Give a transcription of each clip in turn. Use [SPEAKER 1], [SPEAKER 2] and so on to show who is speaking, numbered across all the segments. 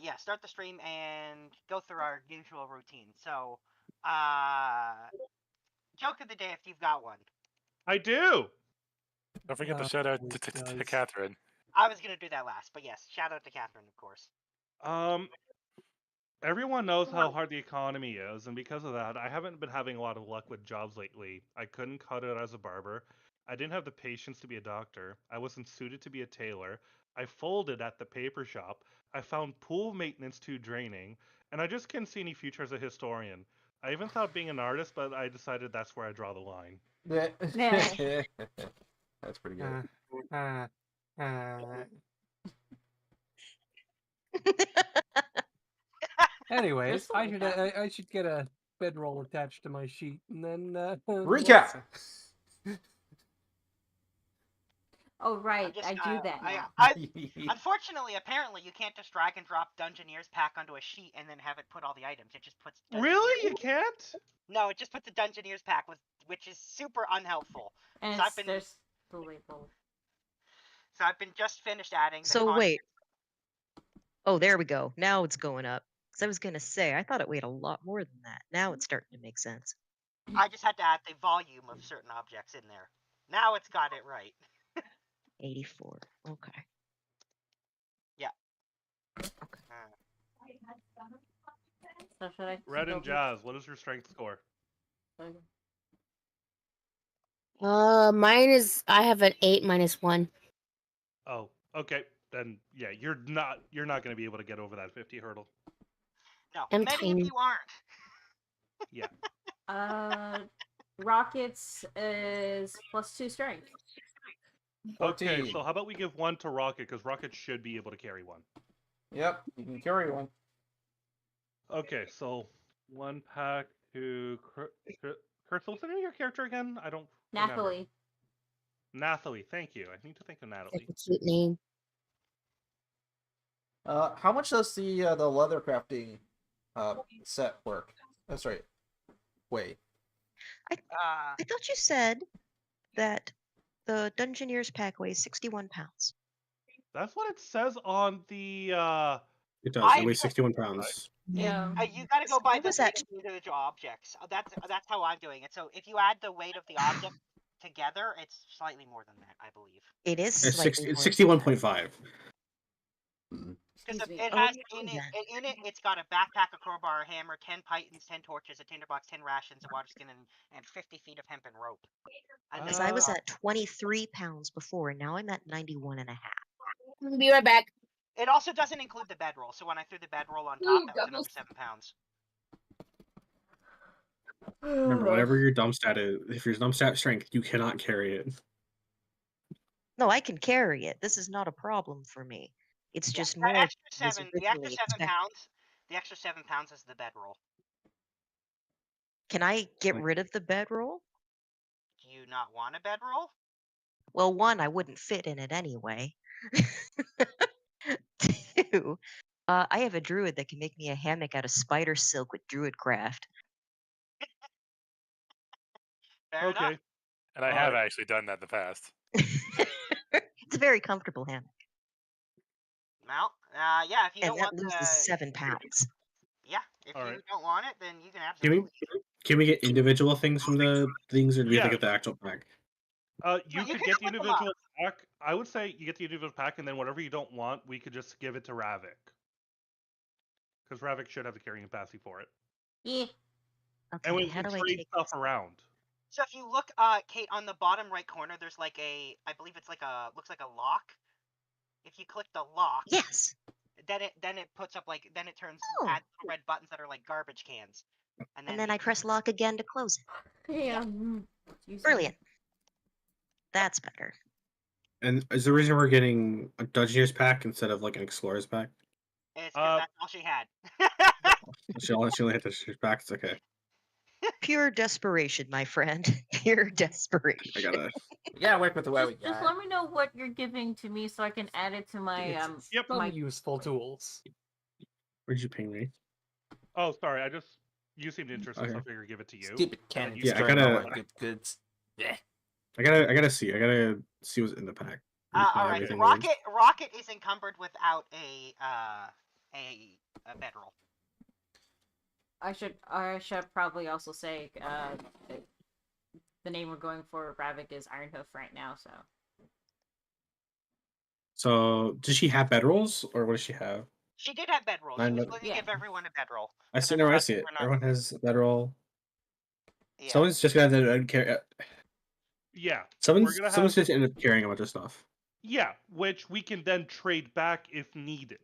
[SPEAKER 1] yeah, start the stream and go through our usual routine. So, uh, joke of the day if you've got one.
[SPEAKER 2] I do.
[SPEAKER 3] Don't forget to shout out to Catherine.
[SPEAKER 1] I was gonna do that last, but yes, shout out to Catherine, of course.
[SPEAKER 2] Everyone knows how hard the economy is, and because of that, I haven't been having a lot of luck with jobs lately. I couldn't cut it as a barber. I didn't have the patience to be a doctor. I wasn't suited to be a tailor. I folded at the paper shop. I found pool maintenance too draining, and I just couldn't see any future as a historian. I even thought being an artist, but I decided that's where I draw the line.
[SPEAKER 4] That's pretty good.
[SPEAKER 5] Anyways, I should get a bedroll attached to my sheet, and then
[SPEAKER 4] Recap.
[SPEAKER 6] Oh right, I do that now.
[SPEAKER 1] Unfortunately, apparently, you can't just drag and drop Dungeoneer's pack onto a sheet and then have it put all the items. It just puts.
[SPEAKER 2] Really, you can't?
[SPEAKER 1] No, it just puts the Dungeoneer's pack which is super unhelpful.
[SPEAKER 6] And
[SPEAKER 1] so
[SPEAKER 6] there's the label.
[SPEAKER 1] So I've been just finished adding.
[SPEAKER 7] So wait. Oh, there we go. Now it's going up. Because I was gonna say, I thought it weighed a lot more than that. Now it's starting to make sense.
[SPEAKER 1] I just had to add the volume of certain objects in there. Now it's got it right.
[SPEAKER 7] 84. Okay.
[SPEAKER 1] Yeah.
[SPEAKER 7] Okay.
[SPEAKER 6] So should I
[SPEAKER 2] Red and Jazz, what is your strength score?
[SPEAKER 8] Mine is, I have an 8 minus 1.
[SPEAKER 2] Oh, okay. Then yeah, you're not going to be able to get over that 50 hurdle.
[SPEAKER 1] No,
[SPEAKER 8] I'm
[SPEAKER 1] many
[SPEAKER 8] tiny.
[SPEAKER 1] of you aren't.
[SPEAKER 6] Yeah. Rockets is +2 strength.
[SPEAKER 2] Okay, so how about we give one to Rocket, because Rocket should be able to carry one.
[SPEAKER 4] Yep, you can carry one.
[SPEAKER 2] Okay, so one pack to Crystal. What's the name of your character again? I don't remember.
[SPEAKER 6] Nathalie.
[SPEAKER 2] Nathalie, thank you. I need to think of Natalie.
[SPEAKER 8] That's a cute name.
[SPEAKER 4] How much does the leather crafting set work? That's right. Wait.
[SPEAKER 7] I thought you said that the Dungeoneer's pack weighs 61 pounds.
[SPEAKER 2] That's what it says on the.
[SPEAKER 9] It does. It weighs 61 pounds.
[SPEAKER 6] Yeah.
[SPEAKER 1] You gotta go by the
[SPEAKER 7] was
[SPEAKER 1] weight of the individual objects. That's how I'm doing it. So if you add the weight of the object together, it's slightly more than that, I believe.
[SPEAKER 7] It is.
[SPEAKER 9] It's 61.5.
[SPEAKER 1] Because it has in it, it's got a backpack, a crowbar, a hammer, 10 pythons, 10 torches, a tinderbox, 10 rations, a water skin, and 50 feet of hempen rope.
[SPEAKER 7] Because I was at 23 pounds before, and now I'm at 91 and a half.
[SPEAKER 8] I'll be right back.
[SPEAKER 1] It also doesn't include the bedroll, so when I threw the bedroll on top, that was another 7 pounds.
[SPEAKER 9] Remember, whatever your dump stat is, if your dump stat strength, you cannot carry it.
[SPEAKER 7] No, I can carry it. This is not a problem for me. It's just more.
[SPEAKER 1] The extra 7 pounds. The extra 7 pounds is the bedroll.
[SPEAKER 7] Can I get rid of the bedroll?
[SPEAKER 1] Do you not want a bedroll?
[SPEAKER 7] Well, one, I wouldn't fit in it anyway. Two, I have a druid that can make me a hammock out of spider silk with druid craft.
[SPEAKER 1] Fair enough.
[SPEAKER 3] And I have actually done that in the past.
[SPEAKER 7] It's a very comfortable hammock.
[SPEAKER 1] Well, yeah, if you don't want
[SPEAKER 7] that loses 7 pounds.
[SPEAKER 1] Yeah, if you don't want it, then you can absolutely.
[SPEAKER 9] Can we get individual things from the things, or do we have to get the actual pack?
[SPEAKER 2] You could get the individual pack. I would say you get the individual pack, and then whatever you don't want, we could just give it to Ravik. Because Ravik should have the carrying capacity for it.
[SPEAKER 6] Yeah.
[SPEAKER 7] Okay,
[SPEAKER 2] and we
[SPEAKER 7] how
[SPEAKER 2] can
[SPEAKER 7] do I
[SPEAKER 2] trade
[SPEAKER 7] take
[SPEAKER 2] stuff around.
[SPEAKER 1] So if you look, Kate, on the bottom right corner, there's like I believe it's like looks like a lock. If you click the lock,
[SPEAKER 7] yes,
[SPEAKER 1] then it puts up then it turns add little red buttons that are like garbage cans,
[SPEAKER 7] and then I press lock again to close it.
[SPEAKER 6] Yeah.
[SPEAKER 7] Brilliant. That's better.
[SPEAKER 9] And is the reason we're getting a Dungeoneer's pack instead of like an Explorer's pack?
[SPEAKER 1] It's because that's all she had.
[SPEAKER 9] She only had the pack. It's okay.
[SPEAKER 7] Pure desperation, my friend. Pure desperation.
[SPEAKER 9] I gotta.
[SPEAKER 4] Yeah, work with the way we got.
[SPEAKER 6] Just let me know what you're giving to me so I can add it to my
[SPEAKER 5] my useful tools.
[SPEAKER 9] Where'd you ping me?
[SPEAKER 2] Oh, sorry. You seemed interested, so I figured I'd give it to you.
[SPEAKER 4] Stupid Ken.
[SPEAKER 9] Yeah, I gotta.
[SPEAKER 4] Good goods. Yeah.
[SPEAKER 9] I gotta see. I gotta see what's in the pack.
[SPEAKER 1] All right. Rocket is encumbered without a a bedroll.
[SPEAKER 6] I should probably also say the name we're going for Ravik is Ironhoof right now, so.
[SPEAKER 9] So, does she have bedrolls, or what does she have?
[SPEAKER 1] She did have bedroll. She was going to give everyone a bedroll.
[SPEAKER 9] I see. No, I see it. Everyone has a bedroll.
[SPEAKER 1] Yeah.
[SPEAKER 9] Someone's just gonna have to carry.
[SPEAKER 2] Yeah.
[SPEAKER 9] Someone's
[SPEAKER 2] gonna
[SPEAKER 9] someone's
[SPEAKER 2] have-
[SPEAKER 9] just end up carrying a bunch of stuff.
[SPEAKER 2] Yeah, which we can then trade back if needed.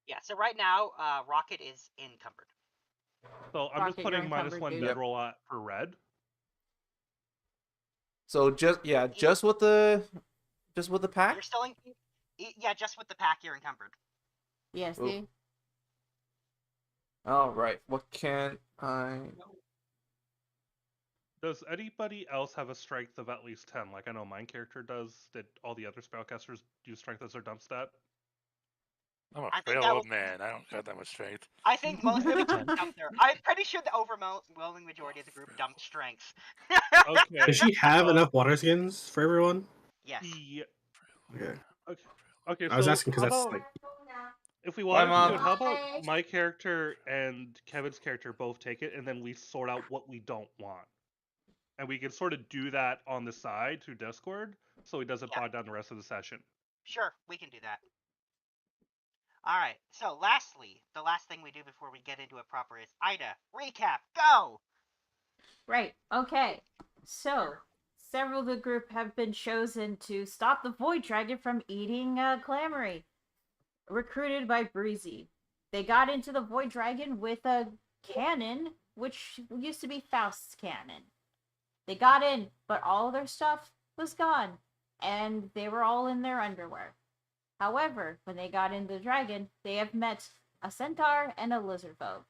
[SPEAKER 1] Yeah, so right now, Rocket is encumbered.
[SPEAKER 2] So I'm just
[SPEAKER 6] Rocket, you're
[SPEAKER 2] putting -1
[SPEAKER 6] encumbered, dude.
[SPEAKER 2] bedroll for red.
[SPEAKER 4] So just with the pack.
[SPEAKER 1] You're still yeah, just with the pack, you're encumbered.
[SPEAKER 6] Yeah, see?
[SPEAKER 4] All right. What can I?
[SPEAKER 2] Does anybody else have a strength of at least 10? Like I know my character does. Did all the other spellcasters use strength as their dump stat?
[SPEAKER 3] I'm a
[SPEAKER 1] I think
[SPEAKER 3] frail
[SPEAKER 1] that
[SPEAKER 3] old
[SPEAKER 1] was-
[SPEAKER 3] man. I don't got that much strength.
[SPEAKER 1] I think most of it dumped there. I'm pretty sure the overwhelming majority of the group dumped strength.
[SPEAKER 2] Okay.
[SPEAKER 9] Does she have enough water skins for everyone?
[SPEAKER 1] Yes.
[SPEAKER 2] Yeah.
[SPEAKER 9] Okay.
[SPEAKER 2] Okay.
[SPEAKER 9] I was
[SPEAKER 2] so
[SPEAKER 9] asking because
[SPEAKER 2] how
[SPEAKER 9] that's
[SPEAKER 2] about-
[SPEAKER 9] like.
[SPEAKER 2] If we wanted to do
[SPEAKER 4] Mom.
[SPEAKER 2] it, how about my character and Kevin's character both take it, and then we sort out what we don't want, and we can sort of do that on the side through Discord, so it doesn't bog down the rest of the session.
[SPEAKER 1] Sure, we can do that. All right. So, lastly, the last thing we do before we get into it proper is Ida. Recap. Go.
[SPEAKER 6] Right. Okay. So, several of the group have been chosen to stop the Void Dragon from eating Clamory. Recruited by Breezy. They got into the Void Dragon with a cannon, which used to be Faust's cannon. They got in, but all their stuff was gone, and they were all in their underwear. However, when they got into the dragon, they have met a centaur and a lizard folk.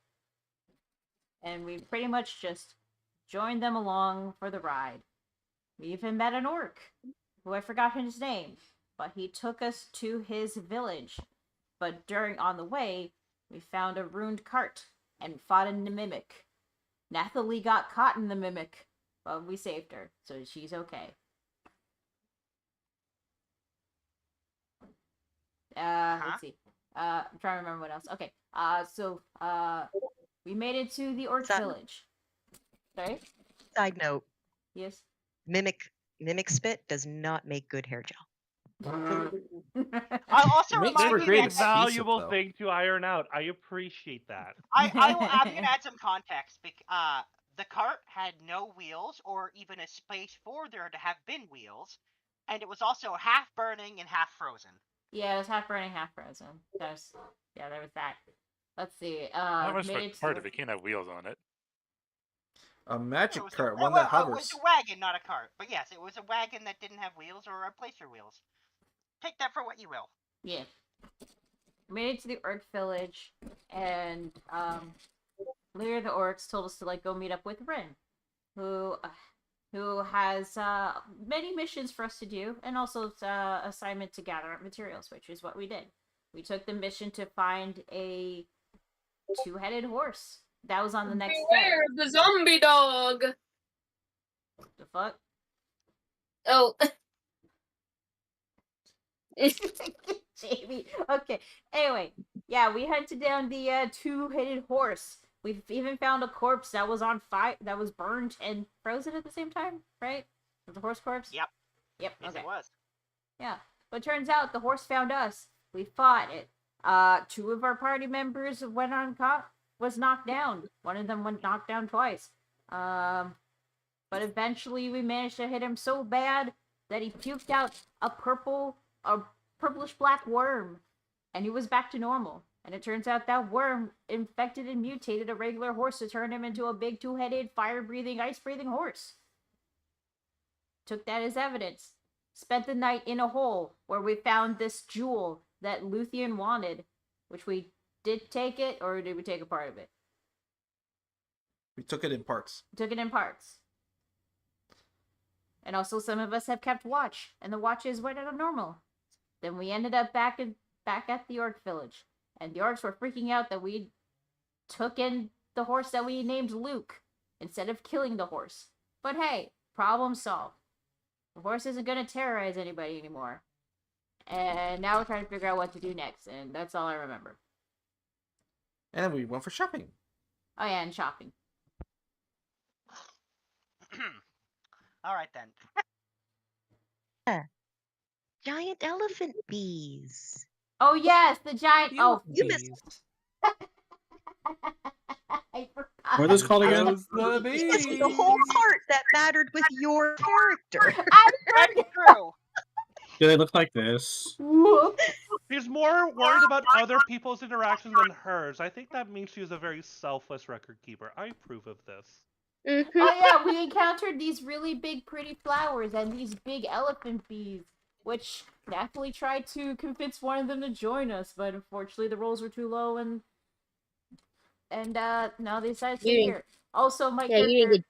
[SPEAKER 6] And we pretty much just joined them along for the ride. We even met an orc, who I forgot his name, but he took us to his village. But on the way, we found a ruined cart and fought in the mimic. Nathalie got caught in the mimic, but we saved her, so she's okay. Let's see. I'm trying to remember what else. Okay. So we made it to the orc village. Sorry?
[SPEAKER 7] Side note:
[SPEAKER 6] Yes.
[SPEAKER 7] mimic spit does not make good hair gel.
[SPEAKER 1] I'll also
[SPEAKER 4] It makes
[SPEAKER 1] remind
[SPEAKER 4] for
[SPEAKER 1] you
[SPEAKER 4] great
[SPEAKER 1] that
[SPEAKER 4] adhesive,
[SPEAKER 2] Valuable
[SPEAKER 4] though.
[SPEAKER 2] thing to iron out. I appreciate that.
[SPEAKER 1] I will even add some context. The cart had no wheels or even a space for there to have been wheels, and it was also half burning and half frozen.
[SPEAKER 6] Yeah, it was half burning, half frozen. There was that. Let's see.
[SPEAKER 3] How much
[SPEAKER 6] Made
[SPEAKER 3] for a
[SPEAKER 6] it
[SPEAKER 3] cart
[SPEAKER 6] to...
[SPEAKER 3] if it can't have wheels on it?
[SPEAKER 4] A magic
[SPEAKER 1] It was
[SPEAKER 4] cart,
[SPEAKER 1] a,
[SPEAKER 4] one
[SPEAKER 1] well,
[SPEAKER 4] that
[SPEAKER 1] It
[SPEAKER 4] hovers.
[SPEAKER 1] was a wagon, not a cart. But yes, it was a wagon that didn't have wheels or a place for wheels. Take that for what you will.
[SPEAKER 6] Yeah. Made it to the orc village, and leader of the orcs told us to go meet up with Rin, who has many missions for us to do, and also assignment to gather up materials, which is what we did. We took the mission to find a two-headed horse. That was on the next day.
[SPEAKER 8] Beware of the zombie dog!
[SPEAKER 6] The fuck?
[SPEAKER 8] Oh.
[SPEAKER 6] Jamie. Okay. Anyway, yeah, we hunted down the two-headed horse. We've even found a corpse that was on fire, that was burned and frozen at the same time, right? The horse corpse?
[SPEAKER 1] Yep.
[SPEAKER 6] Yep,
[SPEAKER 1] Yes,
[SPEAKER 6] okay.
[SPEAKER 1] it was.
[SPEAKER 6] Yeah. But turns out the horse found us. We fought it. Two of our party members was knocked down. One of them went knocked down twice. But eventually we managed to hit him so bad that he puked out a purplish black worm, and he was back to normal. And it turns out that worm infected and mutated a regular horse to turn him into a big two-headed, fire-breathing, ice-breathing horse. Took that as evidence. Spent the night in a hole where we found this jewel that Luthien wanted, which we did take it, or did we take a part of it?
[SPEAKER 4] We took it in parts.
[SPEAKER 6] Took it in parts. And also some of us have kept watch, and the watches went out of normal. Then we ended up back at the orc village, and the orcs were freaking out that we took in the horse that we named Luke instead of killing the horse. But hey, problem solved. The horse isn't going to terrorize anybody anymore. And now we're trying to figure out what to do next, and that's all I remember.
[SPEAKER 4] And then we went for shopping.
[SPEAKER 6] Oh yeah, and shopping.
[SPEAKER 1] All right then.
[SPEAKER 7] Giant elephant bees.
[SPEAKER 6] Oh yes, the giant.
[SPEAKER 5] The
[SPEAKER 6] Oh,
[SPEAKER 5] elephant
[SPEAKER 7] you missed-
[SPEAKER 5] bees.
[SPEAKER 6] I forgot.
[SPEAKER 9] What are those called again?
[SPEAKER 5] Those the
[SPEAKER 7] This
[SPEAKER 5] bees.
[SPEAKER 7] was the whole part that mattered with your character.
[SPEAKER 6] I
[SPEAKER 1] That's
[SPEAKER 6] forgot.
[SPEAKER 1] true.
[SPEAKER 9] Do they look like this?
[SPEAKER 6] Whoops.
[SPEAKER 2] She's more worried about other people's interactions than hers. I think that means she's a very selfless record keeper. I approve of this.
[SPEAKER 8] Mhm.
[SPEAKER 6] Oh yeah, we encountered these really big, pretty flowers and these big elephant bees, which definitely tried to convince one of them to join us, but unfortunately the rolls were too low, and now they decided to
[SPEAKER 8] You-
[SPEAKER 6] here. Also, my
[SPEAKER 8] Yeah, you
[SPEAKER 6] character,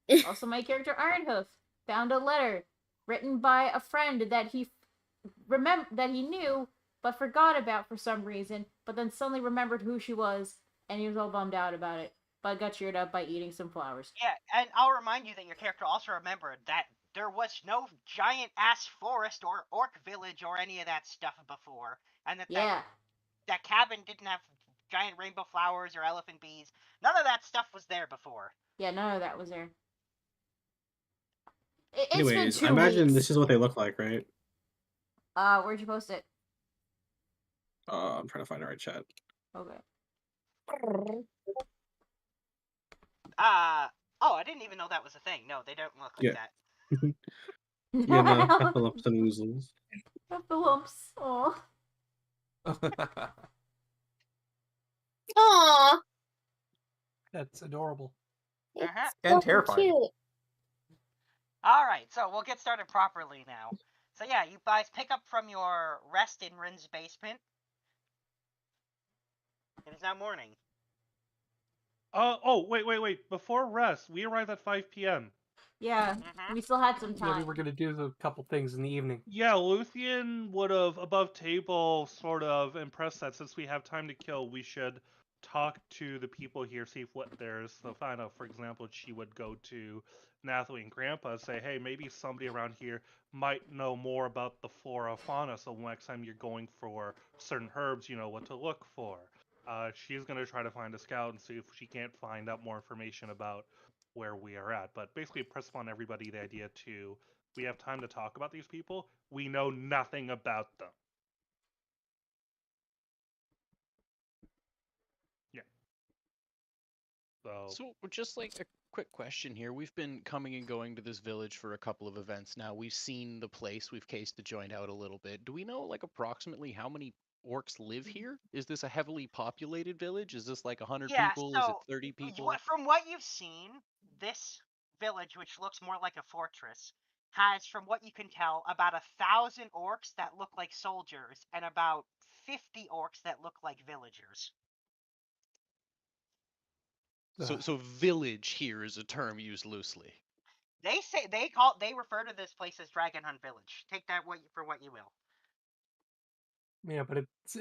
[SPEAKER 8] didn't get.
[SPEAKER 6] also my character Ironhoof found a letter written by a friend that he that he knew but forgot about for some reason, but then suddenly remembered who she was, and he was all bummed out about it, but got cheered up by eating some flowers.
[SPEAKER 1] Yeah, and I'll remind you that your character also remembered that there was no giant ass forest or orc village or any of that stuff before, and
[SPEAKER 6] Yeah.
[SPEAKER 1] that cabin didn't have giant rainbow flowers or elephant bees. None of that stuff was there before.
[SPEAKER 6] Yeah, none of that was there. It's
[SPEAKER 9] Anyways,
[SPEAKER 6] been
[SPEAKER 9] I
[SPEAKER 6] 2
[SPEAKER 9] imagine
[SPEAKER 6] weeks.
[SPEAKER 9] this is what they look like, right?
[SPEAKER 6] Where'd you post it?
[SPEAKER 9] I'm trying to find the right chat.
[SPEAKER 6] Okay.
[SPEAKER 1] Oh, I didn't even know that was a thing. No, they don't look like
[SPEAKER 9] Yeah.
[SPEAKER 1] that.
[SPEAKER 9] Yeah, no, Heffalumps and Woozles.
[SPEAKER 6] Lumps. Oh.
[SPEAKER 8] Aw,
[SPEAKER 5] That's adorable.
[SPEAKER 8] it's
[SPEAKER 1] Uh-huh.
[SPEAKER 4] And
[SPEAKER 8] so
[SPEAKER 4] terrifying.
[SPEAKER 8] cute.
[SPEAKER 1] All right, so we'll get started properly now. So yeah, you guys pick up from your rest in Rin's basement. It is now morning.
[SPEAKER 2] Wait. Before rest, we arrived at 5 p.m.
[SPEAKER 6] Yeah,
[SPEAKER 1] Mhm.
[SPEAKER 6] we still had some
[SPEAKER 5] Yeah, we
[SPEAKER 6] time.
[SPEAKER 5] were gonna do a couple things in the evening.
[SPEAKER 2] Yeah, Luthien would have, above table, sort of impressed that since we have time to kill, we should talk to the people here, see what there's to find out. For example, she would go to Nathalie and Grandpa and say, hey, maybe somebody around here might know more about the flora fauna, so next time you're going for certain herbs, you know what to look for. She's going to try to find a scout and see if she can't find out more information about where we are at. But basically, press upon everybody the idea to, we have time to talk about these people. We know nothing about them. Yeah.
[SPEAKER 10] So, just like a quick question here. We've been coming and going to this village for a couple of events now. We've seen the place. We've cased the joint out a little bit. Do we know, like, approximately how many orcs live here? Is this a heavily populated village? Is this like 100
[SPEAKER 1] Yeah,
[SPEAKER 10] people? Is it
[SPEAKER 1] so
[SPEAKER 10] 30 people?
[SPEAKER 1] from what you've seen, this village, which looks more like a fortress, has, from what you can tell, about 1,000 orcs that look like soldiers and about 50 orcs that look like villagers.
[SPEAKER 10] So village here is a term used loosely.
[SPEAKER 1] They refer to this place as Dragon Hunt Village. Take that for what you will.
[SPEAKER 5] Yeah, but it's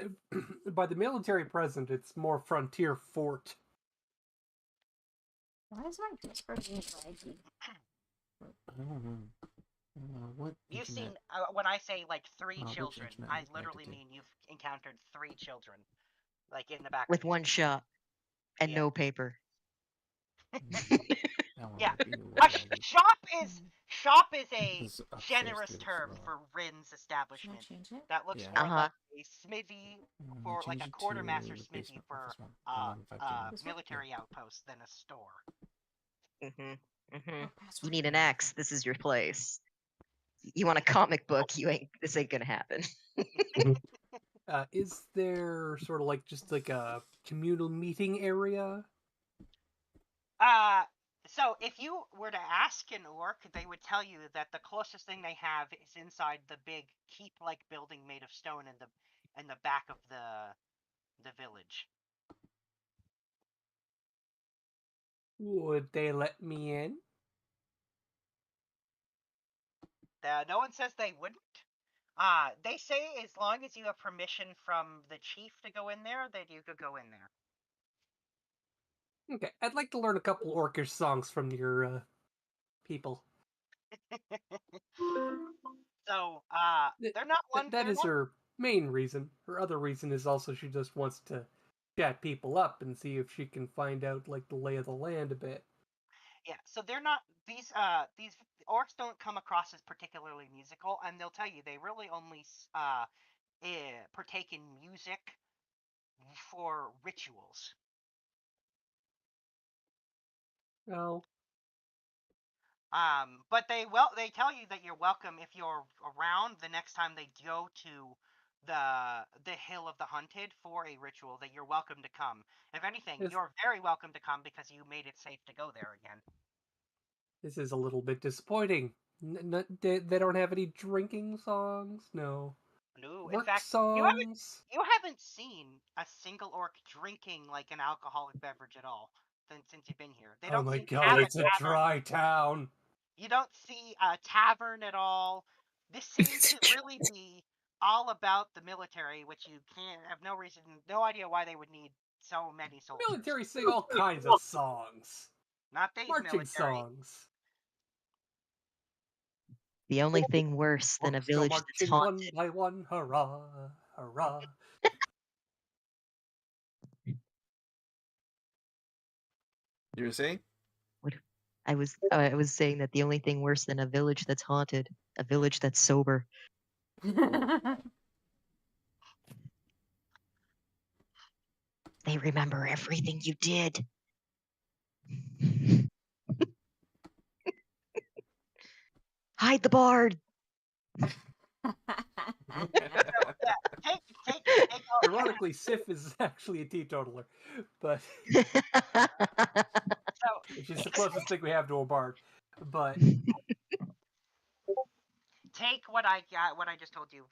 [SPEAKER 5] by the military present, it's more frontier fort.
[SPEAKER 6] Why is my Discord being laggy?
[SPEAKER 4] I don't know. What
[SPEAKER 1] You've
[SPEAKER 4] internet?
[SPEAKER 1] seen when I say like three
[SPEAKER 4] Which
[SPEAKER 1] children,
[SPEAKER 4] internet
[SPEAKER 1] I
[SPEAKER 4] am I connected
[SPEAKER 1] literally
[SPEAKER 4] to?
[SPEAKER 1] mean you've encountered 3 children, like in the back.
[SPEAKER 7] With one shot and
[SPEAKER 1] Yeah.
[SPEAKER 7] no paper.
[SPEAKER 1] Yeah.
[SPEAKER 4] Shop
[SPEAKER 1] Shop is a
[SPEAKER 4] is upstairs
[SPEAKER 1] generous
[SPEAKER 4] through the
[SPEAKER 1] term
[SPEAKER 4] floor.
[SPEAKER 1] for Rin's
[SPEAKER 6] Should I
[SPEAKER 1] establishment.
[SPEAKER 6] change it?
[SPEAKER 1] That looks
[SPEAKER 4] Yeah.
[SPEAKER 1] more
[SPEAKER 7] Uh-huh.
[SPEAKER 1] like a smithy for like
[SPEAKER 4] Change
[SPEAKER 1] a
[SPEAKER 4] it to
[SPEAKER 1] quartermaster
[SPEAKER 4] the
[SPEAKER 1] smithy
[SPEAKER 4] basement
[SPEAKER 1] for
[SPEAKER 4] office one, the one in 5 p.m.
[SPEAKER 6] This one?
[SPEAKER 1] military outpost than a store.
[SPEAKER 7] You
[SPEAKER 6] Password.
[SPEAKER 7] need an axe. This is your place. You want a comic book? This ain't gonna happen.
[SPEAKER 5] Is there sort of like just like a communal meeting area?
[SPEAKER 1] So if you were to ask an orc, they would tell you that the closest thing they have is inside the big keep-like building made of stone in the back of the village.
[SPEAKER 5] Would they let me in?
[SPEAKER 1] No one says they wouldn't. They say as long as you have permission from the chief to go in there, that you could go in there.
[SPEAKER 5] Okay, I'd like to learn a couple orcish songs from your people.
[SPEAKER 1] So, they're not one.
[SPEAKER 5] That is her main reason. Her other reason is also she just wants to chat people up and see if she can find out like the lay of the land a bit.
[SPEAKER 1] Yeah, so they're not these orcs don't come across as particularly musical, and they'll tell you they really only partake in music for rituals.
[SPEAKER 5] Oh,
[SPEAKER 1] But they tell you that you're welcome if you're around the next time they go to the Hill of the Hunted for a ritual, that you're welcome to come. If anything,
[SPEAKER 5] Yes.
[SPEAKER 1] you're very welcome to come because you made it safe to go there again.
[SPEAKER 5] this is a little bit disappointing. They don't have any drinking songs. No.
[SPEAKER 1] No, in
[SPEAKER 5] Work
[SPEAKER 1] fact,
[SPEAKER 5] songs.
[SPEAKER 1] you haven't seen a single orc drinking like an alcoholic beverage at all since you've been here. They
[SPEAKER 5] Oh
[SPEAKER 1] don't
[SPEAKER 5] my
[SPEAKER 1] seem to
[SPEAKER 5] god,
[SPEAKER 1] have a
[SPEAKER 5] it's a
[SPEAKER 1] tavern.
[SPEAKER 5] dry town.
[SPEAKER 1] You don't see a tavern at all. This seems to really be all about the military, which you can't have no idea why they would need so many soldiers.
[SPEAKER 5] Military sing all kinds of songs.
[SPEAKER 1] Not these
[SPEAKER 5] Marching
[SPEAKER 1] military.
[SPEAKER 5] songs.
[SPEAKER 7] The only thing worse than a
[SPEAKER 5] Orcs go
[SPEAKER 7] village that's
[SPEAKER 5] marching one
[SPEAKER 7] haunted.
[SPEAKER 5] by one. Hurrah, hurrah.
[SPEAKER 4] You were saying?
[SPEAKER 7] I was saying that the only thing worse than a village that's haunted, a village that's sober. They remember everything you did. Hide the bard.
[SPEAKER 1] Take
[SPEAKER 5] Ironically, Sif is actually a teetotaler, but which is the closest thing we have to a bard. But
[SPEAKER 1] take what I just told you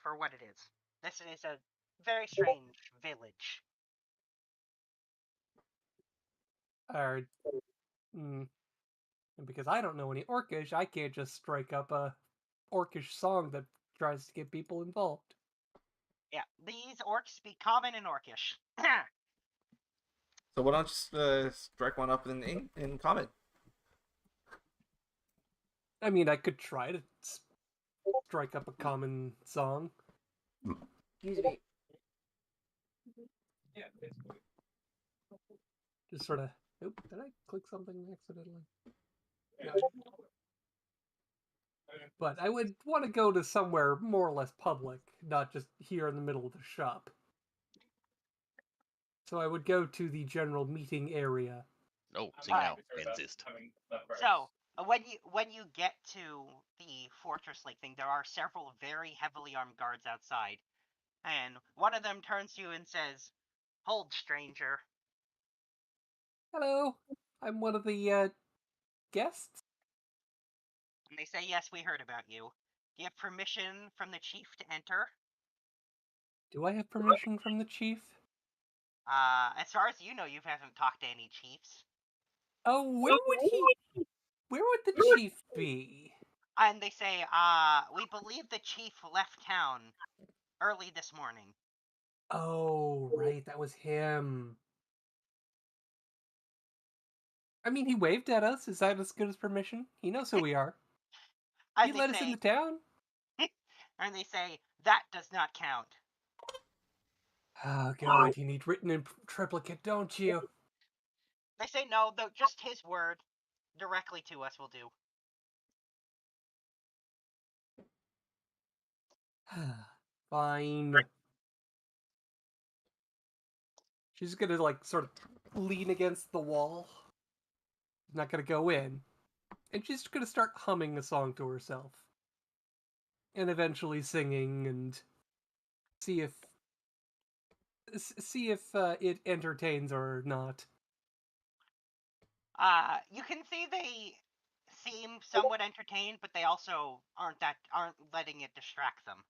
[SPEAKER 1] for what it is. This is a very strange village.
[SPEAKER 5] and because I don't know any Orcish, I can't just strike up a Orcish song that tries to get people involved.
[SPEAKER 1] Yeah, these orcs speak common and Orcish.
[SPEAKER 4] So why don't you strike one up in common?
[SPEAKER 5] I mean, I could try to strike up a common song.
[SPEAKER 6] Excuse me.
[SPEAKER 5] Just sort of. Oop, did I click something accidentally? No. But I would want to go to somewhere more or less public, not just here in the middle of the shop. So I would go to the general meeting area.
[SPEAKER 10] No, sing now. Insist.
[SPEAKER 1] So when you get to the fortress like thing, there are several very heavily armed guards outside, and one of them turns to you and says, "Hold, stranger."
[SPEAKER 5] Hello, I'm one of the guests.
[SPEAKER 1] And they say, "Yes, we heard about you. Do you have permission from the chief to enter?"
[SPEAKER 5] Do I have permission from the chief?
[SPEAKER 1] As far as you know, you haven't talked to any chiefs.
[SPEAKER 5] Oh, where would the chief be?
[SPEAKER 1] And they say, "We believe the chief left town early this morning."
[SPEAKER 5] Oh, right, that was him. I mean, he waved at us. Is that as good as permission? He knows who we are. He let us in the town.
[SPEAKER 1] And they say, "That does not count."
[SPEAKER 5] Oh, God, you need written in triplicate, don't you?
[SPEAKER 1] They say, "No, though, just his word directly to us will do."
[SPEAKER 5] Fine. She's gonna, like, sort of lean against the wall. She's not gonna go in. And she's gonna start humming a song to herself. And eventually singing and see if it entertains or not.
[SPEAKER 1] You can see they seem somewhat entertained, but they also aren't letting it distract them.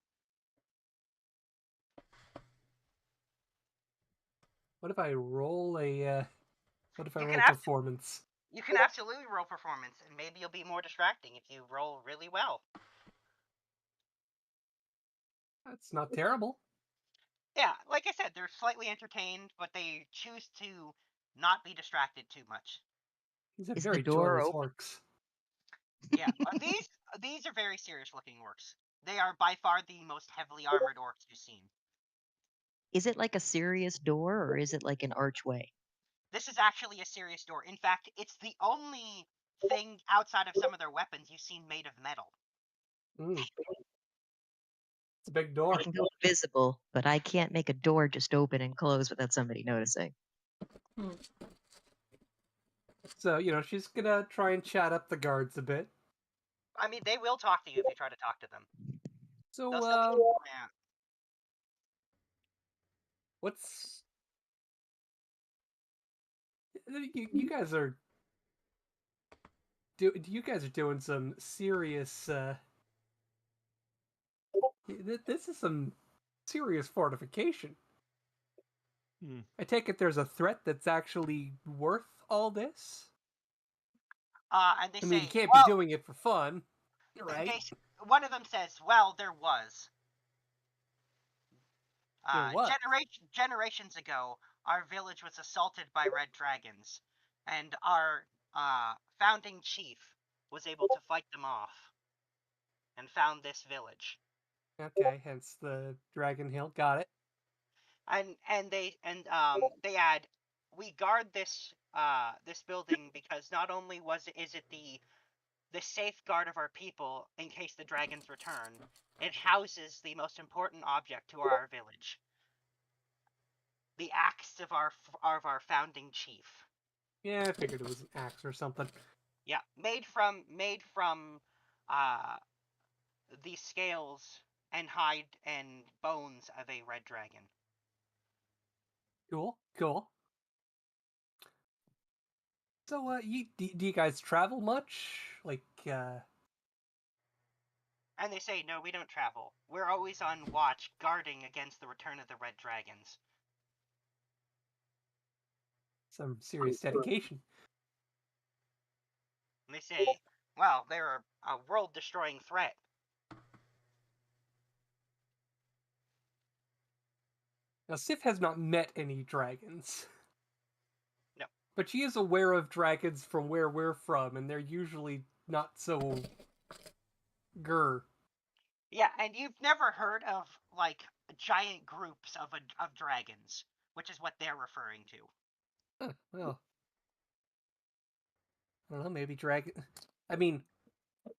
[SPEAKER 5] What if I roll a
[SPEAKER 1] can
[SPEAKER 5] performance?
[SPEAKER 1] You can absolutely roll performance, and maybe you'll be more distracting if you roll really well.
[SPEAKER 5] That's not terrible.
[SPEAKER 1] Yeah, like I said, they're slightly entertained, but they choose to not be distracted too much.
[SPEAKER 5] These are
[SPEAKER 7] Is
[SPEAKER 5] very
[SPEAKER 7] the door
[SPEAKER 5] joyless
[SPEAKER 7] open?
[SPEAKER 5] orcs.
[SPEAKER 1] Yeah, these are very serious looking orcs. They are by far the most heavily armored orcs you've seen.
[SPEAKER 7] Is it like a serious door or is it like an archway?
[SPEAKER 1] This is actually a serious door. In fact, it's the only thing outside of some of their weapons you've seen made of metal.
[SPEAKER 5] Mm. It's a big
[SPEAKER 7] I
[SPEAKER 5] door.
[SPEAKER 7] can go invisible, but I can't make a door just open and close without somebody noticing.
[SPEAKER 5] So, she's gonna try and chat up the guards a bit.
[SPEAKER 1] I mean, they will talk to you if you try to talk to them.
[SPEAKER 5] So,
[SPEAKER 1] They'll still be, yeah.
[SPEAKER 5] what's... You guys are... You guys are doing some serious, This is some serious fortification.
[SPEAKER 2] Hmm.
[SPEAKER 5] I take it there's a threat that's actually worth all this?
[SPEAKER 1] And they
[SPEAKER 5] I mean,
[SPEAKER 1] say,
[SPEAKER 5] you can't
[SPEAKER 1] well,
[SPEAKER 5] be doing it for fun, right?
[SPEAKER 1] one of them says, well, there was.
[SPEAKER 5] There was.
[SPEAKER 1] Generations ago, our village was assaulted by red dragons, and our founding chief was able to fight them off and found this village.
[SPEAKER 5] Okay, hence the Dragon Hill. Got it.
[SPEAKER 1] And they add, we guard this this building because not only is it the safeguard of our people in case the dragons return, it houses the most important object to our village, the axe of our founding chief.
[SPEAKER 5] Yeah, I figured it was an axe or something.
[SPEAKER 1] Yeah, made from the scales and hide and bones of a red dragon.
[SPEAKER 5] Cool, cool. So, do you guys travel much? Like,
[SPEAKER 1] And they say, no, we don't travel. We're always on watch, guarding against the return of the red dragons.
[SPEAKER 5] some serious dedication.
[SPEAKER 1] And they say, well, they're a world-destroying threat.
[SPEAKER 5] Now, Sif has not met any dragons.
[SPEAKER 1] No.
[SPEAKER 5] But she is aware of dragons from where we're from, and they're usually not so... grr.
[SPEAKER 1] Yeah, and you've never heard of, like, giant groups of dragons, which is what they're referring to.
[SPEAKER 5] Huh, well... I don't know, maybe dragon... I mean,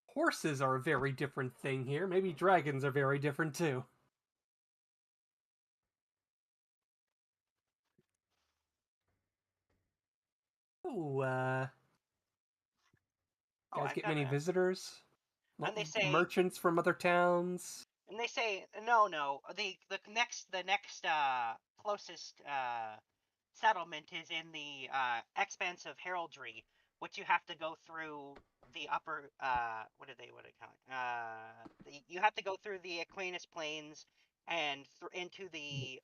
[SPEAKER 5] horses are a very different thing here. Maybe dragons are very different, too. Oh,
[SPEAKER 1] Oh,
[SPEAKER 5] guys get many visitors?
[SPEAKER 1] And they say,
[SPEAKER 5] Merchants from other towns?
[SPEAKER 1] and they say, no, the next closest settlement is in the expanse of heraldry, which you have to go through the upper what do they call it? You have to go through the Aquinas Plains and into the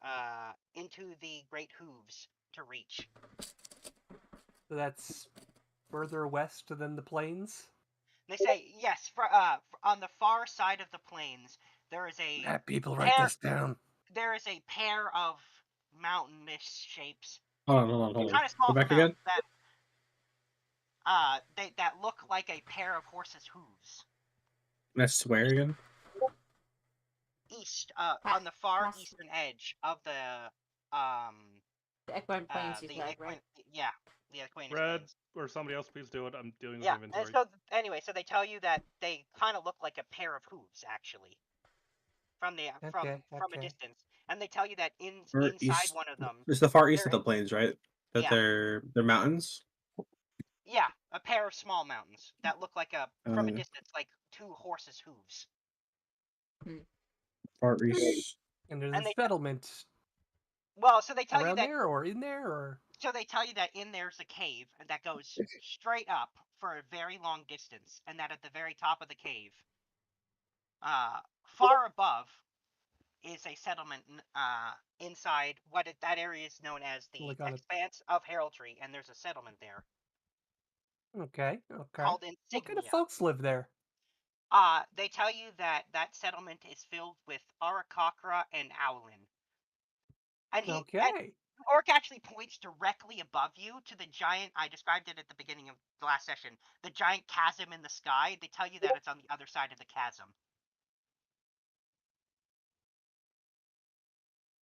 [SPEAKER 1] Great Hooves to reach.
[SPEAKER 5] So that's further west than the plains?
[SPEAKER 1] They say yes. On the far side of the plains, there is a
[SPEAKER 5] People write this down.
[SPEAKER 1] There is a pair of mountainous shapes.
[SPEAKER 9] Hold on.
[SPEAKER 1] Kind of small
[SPEAKER 9] Go back
[SPEAKER 1] for mountains,
[SPEAKER 9] again.
[SPEAKER 1] that look like a pair of horses' hooves.
[SPEAKER 9] That's where again?
[SPEAKER 1] East, on the far eastern edge of the
[SPEAKER 6] Equine Plains, you said, right?
[SPEAKER 1] Yeah, the Aquinas
[SPEAKER 2] Brad,
[SPEAKER 1] Plains.
[SPEAKER 2] or somebody else, please do it. I'm doing this
[SPEAKER 1] Yeah,
[SPEAKER 2] inventory.
[SPEAKER 1] and so anyway, so they tell you that they kind of look like a pair of hooves, actually, from a distance, and they tell you that inside one of them,
[SPEAKER 9] it's the far east of the plains, right? That
[SPEAKER 1] Yeah.
[SPEAKER 9] they're mountains.
[SPEAKER 1] Yeah, a pair of small mountains that look like from a distance like two horses' hooves.
[SPEAKER 9] Far east.
[SPEAKER 5] And there's a settlement
[SPEAKER 1] Well, so they tell you
[SPEAKER 5] around
[SPEAKER 1] that
[SPEAKER 5] there or in there, or
[SPEAKER 1] so they tell you that in there's a cave that goes straight up for a very long distance, and that at the very top of the cave, far above, is a settlement inside that area is known as the expanse of heraldry, and there's a settlement there.
[SPEAKER 5] Okay.
[SPEAKER 1] Called Insignia.
[SPEAKER 5] What kind of folks live there?
[SPEAKER 1] They tell you that settlement is filled with Arakakra and Owlin. And Orc actually points directly above you to the giant, I described it at the beginning of the last session, the giant chasm in the sky. They tell you that it's on the other side of the chasm.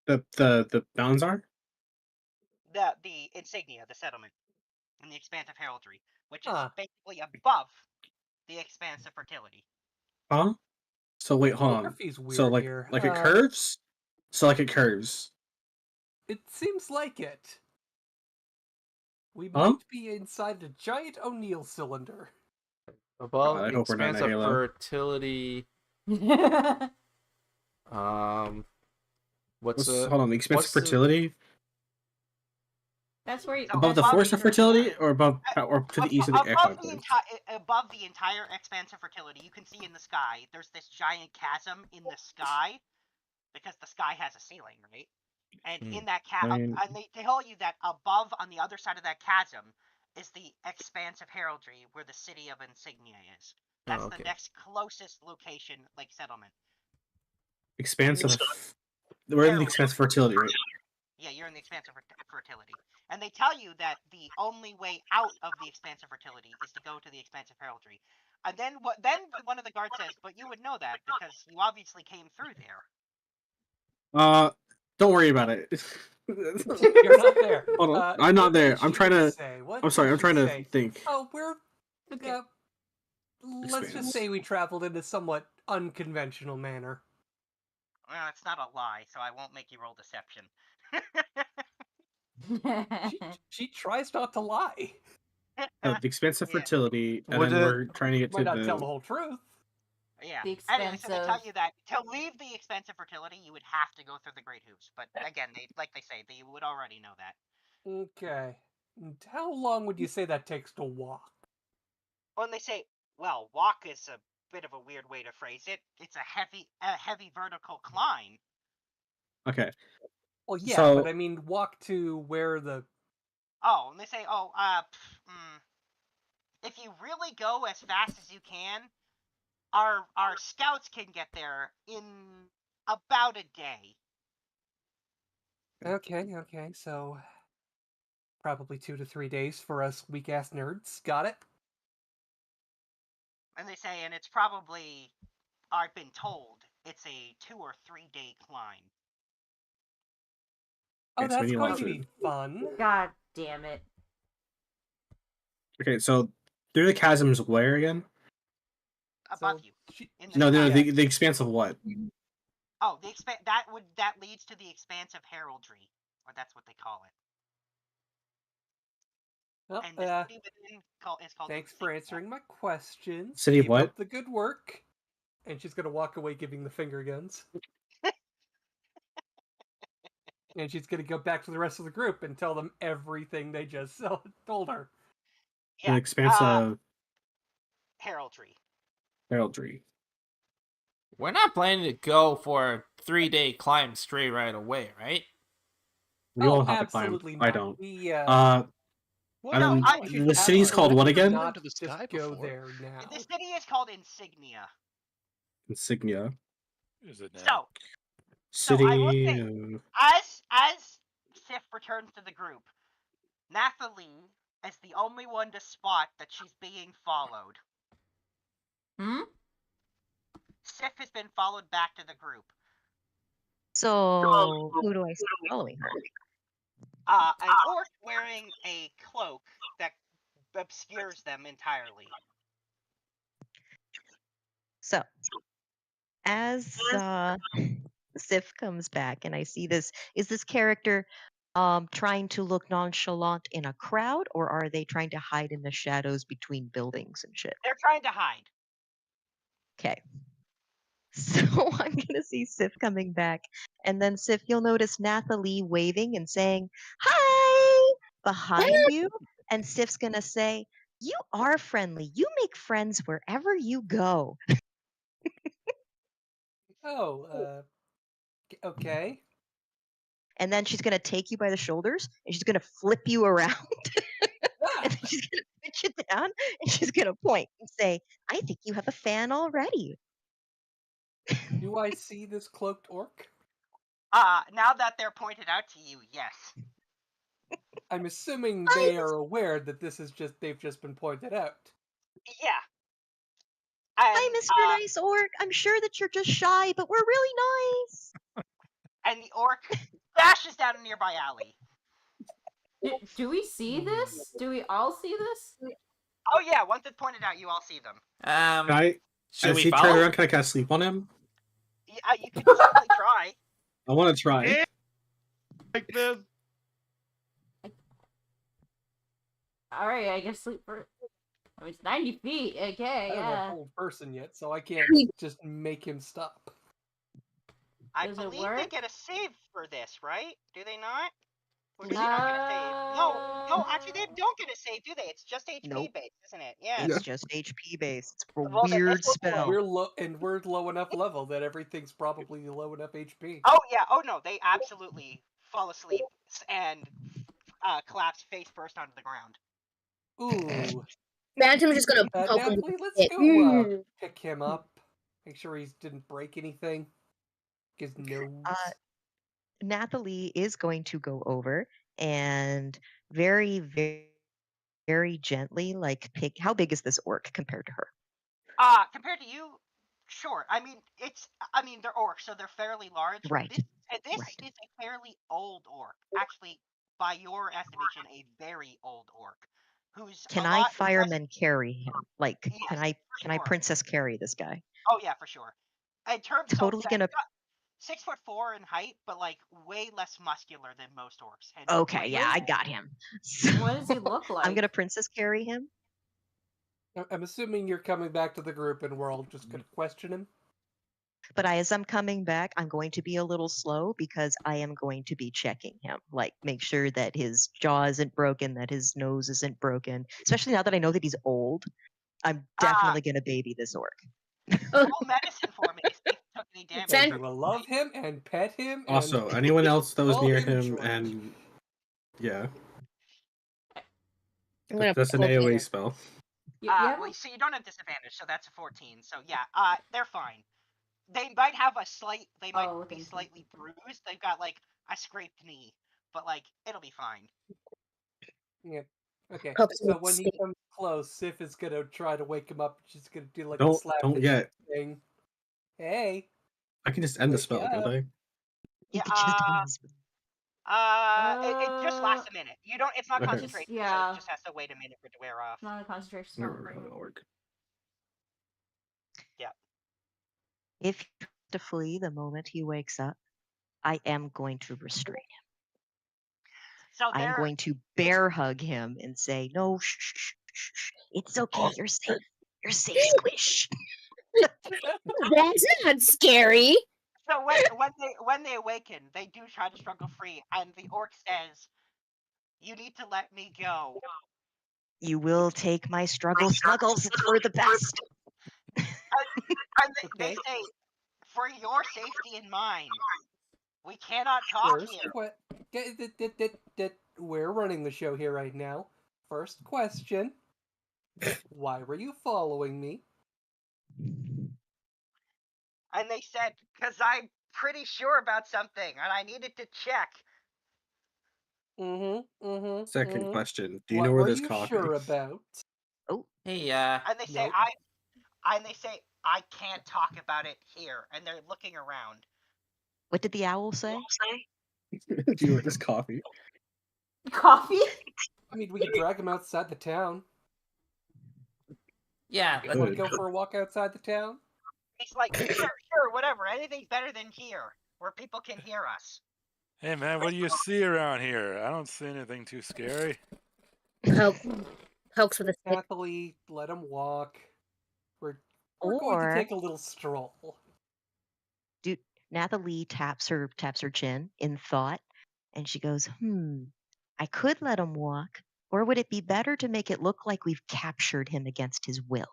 [SPEAKER 9] The mountains are?
[SPEAKER 1] The insignia, the settlement, and the expanse of heraldry, which is
[SPEAKER 5] Huh.
[SPEAKER 1] basically above the expanse of fertility.
[SPEAKER 9] Huh? So wait, hold on.
[SPEAKER 5] Geography's
[SPEAKER 9] So
[SPEAKER 5] weird
[SPEAKER 9] like
[SPEAKER 5] here.
[SPEAKER 9] it curves? So like it curves.
[SPEAKER 5] It seems like it. We
[SPEAKER 9] Huh?
[SPEAKER 5] might be inside a giant O'Neill cylinder.
[SPEAKER 4] Above
[SPEAKER 9] God, I
[SPEAKER 4] the
[SPEAKER 9] hope we're not in
[SPEAKER 4] expanse
[SPEAKER 9] a
[SPEAKER 4] of
[SPEAKER 9] Halo.
[SPEAKER 4] fertility. What's the
[SPEAKER 9] Hold on, the expanse of
[SPEAKER 4] what's the-
[SPEAKER 9] fertility?
[SPEAKER 6] That's where you.
[SPEAKER 1] So
[SPEAKER 9] Above the
[SPEAKER 6] that's where
[SPEAKER 9] force of
[SPEAKER 6] you're-
[SPEAKER 9] fertility, or to the east of the conclave?
[SPEAKER 1] Above the entire expanse of fertility, you can see in the sky. There's this giant chasm in the sky, because the sky has a ceiling, right? And in that chasm, and they tell you that above, on the other side of that chasm, is the expanse of heraldry, where the city of Insignia is. That's the next closest location, like settlement.
[SPEAKER 9] Expanse of. We're in the
[SPEAKER 1] Heraldry.
[SPEAKER 9] expanse of fertility, right?
[SPEAKER 1] Yeah, you're in the expanse of fertility. And they tell you that the only way out of the expanse of fertility is to go to the expanse of heraldry. And then one of the guards says, but you would know that because you obviously came through there.
[SPEAKER 9] Don't worry about it.
[SPEAKER 5] You're not there.
[SPEAKER 9] Hold on. I'm not there. I'm trying to. I'm sorry. I'm trying to think.
[SPEAKER 5] Oh, we're.
[SPEAKER 6] Okay.
[SPEAKER 5] Let's just say we traveled in a somewhat unconventional manner.
[SPEAKER 1] Well, it's not a lie, so I won't make you roll deception.
[SPEAKER 5] She tries not to lie.
[SPEAKER 9] The expanse of
[SPEAKER 1] Yeah.
[SPEAKER 9] fertility, and
[SPEAKER 4] Would
[SPEAKER 9] then
[SPEAKER 4] it-
[SPEAKER 9] we're trying to get to
[SPEAKER 5] Might not tell the
[SPEAKER 9] the.
[SPEAKER 5] whole truth.
[SPEAKER 1] Yeah.
[SPEAKER 6] The
[SPEAKER 1] Anyway, so they tell
[SPEAKER 6] expensive-
[SPEAKER 1] you that to leave the expense of fertility, you would have to go through the Great Hoops. But again, they say you would already know that.
[SPEAKER 5] Okay. And how long would you say that takes to walk?
[SPEAKER 1] When they say, well, walk is a bit of a weird way to phrase it. It's a heavy vertical climb.
[SPEAKER 9] Okay.
[SPEAKER 5] Well, yeah,
[SPEAKER 9] So-
[SPEAKER 5] but I mean, walk to where the.
[SPEAKER 1] Oh, and they say, if you really go as fast as you can, our scouts can get there in about a day.
[SPEAKER 5] Okay, so. Probably 2 to 3 days for us weak ass nerds. Got it?
[SPEAKER 1] And they say, and it's probably, I've been told, it's a 2 or 3 day climb.
[SPEAKER 5] Oh,
[SPEAKER 9] Okay, so we
[SPEAKER 5] that's
[SPEAKER 9] need
[SPEAKER 5] going
[SPEAKER 9] lots
[SPEAKER 5] to
[SPEAKER 9] of-
[SPEAKER 5] be fun.
[SPEAKER 6] God damn it.
[SPEAKER 9] Okay, so through the chasms, where again?
[SPEAKER 1] Above
[SPEAKER 5] So
[SPEAKER 1] you.
[SPEAKER 5] she-
[SPEAKER 1] In the
[SPEAKER 9] No,
[SPEAKER 1] sky.
[SPEAKER 9] the expanse of what?
[SPEAKER 1] Oh, that leads to the expanse of heraldry, or that's what they call it.
[SPEAKER 5] Well,
[SPEAKER 1] And the city within is called.
[SPEAKER 5] thanks for
[SPEAKER 1] Insignia.
[SPEAKER 5] answering my questions.
[SPEAKER 9] City of
[SPEAKER 5] Keep
[SPEAKER 9] what?
[SPEAKER 5] up the good work. And she's gonna walk away giving the finger guns. And she's gonna go back to the rest of the group and tell them everything they just told her.
[SPEAKER 1] Yeah,
[SPEAKER 9] The expanse of
[SPEAKER 1] heraldry.
[SPEAKER 9] heraldry.
[SPEAKER 11] We're not planning to go for a 3-day climb straight right away, right?
[SPEAKER 9] We all have to climb.
[SPEAKER 5] absolutely
[SPEAKER 9] I
[SPEAKER 5] not.
[SPEAKER 9] don't.
[SPEAKER 5] We,
[SPEAKER 10] What?
[SPEAKER 9] And then
[SPEAKER 1] No,
[SPEAKER 10] If you
[SPEAKER 9] the
[SPEAKER 10] have
[SPEAKER 9] city's
[SPEAKER 10] to,
[SPEAKER 9] called
[SPEAKER 10] I've
[SPEAKER 9] what
[SPEAKER 10] never
[SPEAKER 9] again?
[SPEAKER 10] gone to the
[SPEAKER 5] just
[SPEAKER 10] sky
[SPEAKER 5] go
[SPEAKER 10] before.
[SPEAKER 5] there now.
[SPEAKER 1] The city is called Insignia.
[SPEAKER 9] Insignia.
[SPEAKER 3] Is it now?
[SPEAKER 1] So I will
[SPEAKER 9] City.
[SPEAKER 1] say, as Sif returns to the group, Nathalie is the only one to spot that she's being followed. Sif has been followed back to the group.
[SPEAKER 7] So who do I see following her?
[SPEAKER 1] An orc wearing a cloak that obscures them entirely.
[SPEAKER 7] So as Sif comes back and I see this, is this character trying to look nonchalant in a crowd, or are they trying to hide in the shadows between buildings and shit?
[SPEAKER 1] They're trying to hide.
[SPEAKER 7] Okay. So I'm gonna see Sif coming back, and then Sif, you'll notice Nathalie waving and saying "Hi" behind you, and Sif's gonna say, "You are friendly. You make friends wherever you go."
[SPEAKER 5] Okay.
[SPEAKER 7] And then she's gonna take you by the shoulders and she's gonna flip you around, and then she's gonna put you down and she's gonna point and say, "I think you have a fan already."
[SPEAKER 5] Do I see this cloaked orc?
[SPEAKER 1] Now that they're pointed out to you, yes.
[SPEAKER 5] I'm assuming they are aware that this is they've just been pointed out.
[SPEAKER 1] Yeah.
[SPEAKER 7] Hi, Mr. Nice Orc. I'm sure that you're just shy, but we're really nice.
[SPEAKER 1] and the orc dashes down a nearby alley.
[SPEAKER 6] Do we see this? Do we all see this?
[SPEAKER 1] Oh yeah, once it's pointed out, you all see them.
[SPEAKER 9] Can I,
[SPEAKER 11] Should
[SPEAKER 9] as
[SPEAKER 11] we
[SPEAKER 9] he
[SPEAKER 11] follow?
[SPEAKER 9] turns around, can I cast sleep on him?
[SPEAKER 1] You can certainly try.
[SPEAKER 9] I want to try.
[SPEAKER 2] Eh, like this.
[SPEAKER 6] All right, I guess sleep for. I mean, it's 90 feet. Okay,
[SPEAKER 5] I don't have
[SPEAKER 6] yeah.
[SPEAKER 5] hold person yet, so I can't just make him stop.
[SPEAKER 1] I
[SPEAKER 6] Does it
[SPEAKER 1] believe they
[SPEAKER 6] work?
[SPEAKER 1] get a save for this, right? Do they not? Or do they not get a save? No, actually they don't get a save, do they? It's just HP
[SPEAKER 7] Nope.
[SPEAKER 1] based, isn't it? Yeah.
[SPEAKER 7] It's just HP based. It's a
[SPEAKER 1] Well, then this
[SPEAKER 7] weird
[SPEAKER 1] will do it.
[SPEAKER 7] spell.
[SPEAKER 5] We're low enough level that everything's probably low enough HP.
[SPEAKER 1] Oh yeah. Oh no, they absolutely fall asleep and collapse face first onto the ground.
[SPEAKER 5] Ooh.
[SPEAKER 8] Phantom's just gonna poke him with
[SPEAKER 5] Natalie,
[SPEAKER 8] a
[SPEAKER 5] let's
[SPEAKER 8] stick.
[SPEAKER 5] go pick him up. Make sure he didn't break anything. His nose.
[SPEAKER 7] Nathalie is going to go over and very, very, very gently, like, pick. How big is this orc compared to her?
[SPEAKER 1] Compared to you, sure. I mean, they're orcs, so they're fairly large.
[SPEAKER 7] Right.
[SPEAKER 1] This
[SPEAKER 7] Right.
[SPEAKER 1] is a fairly old orc. Actually, by your estimation, a very old orc. Who's
[SPEAKER 7] Can
[SPEAKER 1] a
[SPEAKER 7] I
[SPEAKER 1] lot less-
[SPEAKER 7] fireman carry him? Like,
[SPEAKER 1] Yes,
[SPEAKER 7] can I
[SPEAKER 1] for sure.
[SPEAKER 7] princess carry this guy?
[SPEAKER 1] Oh yeah, for sure. In terms,
[SPEAKER 7] Totally
[SPEAKER 1] so
[SPEAKER 7] gonna.
[SPEAKER 1] he's got 6'4" in height, but like way less muscular than most orcs. And
[SPEAKER 7] Okay,
[SPEAKER 1] way
[SPEAKER 7] yeah,
[SPEAKER 1] less-
[SPEAKER 7] I got him.
[SPEAKER 6] What does he look like?
[SPEAKER 7] I'm gonna princess carry him.
[SPEAKER 5] I'm assuming you're coming back to the group and we're all just gonna question him.
[SPEAKER 7] But as I'm coming back, I'm going to be a little slow because I am going to be checking him. Like, make sure that his jaw isn't broken, that his nose isn't broken. Especially now that I know that he's old, I'm definitely going to baby this orc.
[SPEAKER 1] Roll medicine for me. See if he took any damage.
[SPEAKER 8] Send-
[SPEAKER 5] You will love him and pet him.
[SPEAKER 9] Also,
[SPEAKER 5] and
[SPEAKER 9] anyone else that was
[SPEAKER 5] call
[SPEAKER 9] near
[SPEAKER 5] him
[SPEAKER 9] him,
[SPEAKER 5] George.
[SPEAKER 9] and yeah,
[SPEAKER 8] I'm gonna
[SPEAKER 9] that's an
[SPEAKER 8] poke
[SPEAKER 9] AOE
[SPEAKER 8] him.
[SPEAKER 9] spell.
[SPEAKER 6] Yeah.
[SPEAKER 1] Well, so you don't have disadvantage, so that's a 14. So yeah, they're fine. They might have a slight. They might be slightly bruised. They've got like a scraped knee, but like it'll be fine.
[SPEAKER 5] Yeah. Okay.
[SPEAKER 8] Poke him
[SPEAKER 5] So
[SPEAKER 8] with a
[SPEAKER 5] when he
[SPEAKER 8] stick.
[SPEAKER 5] comes close, Sif is gonna try to wake him up. She's gonna do like a
[SPEAKER 9] Don't
[SPEAKER 5] slapdish
[SPEAKER 9] yet.
[SPEAKER 5] thing. Hey.
[SPEAKER 9] I can just end the
[SPEAKER 5] Wake
[SPEAKER 9] spell,
[SPEAKER 5] up.
[SPEAKER 9] can't I?
[SPEAKER 7] You
[SPEAKER 1] Yeah.
[SPEAKER 7] could just end this.
[SPEAKER 1] It just lasts a minute. You don't. It's not
[SPEAKER 9] Okay.
[SPEAKER 1] concentration, so
[SPEAKER 6] Yeah.
[SPEAKER 1] it just has to wait a minute for it to wear off.
[SPEAKER 6] Not a concentration
[SPEAKER 9] Never
[SPEAKER 6] spell.
[SPEAKER 9] mind, that'll work.
[SPEAKER 1] Yeah.
[SPEAKER 7] If he tries to flee the moment he wakes up, I am going to restrain him.
[SPEAKER 1] So
[SPEAKER 7] I am going to bear hug him and say, "No, shh, shh, shh, shh, shh. It's okay. You're safe. You're safe, Squish."
[SPEAKER 8] That's not scary.
[SPEAKER 1] So when they awaken, they do try to struggle free, and the orc says, "You need to let me go."
[SPEAKER 7] You will take my snuggles. It's for the best.
[SPEAKER 1] And they say, "For your safety and mine, we cannot talk
[SPEAKER 5] First,
[SPEAKER 1] here."
[SPEAKER 5] we're running the show here right now. First question: why were you following me?
[SPEAKER 1] And they said, "Because I'm pretty sure about something, and I needed to check."
[SPEAKER 9] Second question: do you
[SPEAKER 5] What
[SPEAKER 9] know where
[SPEAKER 5] were
[SPEAKER 9] there's
[SPEAKER 5] you
[SPEAKER 9] coffee?
[SPEAKER 5] sure about?
[SPEAKER 7] Oh,
[SPEAKER 11] hey,
[SPEAKER 1] And they say,
[SPEAKER 5] Nope.
[SPEAKER 1] I can't talk about it here, and they're looking around.
[SPEAKER 7] what did the owl say?
[SPEAKER 9] Do you know where there's coffee?
[SPEAKER 6] Coffee?
[SPEAKER 5] I mean, we could drag him outside the town.
[SPEAKER 11] yeah.
[SPEAKER 5] Want to go for a walk outside the town?
[SPEAKER 1] He's like, sure, whatever. Anything's better than here, where people can hear us.
[SPEAKER 3] Hey man, what do you see around here? I don't see anything too scary.
[SPEAKER 8] Pokes with a stick.
[SPEAKER 5] Happily let him walk. We're going to
[SPEAKER 7] Or
[SPEAKER 5] take a little stroll.
[SPEAKER 7] dude, Nathalie taps her chin in thought, and she goes, I could let him walk, or would it be better to make it look like we've captured him against his will?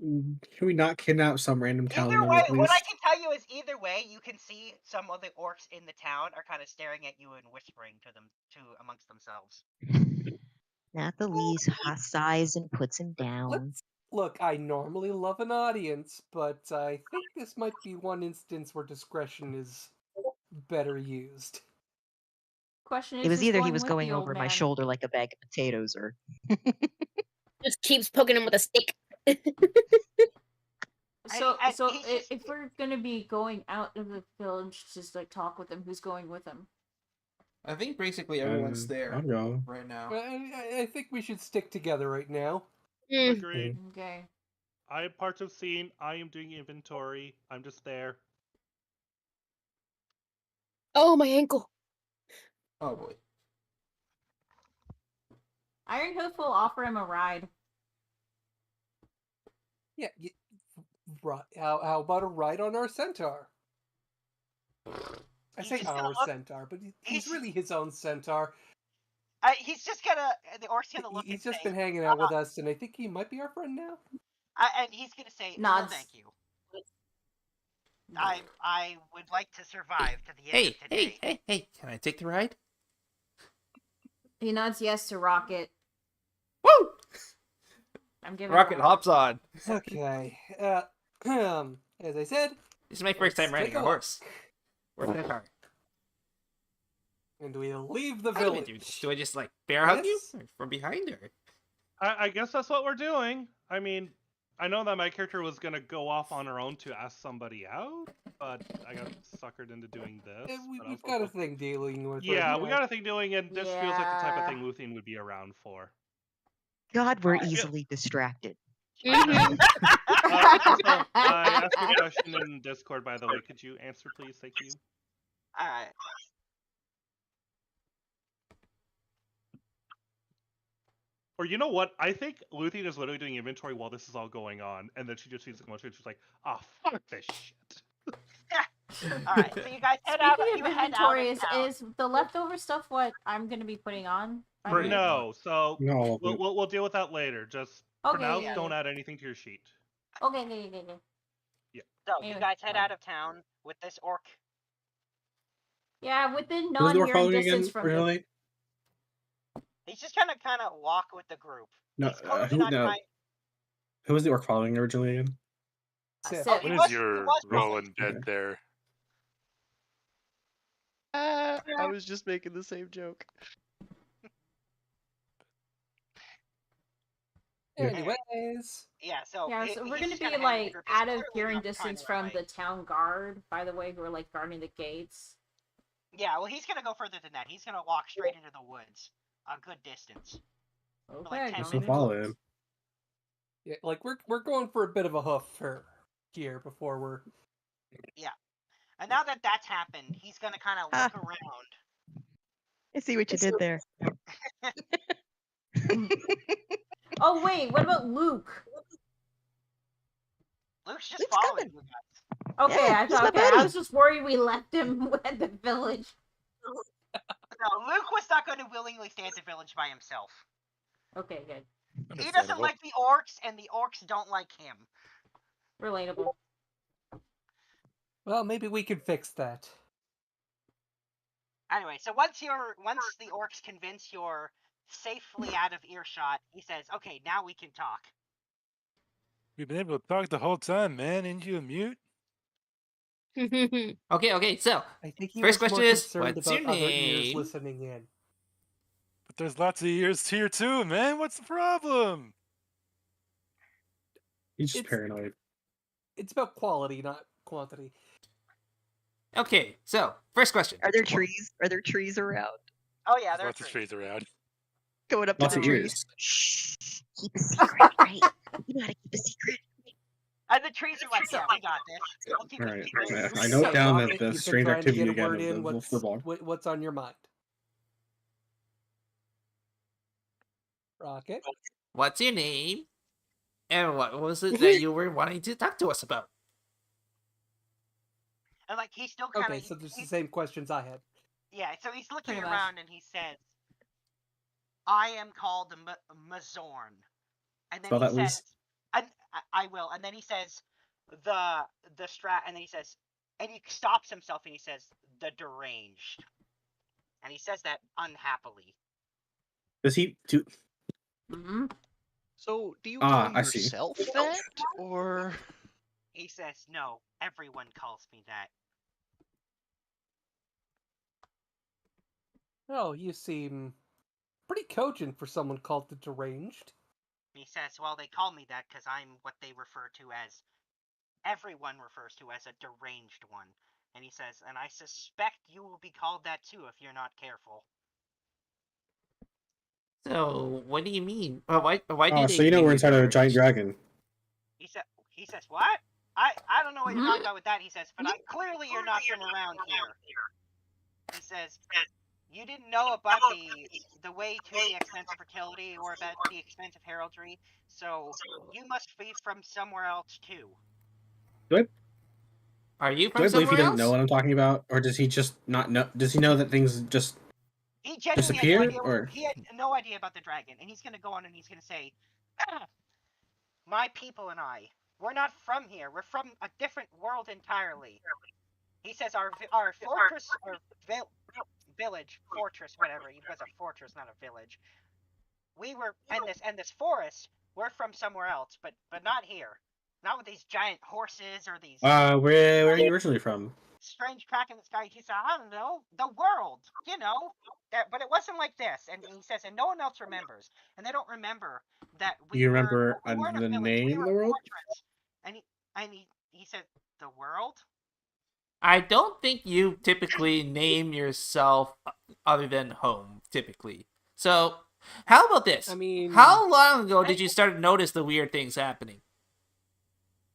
[SPEAKER 9] Can we not kidnap some random town
[SPEAKER 1] Either
[SPEAKER 9] member,
[SPEAKER 1] way,
[SPEAKER 9] please?
[SPEAKER 1] what I can tell you is either way, you can see some of the orcs in the town are kind of staring at you and whispering to amongst themselves.
[SPEAKER 7] Nathalie sighs and puts him down.
[SPEAKER 5] Look, I normally love an audience, but I think this might be one instance where discretion is better used.
[SPEAKER 6] Question is,
[SPEAKER 7] It was
[SPEAKER 6] who's
[SPEAKER 7] either he was
[SPEAKER 6] with
[SPEAKER 7] going
[SPEAKER 6] the old
[SPEAKER 7] over my
[SPEAKER 6] man?
[SPEAKER 7] shoulder like a bag of potatoes, or
[SPEAKER 8] Just keeps poking him with a stick.
[SPEAKER 6] So,
[SPEAKER 1] and
[SPEAKER 6] so
[SPEAKER 1] he's just
[SPEAKER 6] if we're gonna be going out of the village, just like talk with him, who's going with him?
[SPEAKER 4] I think basically everyone's there
[SPEAKER 9] I'll go.
[SPEAKER 4] right now.
[SPEAKER 5] Well, I think we should stick together right now.
[SPEAKER 2] Agreed.
[SPEAKER 6] Okay.
[SPEAKER 2] I am part of scene. I am doing inventory. I'm just there.
[SPEAKER 8] Oh, my ankle.
[SPEAKER 4] Oh boy.
[SPEAKER 6] Iron Hoof will offer him a ride.
[SPEAKER 5] Yeah. How about a ride on our centaur? I
[SPEAKER 1] He's
[SPEAKER 5] say
[SPEAKER 1] just gonna
[SPEAKER 5] our
[SPEAKER 1] look-
[SPEAKER 5] centaur, but he's
[SPEAKER 1] he's-
[SPEAKER 5] really his own centaur.
[SPEAKER 1] he's just gonna the orc's gonna look
[SPEAKER 5] He's
[SPEAKER 1] and
[SPEAKER 5] just
[SPEAKER 1] say,
[SPEAKER 5] been hanging out with us, and I think he might be our friend now.
[SPEAKER 1] and he's gonna say, no,
[SPEAKER 6] Nods.
[SPEAKER 1] thank you. I would like to survive to the end
[SPEAKER 11] Hey,
[SPEAKER 1] of today.
[SPEAKER 11] hey! Can I take the ride?
[SPEAKER 6] He nods yes to Rocket.
[SPEAKER 11] Woo!
[SPEAKER 6] I'm giving
[SPEAKER 11] Rocket
[SPEAKER 6] him
[SPEAKER 11] hops on.
[SPEAKER 5] Okay. As I said,
[SPEAKER 11] This is my first time
[SPEAKER 5] let's
[SPEAKER 11] riding
[SPEAKER 5] take
[SPEAKER 11] a horse. Where's my car?
[SPEAKER 5] and we'll leave the
[SPEAKER 11] How do I
[SPEAKER 5] village.
[SPEAKER 11] do this? Do I just like bear hug you
[SPEAKER 5] Yes.
[SPEAKER 11] from behind, or?
[SPEAKER 2] I guess that's what we're doing. I mean, I know that my character was gonna go off on her own to ask somebody out, but I got suckered into doing this. but I
[SPEAKER 5] We've
[SPEAKER 2] was
[SPEAKER 5] got a
[SPEAKER 2] hoping-
[SPEAKER 5] thing dealing with.
[SPEAKER 2] Yeah,
[SPEAKER 5] right
[SPEAKER 2] we
[SPEAKER 5] now.
[SPEAKER 2] got a thing doing, and this feels like the type of
[SPEAKER 6] Yeah.
[SPEAKER 2] thing Luthien would be around for.
[SPEAKER 7] God, we're
[SPEAKER 1] Alright.
[SPEAKER 7] easily distracted.
[SPEAKER 8] Mhm.
[SPEAKER 2] Also, I asked a question in Discord, by the way. Could you answer, please? Thank you.
[SPEAKER 1] Alright.
[SPEAKER 2] Or you know what? I think Luthien is literally doing inventory while this is all going on, and then she just sees the commotion and she's like, "Ah, fuck this shit."
[SPEAKER 1] Alright, so you guys head out.
[SPEAKER 6] Speaking
[SPEAKER 1] You
[SPEAKER 6] of
[SPEAKER 1] head out
[SPEAKER 6] inventory,
[SPEAKER 1] of town.
[SPEAKER 6] is the leftover stuff what I'm gonna be putting on? by the
[SPEAKER 9] Pretty
[SPEAKER 6] way?
[SPEAKER 2] No, so
[SPEAKER 9] No,
[SPEAKER 2] we'll deal with that later. Just for
[SPEAKER 6] Okay,
[SPEAKER 2] now,
[SPEAKER 6] yeah,
[SPEAKER 2] don't
[SPEAKER 6] yeah.
[SPEAKER 2] add anything to your sheet.
[SPEAKER 6] Okay.
[SPEAKER 1] So you
[SPEAKER 6] Anyway,
[SPEAKER 1] guys head
[SPEAKER 6] fine.
[SPEAKER 1] out of town with this orc.
[SPEAKER 6] Yeah, within
[SPEAKER 9] who's the orc
[SPEAKER 6] non-hearing
[SPEAKER 9] following
[SPEAKER 6] distance
[SPEAKER 9] again?
[SPEAKER 6] from the.
[SPEAKER 9] Originally?
[SPEAKER 1] He's just gonna kind of walk with the group.
[SPEAKER 9] No,
[SPEAKER 1] He's closing
[SPEAKER 9] who?
[SPEAKER 1] on
[SPEAKER 9] No,
[SPEAKER 1] kind.
[SPEAKER 9] who was the orc following originally again?
[SPEAKER 5] Sif.
[SPEAKER 6] Sif.
[SPEAKER 1] He
[SPEAKER 3] What
[SPEAKER 1] was-
[SPEAKER 3] is
[SPEAKER 1] he
[SPEAKER 3] your
[SPEAKER 1] was
[SPEAKER 3] role
[SPEAKER 1] following.
[SPEAKER 3] in dead there?
[SPEAKER 10] I was just making the same joke.
[SPEAKER 5] Anyways,
[SPEAKER 1] Yeah, so
[SPEAKER 6] Yeah,
[SPEAKER 1] he-
[SPEAKER 6] so we're
[SPEAKER 1] he's
[SPEAKER 6] gonna
[SPEAKER 1] just
[SPEAKER 6] be
[SPEAKER 1] hang with the
[SPEAKER 6] like
[SPEAKER 1] group. He's
[SPEAKER 6] out of
[SPEAKER 1] clearly
[SPEAKER 6] hearing
[SPEAKER 1] not trying
[SPEAKER 6] distance
[SPEAKER 1] to run
[SPEAKER 6] from
[SPEAKER 1] away.
[SPEAKER 6] the town guard, by the way, who are like guarding the gates.
[SPEAKER 1] Yeah, well, he's gonna go further than that. He's gonna walk straight into the woods, a good distance. For like
[SPEAKER 6] Okay.
[SPEAKER 1] 10
[SPEAKER 9] So
[SPEAKER 1] minutes.
[SPEAKER 9] follow him.
[SPEAKER 5] yeah, like we're going for a bit of a hoof here before we're.
[SPEAKER 1] And now that that's happened, he's gonna kind of look around.
[SPEAKER 7] I see what you did there.
[SPEAKER 6] Oh wait, what about Luke?
[SPEAKER 1] Luke's just
[SPEAKER 7] Luke's
[SPEAKER 1] following
[SPEAKER 7] coming.
[SPEAKER 1] you guys.
[SPEAKER 6] Okay,
[SPEAKER 7] Yeah,
[SPEAKER 6] I
[SPEAKER 7] he's
[SPEAKER 6] thought.
[SPEAKER 7] my
[SPEAKER 6] Okay, I
[SPEAKER 7] buddy.
[SPEAKER 6] was just worried we left him at the village.
[SPEAKER 1] No, Luke was not going to willingly stay at the village by himself.
[SPEAKER 6] Okay, good.
[SPEAKER 1] He doesn't
[SPEAKER 3] Understandable.
[SPEAKER 1] like the orcs, and the orcs don't like him.
[SPEAKER 6] Relatable.
[SPEAKER 5] Well, maybe we can fix that.
[SPEAKER 1] Anyway, so once the orcs convince you're safely out of earshot, he says, "Okay, now we can talk."
[SPEAKER 3] We've been able to talk the whole time, man. Ain't you a mute?
[SPEAKER 11] Okay. So
[SPEAKER 5] I think he
[SPEAKER 11] First
[SPEAKER 5] was
[SPEAKER 11] question
[SPEAKER 5] more
[SPEAKER 11] is,
[SPEAKER 5] concerned
[SPEAKER 11] what's
[SPEAKER 5] about
[SPEAKER 11] your
[SPEAKER 5] other ears
[SPEAKER 11] name?
[SPEAKER 5] listening in.
[SPEAKER 3] But there's lots of ears here too, man. What's the problem?
[SPEAKER 9] He's just
[SPEAKER 5] It's-
[SPEAKER 9] paranoid.
[SPEAKER 5] It's about quality, not quantity.
[SPEAKER 11] okay. So first question.
[SPEAKER 7] Are there trees? Are there trees around?
[SPEAKER 1] Oh yeah,
[SPEAKER 3] There's
[SPEAKER 1] they're
[SPEAKER 3] lots of
[SPEAKER 1] trees.
[SPEAKER 3] trees around.
[SPEAKER 7] Going up
[SPEAKER 9] Lots
[SPEAKER 7] to
[SPEAKER 9] of
[SPEAKER 7] the trees.
[SPEAKER 9] ears.
[SPEAKER 7] Shh. Keep a secret, right? You know how to keep a secret.
[SPEAKER 1] And the trees are like, "Yeah, we got this. We'll keep
[SPEAKER 9] All
[SPEAKER 1] it
[SPEAKER 9] right.
[SPEAKER 1] secret."
[SPEAKER 9] I note down that
[SPEAKER 5] Rocket,
[SPEAKER 9] the
[SPEAKER 5] you've been
[SPEAKER 9] strange
[SPEAKER 5] trying to
[SPEAKER 9] activity
[SPEAKER 5] get a
[SPEAKER 9] again
[SPEAKER 5] word
[SPEAKER 9] of
[SPEAKER 5] in.
[SPEAKER 9] the Wolfsburg.
[SPEAKER 5] What's on your mind? Rocket?
[SPEAKER 11] What's your name? And what was it that you were wanting to talk to us about?
[SPEAKER 1] And like he's still kind of
[SPEAKER 5] Okay, so there's the same questions I had.
[SPEAKER 1] yeah. So he's looking
[SPEAKER 6] Pretty much.
[SPEAKER 1] around and he says, "I am called Mazorn," and then
[SPEAKER 9] Spell
[SPEAKER 1] he
[SPEAKER 9] that,
[SPEAKER 1] says,
[SPEAKER 9] please.
[SPEAKER 1] and I will, and then he says the strat, and then he says, and he stops himself and he says the deranged, and he says that unhappily.
[SPEAKER 9] Does he do?
[SPEAKER 6] Mm-hmm.
[SPEAKER 10] So, do you
[SPEAKER 9] Ah,
[SPEAKER 10] call
[SPEAKER 9] I see.
[SPEAKER 10] yourself that, or
[SPEAKER 1] He says, "No, everyone calls me that."
[SPEAKER 5] Oh, you seem pretty cogent for someone called the deranged.
[SPEAKER 1] He says, "Well, they call me that because I'm what they refer to as everyone refers to as a deranged one. And he says, and I suspect you will be called that too if you're not careful.
[SPEAKER 11] So, what do you mean? Why do
[SPEAKER 9] Oh,
[SPEAKER 11] they
[SPEAKER 9] so you know
[SPEAKER 11] name
[SPEAKER 9] we're
[SPEAKER 11] you
[SPEAKER 9] inside of a giant
[SPEAKER 11] deranged?
[SPEAKER 9] dragon.
[SPEAKER 1] He says, what? I don't know what you're talking about with that. He says, but clearly you're not from around here. He says, you didn't know about the way to the expense of fertility or about the expense of heraldry, so you must be from somewhere else too.
[SPEAKER 11] Are you
[SPEAKER 9] Do
[SPEAKER 11] from
[SPEAKER 9] I believe he
[SPEAKER 11] somewhere
[SPEAKER 9] doesn't know
[SPEAKER 11] else?
[SPEAKER 9] what I'm talking about, or does he just not know? Does he know that things just
[SPEAKER 1] He genuinely had no
[SPEAKER 9] disappeared,
[SPEAKER 1] idea.
[SPEAKER 9] or
[SPEAKER 1] He had no idea about the dragon, and he's gonna go on and he's gonna say, "My people and I, we're not from here. We're from a different world entirely." He says, "Our fortress, our village, fortress, whatever. It was a fortress, not a village. We were and this forest. We're from somewhere else, but not here. Not with these giant horses or these
[SPEAKER 9] where are you originally from?
[SPEAKER 1] strange crack in the sky." He said, "I don't know, the world, you know." But it wasn't like this. And he says, and no one else remembers. And they don't remember that
[SPEAKER 9] Do you remember
[SPEAKER 1] we weren't a
[SPEAKER 9] the
[SPEAKER 1] village, we
[SPEAKER 9] name
[SPEAKER 1] were
[SPEAKER 9] of
[SPEAKER 1] a
[SPEAKER 9] the world?
[SPEAKER 1] fortress. And he said, "The world?"
[SPEAKER 11] I don't think you typically name yourself other than home, typically. So, how about this?
[SPEAKER 5] I mean,
[SPEAKER 11] How long ago did you start to notice the weird things happening?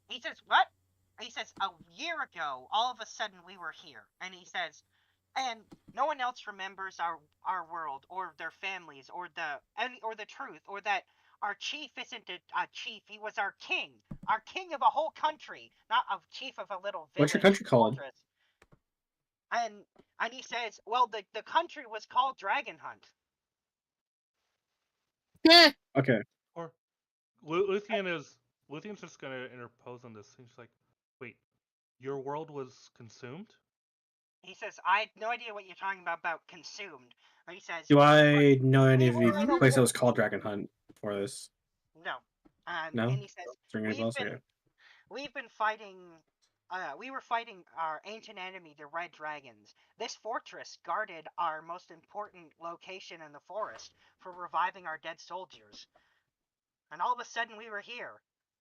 [SPEAKER 1] He says, "What?" He says, "A year ago, all of a sudden we were here." And he says, and no one else remembers our world or their families or the truth or that our chief isn't a chief. He was our king of a whole country, not a chief of a little
[SPEAKER 9] What's your
[SPEAKER 1] village
[SPEAKER 9] country called?
[SPEAKER 1] fortress. And he says, well, the country was called Dragon Hunt.
[SPEAKER 9] Okay.
[SPEAKER 2] Or Luthion's just gonna interpose on this. He's like, wait, your world was consumed?
[SPEAKER 1] He says, "I had no idea what you're talking about consumed." But he says,
[SPEAKER 9] Do I know any
[SPEAKER 1] we
[SPEAKER 9] of the
[SPEAKER 1] were in a
[SPEAKER 9] place that
[SPEAKER 1] war.
[SPEAKER 9] was called Dragon Hunt for this?
[SPEAKER 1] No. And
[SPEAKER 9] No.
[SPEAKER 1] he says,
[SPEAKER 9] Is there any
[SPEAKER 1] we've
[SPEAKER 9] else?
[SPEAKER 1] been
[SPEAKER 9] Okay.
[SPEAKER 1] we've been fighting we were fighting our ancient enemy, the Red Dragons. This fortress guarded our most important location in the forest for reviving our dead soldiers. And all of a sudden we were here.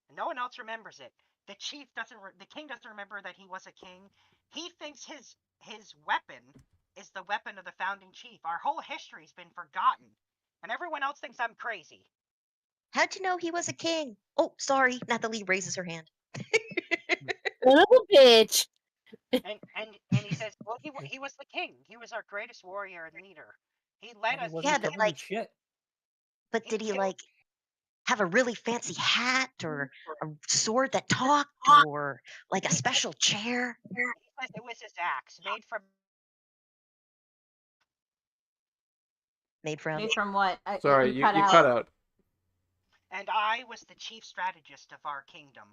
[SPEAKER 1] And no one else remembers it. The king doesn't remember that he was a king. He thinks his weapon is the weapon of the founding chief. Our whole history's been forgotten. And everyone else thinks I'm crazy.
[SPEAKER 7] How'd you know he was a king? Oh, sorry. Nathalie raises her hand.
[SPEAKER 8] Son of a bitch.
[SPEAKER 1] And he says, well, he was the king. He was our greatest warrior and leader. He led
[SPEAKER 5] he
[SPEAKER 1] us.
[SPEAKER 5] wasn't
[SPEAKER 7] Yeah, but
[SPEAKER 5] covered in shit.
[SPEAKER 7] but
[SPEAKER 1] He
[SPEAKER 7] did he
[SPEAKER 1] killed.
[SPEAKER 7] have a really fancy hat or a sword that talked or like a
[SPEAKER 1] He says,
[SPEAKER 7] special chair?
[SPEAKER 1] it was his axe made from.
[SPEAKER 7] Made from?
[SPEAKER 6] Made from what?
[SPEAKER 11] Sorry,
[SPEAKER 6] You cut
[SPEAKER 11] you
[SPEAKER 6] out.
[SPEAKER 11] cut out.
[SPEAKER 1] And I was the chief strategist of our kingdom.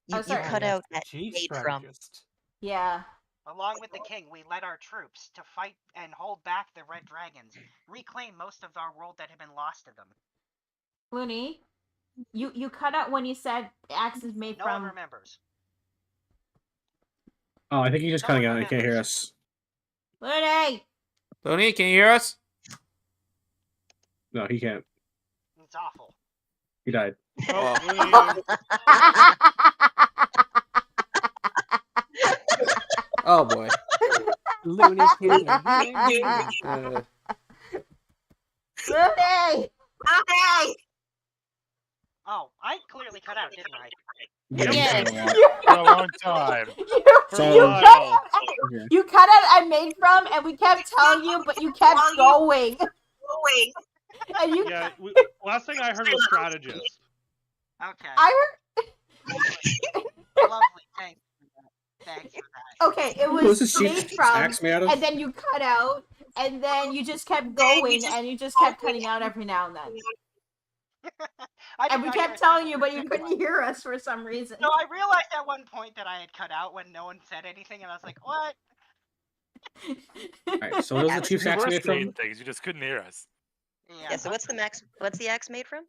[SPEAKER 7] You
[SPEAKER 6] sorry.
[SPEAKER 7] cut
[SPEAKER 5] Yes,
[SPEAKER 7] out
[SPEAKER 5] the
[SPEAKER 7] that
[SPEAKER 5] chief
[SPEAKER 7] made from.
[SPEAKER 5] strategist.
[SPEAKER 6] Yeah.
[SPEAKER 1] Along with the king, we led our troops to fight and hold back the Red Dragons, reclaim most of our world that had been lost to them.
[SPEAKER 6] Looney, you cut out when you said axe is made
[SPEAKER 1] No
[SPEAKER 6] from.
[SPEAKER 1] one remembers.
[SPEAKER 9] Oh, I think he's just
[SPEAKER 1] No
[SPEAKER 9] cutting
[SPEAKER 1] one
[SPEAKER 9] out. He can't hear
[SPEAKER 1] remembers.
[SPEAKER 9] us.
[SPEAKER 6] Looney!
[SPEAKER 11] Tony, can you hear us?
[SPEAKER 9] No, he can't.
[SPEAKER 1] It's awful.
[SPEAKER 9] He died.
[SPEAKER 2] Oh,
[SPEAKER 11] Oh boy.
[SPEAKER 5] Looney King.
[SPEAKER 6] Looney!
[SPEAKER 1] Oh, I clearly cut out, didn't I?
[SPEAKER 9] Yeah, you
[SPEAKER 8] Yes.
[SPEAKER 9] cut out a lot.
[SPEAKER 3] For a long time.
[SPEAKER 2] for
[SPEAKER 9] So-
[SPEAKER 2] a
[SPEAKER 6] you
[SPEAKER 2] while.
[SPEAKER 9] Okay.
[SPEAKER 6] You cut out I made from, and we kept telling you, but you kept going. And you,
[SPEAKER 2] Yeah, last thing I heard was strategist.
[SPEAKER 1] Okay.
[SPEAKER 6] I
[SPEAKER 1] Lovely. Thanks for that.
[SPEAKER 6] okay, it
[SPEAKER 9] What
[SPEAKER 6] was
[SPEAKER 9] was the
[SPEAKER 6] made
[SPEAKER 9] chief's
[SPEAKER 6] from,
[SPEAKER 9] axe made out of?
[SPEAKER 6] and then you cut out, and then you just kept going, and you just kept cutting out every now and then.
[SPEAKER 1] I did
[SPEAKER 6] And we
[SPEAKER 1] not hear
[SPEAKER 6] kept
[SPEAKER 1] a
[SPEAKER 6] telling
[SPEAKER 1] single
[SPEAKER 6] you, but you
[SPEAKER 1] word.
[SPEAKER 6] couldn't hear us for some reason.
[SPEAKER 1] No, I realized at one point that I had cut out when no one said anything, and I was like, what?
[SPEAKER 9] Alright, so what was the chief's
[SPEAKER 3] You
[SPEAKER 9] axe
[SPEAKER 3] were
[SPEAKER 9] made
[SPEAKER 3] saying
[SPEAKER 9] from?
[SPEAKER 3] things, you just couldn't hear us.
[SPEAKER 7] Yeah, so what's the axe made from?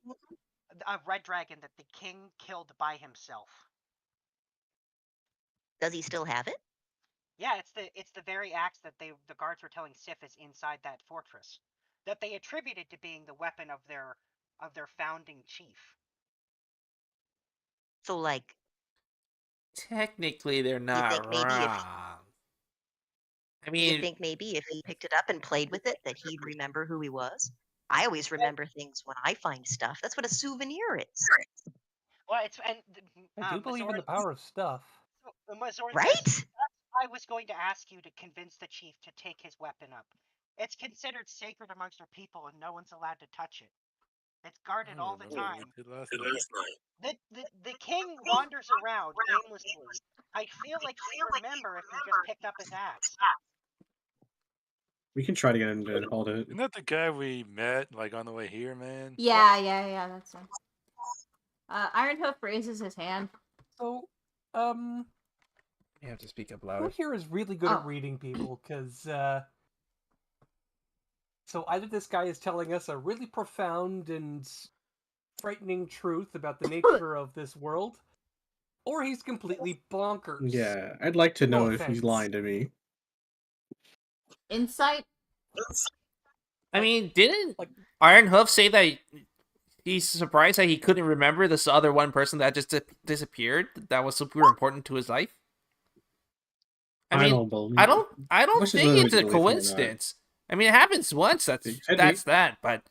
[SPEAKER 1] A red dragon that the king killed by himself.
[SPEAKER 7] Does he still have it?
[SPEAKER 1] Yeah, it's the very axe that the guards were telling Sif is inside that fortress, that they attributed to being the weapon of their founding chief.
[SPEAKER 7] So, like,
[SPEAKER 11] Technically, they're
[SPEAKER 7] you
[SPEAKER 11] not
[SPEAKER 7] think maybe if
[SPEAKER 11] wrong. I
[SPEAKER 7] you
[SPEAKER 11] mean,
[SPEAKER 7] think maybe if he picked it up and played with it, that he'd remember who he was? I always remember things when I find stuff. That's what a souvenir is,
[SPEAKER 1] Well, it's and
[SPEAKER 5] I do believe in the
[SPEAKER 1] Mazoran,
[SPEAKER 5] power of stuff.
[SPEAKER 1] Mazoran says
[SPEAKER 7] right?
[SPEAKER 1] I was going to ask you to convince the chief to take his weapon up. It's considered sacred amongst our people, and no one's allowed to touch it. It's
[SPEAKER 3] I
[SPEAKER 1] guarded
[SPEAKER 3] don't
[SPEAKER 1] all the
[SPEAKER 3] remember what
[SPEAKER 1] time.
[SPEAKER 3] we did last night.
[SPEAKER 1] The king wanders around aimlessly. I feel like he'd remember if he just picked up his axe.
[SPEAKER 9] We can try to get him to hold it.
[SPEAKER 3] Isn't that the guy we met, like, on the way here, man?
[SPEAKER 6] Yeah, that's right. Ironhoof raises his hand.
[SPEAKER 5] So,
[SPEAKER 12] You have to speak up
[SPEAKER 5] who
[SPEAKER 12] louder.
[SPEAKER 5] here is really good
[SPEAKER 6] Oh.
[SPEAKER 5] at reading people? Because, so either this guy is telling us a really profound and frightening truth about the nature of this world, or he's completely bonkers.
[SPEAKER 9] Yeah, I'd like to know
[SPEAKER 5] No
[SPEAKER 9] if he's
[SPEAKER 5] offense.
[SPEAKER 9] lying to me.
[SPEAKER 6] Insight?
[SPEAKER 11] I mean, didn't
[SPEAKER 5] like-
[SPEAKER 11] Ironhoof say that he's surprised that he couldn't remember this other one person that just disappeared? That was super important to his life. I
[SPEAKER 9] don't believe.
[SPEAKER 11] I don't
[SPEAKER 9] Which is
[SPEAKER 11] think
[SPEAKER 9] whether
[SPEAKER 11] it's
[SPEAKER 9] we
[SPEAKER 11] a
[SPEAKER 9] believe him or not.
[SPEAKER 11] coincidence. I mean, it happens once. That's
[SPEAKER 9] It could be.
[SPEAKER 11] that. But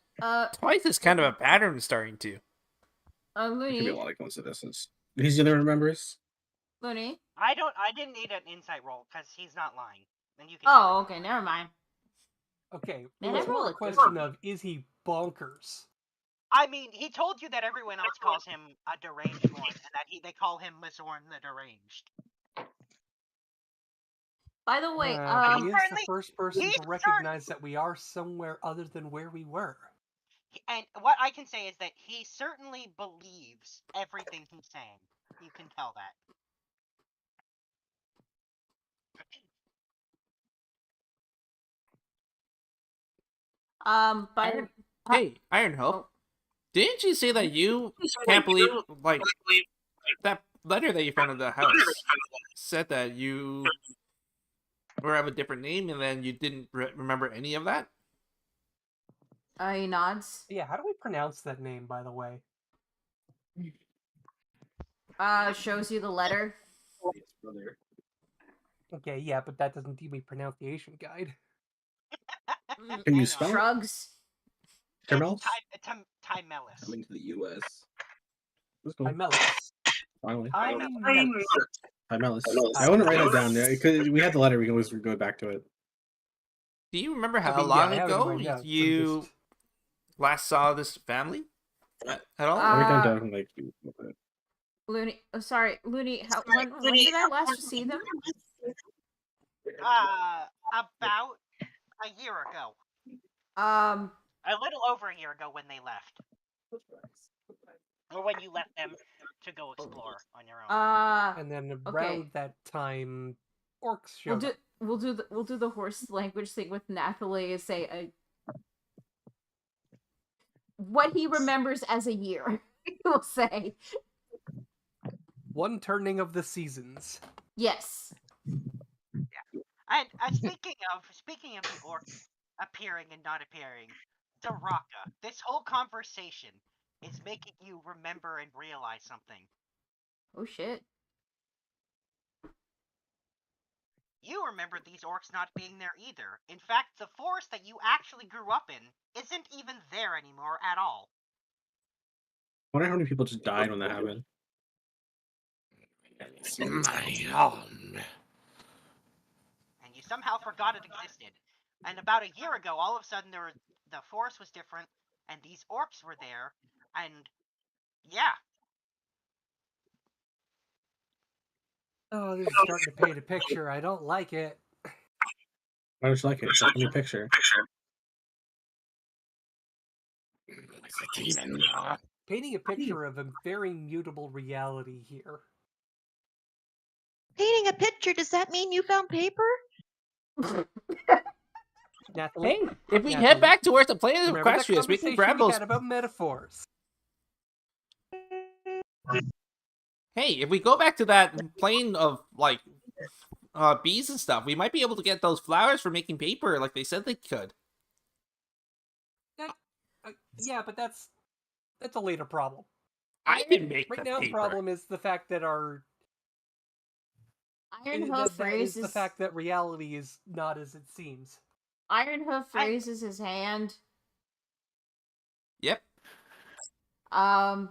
[SPEAKER 11] twice is kind of a pattern starting to.
[SPEAKER 9] It could be a
[SPEAKER 6] Looney.
[SPEAKER 9] lot of coincidences. He's the other members.
[SPEAKER 6] Looney.
[SPEAKER 1] I didn't need an insight roll because he's not lying. And you can.
[SPEAKER 6] Oh, okay, never mind.
[SPEAKER 5] Okay,
[SPEAKER 6] Man,
[SPEAKER 5] it was
[SPEAKER 6] I roll
[SPEAKER 5] more
[SPEAKER 6] a
[SPEAKER 5] a question of, is he bonkers?
[SPEAKER 1] I mean, he told you that everyone else calls him a deranged one, and that they call him Mazorn the Deranged.
[SPEAKER 6] By the way,
[SPEAKER 5] But he is the
[SPEAKER 1] Apparently,
[SPEAKER 5] first person
[SPEAKER 1] he's
[SPEAKER 5] to recognize that we are somewhere other than where we were.
[SPEAKER 1] And what I can say is that he certainly believes everything he's saying. You can tell that.
[SPEAKER 6] but
[SPEAKER 11] Hey, Ironhoof, didn't you say that you can't believe like that letter that you found in the house said that you were of a different name and then you didn't remember any of that?
[SPEAKER 6] He nods.
[SPEAKER 5] Yeah, how do we pronounce that name, by the way?
[SPEAKER 6] Shows you the letter.
[SPEAKER 5] Okay, yeah, but that doesn't give me pronunciation guide.
[SPEAKER 9] Can you
[SPEAKER 1] Hang
[SPEAKER 9] spell
[SPEAKER 1] on.
[SPEAKER 9] it?
[SPEAKER 6] Shrugs.
[SPEAKER 9] Termels?
[SPEAKER 1] Timelis.
[SPEAKER 12] Coming to the U.S.
[SPEAKER 9] Let's go.
[SPEAKER 5] Timelis.
[SPEAKER 9] Finally.
[SPEAKER 5] Timelis.
[SPEAKER 9] Timelis. I want to write it down there because we had the letter. We can always go back to it.
[SPEAKER 11] Do you remember how
[SPEAKER 5] I mean, yeah,
[SPEAKER 11] long
[SPEAKER 5] I have it in
[SPEAKER 11] ago
[SPEAKER 5] my notes, I'm
[SPEAKER 11] you
[SPEAKER 5] just-
[SPEAKER 11] last saw this family at all?
[SPEAKER 9] Write down like.
[SPEAKER 6] Looney. Oh, sorry, Looney. When did I last see them?
[SPEAKER 1] About a year ago. A little over a year ago when they left. Or when you left them to go explore on your own.
[SPEAKER 5] And then
[SPEAKER 6] okay.
[SPEAKER 5] around that time, orcs showed up.
[SPEAKER 6] We'll do the horse language thing with Nathalie. Say what he remembers as a year. We'll say
[SPEAKER 5] One turning of the seasons.
[SPEAKER 6] yes.
[SPEAKER 1] And speaking of the orcs appearing and not appearing, Daraka, this whole conversation is making you remember and realize something.
[SPEAKER 6] Oh shit.
[SPEAKER 1] You remember these orcs not being there either. In fact, the forest that you actually grew up in isn't even there anymore at all.
[SPEAKER 9] I wonder how many people just died when that happened.
[SPEAKER 1] And you somehow forgot it existed. And about a year ago, all of a sudden, the forest was different, and these orcs were there, and yeah.
[SPEAKER 5] Oh, this is starting to paint a picture. I don't like it.
[SPEAKER 9] I just like it. It's a funny picture.
[SPEAKER 5] Painting a picture of a very mutable reality here.
[SPEAKER 7] Painting a picture, does that mean you found paper?
[SPEAKER 5] Nathalie,
[SPEAKER 11] Hey, if we
[SPEAKER 5] Nathalie,
[SPEAKER 11] head back towards the planet of
[SPEAKER 5] remember that
[SPEAKER 11] Equestrius, we can
[SPEAKER 5] conversation
[SPEAKER 11] grab
[SPEAKER 5] we
[SPEAKER 11] those.
[SPEAKER 5] had about metaphors.
[SPEAKER 11] Hey, if we go back to that plane of like bees and stuff, we might be able to get those flowers for making paper, like they said they could.
[SPEAKER 5] Yeah, but that's a later problem.
[SPEAKER 11] I can make
[SPEAKER 5] Right
[SPEAKER 11] the
[SPEAKER 5] now, the
[SPEAKER 11] paper.
[SPEAKER 5] problem is the fact that
[SPEAKER 6] Ironhoof
[SPEAKER 5] that is the
[SPEAKER 6] raises
[SPEAKER 5] fact that reality is not as it seems.
[SPEAKER 6] Ironhoof raises his hand.
[SPEAKER 11] Yep.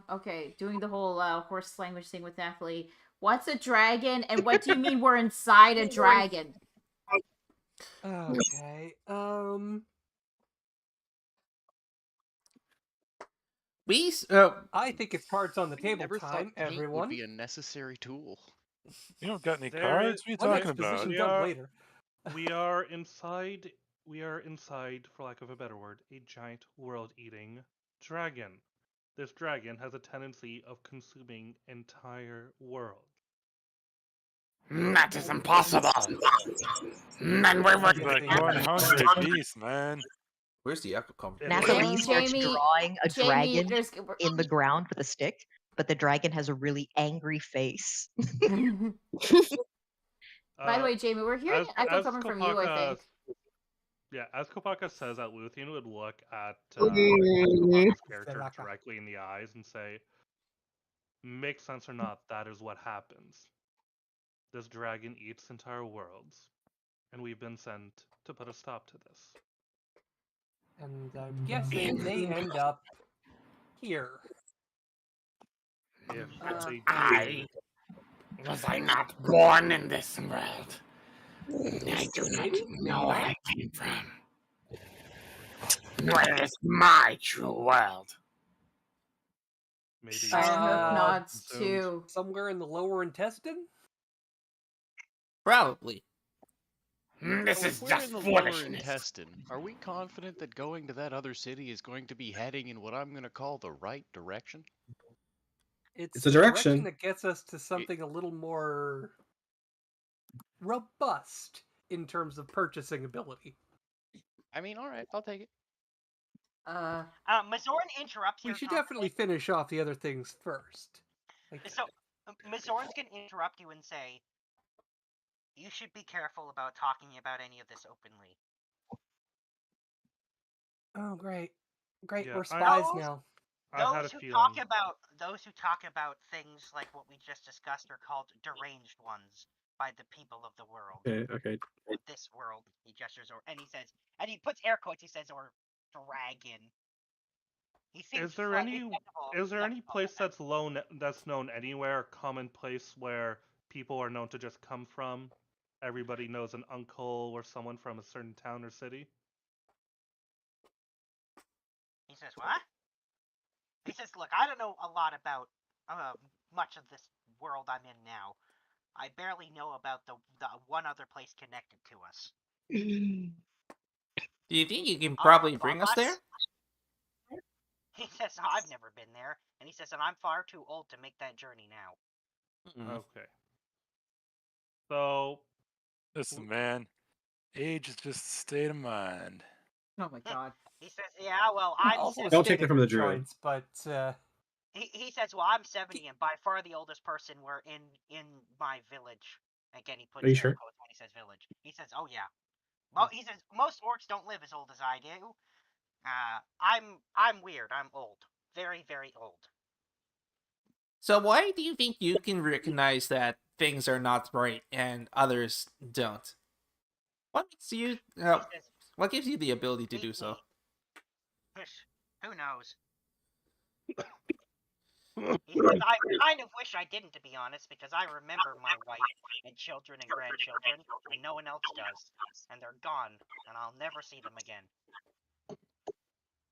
[SPEAKER 6] Okay, doing the whole horse language thing with Nathalie. What's a dragon, and what do you mean we're inside a dragon?
[SPEAKER 5] Okay. I think it's cards on the table
[SPEAKER 10] Never thought
[SPEAKER 5] time,
[SPEAKER 10] paint would
[SPEAKER 5] everyone.
[SPEAKER 10] be a necessary tool.
[SPEAKER 3] You don't got any
[SPEAKER 2] There
[SPEAKER 3] cards?
[SPEAKER 2] is-
[SPEAKER 3] What are you
[SPEAKER 5] One
[SPEAKER 3] talking about?
[SPEAKER 5] exposition
[SPEAKER 2] we
[SPEAKER 5] done
[SPEAKER 2] are
[SPEAKER 5] later.
[SPEAKER 2] we are inside. We are inside, for lack of a better word, a giant world-eating dragon. This dragon has a tendency of consuming entire worlds.
[SPEAKER 11] That is impossible. Man, where would
[SPEAKER 3] He's like one hungry beast, man.
[SPEAKER 12] Where's the echo come from?
[SPEAKER 7] Nathalie starts
[SPEAKER 6] Jamie-
[SPEAKER 7] drawing a
[SPEAKER 6] Jamie,
[SPEAKER 7] dragon
[SPEAKER 6] there's-
[SPEAKER 7] in the ground with a stick, but the dragon has a really angry face.
[SPEAKER 6] By the way, Jamie, we're hearing an echo coming from you, I think.
[SPEAKER 2] Yeah, as Kopaka says that Luthien would look at
[SPEAKER 8] Mm.
[SPEAKER 2] Kopaka's character directly in the eyes and say, "Makes sense or not, that is what happens. This dragon eats entire worlds, and we've been sent to put a stop to this."
[SPEAKER 5] And I'm guessing they end up here.
[SPEAKER 2] If they
[SPEAKER 11] I was I not born in this world? I do not know where I came from. Where is my true world?
[SPEAKER 2] Maybe
[SPEAKER 6] Ironhoof nods too.
[SPEAKER 5] Somewhere in the lower intestine?
[SPEAKER 11] Probably. This
[SPEAKER 10] So
[SPEAKER 11] is
[SPEAKER 10] if we're
[SPEAKER 11] just
[SPEAKER 10] in the lower
[SPEAKER 11] foolishness.
[SPEAKER 10] intestine, are we confident that going to that other city is going to be heading in what I'm going to call the right direction?
[SPEAKER 9] It's a
[SPEAKER 5] the
[SPEAKER 9] direction.
[SPEAKER 5] that gets us to something a little more robust in terms of purchasing ability.
[SPEAKER 10] I mean, all right, I'll take it.
[SPEAKER 1] Mazoran interrupts
[SPEAKER 5] We
[SPEAKER 1] your
[SPEAKER 5] should
[SPEAKER 1] conversation.
[SPEAKER 5] definitely finish off the other things first.
[SPEAKER 1] So, Mazoran's going to interrupt you and say, "You should be careful about talking about any of this openly."
[SPEAKER 5] Oh, great. Great,
[SPEAKER 2] Yeah,
[SPEAKER 5] we're spies
[SPEAKER 2] I-
[SPEAKER 5] now.
[SPEAKER 2] I had a
[SPEAKER 1] Those who
[SPEAKER 2] feeling.
[SPEAKER 1] talk about things like what we just discussed are called deranged ones by the people of the world.
[SPEAKER 9] Okay.
[SPEAKER 1] This world, he gestures, and he puts air quotes. He says, "or dragon." He seems
[SPEAKER 2] Is there
[SPEAKER 1] slightly
[SPEAKER 2] any
[SPEAKER 1] skeptical.
[SPEAKER 2] place that's known anywhere, a common place where people are known to just come from? Everybody knows an uncle or someone from a certain town or city.
[SPEAKER 1] He says, "What?" He says, "Look, I don't know a lot about much of this world I'm in now. I barely know about the one other place connected to us."
[SPEAKER 11] Do you think you can probably bring us there?
[SPEAKER 1] He says, "Oh, I've never been there," and he says, "and I'm far too old to make that journey now."
[SPEAKER 2] Okay. So,
[SPEAKER 3] Listen, man. Age is just a state of mind.
[SPEAKER 6] Oh my god.
[SPEAKER 1] He says, "Yeah, well, I'm
[SPEAKER 5] Also a
[SPEAKER 1] 70.
[SPEAKER 9] Don't take
[SPEAKER 5] state
[SPEAKER 9] it
[SPEAKER 5] of
[SPEAKER 9] from the
[SPEAKER 5] your
[SPEAKER 9] druid.
[SPEAKER 5] joints, but
[SPEAKER 1] He says, "Well, I'm 70 and by far the oldest person we're in my village." Again, he puts
[SPEAKER 9] Are you
[SPEAKER 1] air
[SPEAKER 9] sure?
[SPEAKER 1] quotes when he says village. He says, "Oh yeah." Well, he says most orcs don't live as old as I do. I'm weird. I'm old. Very, very old.
[SPEAKER 11] So why do you think you can recognize that things are not right and others don't? What makes you? What gives you the ability to do so?
[SPEAKER 1] Who knows? He says, "I kind of wish I didn't, to be honest, because I remember my wife and children and grandchildren, and no one else does. And they're gone, and I'll never see them again."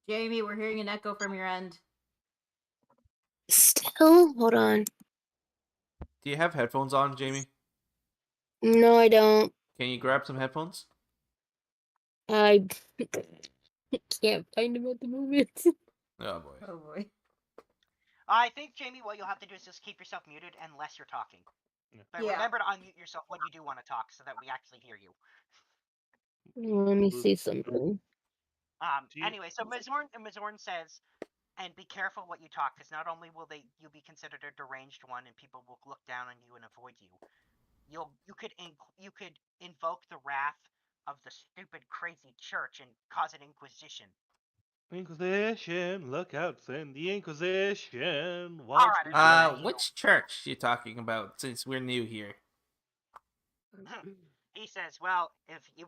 [SPEAKER 6] Jamie, we're hearing an echo from your end.
[SPEAKER 8] Still? Hold on.
[SPEAKER 11] Do you have headphones on, Jamie?
[SPEAKER 8] No, I don't.
[SPEAKER 11] Can you grab some headphones?
[SPEAKER 8] I can't find them at the moment.
[SPEAKER 11] Oh boy.
[SPEAKER 6] Oh boy.
[SPEAKER 1] I think, Jamie, what you'll have to do is just keep yourself muted unless you're talking. But
[SPEAKER 6] Yeah.
[SPEAKER 1] remember to unmute yourself when you do want to talk so that we actually hear you.
[SPEAKER 8] Let me see something.
[SPEAKER 1] Anyway, so Mazorn says, "And be careful what you talk, because not only will you be considered a deranged one, and people will look down on you and avoid you. You could invoke the wrath of the stupid, crazy church and cause an inquisition."
[SPEAKER 2] Inquisition, look out, send the Inquisition.
[SPEAKER 1] All
[SPEAKER 2] Watch
[SPEAKER 1] right,
[SPEAKER 2] me
[SPEAKER 1] enough of that.
[SPEAKER 2] burn.
[SPEAKER 11] Which church you talking about? Since we're new here.
[SPEAKER 1] He says, well, if it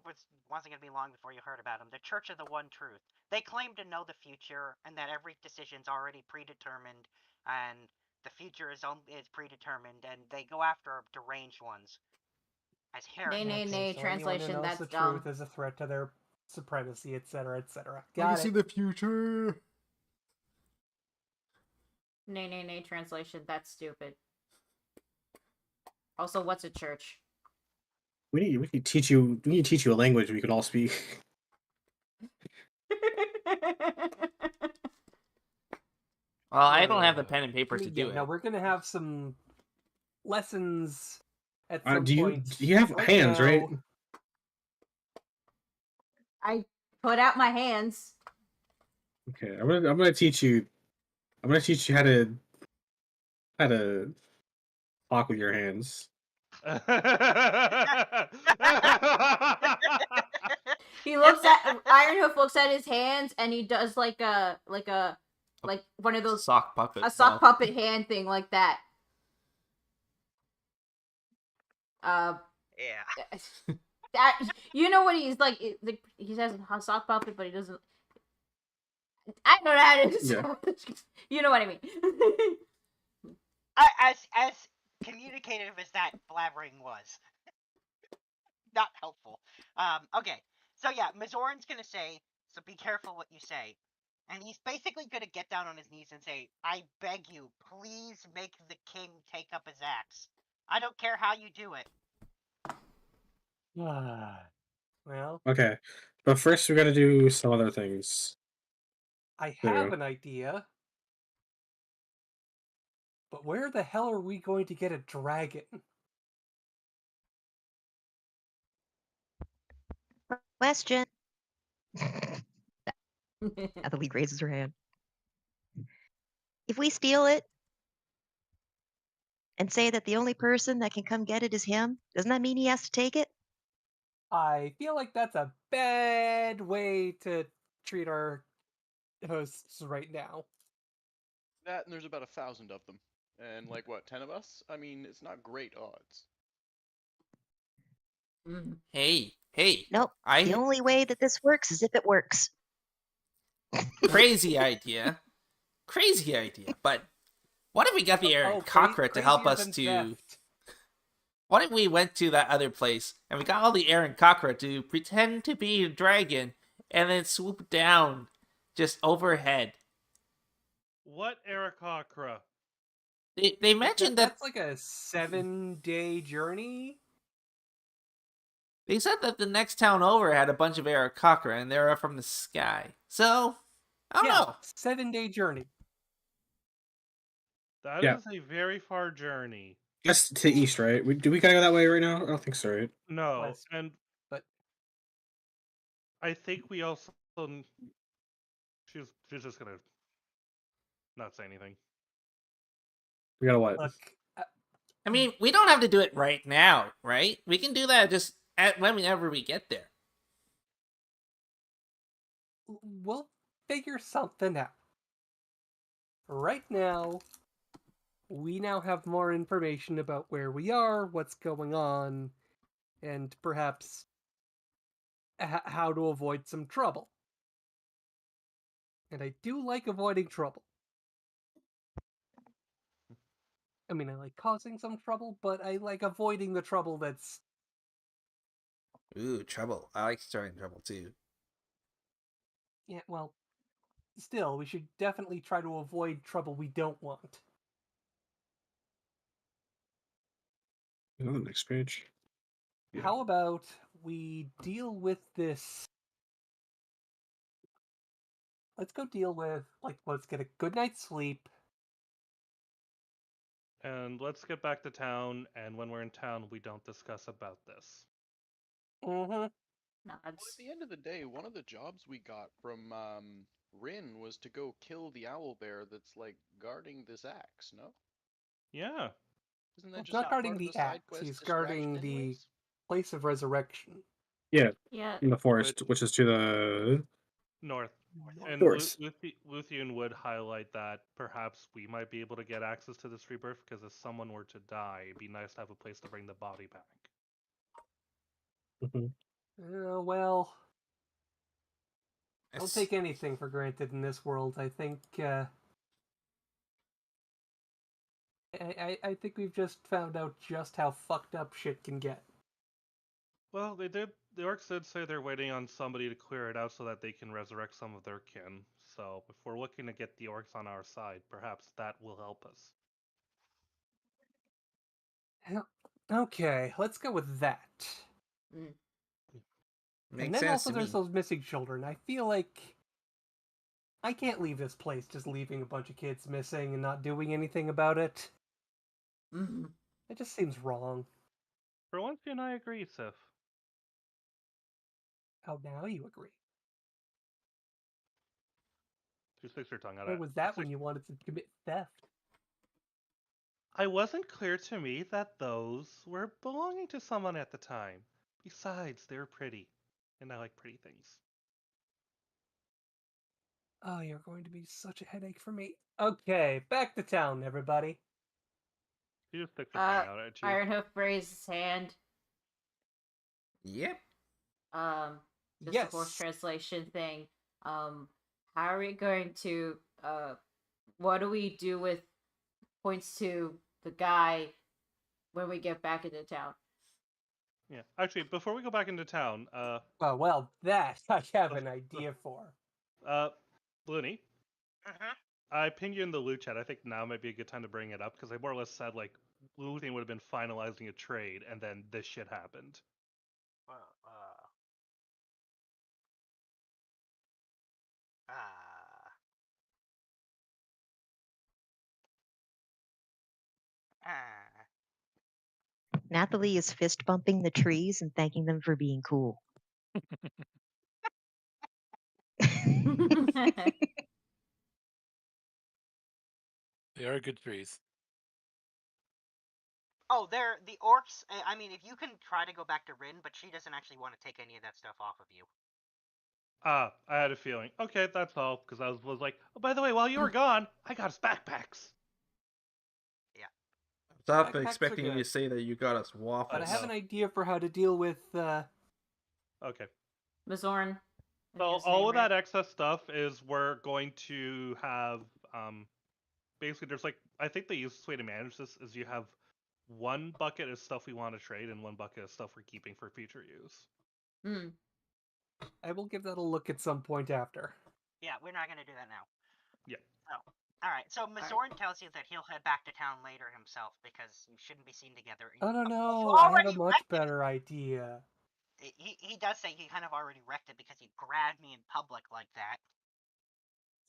[SPEAKER 1] wasn't going to be long before you heard about him, the Church of the One Truth. They claim to know the future and that every decision's already predetermined and the future is predetermined and they go after deranged ones as
[SPEAKER 6] Nay, nay,
[SPEAKER 1] heretics.
[SPEAKER 6] nay.
[SPEAKER 5] So anyone who
[SPEAKER 6] Translation,
[SPEAKER 5] knows
[SPEAKER 6] that's
[SPEAKER 5] the
[SPEAKER 6] dumb.
[SPEAKER 5] truth is a threat to their supremacy, etc., etc.
[SPEAKER 4] I can
[SPEAKER 5] Got
[SPEAKER 4] see
[SPEAKER 5] it.
[SPEAKER 4] the future.
[SPEAKER 6] Nay, nay, nay. Translation, that's stupid. Also, what's a church?
[SPEAKER 9] We need to teach you a language we can all speak.
[SPEAKER 11] Well, I don't have the pen and paper to do
[SPEAKER 5] No,
[SPEAKER 11] it.
[SPEAKER 5] we're gonna have some lessons at some
[SPEAKER 9] Do
[SPEAKER 5] point.
[SPEAKER 9] you have
[SPEAKER 5] Right
[SPEAKER 9] hands,
[SPEAKER 5] now,
[SPEAKER 9] right?
[SPEAKER 6] I put out my hands.
[SPEAKER 9] Okay, I'm gonna teach you. I'm gonna teach you how to talk with your hands.
[SPEAKER 6] He looks at Ironhoof looks at his hands and he does like one of those
[SPEAKER 11] sock puppet.
[SPEAKER 6] a sock puppet hand thing like that.
[SPEAKER 1] Yeah.
[SPEAKER 6] That you know what he's like? He says a sock puppet, but he doesn't. I don't know how to describe it. You know what I mean.
[SPEAKER 1] As communicative as that blabbering was, not helpful. Okay, so yeah, Mazoran's gonna say, so be careful what you say, and he's basically gonna get down on his knees and say, I beg you, please make the king take up his axe. I don't care how you do it.
[SPEAKER 5] well,
[SPEAKER 9] Okay, but first we gotta do some other things.
[SPEAKER 5] I have an idea. But where the hell are we going to get a dragon?
[SPEAKER 7] Question. Athalie raises her hand. If we steal it and say that the only person that can come get it is him, doesn't that mean he has to take it?
[SPEAKER 5] I feel like that's a bad way to treat our hosts right now.
[SPEAKER 10] That and there's about 1,000 of them. And like what, 10 of us? I mean, it's not great odds.
[SPEAKER 11] Hey.
[SPEAKER 7] Nope. The only way that this works is if it works.
[SPEAKER 11] Crazy idea. Crazy idea. But what if we got the Aaron Cochran to help us to... What if we went to that other place and we got all the Aaron Cochran to pretend to be a dragon and then swoop down just overhead?
[SPEAKER 2] What Aarakocra?
[SPEAKER 11] They mentioned that...
[SPEAKER 5] That's like a 7-day journey?
[SPEAKER 11] They said that the next town over had a bunch of Aarakocra and they were from the sky. So, I don't know.
[SPEAKER 5] 7-day journey.
[SPEAKER 2] That is a very far journey.
[SPEAKER 9] That's to the east, right? Do we gotta go that way right now? I don't think so, right?
[SPEAKER 2] No,
[SPEAKER 5] West,
[SPEAKER 2] and
[SPEAKER 5] but
[SPEAKER 2] I think we also she's just gonna not say anything.
[SPEAKER 9] We gotta what?
[SPEAKER 5] Look,
[SPEAKER 11] I mean, we don't have to do it right now, right? We can do that just whenever we get there.
[SPEAKER 5] we'll figure something out. Right now, we now have more information about where we are, what's going on, and perhaps how to avoid some trouble. And I do like avoiding trouble. I mean, I like causing some trouble, but I like avoiding the trouble that's...
[SPEAKER 11] Ooh, trouble. I like starting trouble too.
[SPEAKER 5] Yeah, well, still, we should definitely try to avoid trouble we don't want.
[SPEAKER 9] On the next page.
[SPEAKER 5] How about we deal with this? Let's go deal with, let's get a good night's sleep.
[SPEAKER 2] And let's get back to town, and when we're in town, we don't discuss about this.
[SPEAKER 5] Mm-hmm.
[SPEAKER 6] No,
[SPEAKER 10] Well, at the end of the day, one of the jobs we got from Rin was to go kill the owlbear that's like guarding this axe, no?
[SPEAKER 2] Yeah.
[SPEAKER 10] Isn't that
[SPEAKER 5] He's
[SPEAKER 10] just
[SPEAKER 5] not
[SPEAKER 10] part
[SPEAKER 5] guarding
[SPEAKER 10] of
[SPEAKER 5] the
[SPEAKER 10] side
[SPEAKER 5] axe,
[SPEAKER 10] quest
[SPEAKER 5] he's
[SPEAKER 10] distraction
[SPEAKER 5] guarding the
[SPEAKER 10] anyways?
[SPEAKER 5] place of resurrection.
[SPEAKER 9] Yeah.
[SPEAKER 6] Yeah.
[SPEAKER 9] In the forest, which is to the
[SPEAKER 2] North. And
[SPEAKER 9] North.
[SPEAKER 2] Luthien would highlight that perhaps we might be able to get access to this rebirth because if someone were to die, it'd be nice to have a place to bring the body back.
[SPEAKER 5] Well, don't take anything for granted in this world. I think I think we've just found out just how fucked up shit can get.
[SPEAKER 2] Well, they did. The orcs did say they're waiting on somebody to clear it out so that they can resurrect some of their kin. So if we're looking to get the orcs on our side, perhaps that will help us.
[SPEAKER 5] Okay, let's go with that.
[SPEAKER 12] Makes
[SPEAKER 5] And then
[SPEAKER 12] sense
[SPEAKER 5] also
[SPEAKER 12] to
[SPEAKER 5] there's
[SPEAKER 12] me.
[SPEAKER 5] those missing children. I feel like I can't leave this place just leaving a bunch of kids missing and not doing anything about it. It just seems wrong.
[SPEAKER 2] For once, you and I agree, Sif.
[SPEAKER 5] How now you agree?
[SPEAKER 2] She sticks her tongue out.
[SPEAKER 5] Where was that when you wanted to commit theft?
[SPEAKER 2] I wasn't clear to me that those were belonging to someone at the time. Besides, they're pretty, and I like pretty things.
[SPEAKER 5] Oh, you're going to be such a headache for me. Okay, back to town, everybody.
[SPEAKER 2] She just sticks her tongue out at you.
[SPEAKER 6] Ironhoof raised his hand.
[SPEAKER 12] Yep.
[SPEAKER 6] Just a horse translation thing. How are we going to, what do we do with points to the guy when we get back into town?
[SPEAKER 2] Yeah, actually, before we go back into town,
[SPEAKER 5] well, that I have an idea for.
[SPEAKER 2] Looney, I pinged you in the loot chat. I think now might be a good time to bring it up because I more or less said like Looney would have been finalizing a trade, and then this shit happened.
[SPEAKER 7] Nathalie is fist bumping the trees and thanking them for being cool.
[SPEAKER 3] They are good trees.
[SPEAKER 1] Oh, they're the orcs. I mean, if you can try to go back to Rin, but she doesn't actually want to take any of that stuff off of you.
[SPEAKER 2] I had a feeling. Okay, that's all. Because I was like, oh, by the way, while you were gone, I got us backpacks.
[SPEAKER 1] Yeah.
[SPEAKER 12] Stop
[SPEAKER 5] Backpacks are
[SPEAKER 12] expecting you to
[SPEAKER 5] good.
[SPEAKER 12] say that you got us waffles.
[SPEAKER 5] But I have an idea for how to deal with,
[SPEAKER 2] Okay.
[SPEAKER 6] Mazorn.
[SPEAKER 2] So all of that excess stuff is we're going to have, basically there's like, I think the easiest way to manage this is you have one bucket is stuff we want to trade and one bucket is stuff we're keeping for future use.
[SPEAKER 5] I will give that a look at some point after.
[SPEAKER 1] Yeah, we're not going to do that now.
[SPEAKER 2] Yeah.
[SPEAKER 1] Oh. Alright, so Mazorn tells you that he'll head back to town later himself because you shouldn't be seen together.
[SPEAKER 5] Oh, no,
[SPEAKER 1] You
[SPEAKER 5] I have a
[SPEAKER 1] already
[SPEAKER 5] much
[SPEAKER 1] wrecked
[SPEAKER 5] better idea.
[SPEAKER 1] He does say he kind of already wrecked it because he grabbed me in public like that.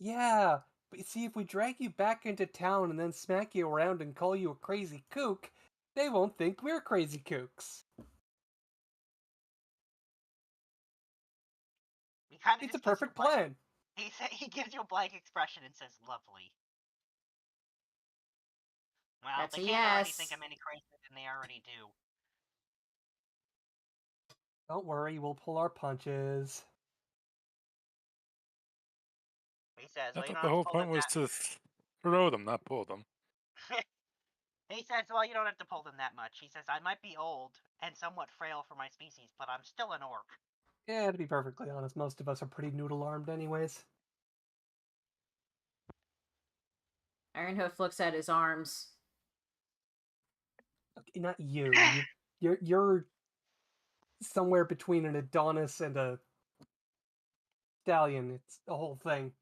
[SPEAKER 5] Yeah, but you see, if we drag you back into town and then smack you around and call you a crazy kook, they won't think we're crazy kooks. It's a perfect plan.
[SPEAKER 1] He gives you a blank expression and says, "Lovely." Well,
[SPEAKER 6] That's
[SPEAKER 1] they
[SPEAKER 6] a
[SPEAKER 1] can't already
[SPEAKER 6] yes.
[SPEAKER 1] think I'm any crazier than they already do.
[SPEAKER 5] Don't worry, we'll pull our punches.
[SPEAKER 1] He says,
[SPEAKER 3] I
[SPEAKER 1] "Well, you
[SPEAKER 3] thought
[SPEAKER 1] don't
[SPEAKER 3] the
[SPEAKER 1] have to
[SPEAKER 3] whole
[SPEAKER 1] pull
[SPEAKER 3] point
[SPEAKER 1] them
[SPEAKER 3] was
[SPEAKER 1] that."
[SPEAKER 3] to throw them, not pull them.
[SPEAKER 1] He says, "Well, you don't have to pull them that much." He says, "I might be old and somewhat frail for my species, but I'm still an orc."
[SPEAKER 5] Yeah, to be perfectly honest, most of us are pretty noodle-armed anyways.
[SPEAKER 6] Ironhoof looks at his arms.
[SPEAKER 5] Okay, not you. You're somewhere between an Adonis and a stallion. It's the whole thing.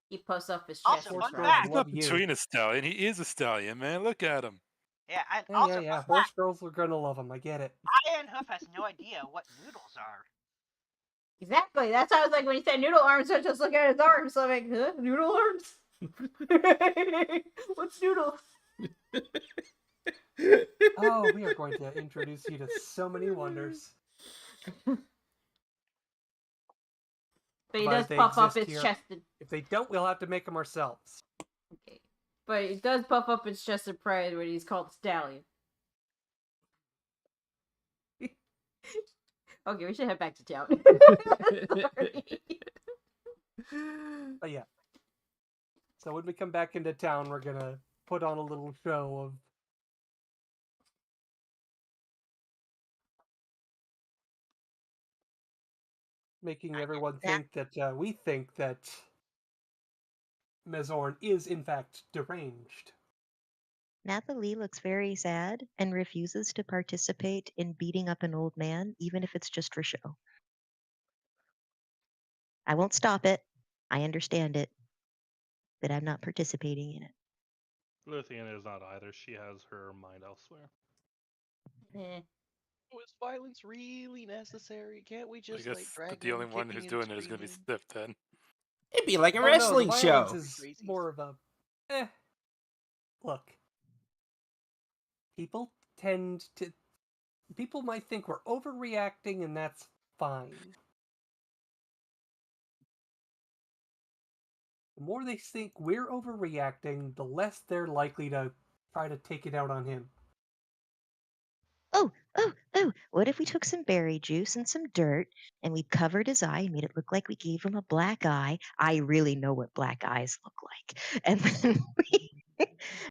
[SPEAKER 6] He puffs up his
[SPEAKER 1] Also,
[SPEAKER 6] chest.
[SPEAKER 1] fun
[SPEAKER 6] and
[SPEAKER 1] fact.
[SPEAKER 6] frowns.
[SPEAKER 3] He's not between a stallion. He is a stallion, man. Look at him.
[SPEAKER 1] Yeah, and
[SPEAKER 5] Yeah,
[SPEAKER 1] also,
[SPEAKER 5] yeah.
[SPEAKER 1] fun
[SPEAKER 5] Horse
[SPEAKER 1] fact,
[SPEAKER 5] girls are gonna love him. I get it.
[SPEAKER 1] Ironhoof has no idea what noodles are.
[SPEAKER 6] Exactly. That's how I was like when he said noodle arms. I just look at his arms. So I'm like, huh? Noodle arms? What's noodles?
[SPEAKER 5] Oh, we are going to introduce you to so many wonders.
[SPEAKER 6] But he
[SPEAKER 5] Provided
[SPEAKER 6] does
[SPEAKER 5] they
[SPEAKER 6] puff up
[SPEAKER 5] exist
[SPEAKER 6] his
[SPEAKER 5] here.
[SPEAKER 6] chest.
[SPEAKER 5] If they don't, we'll have to make them ourselves.
[SPEAKER 6] Okay. But he does puff up his chest of pride when he's called Stallion. Okay, we should head back to town. Sorry.
[SPEAKER 5] So when we come back into town, we're gonna put on a little show of making everyone think that we think that Mezorn is in fact deranged.
[SPEAKER 7] Nathalie looks very sad and refuses to participate in beating up an old man, even if it's just for show. I won't stop it. I understand it. But I'm not participating in it.
[SPEAKER 2] Luthien is not either. She has her mind elsewhere.
[SPEAKER 10] Is violence really necessary? Can't we
[SPEAKER 3] I
[SPEAKER 10] just
[SPEAKER 3] guess
[SPEAKER 10] like drag
[SPEAKER 3] the only
[SPEAKER 10] them
[SPEAKER 3] one
[SPEAKER 10] kicking
[SPEAKER 3] who's
[SPEAKER 10] and
[SPEAKER 3] doing it is going to be
[SPEAKER 10] screaming?
[SPEAKER 3] Sif then.
[SPEAKER 11] It'd be like a
[SPEAKER 5] Oh no, the
[SPEAKER 11] wrestling
[SPEAKER 5] violence
[SPEAKER 11] show.
[SPEAKER 5] is
[SPEAKER 10] Crazies.
[SPEAKER 5] more of a look. People might think we're overreacting, and that's fine. The more they think we're overreacting, the less they're likely to try to take it out on him.
[SPEAKER 7] Oh, what if we took some berry juice and some dirt and we covered his eye and made it look like we gave him a black eye? I really know what black eyes look like.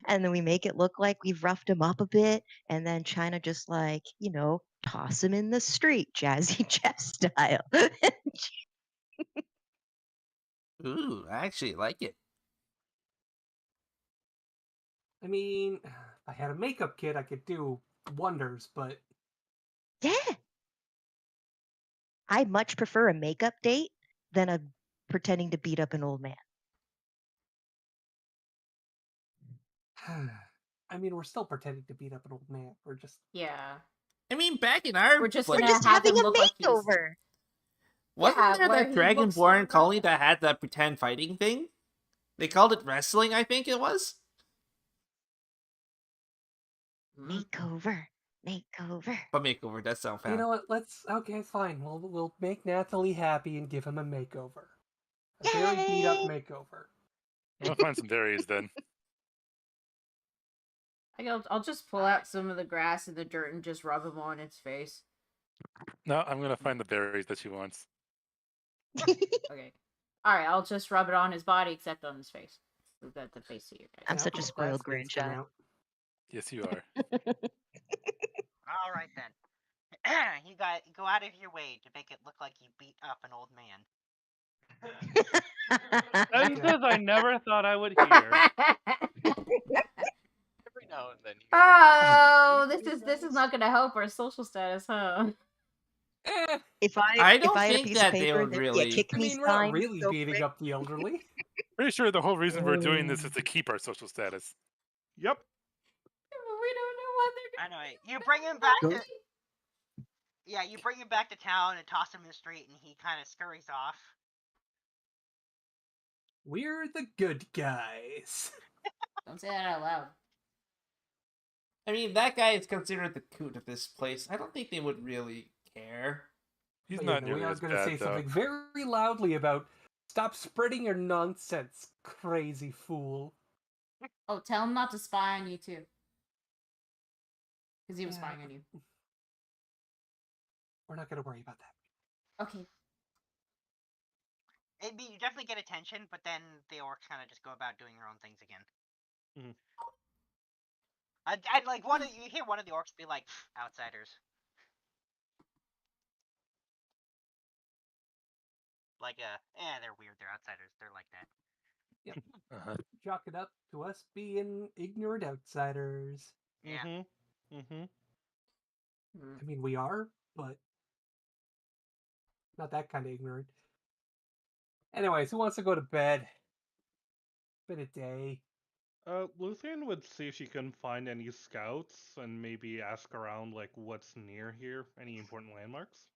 [SPEAKER 7] And then we make it look like we've roughed him up a bit, and then China just like, toss him in the street, Jazzy Jeff style.
[SPEAKER 11] Ooh, I actually like it.
[SPEAKER 5] I mean, if I had a makeup kit, I could do wonders, but
[SPEAKER 7] Yeah. I much prefer a makeup date than a pretending to beat up an old man.
[SPEAKER 5] I mean, we're still pretending to beat up an old man. We're just
[SPEAKER 6] Yeah.
[SPEAKER 11] I mean, back in our
[SPEAKER 6] We're just
[SPEAKER 11] place,
[SPEAKER 6] gonna
[SPEAKER 7] We're just
[SPEAKER 6] have
[SPEAKER 7] having
[SPEAKER 6] him
[SPEAKER 7] a
[SPEAKER 6] look like he's
[SPEAKER 7] makeover.
[SPEAKER 11] wasn't
[SPEAKER 6] Yeah,
[SPEAKER 11] there
[SPEAKER 6] where
[SPEAKER 11] that
[SPEAKER 6] he looks
[SPEAKER 11] Dragonborn
[SPEAKER 6] like
[SPEAKER 11] colony that had the pretend fighting thing? They called it wrestling, I think it was.
[SPEAKER 7] Makeover.
[SPEAKER 11] But makeover does sound
[SPEAKER 5] You
[SPEAKER 11] fun.
[SPEAKER 5] know what? Okay, fine. We'll make Nathalie happy and give him a makeover. A very beat up
[SPEAKER 7] Yay!
[SPEAKER 5] makeover.
[SPEAKER 3] I'm going to find some berries then.
[SPEAKER 6] I'll just pull out some of the grass and the dirt and just rub him on its face.
[SPEAKER 3] No, I'm going to find the berries that she wants.
[SPEAKER 6] Okay. Alright, I'll just rub it on his body except on his face. Leave that the face of your guys.
[SPEAKER 7] I'm such a
[SPEAKER 5] Apple's
[SPEAKER 7] spoiled
[SPEAKER 5] classmates come
[SPEAKER 7] grandchild.
[SPEAKER 5] out.
[SPEAKER 3] Yes, you are.
[SPEAKER 1] All right then. You go out of your way to make it look like you beat up an old man.
[SPEAKER 2] Sentences I never thought I would hear.
[SPEAKER 10] Every now and then. You
[SPEAKER 6] Oh, this is not gonna help our social status, huh?
[SPEAKER 7] If I
[SPEAKER 11] I
[SPEAKER 7] if
[SPEAKER 11] don't
[SPEAKER 7] I had a
[SPEAKER 11] think
[SPEAKER 7] piece
[SPEAKER 11] that
[SPEAKER 7] of
[SPEAKER 11] they
[SPEAKER 7] paper,
[SPEAKER 11] would
[SPEAKER 7] there'd be a
[SPEAKER 11] really.
[SPEAKER 7] kick
[SPEAKER 5] I
[SPEAKER 7] me
[SPEAKER 5] mean, we're not
[SPEAKER 7] sign.
[SPEAKER 5] really
[SPEAKER 7] So
[SPEAKER 5] beating
[SPEAKER 7] quick.
[SPEAKER 5] up the elderly.
[SPEAKER 3] Pretty sure the whole reason we're doing this is to keep our social status.
[SPEAKER 2] Yep.
[SPEAKER 6] We don't know what they're gonna
[SPEAKER 1] Anyway, you bring him back to you bring him back to town and toss him in the street, and he kind of scurries off.
[SPEAKER 5] We're the good guys.
[SPEAKER 6] Don't say that out loud.
[SPEAKER 11] I mean, that guy is considered the coot of this place. I don't think they would really care.
[SPEAKER 3] He's
[SPEAKER 5] But
[SPEAKER 3] not
[SPEAKER 5] we
[SPEAKER 3] nearly
[SPEAKER 5] are
[SPEAKER 3] as
[SPEAKER 5] going to
[SPEAKER 3] bad,
[SPEAKER 5] say
[SPEAKER 3] though.
[SPEAKER 5] something very loudly about stop spreading your nonsense, crazy fool.
[SPEAKER 6] Oh, tell him not to spy on you too. Because he was
[SPEAKER 5] Yeah.
[SPEAKER 6] spying on you.
[SPEAKER 5] We're not going to worry about that.
[SPEAKER 6] Okay.
[SPEAKER 1] You definitely get attention, but then the orcs kind of just go about doing their own things again.
[SPEAKER 2] Mhm.
[SPEAKER 1] And like you hear one of the orcs be like, "Outsiders." Like they're weird. They're outsiders. They're like that.
[SPEAKER 5] Yep.
[SPEAKER 3] Uh-huh.
[SPEAKER 5] Chalk it up to us being ignorant outsiders.
[SPEAKER 1] Yeah.
[SPEAKER 2] Mm-hmm.
[SPEAKER 5] I mean, we are, but not that kind of ignorant. Anyways, who wants to go to bed? It's been a day.
[SPEAKER 2] Luthien would see if she couldn't find any scouts and maybe ask around like what's near here, any important landmarks.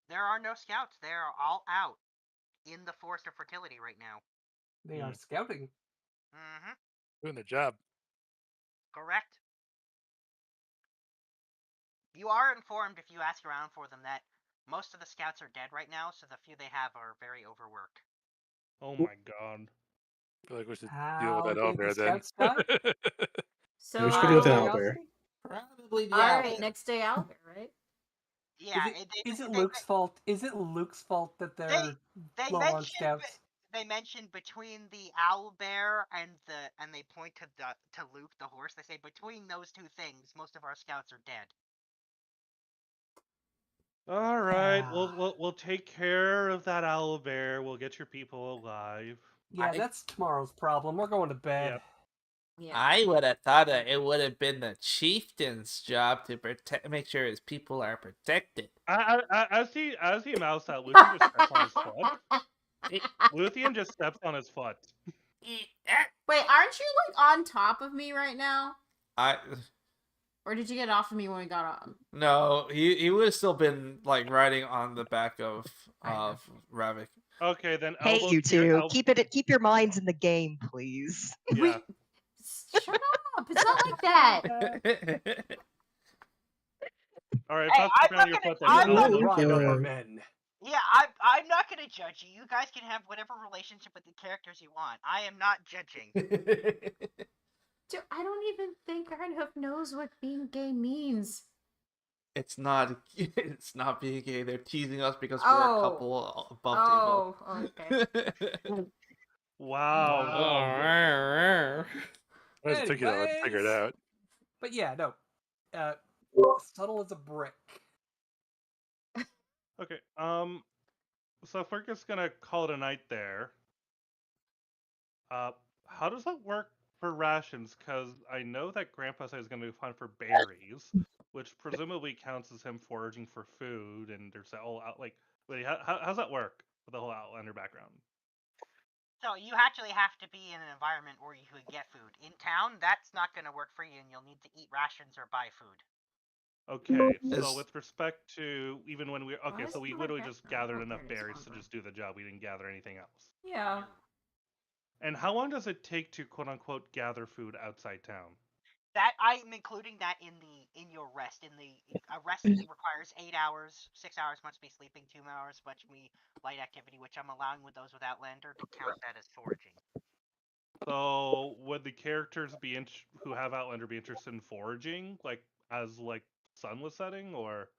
[SPEAKER 1] There are no scouts. They're all out in the Forest of Fertility right now.
[SPEAKER 5] They are scouting.
[SPEAKER 1] Mm-hmm.
[SPEAKER 3] Doing their job.
[SPEAKER 1] Correct. You are informed if you ask around for them that most of the scouts are dead right now, so the few they have are very overworked.
[SPEAKER 2] Oh my god.
[SPEAKER 3] I feel like we should deal
[SPEAKER 5] How
[SPEAKER 3] with that
[SPEAKER 5] did the
[SPEAKER 3] Owlbear then.
[SPEAKER 5] scouts die?
[SPEAKER 6] So,
[SPEAKER 9] we should go with an owlbear.
[SPEAKER 11] Probably the
[SPEAKER 6] Alright,
[SPEAKER 11] Owlbear.
[SPEAKER 6] next day Owlbear, right?
[SPEAKER 1] Yeah.
[SPEAKER 5] Is it Luke's fault? Is it Luke's fault that they're
[SPEAKER 1] They
[SPEAKER 5] low on
[SPEAKER 1] mentioned
[SPEAKER 5] scouts?
[SPEAKER 1] they mentioned between the owlbear and they point to Luke the horse. They say between those two things, most of our scouts are dead.
[SPEAKER 2] All right, we'll take care of that owlbear. We'll get your people alive.
[SPEAKER 5] Yeah, that's tomorrow's problem. We're going to bed.
[SPEAKER 2] Yep.
[SPEAKER 6] Yeah.
[SPEAKER 11] I would have thought that it would have been the chieftain's job to make sure his people are protected.
[SPEAKER 2] As he mouths out, Luthien just steps on his foot. Luthien just steps on his foot.
[SPEAKER 6] Wait, aren't you like on top of me right now?
[SPEAKER 11] I
[SPEAKER 6] Or did you get off of me when we got on?
[SPEAKER 11] no, he would have still been like riding on the back of Ravik.
[SPEAKER 2] Okay, then.
[SPEAKER 7] Hey, you two, keep your minds in the game, please.
[SPEAKER 2] Yeah.
[SPEAKER 6] Shut up! It's not like that.
[SPEAKER 2] All right,
[SPEAKER 1] Hey,
[SPEAKER 2] stop on your foot. Then.
[SPEAKER 1] I'm not
[SPEAKER 5] men.
[SPEAKER 1] Yeah, I'm not gonna judge you. You guys can have whatever relationship with the characters you want. I am not judging.
[SPEAKER 6] Dude, I don't even think Ironhoof knows what being gay means.
[SPEAKER 11] It's not being gay. They're teasing us because we're a couple above table.
[SPEAKER 6] Okay.
[SPEAKER 2] Wow.
[SPEAKER 3] I was thinking I would figure it out.
[SPEAKER 5] But yeah, no. Subtle as a brick.
[SPEAKER 2] Okay. So if we're just gonna call it a night there, how does that work for rations? Because I know that Grandpa said he's gonna hunt for berries, which presumably counts as him foraging for food. And there's that whole wait, how's that work with the whole Outlander background?
[SPEAKER 1] So you actually have to be in an environment where you could get food. In town, that's not gonna work for you, and you'll need to eat rations or buy food.
[SPEAKER 2] Okay, so with respect to even when we so we literally just gathered enough berries to just do the job. We didn't gather anything else.
[SPEAKER 6] Yeah.
[SPEAKER 2] And how long does it take to quote unquote gather food outside town?
[SPEAKER 1] That I'm including that in your rest. A rest requires 8 hours, 6 hours must be sleeping, 2 hours must be light activity, which I'm allowing with those with Outlander to count that as foraging.
[SPEAKER 2] So would the characters who have Outlander be interested in foraging, as sun was setting, or?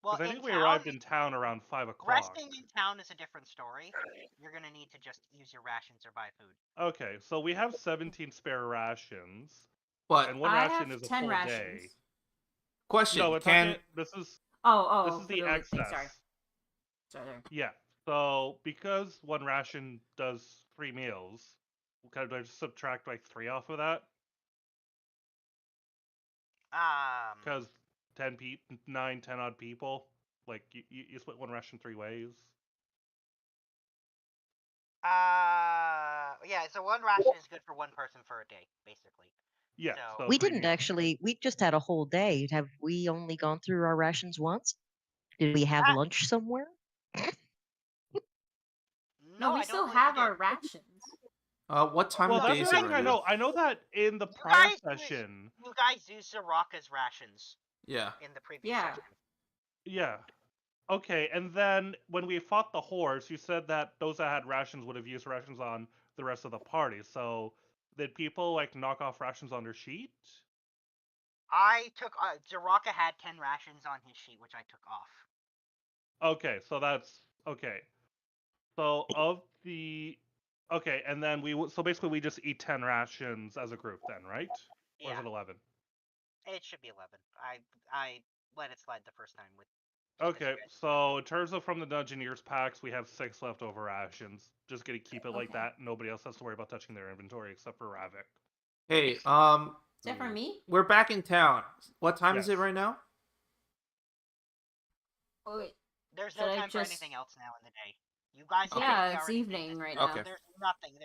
[SPEAKER 2] Because I think we arrived in town around 5 o'clock.
[SPEAKER 1] Resting in town is a different story. You're gonna need to just use your rations or buy food.
[SPEAKER 2] Okay, so we have 17 spare rations.
[SPEAKER 11] But
[SPEAKER 2] and one ration is a
[SPEAKER 6] 10
[SPEAKER 2] full
[SPEAKER 6] rations.
[SPEAKER 2] day.
[SPEAKER 11] Question:
[SPEAKER 2] No, this is the excess.
[SPEAKER 6] Sorry.
[SPEAKER 2] Yeah. So because one ration does 3 meals, do I just subtract 3 off of that? Because 10 odd people, you split one ration 3 ways.
[SPEAKER 1] Yeah. So one ration is good for one person for a day, basically.
[SPEAKER 2] Yeah. So
[SPEAKER 7] We didn't actually. We just had a whole day. Have we only gone through our rations once? Did we have lunch somewhere?
[SPEAKER 6] No, we still have our rations.
[SPEAKER 11] What time of day is it?
[SPEAKER 2] I know that in the prior session.
[SPEAKER 1] You guys used Soraka's rations.
[SPEAKER 11] Yeah.
[SPEAKER 1] In the previous session.
[SPEAKER 2] Yeah. Okay, and then when we fought the horse, you said that those that had rations would have used rations on the rest of the party. So did people knock off rations on their sheet?
[SPEAKER 1] I took Soraka had 10 rations on his sheet, which I took off.
[SPEAKER 2] Okay, so that's okay. So and then so basically we just eat 10 rations as a group then, right? Or is it 11?
[SPEAKER 1] It should be 11. I let it slide the first time with.
[SPEAKER 2] Okay, so in terms of from the Dungeoneers packs, we have 6 leftover rations. Just gonna keep it like that. Nobody else has to worry about touching their inventory except for Ravik.
[SPEAKER 11] Hey,
[SPEAKER 6] Is that for me?
[SPEAKER 11] we're back in town. What time is it right now?
[SPEAKER 6] Oh, wait.
[SPEAKER 1] There's no time for anything else now in the day. You guys.
[SPEAKER 6] Yeah, it's evening right now.
[SPEAKER 11] Okay.
[SPEAKER 1] There's nothing.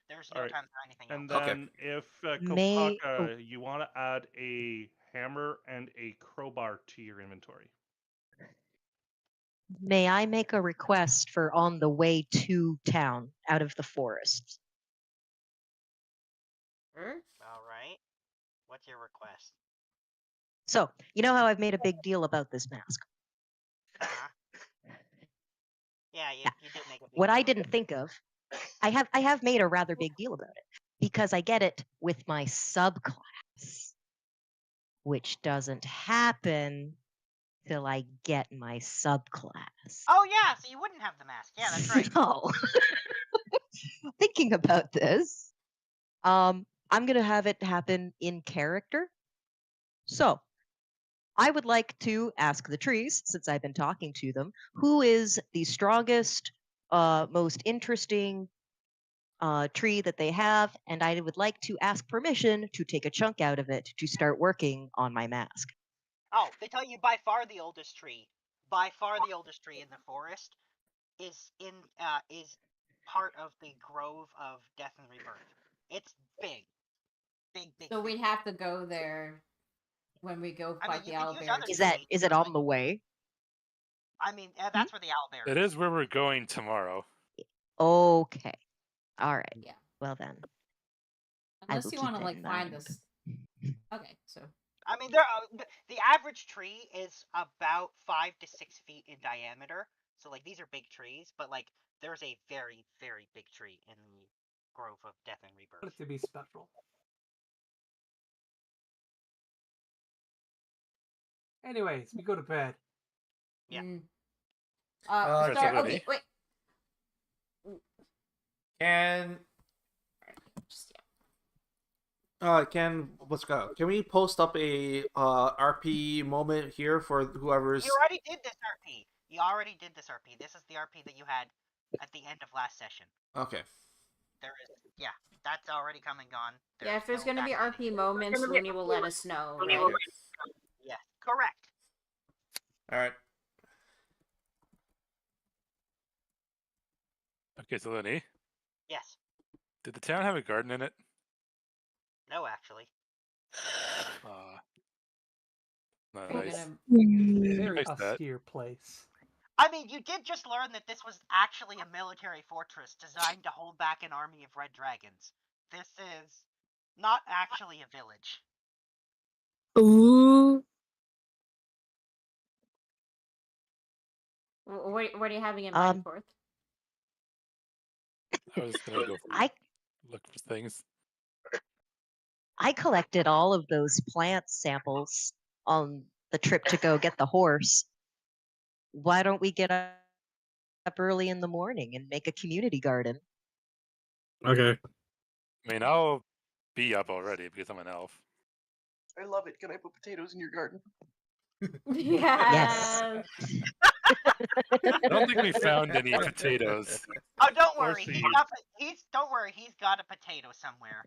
[SPEAKER 1] There's no time for anything else.
[SPEAKER 2] And then if Kopaka, you want to add a hammer and a crowbar to your inventory.
[SPEAKER 7] May I make a request for on the way to town out of the forest?
[SPEAKER 1] All right. What's your request?
[SPEAKER 7] So, you know how I've made a big deal about this mask?
[SPEAKER 1] Yeah, you did make a big
[SPEAKER 7] What
[SPEAKER 1] deal.
[SPEAKER 7] I didn't think of, I have made a rather big deal about it because I get it with my subclass, which doesn't happen till I get my subclass.
[SPEAKER 1] Oh yeah, so you wouldn't have the mask. Yeah, that's right.
[SPEAKER 7] No. thinking about this. I'm gonna have it happen in character. So I would like to ask the trees, since I've been talking to them, who is the strongest, most interesting tree that they have, and I would like to ask permission to take a chunk out of it to start working on my mask.
[SPEAKER 1] Oh, they tell you by far the oldest tree in the forest is part of the Grove of Death and Rebirth. It's big. Big.
[SPEAKER 6] So we'd have to go there when we go
[SPEAKER 1] I
[SPEAKER 6] fight
[SPEAKER 1] mean,
[SPEAKER 6] the
[SPEAKER 1] you could use
[SPEAKER 6] owlbear.
[SPEAKER 1] other
[SPEAKER 7] Is
[SPEAKER 1] trees.
[SPEAKER 7] it on the way?
[SPEAKER 1] I mean, that's where the owlbear
[SPEAKER 3] It is where we're going tomorrow.
[SPEAKER 7] Okay. All right.
[SPEAKER 6] Yeah.
[SPEAKER 7] Well then.
[SPEAKER 6] Unless
[SPEAKER 7] will
[SPEAKER 6] you
[SPEAKER 7] keep
[SPEAKER 6] want to
[SPEAKER 7] that
[SPEAKER 6] like
[SPEAKER 7] in
[SPEAKER 6] find
[SPEAKER 7] mind.
[SPEAKER 6] this. Okay, so
[SPEAKER 1] I mean, the average tree is about 5 to 6 feet in diameter. So like these are big trees, but like there's a very big tree in the Grove of Death and
[SPEAKER 5] Want
[SPEAKER 1] Rebirth.
[SPEAKER 5] it to be special. Anyways, we go to bed.
[SPEAKER 1] Yeah.
[SPEAKER 11] Okay,
[SPEAKER 3] Absolutely.
[SPEAKER 6] okay, wait.
[SPEAKER 11] Can let's go. Can we post up a RP moment here for whoever's?
[SPEAKER 1] You already did this RP. This is the RP that you had at the end of last session.
[SPEAKER 11] Okay.
[SPEAKER 1] There is, that's already come and gone.
[SPEAKER 6] Yeah, if there's
[SPEAKER 1] no
[SPEAKER 6] gonna be
[SPEAKER 1] backdating.
[SPEAKER 6] RP moments, Looney will let us know, right?
[SPEAKER 11] Okay.
[SPEAKER 1] Yes, correct.
[SPEAKER 11] All right.
[SPEAKER 3] Okay, so Lenny,
[SPEAKER 1] Yes.
[SPEAKER 3] did the town have a garden in it?
[SPEAKER 1] No, actually.
[SPEAKER 3] Nice.
[SPEAKER 5] Very
[SPEAKER 3] Nice that.
[SPEAKER 5] austere place.
[SPEAKER 1] I mean, you did just learn that this was actually a military fortress designed to hold back an army of red dragons. This is not actually a village.
[SPEAKER 8] Ooh.
[SPEAKER 6] What are you having in mind, Forth?
[SPEAKER 3] I was just gonna go look for things.
[SPEAKER 7] I collected all of those plant samples on the trip to go get the horse. Why don't we get up early in the morning and make a community garden?
[SPEAKER 9] Okay.
[SPEAKER 3] I mean, I'll be up already because I'm an elf.
[SPEAKER 13] I love it. Can I put potatoes in your garden?
[SPEAKER 6] Yes.
[SPEAKER 3] I don't think we found any potatoes.
[SPEAKER 1] Oh, don't
[SPEAKER 3] Or
[SPEAKER 1] worry.
[SPEAKER 3] seeds.
[SPEAKER 1] Don't worry. He's got a potato somewhere.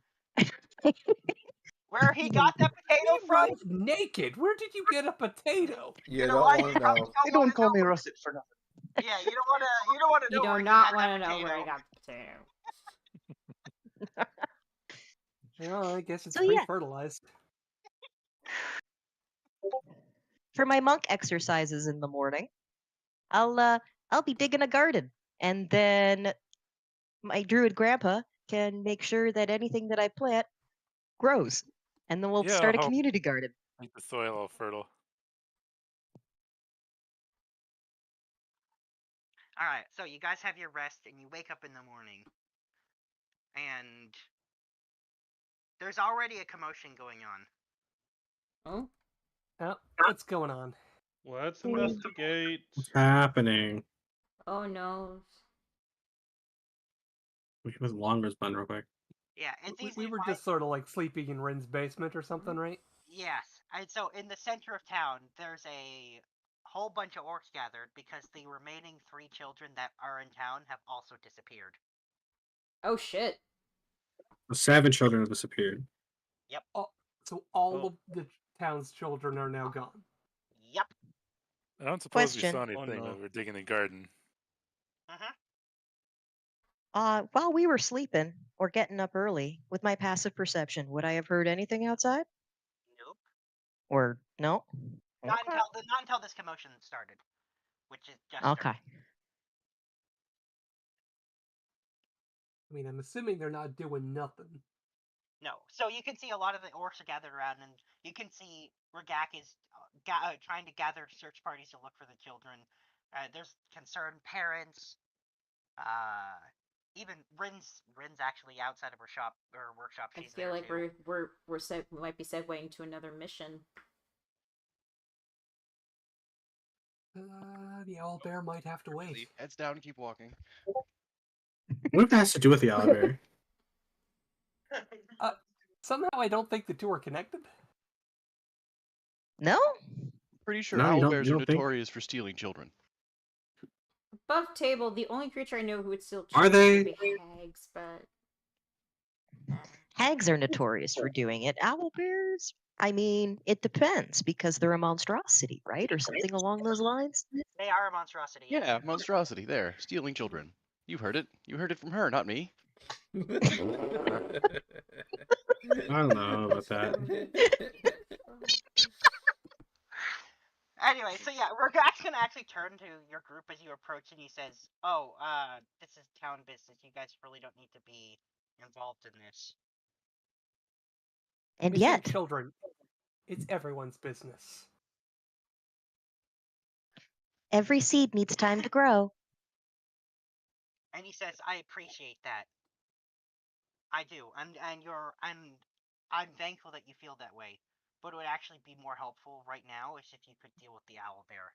[SPEAKER 1] Where he got that potato
[SPEAKER 5] He
[SPEAKER 1] from?
[SPEAKER 5] runs naked. Where did you get a potato?
[SPEAKER 12] You
[SPEAKER 1] know
[SPEAKER 12] don't
[SPEAKER 1] what?
[SPEAKER 12] want
[SPEAKER 1] You
[SPEAKER 12] to
[SPEAKER 1] probably
[SPEAKER 12] know.
[SPEAKER 13] They don't call me russet for nothing.
[SPEAKER 1] Yeah, you don't want to.
[SPEAKER 6] You
[SPEAKER 1] know where
[SPEAKER 6] do
[SPEAKER 1] he
[SPEAKER 6] not
[SPEAKER 1] had
[SPEAKER 6] want
[SPEAKER 1] that
[SPEAKER 6] to know where he
[SPEAKER 1] potato.
[SPEAKER 6] got the potato.
[SPEAKER 5] Well, I guess it's
[SPEAKER 7] So, yeah.
[SPEAKER 5] pre-fertilized.
[SPEAKER 7] For my monk exercises in the morning, I'll be digging a garden, and then my druid grandpa can make sure that anything that I plant grows, and then we'll
[SPEAKER 3] Yeah,
[SPEAKER 7] start a
[SPEAKER 3] I'll help
[SPEAKER 7] community garden.
[SPEAKER 3] make the soil all fertile.
[SPEAKER 1] All right, so you guys have your rest, and you wake up in the morning, and there's already a commotion going on.
[SPEAKER 6] Oh?
[SPEAKER 5] Oh, what's going on?
[SPEAKER 2] Let's investigate.
[SPEAKER 9] What's happening?
[SPEAKER 6] Oh no.
[SPEAKER 9] We should put the longers button real quick.
[SPEAKER 1] Yeah, it's easy.
[SPEAKER 5] We were just sort of like sleeping in Rin's basement or something, right?
[SPEAKER 1] Yes, and so in the center of town, there's a whole bunch of orcs gathered because the remaining 3 children that are in town have also disappeared.
[SPEAKER 6] Oh shit.
[SPEAKER 9] The 7 children have disappeared.
[SPEAKER 1] Yep.
[SPEAKER 5] Oh, so all of the town's children are now gone.
[SPEAKER 1] Yep.
[SPEAKER 3] I don't suppose
[SPEAKER 7] Question.
[SPEAKER 3] we saw anything
[SPEAKER 2] no.
[SPEAKER 3] while we were digging the garden.
[SPEAKER 7] While we were sleeping or getting up early, with my passive perception, would I have heard anything outside?
[SPEAKER 1] Nope.
[SPEAKER 7] Or no?
[SPEAKER 1] Not
[SPEAKER 7] Okay.
[SPEAKER 1] until this commotion started, which is just
[SPEAKER 7] Okay.
[SPEAKER 5] I mean, I'm assuming they're not doing nothing.
[SPEAKER 1] No. So you can see a lot of the orcs are gathered around, and you can see Regak is trying to gather search parties to look for the children. There's concerned parents. Even Rin's actually outside of her shop or workshop.
[SPEAKER 6] I
[SPEAKER 1] She's
[SPEAKER 6] feel
[SPEAKER 1] there
[SPEAKER 6] like
[SPEAKER 1] too.
[SPEAKER 6] we might be segueing to another mission.
[SPEAKER 5] The owlbear might have to wait.
[SPEAKER 10] Heads down and keep walking.
[SPEAKER 9] What if that has to do with the owlbear?
[SPEAKER 5] Somehow I don't think the two are connected.
[SPEAKER 7] No?
[SPEAKER 10] Pretty sure
[SPEAKER 9] No, you don't.
[SPEAKER 10] owlbears
[SPEAKER 9] You
[SPEAKER 10] are
[SPEAKER 9] don't think?
[SPEAKER 10] notorious for stealing children.
[SPEAKER 6] Above table, the only creature I know who would steal
[SPEAKER 9] Are
[SPEAKER 6] children
[SPEAKER 9] they?
[SPEAKER 6] would be hags, but
[SPEAKER 7] Hags are notorious for doing it. Owlbears, I mean, it depends because they're a monstrosity, right? Or something along those lines.
[SPEAKER 1] They are a monstrosity. Yes.
[SPEAKER 10] Yeah, monstrosity. There, stealing children. You heard it. You heard it from her, not me.
[SPEAKER 9] I don't know about that.
[SPEAKER 1] Anyway, so yeah, Rogak's gonna actually turn to your group as you approach, and he says, "Oh, this is town business. You guys really don't need to be involved in this."
[SPEAKER 7] And
[SPEAKER 5] Missing
[SPEAKER 7] yet,
[SPEAKER 5] children. It's everyone's business.
[SPEAKER 7] every seed needs time to grow.
[SPEAKER 1] And he says, "I appreciate that. I do, and I'm thankful that you feel that way. But it would actually be more helpful right now is if you could deal with the owlbear."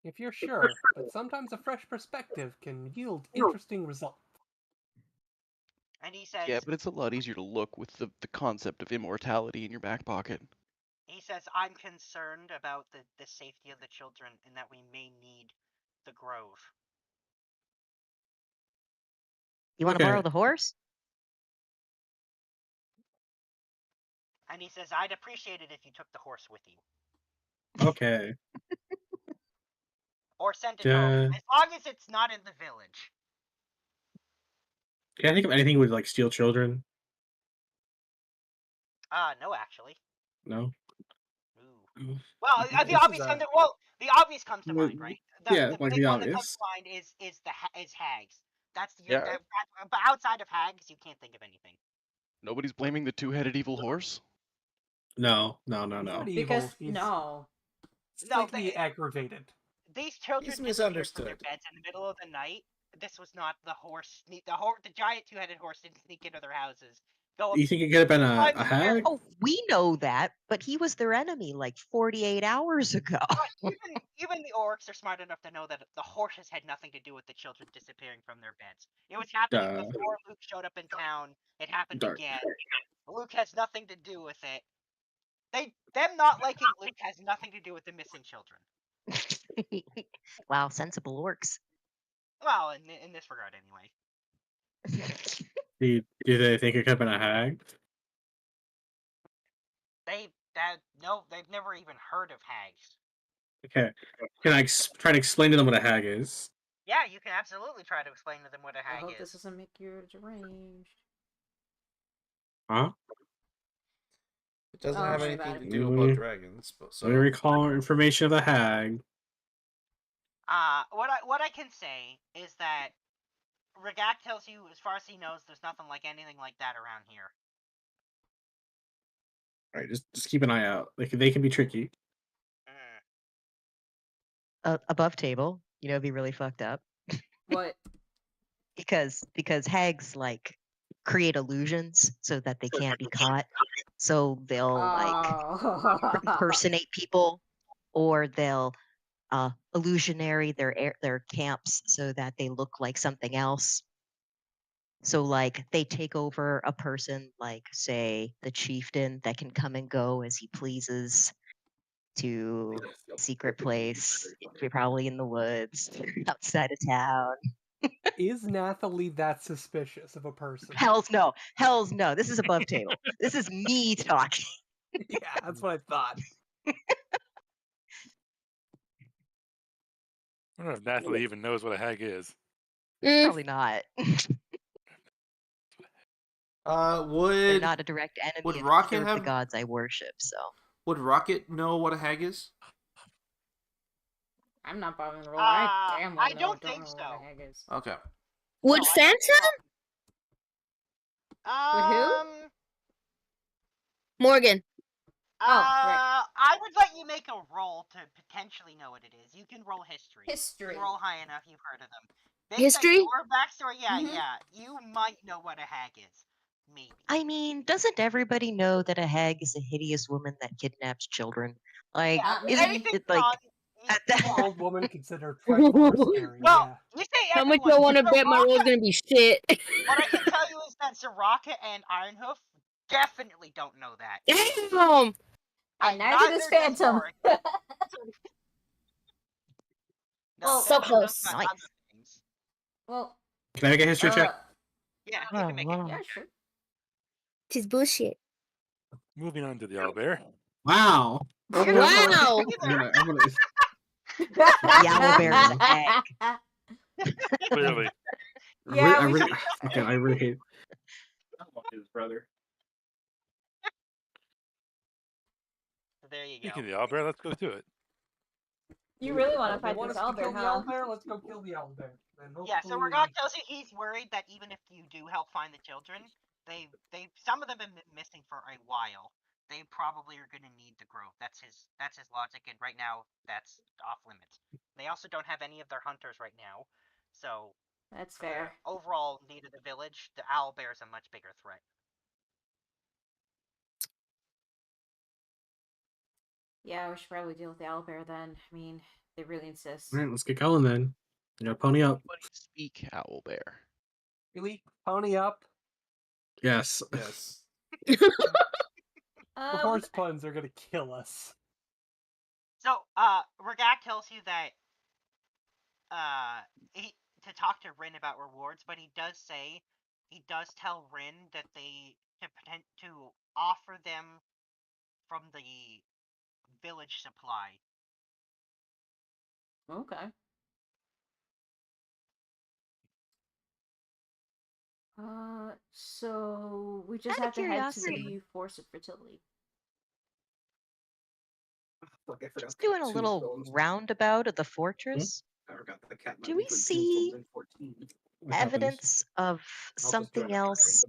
[SPEAKER 5] If you're sure, but sometimes a fresh perspective can yield interesting results.
[SPEAKER 1] And he says,
[SPEAKER 10] Yeah, but it's a lot easier to look with the concept of immortality in your back pocket.
[SPEAKER 1] "I'm concerned about the safety of the children and that we may need the grove."
[SPEAKER 7] You want to
[SPEAKER 9] Okay.
[SPEAKER 7] borrow the horse?
[SPEAKER 1] And he says, "I'd appreciate it if you took the horse with you.
[SPEAKER 9] Okay.
[SPEAKER 1] Or sent it home. As long as it's not in the village."
[SPEAKER 9] Can I think of anything with like steal children?
[SPEAKER 1] No, actually.
[SPEAKER 9] No.
[SPEAKER 1] Ooh. Well,
[SPEAKER 9] This
[SPEAKER 1] the
[SPEAKER 9] is
[SPEAKER 1] obvious comes to the obvious comes to
[SPEAKER 9] Well,
[SPEAKER 1] mind, right?
[SPEAKER 9] yeah,
[SPEAKER 1] The
[SPEAKER 9] like
[SPEAKER 1] big
[SPEAKER 9] the
[SPEAKER 1] one that comes
[SPEAKER 9] obvious.
[SPEAKER 1] to mind is hags. That's
[SPEAKER 10] Yeah.
[SPEAKER 1] but outside of hags, you can't think of anything.
[SPEAKER 10] Nobody's blaming the two-headed evil horse?
[SPEAKER 9] No.
[SPEAKER 5] Not evil.
[SPEAKER 6] because
[SPEAKER 5] He's
[SPEAKER 1] No,
[SPEAKER 5] slightly aggravated.
[SPEAKER 1] These children
[SPEAKER 12] He's
[SPEAKER 1] disappeared from their
[SPEAKER 12] misunderstood.
[SPEAKER 1] beds in the middle of the night. This was not the horse. The giant two-headed horse didn't sneak into their houses. Go
[SPEAKER 9] You think it could have been a hag?
[SPEAKER 7] Oh, we know that, but he was their enemy like 48 hours ago.
[SPEAKER 1] Even the orcs are smart enough to know that the horses had nothing to do with the children disappearing from their beds. It was happening
[SPEAKER 9] Duh.
[SPEAKER 1] before Luke showed up in town. It happened
[SPEAKER 9] Dark.
[SPEAKER 1] again. Luke has nothing to do with it. Them not liking Luke has nothing to do with the missing children.
[SPEAKER 7] Wow, sensible orcs.
[SPEAKER 1] Well, in this regard, anyway.
[SPEAKER 9] Do they think it could have been a hag?
[SPEAKER 1] They've never even heard of hags.
[SPEAKER 9] Okay. Can I try to explain to them what a hag is?
[SPEAKER 1] Yeah, you can absolutely try to explain to them what a
[SPEAKER 6] I
[SPEAKER 1] hag
[SPEAKER 6] hope
[SPEAKER 1] is.
[SPEAKER 6] this doesn't make you deranged.
[SPEAKER 9] Huh?
[SPEAKER 12] It doesn't
[SPEAKER 6] Oh,
[SPEAKER 12] have
[SPEAKER 6] my
[SPEAKER 12] anything
[SPEAKER 6] bad.
[SPEAKER 12] to do about dragons, but
[SPEAKER 9] So we recall information of the hag.
[SPEAKER 1] What I can say is that Regak tells you, as far as he knows, there's nothing like anything like that around here.
[SPEAKER 9] All right, just keep an eye out. They can be tricky.
[SPEAKER 7] Above table, it'd be really fucked up.
[SPEAKER 6] What?
[SPEAKER 7] Because hags like create illusions so that they can't be caught. So they'll like impersonate people, or they'll illusionary their camps so that they look like something else. So like they take over a person, like say the chieftain that can come and go as he pleases to a secret place, probably in the woods, outside of town.
[SPEAKER 5] Is Nathalie that suspicious of a person?
[SPEAKER 7] Hells no. This is above table. This is me talking.
[SPEAKER 5] Yeah, that's what I thought.
[SPEAKER 3] I don't know if Nathalie even knows what a hag is.
[SPEAKER 7] Probably not. They're
[SPEAKER 11] Would
[SPEAKER 7] not a direct enemy
[SPEAKER 11] would
[SPEAKER 7] of
[SPEAKER 11] Rocket
[SPEAKER 7] either of the
[SPEAKER 11] have
[SPEAKER 7] gods I worship, so.
[SPEAKER 11] would Rocket know what a hag is?
[SPEAKER 6] I'm not bothering to roll. I damn well
[SPEAKER 1] I don't
[SPEAKER 6] know
[SPEAKER 1] think
[SPEAKER 6] what
[SPEAKER 1] so.
[SPEAKER 6] the heck is.
[SPEAKER 11] Okay.
[SPEAKER 8] Would
[SPEAKER 1] No, I
[SPEAKER 8] Phantom?
[SPEAKER 6] With who?
[SPEAKER 8] Morgan.
[SPEAKER 6] right.
[SPEAKER 1] I would let you make a roll to potentially know what it is. You can roll history.
[SPEAKER 6] History.
[SPEAKER 1] You roll high enough, you've heard of them. Based
[SPEAKER 8] History?
[SPEAKER 1] on your backstory,
[SPEAKER 6] Mhm.
[SPEAKER 1] yeah. You might know what a hag is. Maybe.
[SPEAKER 7] I mean, doesn't everybody know that a hag is a hideous woman that kidnaps children? Like,
[SPEAKER 6] Not
[SPEAKER 7] isn't
[SPEAKER 6] me.
[SPEAKER 1] Anything
[SPEAKER 7] it like
[SPEAKER 1] beyond,
[SPEAKER 5] The old woman considered quite more scary.
[SPEAKER 1] Well,
[SPEAKER 5] Yeah.
[SPEAKER 1] you say
[SPEAKER 8] How much
[SPEAKER 1] everyone.
[SPEAKER 8] y'all want to bet my roll's
[SPEAKER 1] Zaraka-
[SPEAKER 8] gonna be shit?
[SPEAKER 1] What I can tell you is that Zaraka and Ironhoof definitely don't know that.
[SPEAKER 8] Damn!
[SPEAKER 6] And neither does Phantom.
[SPEAKER 1] Yorick. No,
[SPEAKER 6] Well,
[SPEAKER 8] So
[SPEAKER 1] Phantom knows
[SPEAKER 8] close.
[SPEAKER 1] about
[SPEAKER 7] Nice.
[SPEAKER 1] other things.
[SPEAKER 6] Well,
[SPEAKER 9] Can I make a history check?
[SPEAKER 1] Yeah,
[SPEAKER 7] Oh,
[SPEAKER 1] you can make it.
[SPEAKER 7] wow.
[SPEAKER 6] yeah, sure.
[SPEAKER 8] Just bullshit.
[SPEAKER 3] Moving on to the owlbear.
[SPEAKER 9] Wow.
[SPEAKER 8] Wow!
[SPEAKER 9] I'm gonna...
[SPEAKER 7] The owlbear's back.
[SPEAKER 3] Clearly.
[SPEAKER 6] Yeah,
[SPEAKER 9] I
[SPEAKER 6] we
[SPEAKER 9] really,
[SPEAKER 6] should-
[SPEAKER 9] okay, I really hate. I love his brother.
[SPEAKER 1] So there you go.
[SPEAKER 3] Speaking of the owlbear, let's go to it.
[SPEAKER 6] You really want to
[SPEAKER 5] They
[SPEAKER 6] fight
[SPEAKER 5] want
[SPEAKER 6] this
[SPEAKER 5] us to kill
[SPEAKER 6] owlbear,
[SPEAKER 5] the
[SPEAKER 6] huh?
[SPEAKER 5] owlbear? Let's go kill the owlbear. And
[SPEAKER 1] Yeah, so
[SPEAKER 5] hopefully-
[SPEAKER 1] Regard tells you he's worried that even if you do help find the children, some of them have been missing for a while. They probably are going to need the grove. That's his logic, and right now that's off limits. They also don't have any of their hunters right now, so
[SPEAKER 6] That's fair.
[SPEAKER 1] overall need of the village, the owlbear is a much bigger threat.
[SPEAKER 6] Yeah, we should probably deal with the owlbear then. I mean, they really insist.
[SPEAKER 9] All right, let's get going then. You know, pony up.
[SPEAKER 10] Somebody speak Owlbear.
[SPEAKER 5] Really? Pony up?
[SPEAKER 9] Yes.
[SPEAKER 12] Yes.
[SPEAKER 5] The horse puns are gonna kill us.
[SPEAKER 1] So, Regak tells you that to talk to Rin about rewards, but he does tell Rin that they to offer them from the village supply.
[SPEAKER 6] Okay. So we just
[SPEAKER 7] Out of
[SPEAKER 6] have to head to
[SPEAKER 7] curiosity.
[SPEAKER 6] the Force of Fertility.
[SPEAKER 7] Just doing a little roundabout of the fortress. Do we see evidence of something else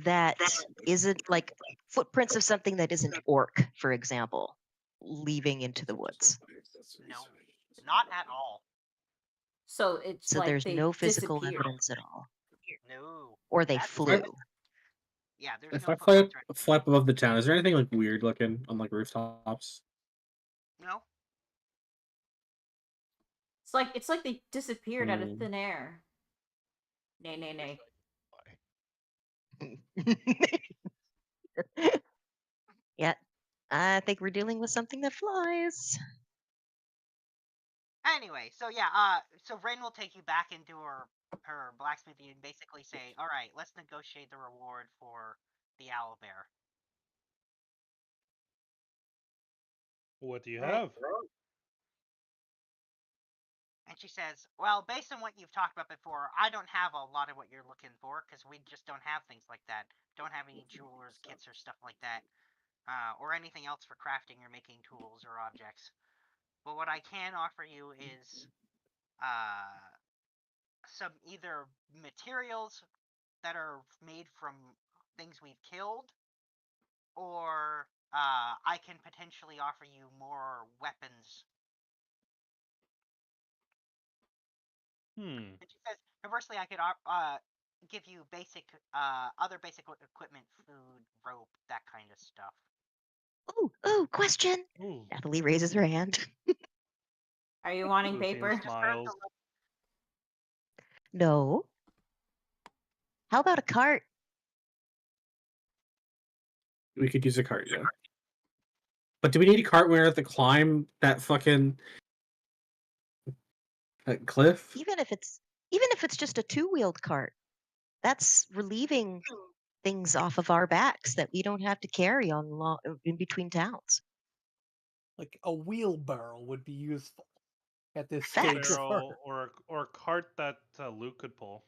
[SPEAKER 7] that isn't like footprints of something that isn't orc, for example, leaving into the woods?
[SPEAKER 1] No, not at all.
[SPEAKER 6] So it's
[SPEAKER 7] So
[SPEAKER 6] like
[SPEAKER 7] there's
[SPEAKER 6] they
[SPEAKER 7] no physical
[SPEAKER 6] disappeared.
[SPEAKER 7] evidence at all.
[SPEAKER 1] No.
[SPEAKER 7] Or they
[SPEAKER 1] That's-
[SPEAKER 7] flew.
[SPEAKER 1] Yeah, there's
[SPEAKER 9] If
[SPEAKER 1] no
[SPEAKER 9] I fly
[SPEAKER 1] footprints right-
[SPEAKER 9] fly up above the town, is there anything like weird looking on like rooftops?
[SPEAKER 1] No.
[SPEAKER 6] It's like they disappeared out of
[SPEAKER 9] Hmm.
[SPEAKER 6] thin air. Nay, nay, nay.
[SPEAKER 7] Yeah, I think we're dealing with something that flies.
[SPEAKER 1] Anyway, so yeah, so Rin will take you back into her blacksmithy and basically say, "All right, let's negotiate the reward for the owlbear."
[SPEAKER 2] What do you
[SPEAKER 1] Right.
[SPEAKER 2] have?
[SPEAKER 1] And she says, "Well, based on what you've talked about before, I don't have a lot of what you're looking for because we just don't have things like that. Don't have any jewelers kits or stuff like that, or anything else for crafting or making tools or objects. But what I can offer you is some either materials that are made from things we've killed, or I can potentially offer you more weapons." And she says, conversely, I could give you basic, other basic equipment, food, rope, that kind of stuff.
[SPEAKER 7] Ooh, question.
[SPEAKER 2] Ooh.
[SPEAKER 7] Natalie raises her hand.
[SPEAKER 6] Are you wanting
[SPEAKER 2] Lucian
[SPEAKER 6] paper?
[SPEAKER 2] smiles.
[SPEAKER 7] No. How about a cart?
[SPEAKER 9] We could use a cart, yeah. But do we need a cart when we have to climb that fucking that cliff?
[SPEAKER 7] Even if it's just a two-wheeled cart, that's relieving things off of our backs that we don't have to carry on in between towns.
[SPEAKER 5] Like a wheelbarrow would be useful at this
[SPEAKER 7] Facts.
[SPEAKER 5] stage of
[SPEAKER 2] Barrel
[SPEAKER 5] her.
[SPEAKER 2] or a cart that Luke could pull.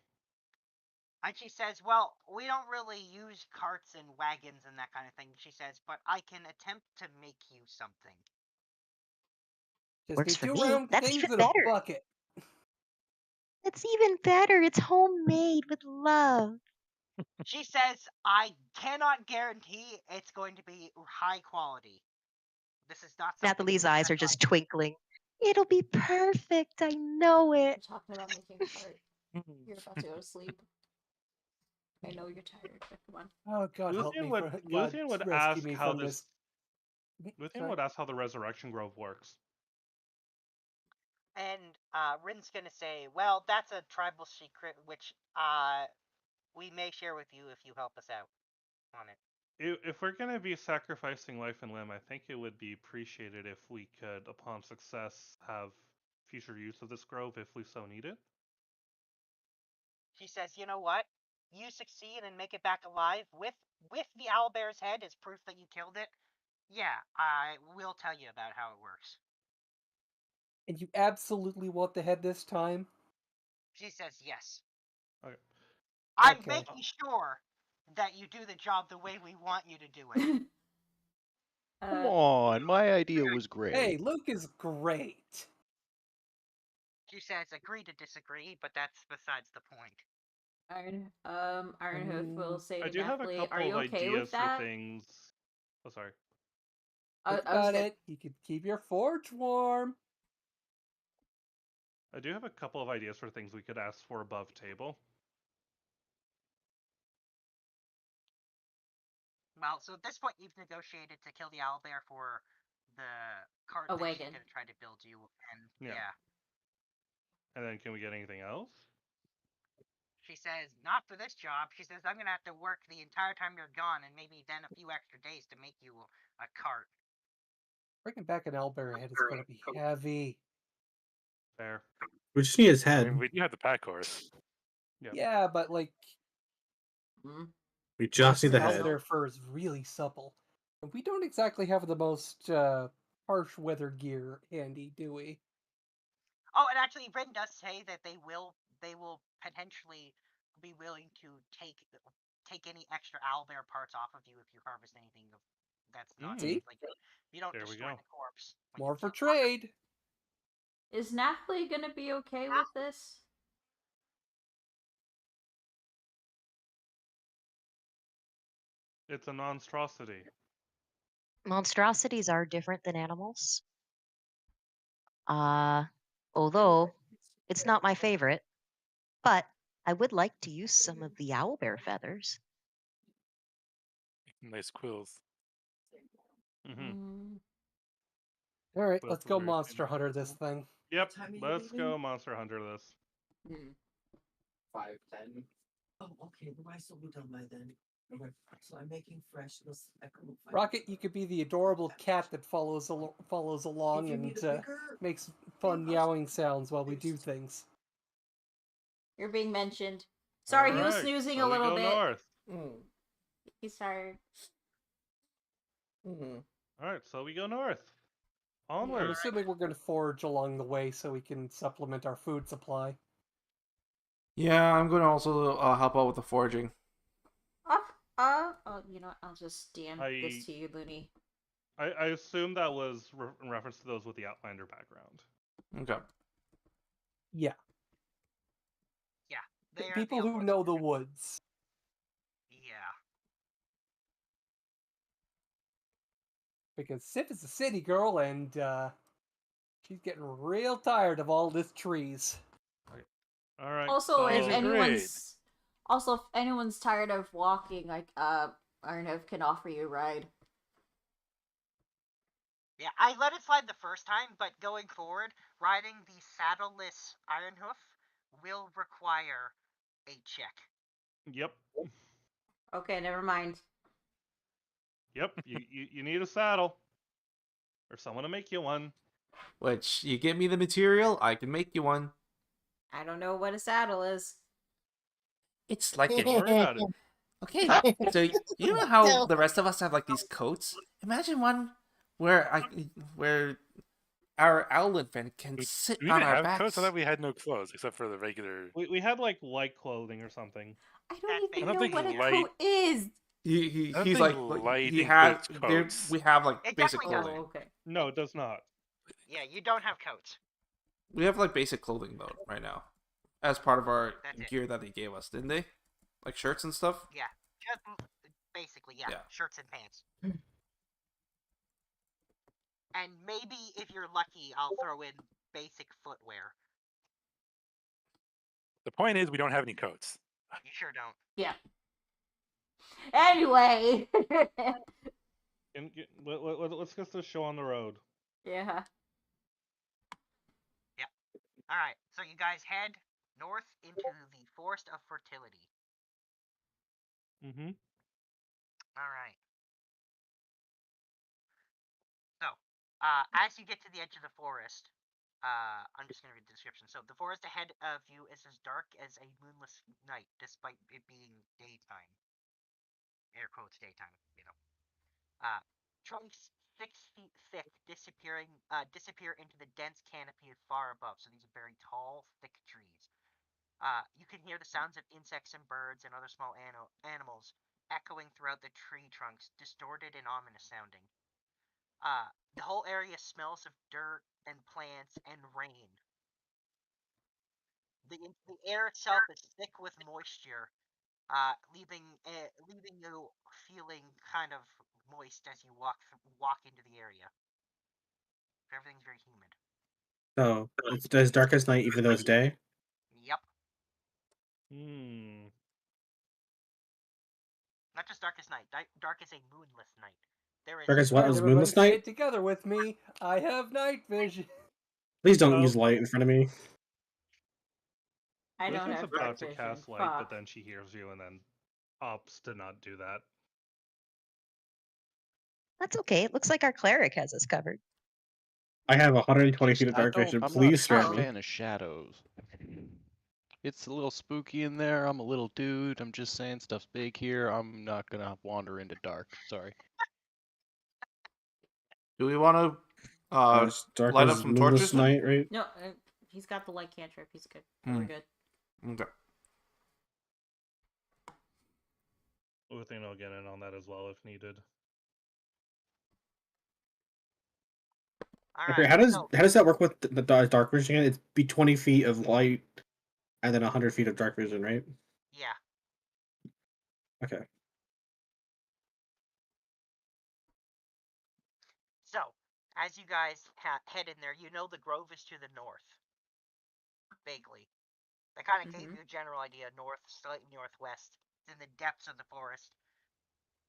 [SPEAKER 1] And she says, well, we don't really use carts and wagons and that kind of thing. She says, but I can attempt to make you something.
[SPEAKER 5] Just
[SPEAKER 7] Works
[SPEAKER 5] need
[SPEAKER 7] for
[SPEAKER 5] 2
[SPEAKER 7] me.
[SPEAKER 5] round
[SPEAKER 7] That's
[SPEAKER 5] things
[SPEAKER 7] even
[SPEAKER 5] and a
[SPEAKER 7] better.
[SPEAKER 5] bucket.
[SPEAKER 7] It's even better. It's homemade with love.
[SPEAKER 1] She says, I cannot guarantee it's going to be high quality. This is not something
[SPEAKER 7] Natalie's
[SPEAKER 1] you can
[SPEAKER 7] eyes are
[SPEAKER 1] buy.
[SPEAKER 7] just twinkling. It'll be perfect. I know it.
[SPEAKER 6] We're talking about making a cart. You're about to go to sleep. I know you're tired, but come on.
[SPEAKER 5] Oh God, help me!
[SPEAKER 2] Lucian would
[SPEAKER 5] rescue
[SPEAKER 2] ask
[SPEAKER 5] me
[SPEAKER 2] how
[SPEAKER 5] from
[SPEAKER 2] this.
[SPEAKER 5] this.
[SPEAKER 2] Lucian
[SPEAKER 5] Sorry?
[SPEAKER 2] would ask how the resurrection grove works.
[SPEAKER 1] And Rin's gonna say, well, that's a tribal secret, which we may share with you if you help us out on it.
[SPEAKER 2] If we're going to be sacrificing life and limb, I think it would be appreciated if we could, upon success, have future use of this grove if we so need it.
[SPEAKER 1] She says, you know what? You succeed and make it back alive with the owlbear's head as proof that you killed it. Yeah, I will tell you about how it works.
[SPEAKER 5] And you absolutely want the head this time?
[SPEAKER 1] She says yes.
[SPEAKER 2] Okay.
[SPEAKER 1] I'm
[SPEAKER 5] Okay.
[SPEAKER 1] making sure that you do the job the way we want you to do it.
[SPEAKER 10] Come on, my idea was great.
[SPEAKER 5] Hey, Luke is great.
[SPEAKER 1] She says agree to disagree, but that's besides the point.
[SPEAKER 6] Ironhoof will say
[SPEAKER 2] I
[SPEAKER 6] to
[SPEAKER 2] do have a
[SPEAKER 6] Nathalie,
[SPEAKER 2] couple
[SPEAKER 6] "Are you
[SPEAKER 2] of
[SPEAKER 6] okay
[SPEAKER 2] ideas
[SPEAKER 6] with that?"
[SPEAKER 2] for things. Oh, sorry.
[SPEAKER 5] Think
[SPEAKER 6] I was
[SPEAKER 5] about
[SPEAKER 6] gonna-
[SPEAKER 5] it. You could keep your forge warm.
[SPEAKER 2] I do have a couple of ideas for things we could ask for above table.
[SPEAKER 1] Well, so at this point you've negotiated to kill the owlbear for the cart
[SPEAKER 6] A
[SPEAKER 1] that she's
[SPEAKER 6] wagon.
[SPEAKER 1] gonna try to build you, and
[SPEAKER 2] Yeah.
[SPEAKER 1] yeah.
[SPEAKER 2] And then can we get anything else?
[SPEAKER 1] She says, not for this job. She says, I'm going to have to work the entire time you're gone and maybe then a few extra days to make you a cart.
[SPEAKER 5] Bringing back an owlbear head is going to be heavy.
[SPEAKER 2] Fair.
[SPEAKER 9] We just need his
[SPEAKER 3] I
[SPEAKER 9] head.
[SPEAKER 3] mean, we do have the pack horse.
[SPEAKER 5] Yeah, but like,
[SPEAKER 9] We just need the head.
[SPEAKER 5] owlbear fur is really supple. And we don't exactly have the most harsh weather gear handy, do we?
[SPEAKER 1] Oh, and actually, Rin does say that they will potentially be willing to take any extra owlbear parts off of you if you harvest anything that's not
[SPEAKER 5] See?
[SPEAKER 1] like you don't
[SPEAKER 2] There we
[SPEAKER 1] destroy
[SPEAKER 2] go.
[SPEAKER 1] the corpse.
[SPEAKER 5] More for trade.
[SPEAKER 6] Is Nathalie gonna be okay with this?
[SPEAKER 2] It's a monstrosity.
[SPEAKER 7] Monstrosities are different than animals. Although it's not my favorite, but I would like to use some of the owlbear feathers.
[SPEAKER 3] Nice quills.
[SPEAKER 2] Mm-hmm.
[SPEAKER 5] All right,
[SPEAKER 2] Both
[SPEAKER 5] let's
[SPEAKER 2] are
[SPEAKER 5] go
[SPEAKER 2] very
[SPEAKER 5] Monster Hunter this thing.
[SPEAKER 2] Yep, let's go Monster Hunter this.
[SPEAKER 14] 5:10. Oh, okay. The rice will be done by then. Okay. So I'm making fresh.
[SPEAKER 5] Rocket, you could be the adorable cat that follows along and makes fun meowing sounds while we do things.
[SPEAKER 6] You're being mentioned. Sorry, he was
[SPEAKER 2] Alright,
[SPEAKER 6] snoozing
[SPEAKER 2] so
[SPEAKER 6] a
[SPEAKER 2] we
[SPEAKER 6] little
[SPEAKER 2] go
[SPEAKER 6] bit.
[SPEAKER 2] north.
[SPEAKER 6] He's tired.
[SPEAKER 2] Alright, so we go north.
[SPEAKER 5] I'm
[SPEAKER 2] Onward.
[SPEAKER 5] assuming we're going to forage along the way so we can supplement our food supply.
[SPEAKER 11] Yeah, I'm going to also help out with the foraging.
[SPEAKER 6] Oh, you know what? I'll just DM this to you, Looney.
[SPEAKER 2] I assume that was in reference to those with the Outlander background.
[SPEAKER 11] Okay.
[SPEAKER 5] Yeah.
[SPEAKER 1] Yeah. They are
[SPEAKER 5] People who know the woods.
[SPEAKER 1] Yeah.
[SPEAKER 5] Because Sif is a city girl and she's getting real tired of all this trees.
[SPEAKER 2] Alright.
[SPEAKER 6] Also, if
[SPEAKER 2] so...
[SPEAKER 6] anyone's tired of walking, like Arnav can offer you a ride.
[SPEAKER 1] Yeah, I let it slide the first time, but going forward, riding the saddleless Ironhoof will require a check.
[SPEAKER 2] Yep.
[SPEAKER 6] Okay, never mind.
[SPEAKER 2] Yep, you need a saddle. Or someone to make you one.
[SPEAKER 11] Which, you give me the material, I can make you one.
[SPEAKER 6] I don't know what a saddle is.
[SPEAKER 11] It's like
[SPEAKER 2] Don't worry about it.
[SPEAKER 11] Okay, so you know how the rest of us have like these coats? Imagine one where our owlet fan can sit
[SPEAKER 3] Do we
[SPEAKER 11] on
[SPEAKER 3] even
[SPEAKER 11] our
[SPEAKER 3] have
[SPEAKER 11] backs.
[SPEAKER 3] coats? I thought we had no clothes except for the regular.
[SPEAKER 2] We had like light clothing or something.
[SPEAKER 6] I don't even
[SPEAKER 3] I don't
[SPEAKER 6] know
[SPEAKER 3] think
[SPEAKER 6] what a
[SPEAKER 3] light-
[SPEAKER 6] coat is.
[SPEAKER 11] He's
[SPEAKER 3] think
[SPEAKER 11] like
[SPEAKER 3] light
[SPEAKER 11] he has.
[SPEAKER 3] includes
[SPEAKER 11] there-
[SPEAKER 3] coats.
[SPEAKER 11] We have like
[SPEAKER 1] It
[SPEAKER 11] basic
[SPEAKER 1] definitely does.
[SPEAKER 11] clothing.
[SPEAKER 6] Okay.
[SPEAKER 2] No, it does not.
[SPEAKER 1] Yeah, you don't have coats.
[SPEAKER 11] We have like basic clothing though right now, as part of our
[SPEAKER 1] That's it.
[SPEAKER 11] gear that they gave us, didn't they? Like shirts and stuff.
[SPEAKER 1] Yeah, just basically, yeah, shirts and pants. And maybe if you're lucky, I'll throw in basic footwear.
[SPEAKER 3] The point is, we don't have any coats.
[SPEAKER 1] You sure don't.
[SPEAKER 6] Yeah. Anyway.
[SPEAKER 2] Let's get this show on the road.
[SPEAKER 6] Yeah.
[SPEAKER 1] Yeah. All right, so you guys head north into the Forest of Fertility.
[SPEAKER 2] Mm-hmm.
[SPEAKER 1] All right. So, as you get to the edge of the forest, I'm just going to read the description. So, the forest ahead of you is as dark as a moonless night, despite it being daytime. Air quotes daytime, you know. Trunks 6 feet thick disappear into the dense canopy far above. So these are very tall, thick trees. You can hear the sounds of insects and birds and other small animals echoing throughout the tree trunks, distorted and ominous sounding. The whole area smells of dirt and plants and rain. The air itself is thick with moisture, leaving you feeling kind of moist as you walk into the area. Everything's very humid.
[SPEAKER 9] So it's as dark as night, even though it's day.
[SPEAKER 1] Yep.
[SPEAKER 2] Hmm.
[SPEAKER 1] Not just dark as night. Dark as a moonless night. There is
[SPEAKER 9] Dark as what? As
[SPEAKER 5] Everybody
[SPEAKER 9] moonless
[SPEAKER 5] say
[SPEAKER 9] night?
[SPEAKER 5] it together with me. I have night vision.
[SPEAKER 9] Please don't
[SPEAKER 2] Oh.
[SPEAKER 9] use light in front of me.
[SPEAKER 6] I don't
[SPEAKER 2] Lutheran's
[SPEAKER 6] have
[SPEAKER 2] about
[SPEAKER 6] dark
[SPEAKER 2] to
[SPEAKER 6] vision.
[SPEAKER 2] cast light,
[SPEAKER 6] Fuck.
[SPEAKER 2] but then she hears you and then opts to not do that.
[SPEAKER 7] That's okay. It looks like our cleric has us covered.
[SPEAKER 9] I have 120 feet of dark vision.
[SPEAKER 10] I'm
[SPEAKER 9] Please
[SPEAKER 10] not
[SPEAKER 9] spare
[SPEAKER 10] a
[SPEAKER 9] me.
[SPEAKER 10] fan of shadows. It's a little spooky in there. I'm a little dude. I'm just saying stuff's big here. I'm not gonna wander into dark. Sorry.
[SPEAKER 11] Do we want to
[SPEAKER 9] It's dark
[SPEAKER 11] light up
[SPEAKER 9] as
[SPEAKER 11] some
[SPEAKER 9] moonless
[SPEAKER 11] torches? Then?
[SPEAKER 9] night, right?
[SPEAKER 6] No, he's got the light cantrip. He's good. We're good.
[SPEAKER 11] Okay.
[SPEAKER 2] Lutheran will get in on that as well if needed.
[SPEAKER 1] All
[SPEAKER 9] Okay,
[SPEAKER 1] right.
[SPEAKER 9] how does that work with the dark vision? It's be 20 feet of light and then 100 feet of dark vision, right?
[SPEAKER 1] Yeah.
[SPEAKER 9] Okay.
[SPEAKER 1] So, as you guys head in there, you know the grove is to the north. Vaguely. That kind of gave you a general idea. North, slightly northwest. It's in the depths of the forest.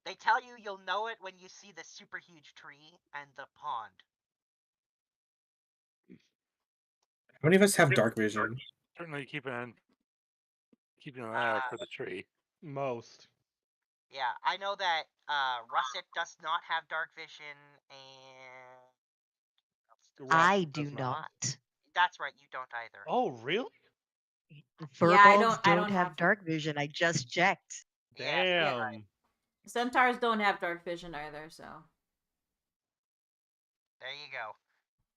[SPEAKER 1] They tell you you'll know it when you see the super huge tree and the pond.
[SPEAKER 9] How many of us have dark vision?
[SPEAKER 3] Certainly keeping an eye out for the tree.
[SPEAKER 2] Most.
[SPEAKER 1] Yeah, I know that Russet does not have dark vision, and
[SPEAKER 7] I do not.
[SPEAKER 1] that's right, you don't either.
[SPEAKER 2] Oh, really?
[SPEAKER 7] Furbolgs don't have dark vision. I just checked.
[SPEAKER 1] Yeah,
[SPEAKER 2] Damn.
[SPEAKER 1] right.
[SPEAKER 6] Centaurs don't have dark vision either, so.
[SPEAKER 1] There you go.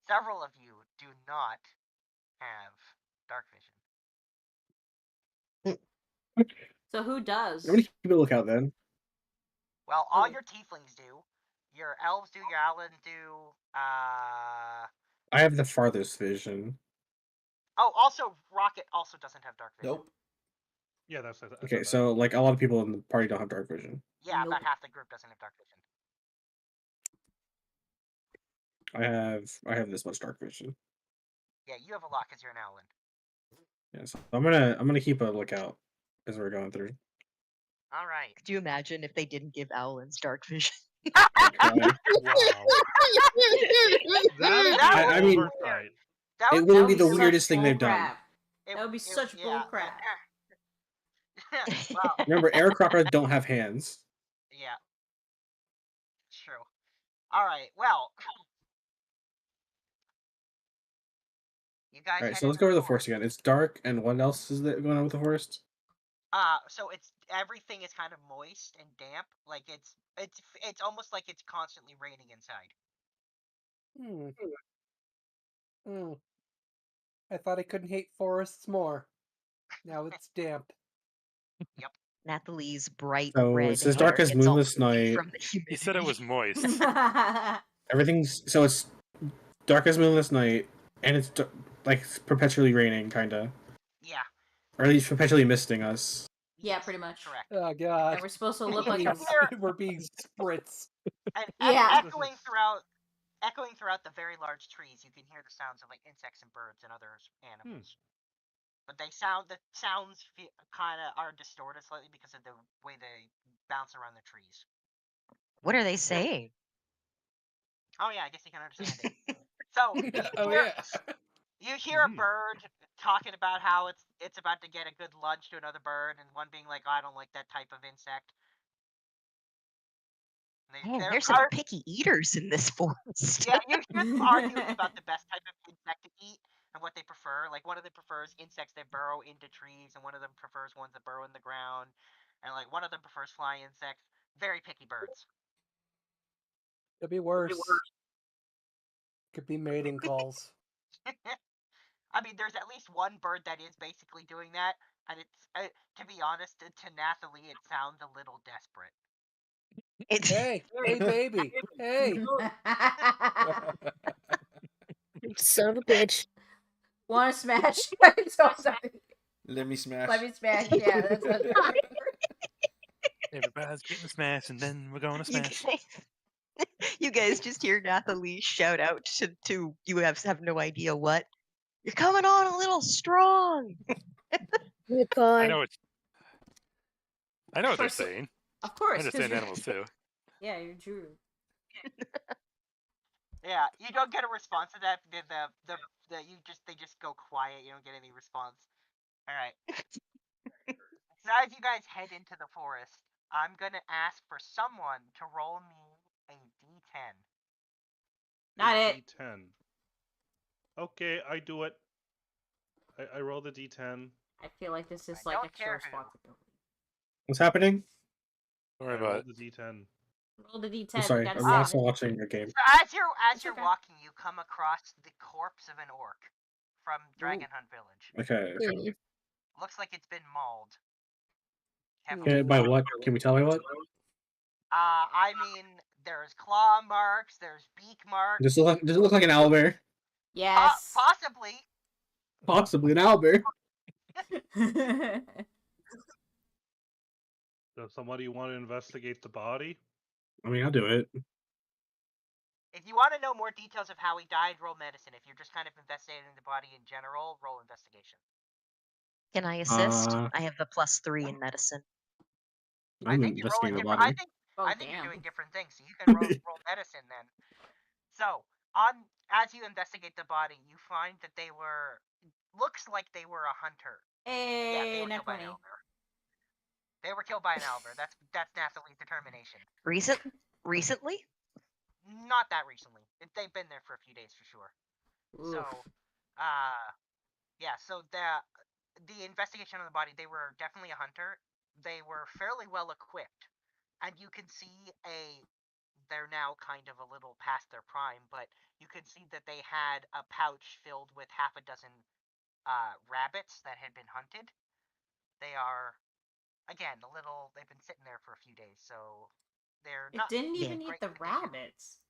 [SPEAKER 1] Several of you do not have dark vision.
[SPEAKER 6] So who does?
[SPEAKER 9] I'm gonna keep a lookout then.
[SPEAKER 1] Well, all your tieflings do. Your elves do. Your Alans do.
[SPEAKER 9] I have the farthest vision.
[SPEAKER 1] Oh, also Rocket also doesn't have dark vision.
[SPEAKER 12] Nope.
[SPEAKER 2] Yeah, that's
[SPEAKER 9] Okay, so like a lot of people in the party don't have dark vision.
[SPEAKER 1] Yeah, about half the group doesn't have dark vision.
[SPEAKER 9] I have this much dark vision.
[SPEAKER 1] Yeah, you have a lot because you're an Owlin.
[SPEAKER 9] Yeah, so I'm gonna keep a lookout as we're going through.
[SPEAKER 1] All right.
[SPEAKER 7] Could you imagine if they didn't give Owlins dark vision?
[SPEAKER 9] I mean,
[SPEAKER 2] oversight.
[SPEAKER 9] it wouldn't be the weirdest thing they've done.
[SPEAKER 6] That would be such bull crap.
[SPEAKER 1] Wow.
[SPEAKER 9] Remember, aircrafters don't have hands.
[SPEAKER 1] Yeah. True. All right. Well, you guys.
[SPEAKER 9] All right, so let's go over the forest again. It's dark, and what else is that going on with the forest?
[SPEAKER 1] So it's everything is kind of moist and damp. Like it's almost like it's constantly raining inside.
[SPEAKER 5] I thought I couldn't hate forests more. Now it's damp.
[SPEAKER 1] Yep.
[SPEAKER 7] Nathalie's bright
[SPEAKER 9] So
[SPEAKER 7] red
[SPEAKER 9] it's as
[SPEAKER 7] hair
[SPEAKER 9] dark as
[SPEAKER 7] gets all
[SPEAKER 9] moonless
[SPEAKER 7] poofy
[SPEAKER 9] night.
[SPEAKER 7] from the humidity.
[SPEAKER 3] He said it was moist.
[SPEAKER 9] Everything's so it's dark as moonless night, and it's like perpetually raining, kinda.
[SPEAKER 1] Yeah.
[SPEAKER 9] Or at least perpetually misting us.
[SPEAKER 6] Yeah, pretty much.
[SPEAKER 1] Correct.
[SPEAKER 5] Oh god.
[SPEAKER 6] And we're supposed to
[SPEAKER 1] And
[SPEAKER 6] look
[SPEAKER 1] you
[SPEAKER 6] like
[SPEAKER 1] can
[SPEAKER 6] a
[SPEAKER 1] hear-
[SPEAKER 5] We're being spritz.
[SPEAKER 1] And
[SPEAKER 6] Yeah.
[SPEAKER 1] echoing throughout the very large trees, you can hear the sounds of like insects and birds and other animals. But the sounds kind of are distorted slightly because of the way they bounce around the trees.
[SPEAKER 7] What are they saying?
[SPEAKER 1] Oh yeah, I guess you can understand it. So you can
[SPEAKER 5] Oh
[SPEAKER 1] hear,
[SPEAKER 5] yeah.
[SPEAKER 1] You hear a bird talking about how it's about to get a good lunch to another bird, and one being like, "I don't like that type of insect."
[SPEAKER 7] Man,
[SPEAKER 1] They're
[SPEAKER 7] there's some picky eaters in this forest.
[SPEAKER 1] Yeah, you hear them arguing about the best type of insect to eat and what they prefer. Like, one of them prefers insects that burrow into trees, and one of them prefers ones that burrow in the ground, and like one of them prefers flying insects. Very picky birds.
[SPEAKER 5] Could be worse. Could be mating calls.
[SPEAKER 1] I mean, there's at least one bird that is basically doing that, and it's to be honest, to Nathalie, it sounds a little desperate.
[SPEAKER 5] Hey, hey, baby, hey.
[SPEAKER 8] Son of a bitch.
[SPEAKER 6] Want to smash? So sorry.
[SPEAKER 12] Let me smash.
[SPEAKER 6] Let me smash. Yeah, that's what.
[SPEAKER 3] Everybody's getting smashed, and then we're going to smash.
[SPEAKER 7] You guys just hear Nathalie shout out to you have no idea what. You're coming on a little strong.
[SPEAKER 8] Oh God.
[SPEAKER 3] I know what they're
[SPEAKER 6] course-
[SPEAKER 3] saying.
[SPEAKER 6] Of course.
[SPEAKER 3] I
[SPEAKER 6] 'cause
[SPEAKER 3] understand
[SPEAKER 6] you're-
[SPEAKER 3] animals too.
[SPEAKER 6] Yeah, you're true.
[SPEAKER 1] Yeah, you don't get a response to that. They just go quiet. You don't get any response. All right. So as you guys head into the forest, I'm gonna ask for someone to roll me a d10.
[SPEAKER 6] Not it.
[SPEAKER 2] D10. Okay, I do it. I roll the D10.
[SPEAKER 6] I feel like this is
[SPEAKER 1] I
[SPEAKER 6] like
[SPEAKER 1] don't
[SPEAKER 6] extra
[SPEAKER 1] care who.
[SPEAKER 6] responsibility.
[SPEAKER 9] What's happening?
[SPEAKER 3] Don't worry
[SPEAKER 2] I
[SPEAKER 3] about
[SPEAKER 2] rolled
[SPEAKER 3] it.
[SPEAKER 2] the D10.
[SPEAKER 6] Roll the d10.
[SPEAKER 9] I'm sorry.
[SPEAKER 6] we gotta
[SPEAKER 9] I'm
[SPEAKER 6] save
[SPEAKER 9] also
[SPEAKER 6] it.
[SPEAKER 9] watching a game.
[SPEAKER 1] So as you're
[SPEAKER 6] okay.
[SPEAKER 1] walking, you come across the corpse of an orc from Dragon Hunt Village.
[SPEAKER 9] Okay.
[SPEAKER 1] Looks like it's been mauled.
[SPEAKER 9] Okay, by what? Can we tell me what?
[SPEAKER 1] I mean, there's claw marks, there's beak marks.
[SPEAKER 9] Does it look like an owlbear?
[SPEAKER 6] Yes.
[SPEAKER 1] Possibly.
[SPEAKER 9] Possibly an owlbear.
[SPEAKER 2] Does somebody want to investigate the body?
[SPEAKER 9] I mean, I'll do it.
[SPEAKER 1] If you want to know more details of how he died, roll medicine. If you're just kind of investigating the body in general, roll investigation.
[SPEAKER 7] Can I assist? I have the +3 in medicine.
[SPEAKER 9] I'm investigating the body.
[SPEAKER 1] I think you're doing different things, so you can roll medicine then. So, as you investigate the body, you find that looks like they were a hunter.
[SPEAKER 6] Hey,
[SPEAKER 1] yeah, they were
[SPEAKER 6] net
[SPEAKER 1] killed by an
[SPEAKER 6] 20.
[SPEAKER 1] owlbear. They were killed by an owlbear. That's Nathalie's determination.
[SPEAKER 7] Recently?
[SPEAKER 1] Not that recently. They've been there for a few days for sure.
[SPEAKER 6] Oof.
[SPEAKER 1] So, yeah. So the investigation on the body, they were definitely a hunter. They were fairly well equipped, and you can see they're now kind of a little past their prime, but you can see that they had a pouch filled with half a dozen rabbits that had been hunted. They are, again, they've been sitting there for a few days, so they're
[SPEAKER 6] It
[SPEAKER 1] not.
[SPEAKER 6] didn't even eat
[SPEAKER 1] great
[SPEAKER 6] the
[SPEAKER 1] condition.
[SPEAKER 6] rabbits.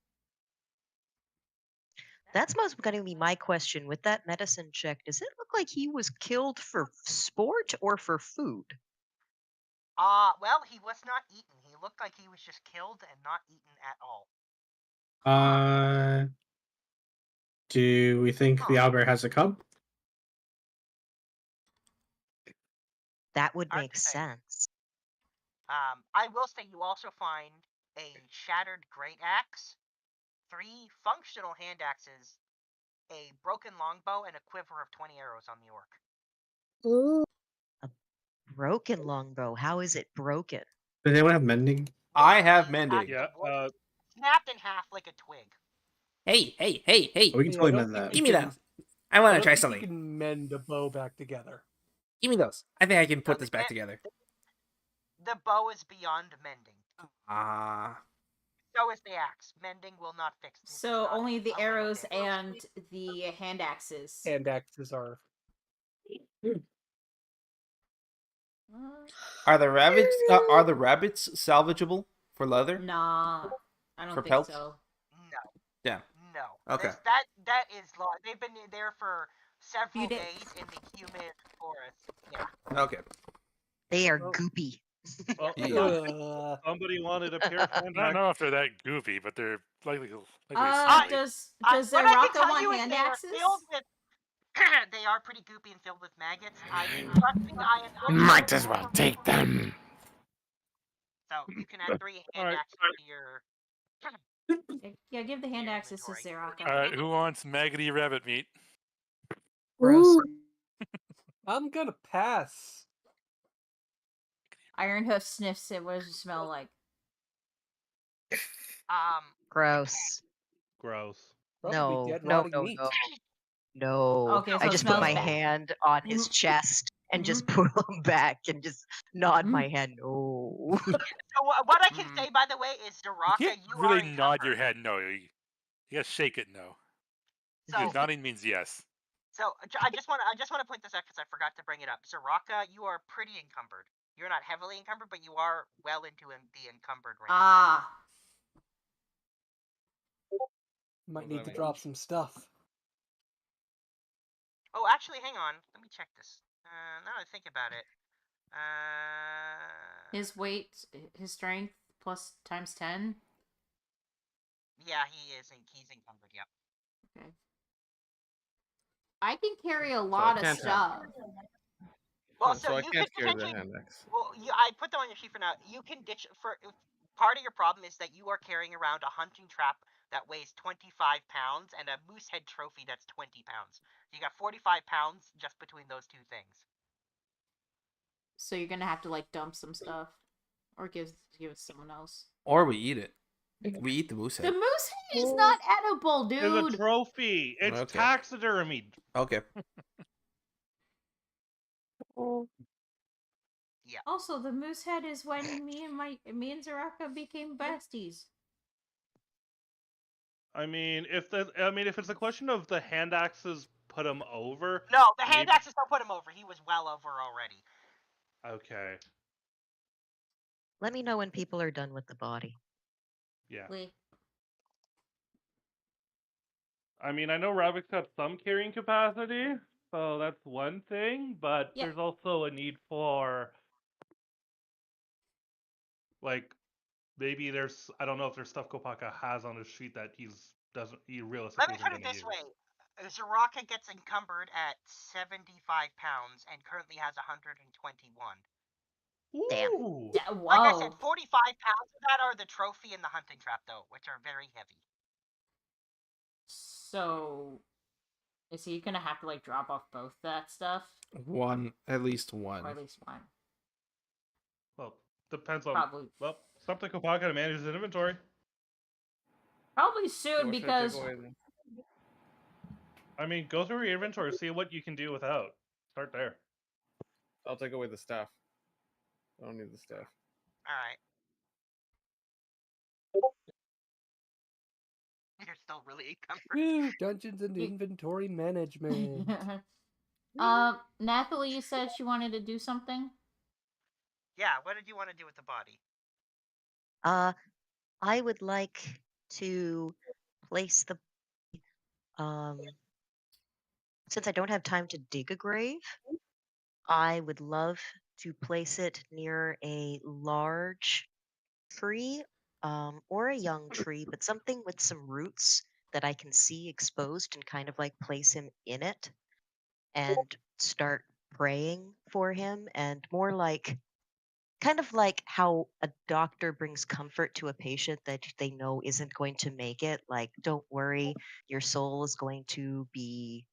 [SPEAKER 7] That's most going to be my question. With that medicine check, does it look like he was killed for sport or for food?
[SPEAKER 1] Well, he was not eaten. He looked like he was just killed and not eaten at all.
[SPEAKER 9] Do we think the owlbear has a cub?
[SPEAKER 7] That would make sense.
[SPEAKER 1] I will say you also find a shattered great axe, 3 functional hand axes, a broken longbow, and a quiver of 20 arrows on the orc.
[SPEAKER 8] Ooh.
[SPEAKER 7] A broken longbow. How is it broken?
[SPEAKER 9] Does anyone have mending?
[SPEAKER 11] I have mending.
[SPEAKER 2] Yeah.
[SPEAKER 1] Snapped in half like a twig.
[SPEAKER 11] Hey.
[SPEAKER 9] We can totally mend that.
[SPEAKER 11] Give me that. I want to try
[SPEAKER 5] You
[SPEAKER 11] something.
[SPEAKER 5] can mend a bow back together.
[SPEAKER 11] Give me those. I think I can put this back together.
[SPEAKER 1] The bow is beyond mending.
[SPEAKER 11] Ah.
[SPEAKER 1] So is the axe. Mending will not fix this.
[SPEAKER 6] So only the arrows and the hand axes.
[SPEAKER 5] Hand axes are.
[SPEAKER 11] Are the rabbits salvageable for leather?
[SPEAKER 6] Nah, I don't
[SPEAKER 11] For
[SPEAKER 6] think
[SPEAKER 11] pelts?
[SPEAKER 6] so.
[SPEAKER 1] No.
[SPEAKER 11] Yeah.
[SPEAKER 1] No.
[SPEAKER 11] Okay.
[SPEAKER 1] That is long. They've been there for several days in the humid forest. Yeah.
[SPEAKER 11] Okay.
[SPEAKER 7] They are goopy.
[SPEAKER 2] Well, somebody wanted a pair of
[SPEAKER 3] I don't know if they're that goofy, but they're likely smelly.
[SPEAKER 6] Does
[SPEAKER 1] what I
[SPEAKER 6] Zeraka
[SPEAKER 1] can tell
[SPEAKER 6] want
[SPEAKER 1] you is
[SPEAKER 6] hand
[SPEAKER 1] they are
[SPEAKER 6] axes?
[SPEAKER 1] filled with. They are pretty goopy and filled with maggots. Trust me,
[SPEAKER 3] Might as well take them.
[SPEAKER 1] So you can add 3 hand axes to your.
[SPEAKER 6] Yeah, give the hand axes to Zeraka.
[SPEAKER 3] All right, who wants maggoty rabbit meat?
[SPEAKER 11] Gross.
[SPEAKER 5] I'm gonna pass.
[SPEAKER 6] Ironhoof sniffs it. What does it smell like?
[SPEAKER 7] Gross.
[SPEAKER 2] Gross.
[SPEAKER 5] Probably
[SPEAKER 7] No,
[SPEAKER 5] dead
[SPEAKER 7] no,
[SPEAKER 5] rotting
[SPEAKER 7] no,
[SPEAKER 5] meat.
[SPEAKER 7] no. No.
[SPEAKER 6] Okay, so
[SPEAKER 7] I
[SPEAKER 6] it
[SPEAKER 7] just put
[SPEAKER 6] smells
[SPEAKER 7] my
[SPEAKER 6] bad.
[SPEAKER 7] hand on his chest and just pull him back and just nod my head. No.
[SPEAKER 1] So what I can say, by the way, is
[SPEAKER 3] You
[SPEAKER 1] Zaraka,
[SPEAKER 3] can't
[SPEAKER 1] you
[SPEAKER 3] really
[SPEAKER 1] are
[SPEAKER 3] nod your
[SPEAKER 1] encumbered.
[SPEAKER 3] head no. You gotta shake it no.
[SPEAKER 1] So-
[SPEAKER 3] Because nodding means yes.
[SPEAKER 1] So I just want to point this out because I forgot to bring it up. Zaraka, you are pretty encumbered. You're not heavily encumbered, but you are well into the encumbered range.
[SPEAKER 6] Ah.
[SPEAKER 5] Might need to drop some stuff.
[SPEAKER 1] Oh, actually, hang on. Let me check this. Now that I think about it.
[SPEAKER 6] His weight, his strength plus times 10.
[SPEAKER 1] Yeah, he's encumbered. Yep.
[SPEAKER 6] Okay. I can carry a
[SPEAKER 12] So I
[SPEAKER 6] lot of
[SPEAKER 12] can't
[SPEAKER 6] stuff.
[SPEAKER 1] Well,
[SPEAKER 12] so I
[SPEAKER 1] you
[SPEAKER 12] can't
[SPEAKER 1] could
[SPEAKER 12] carry the
[SPEAKER 1] potentially.
[SPEAKER 12] hand axe.
[SPEAKER 1] Well, I put them on your sheet for now. You can ditch for part of your problem is that you are carrying around a hunting trap that weighs 25 pounds and a moose head trophy that's 20 pounds. You got 45 pounds just between those two things.
[SPEAKER 6] So you're gonna have to like dump some stuff, or give it to someone else.
[SPEAKER 11] Or we eat it. We eat the moose
[SPEAKER 6] The
[SPEAKER 11] head.
[SPEAKER 6] moose head is not edible,
[SPEAKER 2] It's
[SPEAKER 6] dude.
[SPEAKER 2] a trophy. It's
[SPEAKER 11] Okay.
[SPEAKER 2] taxidermied.
[SPEAKER 11] Okay.
[SPEAKER 1] Yeah.
[SPEAKER 6] Also, the moose head is when me and Zaraka became besties.
[SPEAKER 2] I mean, if it's a question of the hand axes put him over.
[SPEAKER 1] No, the hand
[SPEAKER 2] maybe-
[SPEAKER 1] axes don't put him over. He was well over already.
[SPEAKER 2] Okay.
[SPEAKER 7] Let me know when people are done with the body.
[SPEAKER 2] Yeah.
[SPEAKER 6] Wait.
[SPEAKER 2] I mean, I know Ravik's got some carrying capacity, so that's one thing, but
[SPEAKER 6] Yeah.
[SPEAKER 2] there's also a need for, like, maybe there's, I don't know if there's stuff Kopaka has on his sheet that he realistically
[SPEAKER 1] Let me
[SPEAKER 2] isn't
[SPEAKER 1] put
[SPEAKER 2] going
[SPEAKER 1] it
[SPEAKER 2] to
[SPEAKER 1] this
[SPEAKER 2] use.
[SPEAKER 1] way. Zaraka gets encumbered at 75 pounds and currently has 121.
[SPEAKER 7] Damn.
[SPEAKER 2] Ooh.
[SPEAKER 1] Like I
[SPEAKER 6] Whoa.
[SPEAKER 1] said, 45 pounds of that are the trophy and the hunting trap, though, which are very heavy.
[SPEAKER 6] So, is he gonna have to like drop off both that stuff,
[SPEAKER 11] One, at least one.
[SPEAKER 6] or at least one?
[SPEAKER 2] Well, depends on,
[SPEAKER 6] Probably.
[SPEAKER 2] well, it's up to Kopaka to manage his inventory.
[SPEAKER 6] Probably soon,
[SPEAKER 12] What should I
[SPEAKER 6] because
[SPEAKER 12] take away then?
[SPEAKER 2] I mean, go through your inventory, see what you can do without. Start there.
[SPEAKER 12] I'll take away the staff. I don't need the staff.
[SPEAKER 1] Alright. You're still really encumbered.
[SPEAKER 5] Woo, Dungeons and Inventory Management.
[SPEAKER 6] Nathalie, you said she wanted to do something.
[SPEAKER 1] Yeah, what did you want to do with the body?
[SPEAKER 7] I would like to place the since I don't have time to dig a grave, I would love to place it near a large tree, or a young tree, but something with some roots that I can see exposed and kind of like place him in it and start praying for him, and more like kind of like how a doctor brings comfort to a patient that they know isn't going to make it. Like, don't worry, your soul is going to be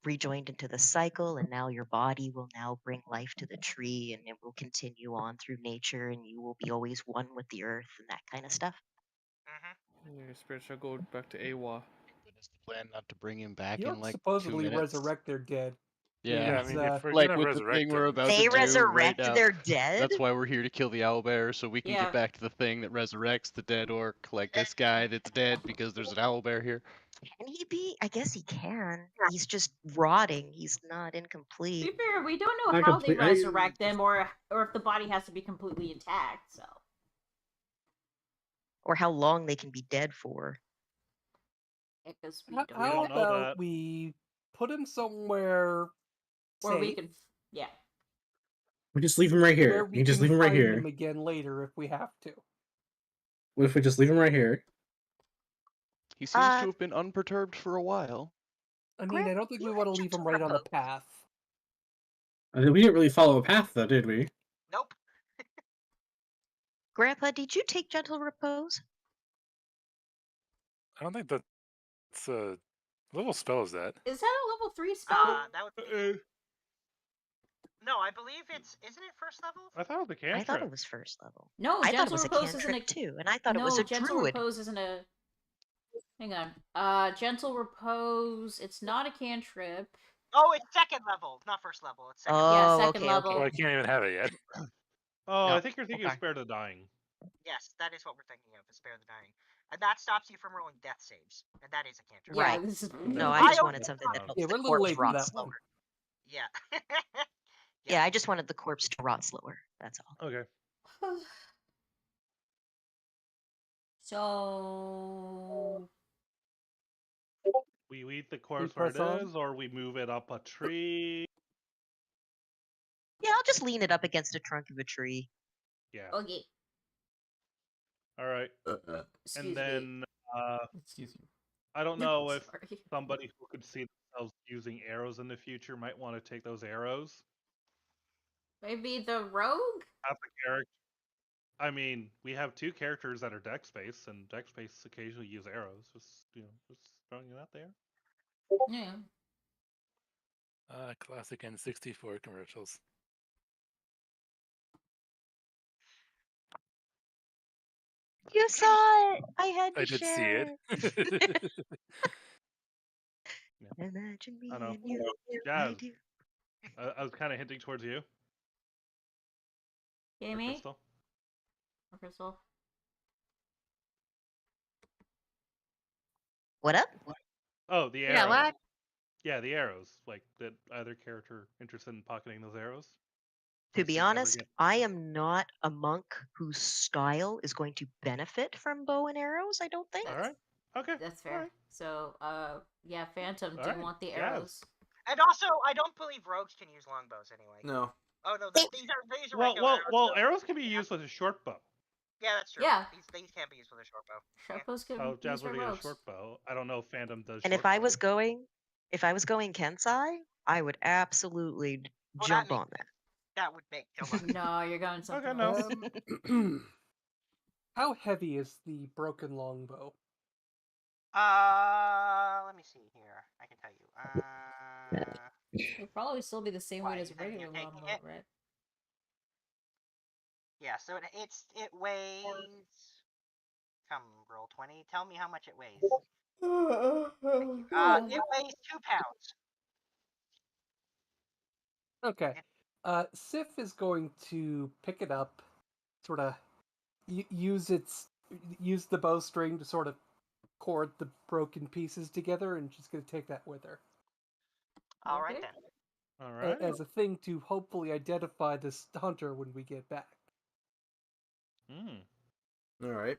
[SPEAKER 7] rejoined into the cycle, and now your body will now bring life to the tree, and it will continue on through nature, and you will be always one with the earth and that kind of stuff.
[SPEAKER 12] Your spirit shall go back to Awa.
[SPEAKER 10] But it's the plan not to bring him back
[SPEAKER 5] You
[SPEAKER 10] in
[SPEAKER 5] don't
[SPEAKER 10] like 2
[SPEAKER 5] supposedly
[SPEAKER 10] minutes.
[SPEAKER 5] resurrect their dead.
[SPEAKER 10] Yeah,
[SPEAKER 3] I mean, if we're
[SPEAKER 10] like
[SPEAKER 3] gonna
[SPEAKER 10] with the
[SPEAKER 3] resurrect
[SPEAKER 10] thing we're
[SPEAKER 3] them,
[SPEAKER 10] about
[SPEAKER 7] They
[SPEAKER 10] to do right
[SPEAKER 7] resurrect
[SPEAKER 10] now.
[SPEAKER 7] their dead?
[SPEAKER 10] That's why we're here to kill the owlbear, so we can
[SPEAKER 6] Yeah.
[SPEAKER 10] get back to the thing that resurrects the dead orc, like this guy that's dead because there's an owlbear here.
[SPEAKER 7] Can he be? I guess he can. He's just rotting. He's not
[SPEAKER 6] To
[SPEAKER 7] incomplete.
[SPEAKER 6] be fair, we don't know
[SPEAKER 9] Not
[SPEAKER 6] how they
[SPEAKER 9] complete- I-
[SPEAKER 6] resurrect them, or if the body has to be completely intact. So,
[SPEAKER 7] Or how long they can be dead for.
[SPEAKER 6] because we
[SPEAKER 5] How,
[SPEAKER 6] don't
[SPEAKER 5] how
[SPEAKER 6] know.
[SPEAKER 5] about
[SPEAKER 2] that.
[SPEAKER 5] we put him somewhere
[SPEAKER 6] Or we
[SPEAKER 5] safe,
[SPEAKER 6] can, yeah.
[SPEAKER 9] We just leave him right
[SPEAKER 5] where
[SPEAKER 9] here.
[SPEAKER 5] we
[SPEAKER 9] You just
[SPEAKER 5] can
[SPEAKER 9] leave him right
[SPEAKER 5] find
[SPEAKER 9] here.
[SPEAKER 5] him again later if we have to.
[SPEAKER 9] What if we just leave him right here?
[SPEAKER 10] He seems to have been unperturbed for a while.
[SPEAKER 5] I mean, I don't think we want to leave him right on the path.
[SPEAKER 9] We didn't really follow a path, though, did we?
[SPEAKER 1] Nope.
[SPEAKER 7] Grandpa, did you take gentle repose?
[SPEAKER 3] I don't think that's a What level spell is that?
[SPEAKER 6] Is that a level 3 spell?
[SPEAKER 1] That would be... No, I believe isn't it first level?
[SPEAKER 2] I thought it was a
[SPEAKER 7] I thought it
[SPEAKER 2] cantrip.
[SPEAKER 7] was first level.
[SPEAKER 6] No,
[SPEAKER 7] I thought it
[SPEAKER 6] Gentle
[SPEAKER 7] was a
[SPEAKER 6] Repose isn't
[SPEAKER 7] cantrip
[SPEAKER 6] a...
[SPEAKER 7] too, and I thought it
[SPEAKER 6] no,
[SPEAKER 7] was a
[SPEAKER 6] Gentle
[SPEAKER 7] druid.
[SPEAKER 6] Repose isn't a... Hang on. Gentle Repose, it's not a cantrip.
[SPEAKER 1] Oh, it's second level, not first level. It's second
[SPEAKER 7] Oh,
[SPEAKER 1] level.
[SPEAKER 6] Yeah, second
[SPEAKER 7] okay,
[SPEAKER 6] level.
[SPEAKER 3] Oh, I can't even have it yet.
[SPEAKER 2] Oh,
[SPEAKER 7] No,
[SPEAKER 2] I think you're thinking of
[SPEAKER 7] okay.
[SPEAKER 2] Spare the Dying.
[SPEAKER 1] Yes, that is what we're thinking of, is Spare the Dying. And that stops you from rolling death saves. And that is a cantrip.
[SPEAKER 6] Yeah,
[SPEAKER 7] Right.
[SPEAKER 6] this is...
[SPEAKER 7] No, I just wanted something that helps
[SPEAKER 5] Yeah,
[SPEAKER 7] the
[SPEAKER 5] we're a little
[SPEAKER 7] corpse
[SPEAKER 5] late for
[SPEAKER 7] rot
[SPEAKER 5] that
[SPEAKER 7] slower.
[SPEAKER 5] one.
[SPEAKER 1] Yeah.
[SPEAKER 7] Yeah, I just wanted the corpse to rot slower. That's all.
[SPEAKER 2] Okay.
[SPEAKER 6] So...
[SPEAKER 2] We eat the corpse
[SPEAKER 5] We
[SPEAKER 2] where it
[SPEAKER 5] press on?
[SPEAKER 2] is, or we move it up a tree.
[SPEAKER 7] Yeah, I'll just lean it up against a trunk of a tree.
[SPEAKER 2] Yeah.
[SPEAKER 6] Okay.
[SPEAKER 2] All right.
[SPEAKER 6] Excuse
[SPEAKER 2] And then
[SPEAKER 11] Excuse you.
[SPEAKER 2] I don't know if
[SPEAKER 6] Sorry.
[SPEAKER 2] somebody who could see themselves using arrows in the future might want to take those arrows.
[SPEAKER 6] Maybe the rogue?
[SPEAKER 2] Have the character. I mean, we have two characters that are dex based, and dex based occasionally use arrows. Just just throwing it out there.
[SPEAKER 6] Yeah.
[SPEAKER 3] Classic N64 commercials.
[SPEAKER 7] You saw it! I had to
[SPEAKER 3] I did see
[SPEAKER 7] share
[SPEAKER 3] it.
[SPEAKER 7] Imagine me
[SPEAKER 2] I know.
[SPEAKER 7] and you.
[SPEAKER 2] Jazz.
[SPEAKER 7] I do.
[SPEAKER 2] I was kind of hinting towards you.
[SPEAKER 6] Okay,
[SPEAKER 2] Or
[SPEAKER 6] me?
[SPEAKER 2] Crystal.
[SPEAKER 6] Or Crystal?
[SPEAKER 7] What up?
[SPEAKER 2] Oh, the arrows.
[SPEAKER 8] Yeah, what?
[SPEAKER 2] Yeah, the arrows. Like, that either character interested in pocketing those arrows?
[SPEAKER 7] To
[SPEAKER 2] Or
[SPEAKER 7] be
[SPEAKER 2] should never
[SPEAKER 7] honest,
[SPEAKER 2] get-
[SPEAKER 7] I am not a monk whose style is going to benefit from bow and arrows, I don't think.
[SPEAKER 2] All right. Okay.
[SPEAKER 6] That's
[SPEAKER 2] all
[SPEAKER 6] fair.
[SPEAKER 2] right.
[SPEAKER 6] So, yeah, Phantom, do
[SPEAKER 2] Alright,
[SPEAKER 6] you want the
[SPEAKER 2] yes.
[SPEAKER 6] arrows?
[SPEAKER 1] And also, I don't believe rogues can use longbows anyway.
[SPEAKER 11] No.
[SPEAKER 1] Oh no, these are
[SPEAKER 2] Well,
[SPEAKER 1] regular arrows.
[SPEAKER 2] well,
[SPEAKER 1] so-
[SPEAKER 2] arrows can be used with a short bow.
[SPEAKER 1] Yeah, that's true.
[SPEAKER 6] Yeah.
[SPEAKER 1] These can't be used with a short bow.
[SPEAKER 6] Short bows can
[SPEAKER 2] Oh,
[SPEAKER 6] be
[SPEAKER 2] Jazz
[SPEAKER 6] used by
[SPEAKER 2] would get a
[SPEAKER 6] rogues.
[SPEAKER 2] short bow. I don't know if Phantom does.
[SPEAKER 7] And
[SPEAKER 2] short
[SPEAKER 7] if I
[SPEAKER 2] bow.
[SPEAKER 7] was going Kensai, I would absolutely
[SPEAKER 1] Well,
[SPEAKER 7] jump
[SPEAKER 1] that
[SPEAKER 7] on that.
[SPEAKER 1] That would make no money.
[SPEAKER 6] No, you're going something
[SPEAKER 2] Okay, no.
[SPEAKER 6] else.
[SPEAKER 5] How heavy is the broken longbow?
[SPEAKER 1] Let me see here. I can tell you.
[SPEAKER 6] It'll probably still be the same
[SPEAKER 1] Why,
[SPEAKER 6] weight as
[SPEAKER 1] you
[SPEAKER 6] a
[SPEAKER 1] think
[SPEAKER 6] regular
[SPEAKER 1] you're taking
[SPEAKER 6] longbow,
[SPEAKER 1] it?
[SPEAKER 6] right?
[SPEAKER 1] Yeah, so it weighs. Come, roll 20. Tell me how much it weighs. It weighs 2 pounds.
[SPEAKER 5] Okay. Sif is going to pick it up, sort of use the bowstring to sort of cord the broken pieces together, and she's going to take that with her.
[SPEAKER 1] All right
[SPEAKER 6] Okay.
[SPEAKER 1] then.
[SPEAKER 2] All right.
[SPEAKER 5] As a thing to hopefully identify this hunter when we get back.
[SPEAKER 4] All right.
[SPEAKER 6] Alright.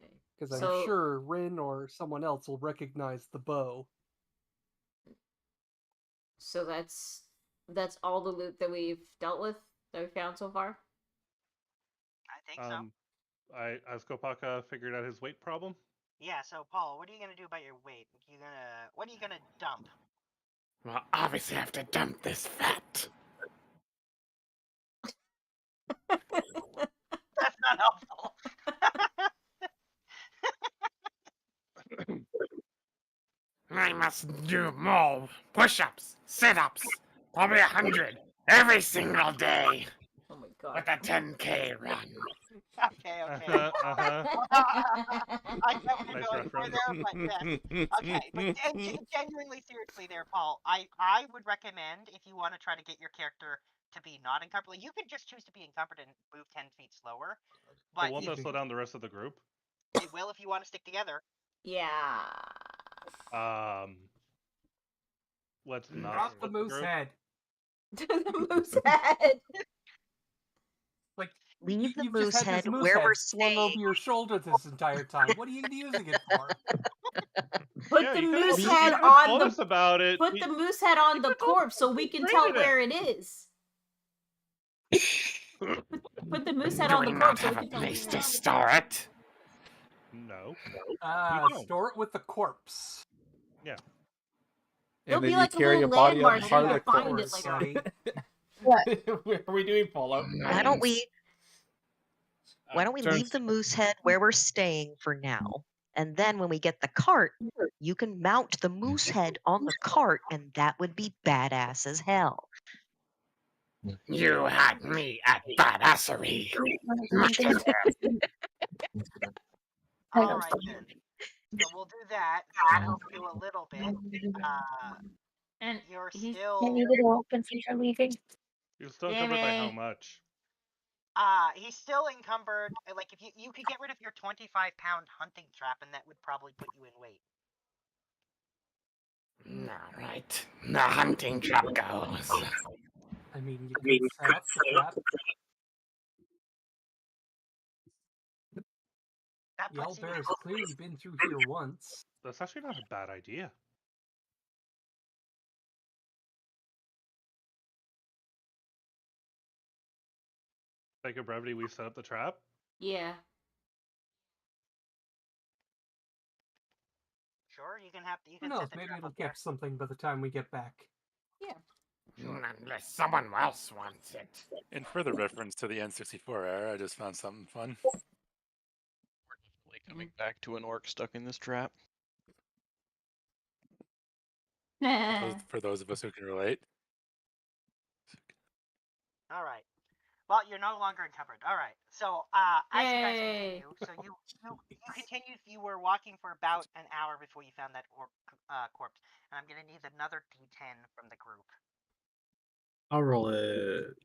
[SPEAKER 6] Okay.
[SPEAKER 5] Because I'm
[SPEAKER 6] So-
[SPEAKER 5] sure Rin or someone else will recognize the bow.
[SPEAKER 6] So that's all the loot that we've dealt with, that we found so far?
[SPEAKER 1] I think so.
[SPEAKER 2] As Kopaka figured out his weight problem.
[SPEAKER 1] Yeah, so Paul, what are you gonna do about your weight? What are you gonna dump?
[SPEAKER 11] Well, obviously I have to dump this fat.
[SPEAKER 1] That's not helpful.
[SPEAKER 11] I must do more push-ups, sit-ups, probably 100 every single day
[SPEAKER 6] Oh my god.
[SPEAKER 11] with a 10K run.
[SPEAKER 1] Okay.
[SPEAKER 2] Uh-huh.
[SPEAKER 1] I get what you're
[SPEAKER 2] Nice
[SPEAKER 1] going for
[SPEAKER 2] reference.
[SPEAKER 1] there, but yes. Okay, but genuinely, seriously there, Paul, I would recommend, if you want to try to get your character to be not encumbered, you could just choose to be encumbered and move 10 feet slower.
[SPEAKER 2] But
[SPEAKER 1] But
[SPEAKER 2] won't that slow down the rest of the group?
[SPEAKER 1] it will if you want to stick together.
[SPEAKER 6] Yeah.
[SPEAKER 2] Let's not.
[SPEAKER 5] Drop the
[SPEAKER 2] split
[SPEAKER 5] moose
[SPEAKER 2] group.
[SPEAKER 5] head.
[SPEAKER 6] The moose head.
[SPEAKER 5] Like,
[SPEAKER 7] Leave the
[SPEAKER 5] you've
[SPEAKER 7] moose
[SPEAKER 5] just had
[SPEAKER 7] head
[SPEAKER 5] this moose
[SPEAKER 7] where
[SPEAKER 5] head
[SPEAKER 7] we're
[SPEAKER 5] slung over
[SPEAKER 7] staying.
[SPEAKER 5] your shoulder this entire time. What are you using it for?
[SPEAKER 6] Put
[SPEAKER 2] Yeah,
[SPEAKER 6] the
[SPEAKER 2] you could've-
[SPEAKER 6] moose
[SPEAKER 2] you
[SPEAKER 6] head
[SPEAKER 2] could've
[SPEAKER 6] on
[SPEAKER 2] told
[SPEAKER 6] the
[SPEAKER 2] us about it.
[SPEAKER 6] put the moose head on the corpse so we can tell
[SPEAKER 2] traded it.
[SPEAKER 6] where it is. Put the moose head
[SPEAKER 11] Do
[SPEAKER 6] on
[SPEAKER 11] we
[SPEAKER 6] the
[SPEAKER 11] not
[SPEAKER 6] corpse so we
[SPEAKER 11] have a
[SPEAKER 6] can tell where
[SPEAKER 11] place
[SPEAKER 6] it
[SPEAKER 11] to
[SPEAKER 6] is.
[SPEAKER 11] store it?
[SPEAKER 2] No.
[SPEAKER 5] Ah,
[SPEAKER 2] No.
[SPEAKER 5] store it with the corpse.
[SPEAKER 2] Yeah.
[SPEAKER 6] There'll
[SPEAKER 4] And
[SPEAKER 6] be
[SPEAKER 4] then
[SPEAKER 6] like
[SPEAKER 4] you
[SPEAKER 6] a
[SPEAKER 4] carry
[SPEAKER 6] little
[SPEAKER 4] a body on
[SPEAKER 6] landmark
[SPEAKER 4] part
[SPEAKER 6] and
[SPEAKER 4] of
[SPEAKER 6] you'll
[SPEAKER 4] the
[SPEAKER 6] find it
[SPEAKER 4] corpse.
[SPEAKER 6] later.
[SPEAKER 11] Are we doing follow-up?
[SPEAKER 7] Why don't we leave
[SPEAKER 11] Turns-
[SPEAKER 7] the moose head where we're staying for now? And then when we get the cart, you can mount the moose head on the cart, and that would be badass as hell.
[SPEAKER 15] You had me at badassery.
[SPEAKER 1] All right then. So we'll do that. So we'll help you a little bit.
[SPEAKER 6] And
[SPEAKER 1] You're
[SPEAKER 6] he's
[SPEAKER 1] still.
[SPEAKER 8] Can you get it open since you're leaving?
[SPEAKER 2] You're still encumbered by how
[SPEAKER 6] Jimmy.
[SPEAKER 2] much?
[SPEAKER 1] He's still encumbered. Like if you could get rid of your 25-pound hunting trap, and that would probably put you in weight.
[SPEAKER 15] All right. The hunting trap goes.
[SPEAKER 5] I mean, you could set up the trap.
[SPEAKER 1] That
[SPEAKER 5] The
[SPEAKER 1] puts you
[SPEAKER 5] owlbear
[SPEAKER 1] in.
[SPEAKER 5] has clearly been through here once.
[SPEAKER 2] That's actually not a bad idea. Like a brevity, we set up the trap.
[SPEAKER 6] Yeah.
[SPEAKER 1] Sure, you can have. You
[SPEAKER 5] Who
[SPEAKER 1] can
[SPEAKER 5] knows?
[SPEAKER 1] set the
[SPEAKER 5] Maybe
[SPEAKER 1] trap
[SPEAKER 5] it'll
[SPEAKER 1] up there.
[SPEAKER 5] catch something by the time we get back.
[SPEAKER 6] Yeah.
[SPEAKER 15] Unless someone else wants it.
[SPEAKER 3] In further reference to the N64 era, I just found something fun.
[SPEAKER 10] We're definitely coming back to an orc stuck in this trap.
[SPEAKER 3] For those of us who can relate.
[SPEAKER 1] All right. Well, you're no longer encumbered. All right. So, as you guys continue, so you continued. You were walking for about an hour before you found that orc corpse, and I'm gonna need another D10 from the group.
[SPEAKER 9] I'll roll it.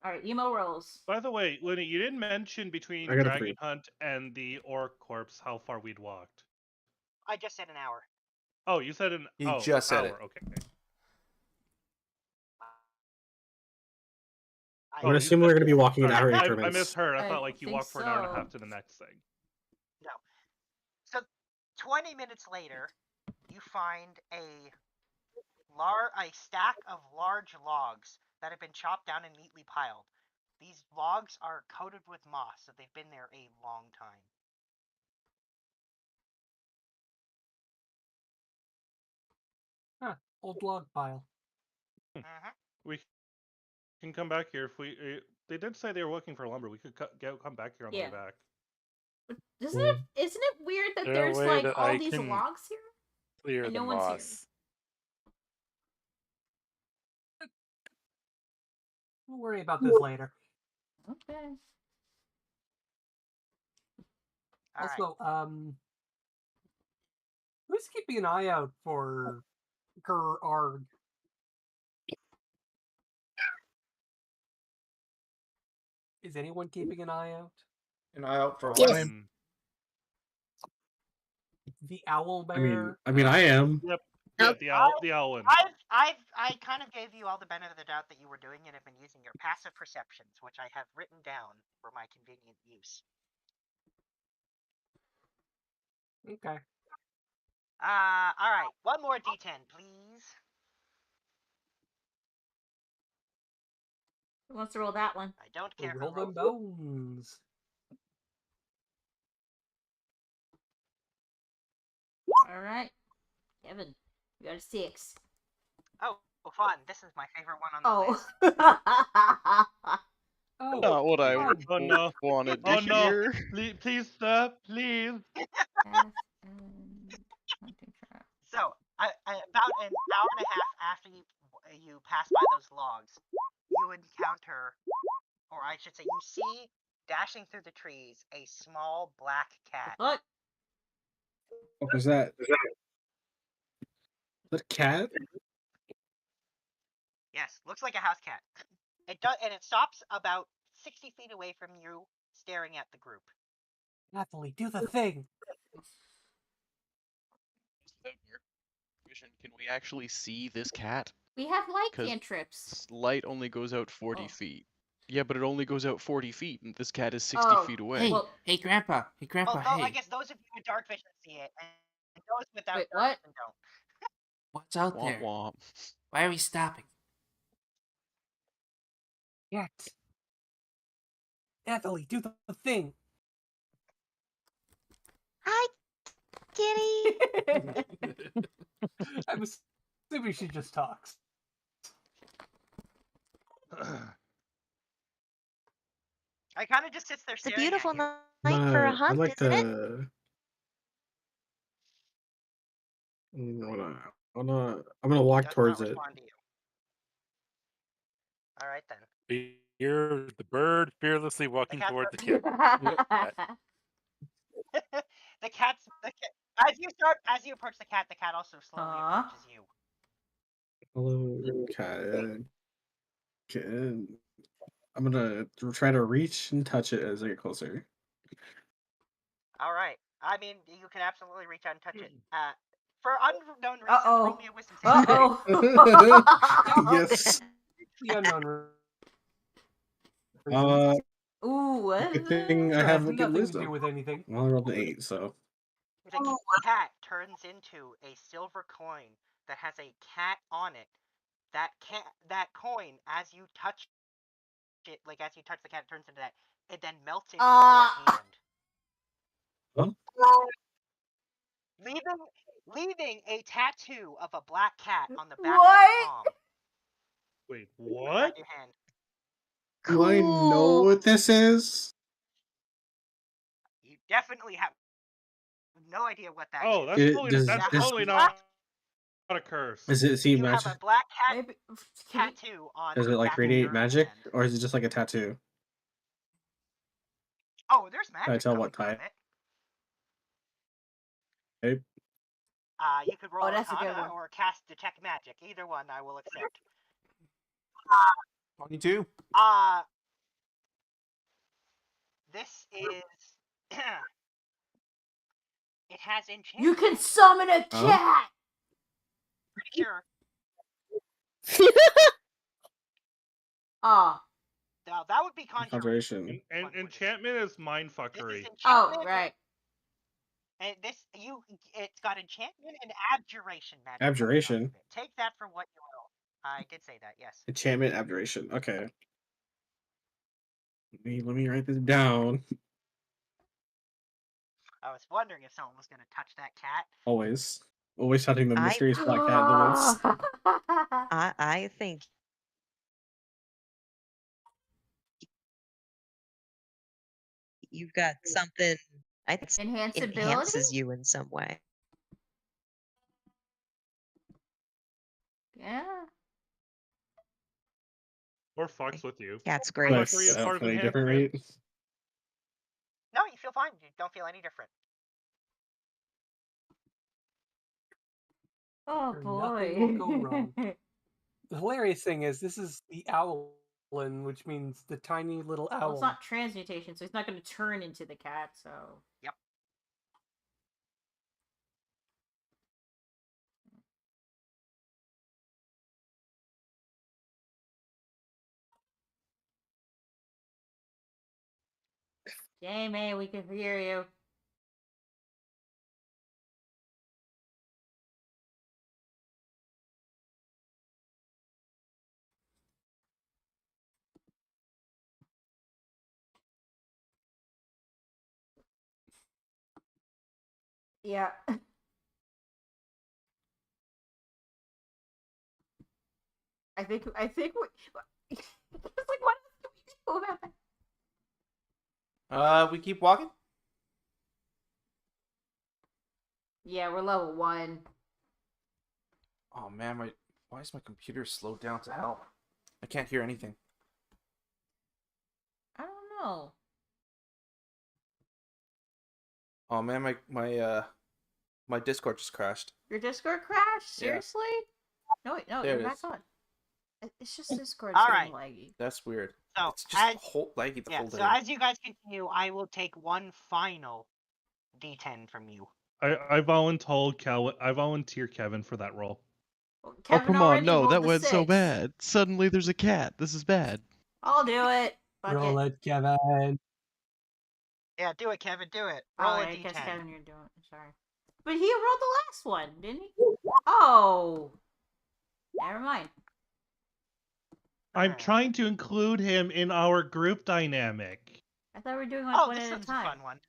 [SPEAKER 6] All right, emo rolls.
[SPEAKER 2] By the way, Looney, you didn't mention between
[SPEAKER 9] I got a
[SPEAKER 2] Dragon
[SPEAKER 9] 3.
[SPEAKER 2] Hunt and the orc corpse how far we'd walked.
[SPEAKER 1] I just said an hour.
[SPEAKER 2] Oh, you said an
[SPEAKER 4] He just said
[SPEAKER 2] hour.
[SPEAKER 4] it.
[SPEAKER 2] Okay.
[SPEAKER 9] I'm gonna assume we're gonna be walking in hour
[SPEAKER 2] I
[SPEAKER 9] increments.
[SPEAKER 2] misheard. I
[SPEAKER 6] I
[SPEAKER 2] thought like you
[SPEAKER 6] think
[SPEAKER 2] walked for an hour and a
[SPEAKER 6] so.
[SPEAKER 2] half to the next thing.
[SPEAKER 1] No. So, 20 minutes later, you find a stack of large logs that have been chopped down and neatly piled. These logs are coated with moss, so they've been there a long time.
[SPEAKER 5] Huh. Old log pile.
[SPEAKER 1] Mm-hmm.
[SPEAKER 2] We can come back here if we. They did say they were looking for lumber. We could come back here on the way
[SPEAKER 6] Yeah.
[SPEAKER 2] back.
[SPEAKER 6] Isn't it weird that
[SPEAKER 3] There a
[SPEAKER 6] there's
[SPEAKER 3] way
[SPEAKER 6] like
[SPEAKER 3] that
[SPEAKER 6] all
[SPEAKER 3] I
[SPEAKER 6] these
[SPEAKER 3] can
[SPEAKER 6] logs here
[SPEAKER 3] Clear
[SPEAKER 6] and
[SPEAKER 3] the
[SPEAKER 6] no one's here?
[SPEAKER 3] moss.
[SPEAKER 5] We'll worry about this later.
[SPEAKER 6] Okay.
[SPEAKER 1] All right.
[SPEAKER 5] Also, who's keeping an eye out for Arg? Is anyone keeping an eye out?
[SPEAKER 4] An eye out for
[SPEAKER 8] Yes.
[SPEAKER 4] what?
[SPEAKER 5] The owlbear.
[SPEAKER 9] I mean, I am.
[SPEAKER 2] Yep.
[SPEAKER 8] Nope.
[SPEAKER 2] Yeah, the owl one.
[SPEAKER 1] I kind of gave you all the benefit of the doubt that you were doing it and have been using your passive perceptions, which I have written down for my convenient use.
[SPEAKER 5] Okay.
[SPEAKER 1] All right. One more D10, please.
[SPEAKER 6] Who wants to roll that one?
[SPEAKER 1] I don't care
[SPEAKER 5] Roll
[SPEAKER 1] who
[SPEAKER 5] them
[SPEAKER 1] rolls.
[SPEAKER 5] bones.
[SPEAKER 6] All right, Kevin, you got a 6.
[SPEAKER 1] Oh, fun! This is my favorite one on the list.
[SPEAKER 5] Oh.
[SPEAKER 10] Not what I
[SPEAKER 2] Oh no!
[SPEAKER 10] wanted to
[SPEAKER 2] Oh no!
[SPEAKER 10] hear.
[SPEAKER 2] Please, sir, please.
[SPEAKER 1] So, about an hour and a half after you pass by those logs, you encounter, or I should say, you see dashing through the trees a small black cat.
[SPEAKER 6] What?
[SPEAKER 9] What was that? Is that a cat?
[SPEAKER 1] Yes, looks like a house cat. It does, and it stops about 60 feet away from you, staring at the group.
[SPEAKER 5] Nathalie, do the thing.
[SPEAKER 10] Can we actually see this cat?
[SPEAKER 6] We have light
[SPEAKER 10] 'Cause
[SPEAKER 6] cantrips.
[SPEAKER 10] Light only goes out 40 feet. Yeah, but it only goes out 40 feet, and this cat is 60
[SPEAKER 6] Oh,
[SPEAKER 10] feet away.
[SPEAKER 11] Hey,
[SPEAKER 6] Well-
[SPEAKER 11] hey, Grandpa. Hey, Grandpa.
[SPEAKER 1] Well, I
[SPEAKER 11] Hey,
[SPEAKER 1] guess those of you with dark vision see it, and those without
[SPEAKER 6] Wait,
[SPEAKER 1] dark
[SPEAKER 6] what?
[SPEAKER 1] vision don't.
[SPEAKER 11] what's out
[SPEAKER 10] Womp
[SPEAKER 11] there?
[SPEAKER 10] womp.
[SPEAKER 11] Why are we stopping?
[SPEAKER 5] Yet. Nathalie, do the thing.
[SPEAKER 7] Hi, kitty.
[SPEAKER 5] I'm assuming she just talks.
[SPEAKER 1] I kind of just sits there
[SPEAKER 7] It's a
[SPEAKER 1] staring
[SPEAKER 7] beautiful
[SPEAKER 1] at you.
[SPEAKER 7] night for a hunt,
[SPEAKER 9] I'd like
[SPEAKER 7] isn't it?
[SPEAKER 9] to. I'm gonna walk
[SPEAKER 1] Does
[SPEAKER 9] towards
[SPEAKER 1] not
[SPEAKER 9] it.
[SPEAKER 1] respond to you. All right then.
[SPEAKER 3] Here's the bird fearlessly walking
[SPEAKER 1] cat
[SPEAKER 3] towards the
[SPEAKER 1] starts-
[SPEAKER 3] cat.
[SPEAKER 1] the cat. As you approach the cat also slowly approaches you.
[SPEAKER 9] Hello, cat. I'm gonna try to reach and touch it as I get closer.
[SPEAKER 1] All right. I mean, you can absolutely reach out and touch it. For unknown reasons, roll me a wisdom saving.
[SPEAKER 9] Yes.
[SPEAKER 5] The unknown.
[SPEAKER 6] Ooh, what?
[SPEAKER 9] Good thing I
[SPEAKER 5] Sure,
[SPEAKER 9] have
[SPEAKER 5] has
[SPEAKER 9] a good
[SPEAKER 5] nothing to
[SPEAKER 9] wisdom.
[SPEAKER 5] do with anything.
[SPEAKER 9] Well, I rolled an 8, so.
[SPEAKER 1] The cat turns into a silver coin that has a cat on it. That coin, as you touch it, like as you touch the cat, it turns into that. It then melts into your hand.
[SPEAKER 9] Huh?
[SPEAKER 1] Leaving a tattoo of a black cat on the back of
[SPEAKER 6] What?
[SPEAKER 1] your palm.
[SPEAKER 2] Wait,
[SPEAKER 1] Back
[SPEAKER 2] what?
[SPEAKER 1] of your hand.
[SPEAKER 9] Do I know what this is?
[SPEAKER 1] You definitely have no idea what that
[SPEAKER 2] Oh,
[SPEAKER 1] is.
[SPEAKER 2] that's totally not a curse.
[SPEAKER 9] Does it seem
[SPEAKER 1] You have
[SPEAKER 9] magic?
[SPEAKER 1] a black cat tattoo on
[SPEAKER 9] Does
[SPEAKER 1] the
[SPEAKER 9] it like
[SPEAKER 1] back of
[SPEAKER 9] radiate
[SPEAKER 1] your
[SPEAKER 9] magic,
[SPEAKER 1] hand.
[SPEAKER 9] or is it just like a tattoo?
[SPEAKER 1] Oh, there's
[SPEAKER 9] Can I
[SPEAKER 1] magic
[SPEAKER 9] tell
[SPEAKER 1] coming
[SPEAKER 9] what
[SPEAKER 1] from
[SPEAKER 9] type?
[SPEAKER 1] it.
[SPEAKER 9] Okay.
[SPEAKER 1] You could roll
[SPEAKER 6] that's a good
[SPEAKER 1] Arcana
[SPEAKER 6] one.
[SPEAKER 1] or cast Detect Magic. Either one I will accept.
[SPEAKER 11] 22.
[SPEAKER 1] This is... it has enchantment.
[SPEAKER 6] You can summon a cat!
[SPEAKER 1] Pretty sure.
[SPEAKER 6] Oh.
[SPEAKER 1] Now, that would be Conjuration.
[SPEAKER 2] And enchantment is mindfuckery.
[SPEAKER 6] Oh, right.
[SPEAKER 1] And it's got enchantment and abjuration magic.
[SPEAKER 9] Abjuration.
[SPEAKER 1] Take that for what you will. I did say that, yes.
[SPEAKER 9] Enchantment, abjuration. Okay. Let me write this down.
[SPEAKER 1] I was wondering if someone was going to touch that cat.
[SPEAKER 9] Always touching the mysterious black cat in the woods.
[SPEAKER 7] I think you've got something. I think enhances you in some way.
[SPEAKER 6] Yeah.
[SPEAKER 2] Or fucks with you.
[SPEAKER 7] Cat's great.
[SPEAKER 2] Fuckery is part of enhancement.
[SPEAKER 1] No, you feel fine. You don't feel any different.
[SPEAKER 6] Oh
[SPEAKER 5] Sure,
[SPEAKER 6] boy.
[SPEAKER 5] nothing will go wrong. The hilarious thing is, this is the owlin, which means the tiny little owl.
[SPEAKER 6] Well, it's not transmutation, so he's not going to turn into the cat, so...
[SPEAKER 1] Yep.
[SPEAKER 6] Jamie, we can hear you. Yeah. I think we... it's like, what else do we do about that?
[SPEAKER 11] We keep walking?
[SPEAKER 6] Yeah, we're level 1.
[SPEAKER 11] Oh man, why is my computer slowed down to hell? I can't hear anything.
[SPEAKER 6] I don't know.
[SPEAKER 11] Oh man, my Discord just crashed.
[SPEAKER 6] Your Discord crashed?
[SPEAKER 11] Yeah.
[SPEAKER 6] Seriously? No, wait, no,
[SPEAKER 11] There
[SPEAKER 6] you're
[SPEAKER 11] it
[SPEAKER 6] back
[SPEAKER 11] is.
[SPEAKER 6] on. It's just Discord's
[SPEAKER 1] All
[SPEAKER 6] getting
[SPEAKER 1] right.
[SPEAKER 6] laggy.
[SPEAKER 11] That's weird.
[SPEAKER 1] So,
[SPEAKER 11] It's just laggy the whole day.
[SPEAKER 1] So as you guys continue, I will take one final D10 from you.
[SPEAKER 2] I volunteer Kevin for that role.
[SPEAKER 6] Kevin
[SPEAKER 16] come on,
[SPEAKER 6] already
[SPEAKER 16] no,
[SPEAKER 6] rolled
[SPEAKER 16] that
[SPEAKER 6] the
[SPEAKER 16] went so
[SPEAKER 6] 6.
[SPEAKER 16] bad. Suddenly there's a cat. This is bad.
[SPEAKER 6] I'll do it. Fuck
[SPEAKER 5] Roll
[SPEAKER 6] it.
[SPEAKER 5] it, Kevin.
[SPEAKER 1] Yeah, do it, Kevin. Do it.
[SPEAKER 6] Oh,
[SPEAKER 1] Roll a
[SPEAKER 6] I
[SPEAKER 1] D10.
[SPEAKER 6] guess Kevin, you're doing it. Sorry. But he rolled the last one, didn't he? Oh. Never mind.
[SPEAKER 2] I'm trying to include him in our group dynamic.
[SPEAKER 6] I thought we were doing like one
[SPEAKER 1] this
[SPEAKER 6] at a
[SPEAKER 1] one's
[SPEAKER 6] time.
[SPEAKER 1] a fun one.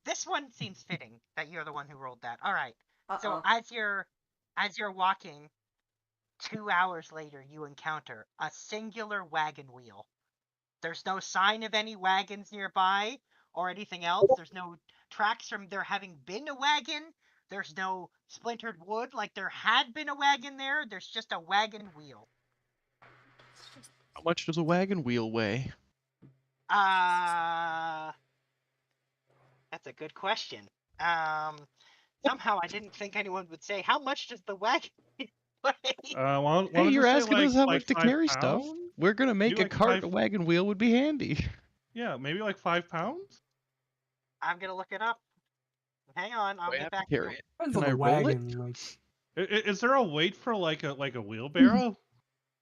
[SPEAKER 1] This one seems fitting that you're the one who rolled that. All right. So as you're walking, 2 hours later, you encounter a singular wagon wheel. There's no sign of any wagons nearby or anything else. There's no tracks from there having been a wagon. There's no splintered wood like there had been a wagon there. There's just a wagon wheel.
[SPEAKER 16] How much does a wagon wheel weigh?
[SPEAKER 1] That's a good question. Somehow I didn't think anyone would say, how much does the wagon weigh?
[SPEAKER 2] Why
[SPEAKER 16] Hey,
[SPEAKER 2] don't
[SPEAKER 16] you're
[SPEAKER 2] you say
[SPEAKER 16] asking us how much to
[SPEAKER 2] 5
[SPEAKER 16] carry stuff.
[SPEAKER 2] pounds?
[SPEAKER 16] We're gonna make
[SPEAKER 2] Maybe
[SPEAKER 16] a
[SPEAKER 2] like
[SPEAKER 16] cart.
[SPEAKER 2] 5
[SPEAKER 16] A wagon wheel would be handy.
[SPEAKER 2] Yeah, maybe like 5 pounds?
[SPEAKER 1] I'm gonna look it up. Hang on, I'll
[SPEAKER 16] Do I
[SPEAKER 1] get
[SPEAKER 16] have
[SPEAKER 1] back
[SPEAKER 16] to carry
[SPEAKER 1] to
[SPEAKER 16] it?
[SPEAKER 5] Depends
[SPEAKER 16] Can
[SPEAKER 5] on
[SPEAKER 16] I
[SPEAKER 5] the
[SPEAKER 16] roll it?
[SPEAKER 5] wagon, like
[SPEAKER 2] Is there a weight for like a wheelbarrow?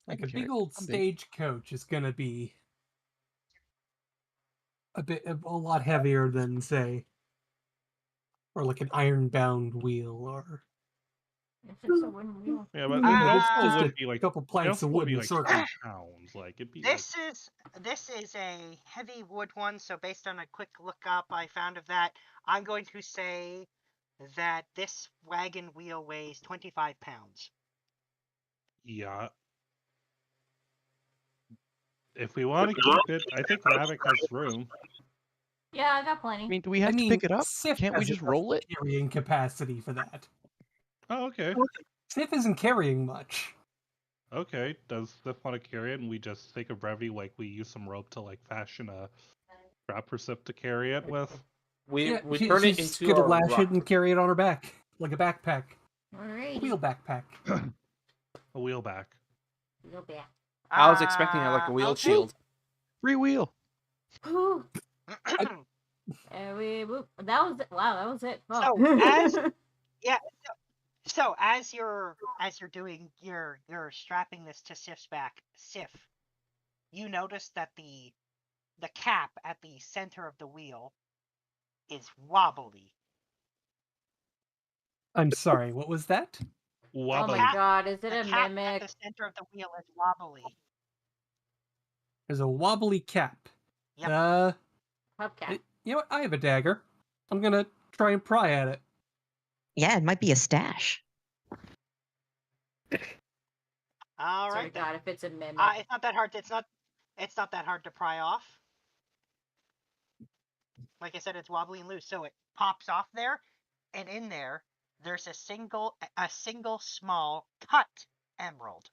[SPEAKER 5] like
[SPEAKER 16] can
[SPEAKER 5] a
[SPEAKER 16] carry
[SPEAKER 5] big
[SPEAKER 16] it.
[SPEAKER 5] old
[SPEAKER 16] I'm big.
[SPEAKER 5] stagecoach is gonna be a lot heavier than say, or like an iron-bound wheel, or
[SPEAKER 6] It's just a wooden wheel.
[SPEAKER 2] Yeah, but
[SPEAKER 5] I mean,
[SPEAKER 2] it
[SPEAKER 5] it's
[SPEAKER 2] also
[SPEAKER 5] just
[SPEAKER 2] wouldn't
[SPEAKER 5] a
[SPEAKER 2] be like
[SPEAKER 5] couple
[SPEAKER 2] it
[SPEAKER 5] planks
[SPEAKER 2] also
[SPEAKER 5] of
[SPEAKER 2] wouldn't
[SPEAKER 5] wood
[SPEAKER 2] be
[SPEAKER 5] in a
[SPEAKER 2] like
[SPEAKER 5] circle.
[SPEAKER 2] 10 pounds. Like it'd be like
[SPEAKER 1] this is a heavy wood one, so based on a quick look up I found of that, I'm going to say that this wagon wheel weighs 25 pounds.
[SPEAKER 2] yeah. If we want to keep it, I think Rabbit has room.
[SPEAKER 6] Yeah, I got plenty.
[SPEAKER 16] I mean, do we have to pick it up?
[SPEAKER 5] Sif
[SPEAKER 16] Can't we
[SPEAKER 5] has
[SPEAKER 16] just
[SPEAKER 5] enough
[SPEAKER 16] roll it?
[SPEAKER 5] carrying capacity for that.
[SPEAKER 2] Oh, okay.
[SPEAKER 5] Sif isn't carrying much.
[SPEAKER 2] Okay. Does Sif want to carry it, and we just take a brevy, like we use some rope to like fashion a strap for Sif to carry it with?
[SPEAKER 11] We
[SPEAKER 5] Yeah,
[SPEAKER 11] turn it
[SPEAKER 5] she's
[SPEAKER 11] into
[SPEAKER 5] gonna
[SPEAKER 11] a
[SPEAKER 5] lash
[SPEAKER 11] rock.
[SPEAKER 5] it and carry it on her back like a backpack,
[SPEAKER 6] Alrighty.
[SPEAKER 5] wheel backpack.
[SPEAKER 2] A wheel back.
[SPEAKER 6] Wheel back.
[SPEAKER 11] I was expecting it like a wheel
[SPEAKER 1] okay.
[SPEAKER 11] shield.
[SPEAKER 16] Free wheel.
[SPEAKER 6] Whew. That was it. Wow, that was it. Oh.
[SPEAKER 1] So as so as you're doing you're strapping this to Sif's back, Sif, you notice that the cap at the center of the wheel is wobbly.
[SPEAKER 5] I'm sorry, what was that?
[SPEAKER 6] Oh my god, is it
[SPEAKER 1] The
[SPEAKER 6] a
[SPEAKER 1] cap
[SPEAKER 6] mimic?
[SPEAKER 1] at the center of the wheel is wobbly.
[SPEAKER 5] There's a wobbly cap.
[SPEAKER 1] Yep.
[SPEAKER 6] Hubcap.
[SPEAKER 5] You know what? I have a dagger. I'm gonna try and pry at it.
[SPEAKER 7] Yeah, it might be a stash.
[SPEAKER 1] All
[SPEAKER 6] Sorry,
[SPEAKER 1] right.
[SPEAKER 6] God, if it's a mimic.
[SPEAKER 1] It's not that hard. It's not that hard to pry off. Like I said, it's wobbly and loose, so it pops off there, and in there's a single small cut emerald.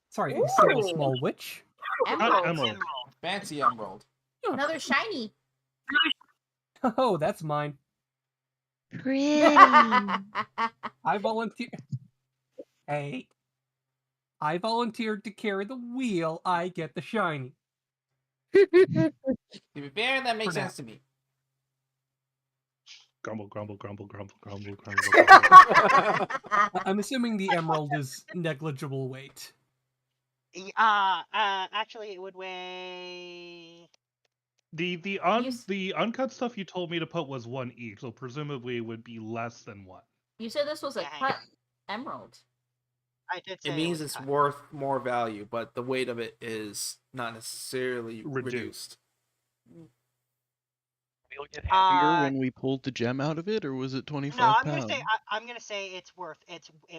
[SPEAKER 5] Sorry, a single small witch?
[SPEAKER 1] Emerald.
[SPEAKER 11] Fancy emerald.
[SPEAKER 6] Another shiny.
[SPEAKER 5] Oh, that's mine.
[SPEAKER 7] Pretty.
[SPEAKER 5] I volunteer. Hey. I volunteered to carry the wheel. I get the shiny.
[SPEAKER 11] To be fair, that makes
[SPEAKER 5] For now.
[SPEAKER 11] sense to me.
[SPEAKER 2] Grumble, grumble, grumble, grumble, grumble, grumble.
[SPEAKER 5] I'm assuming the emerald is negligible weight.
[SPEAKER 1] Actually, it would weigh.
[SPEAKER 2] The uncut stuff you told me to put was 1 each, so presumably it would be less than 1.
[SPEAKER 6] You said this was a cut emerald.
[SPEAKER 1] I did say
[SPEAKER 11] It means
[SPEAKER 1] was
[SPEAKER 11] it's
[SPEAKER 1] cut.
[SPEAKER 11] worth more value, but the weight of it is not necessarily reduced.
[SPEAKER 16] We'll get heavier when we pulled the gem out of it, or was it 25
[SPEAKER 1] No,
[SPEAKER 16] pounds?
[SPEAKER 1] I'm gonna say it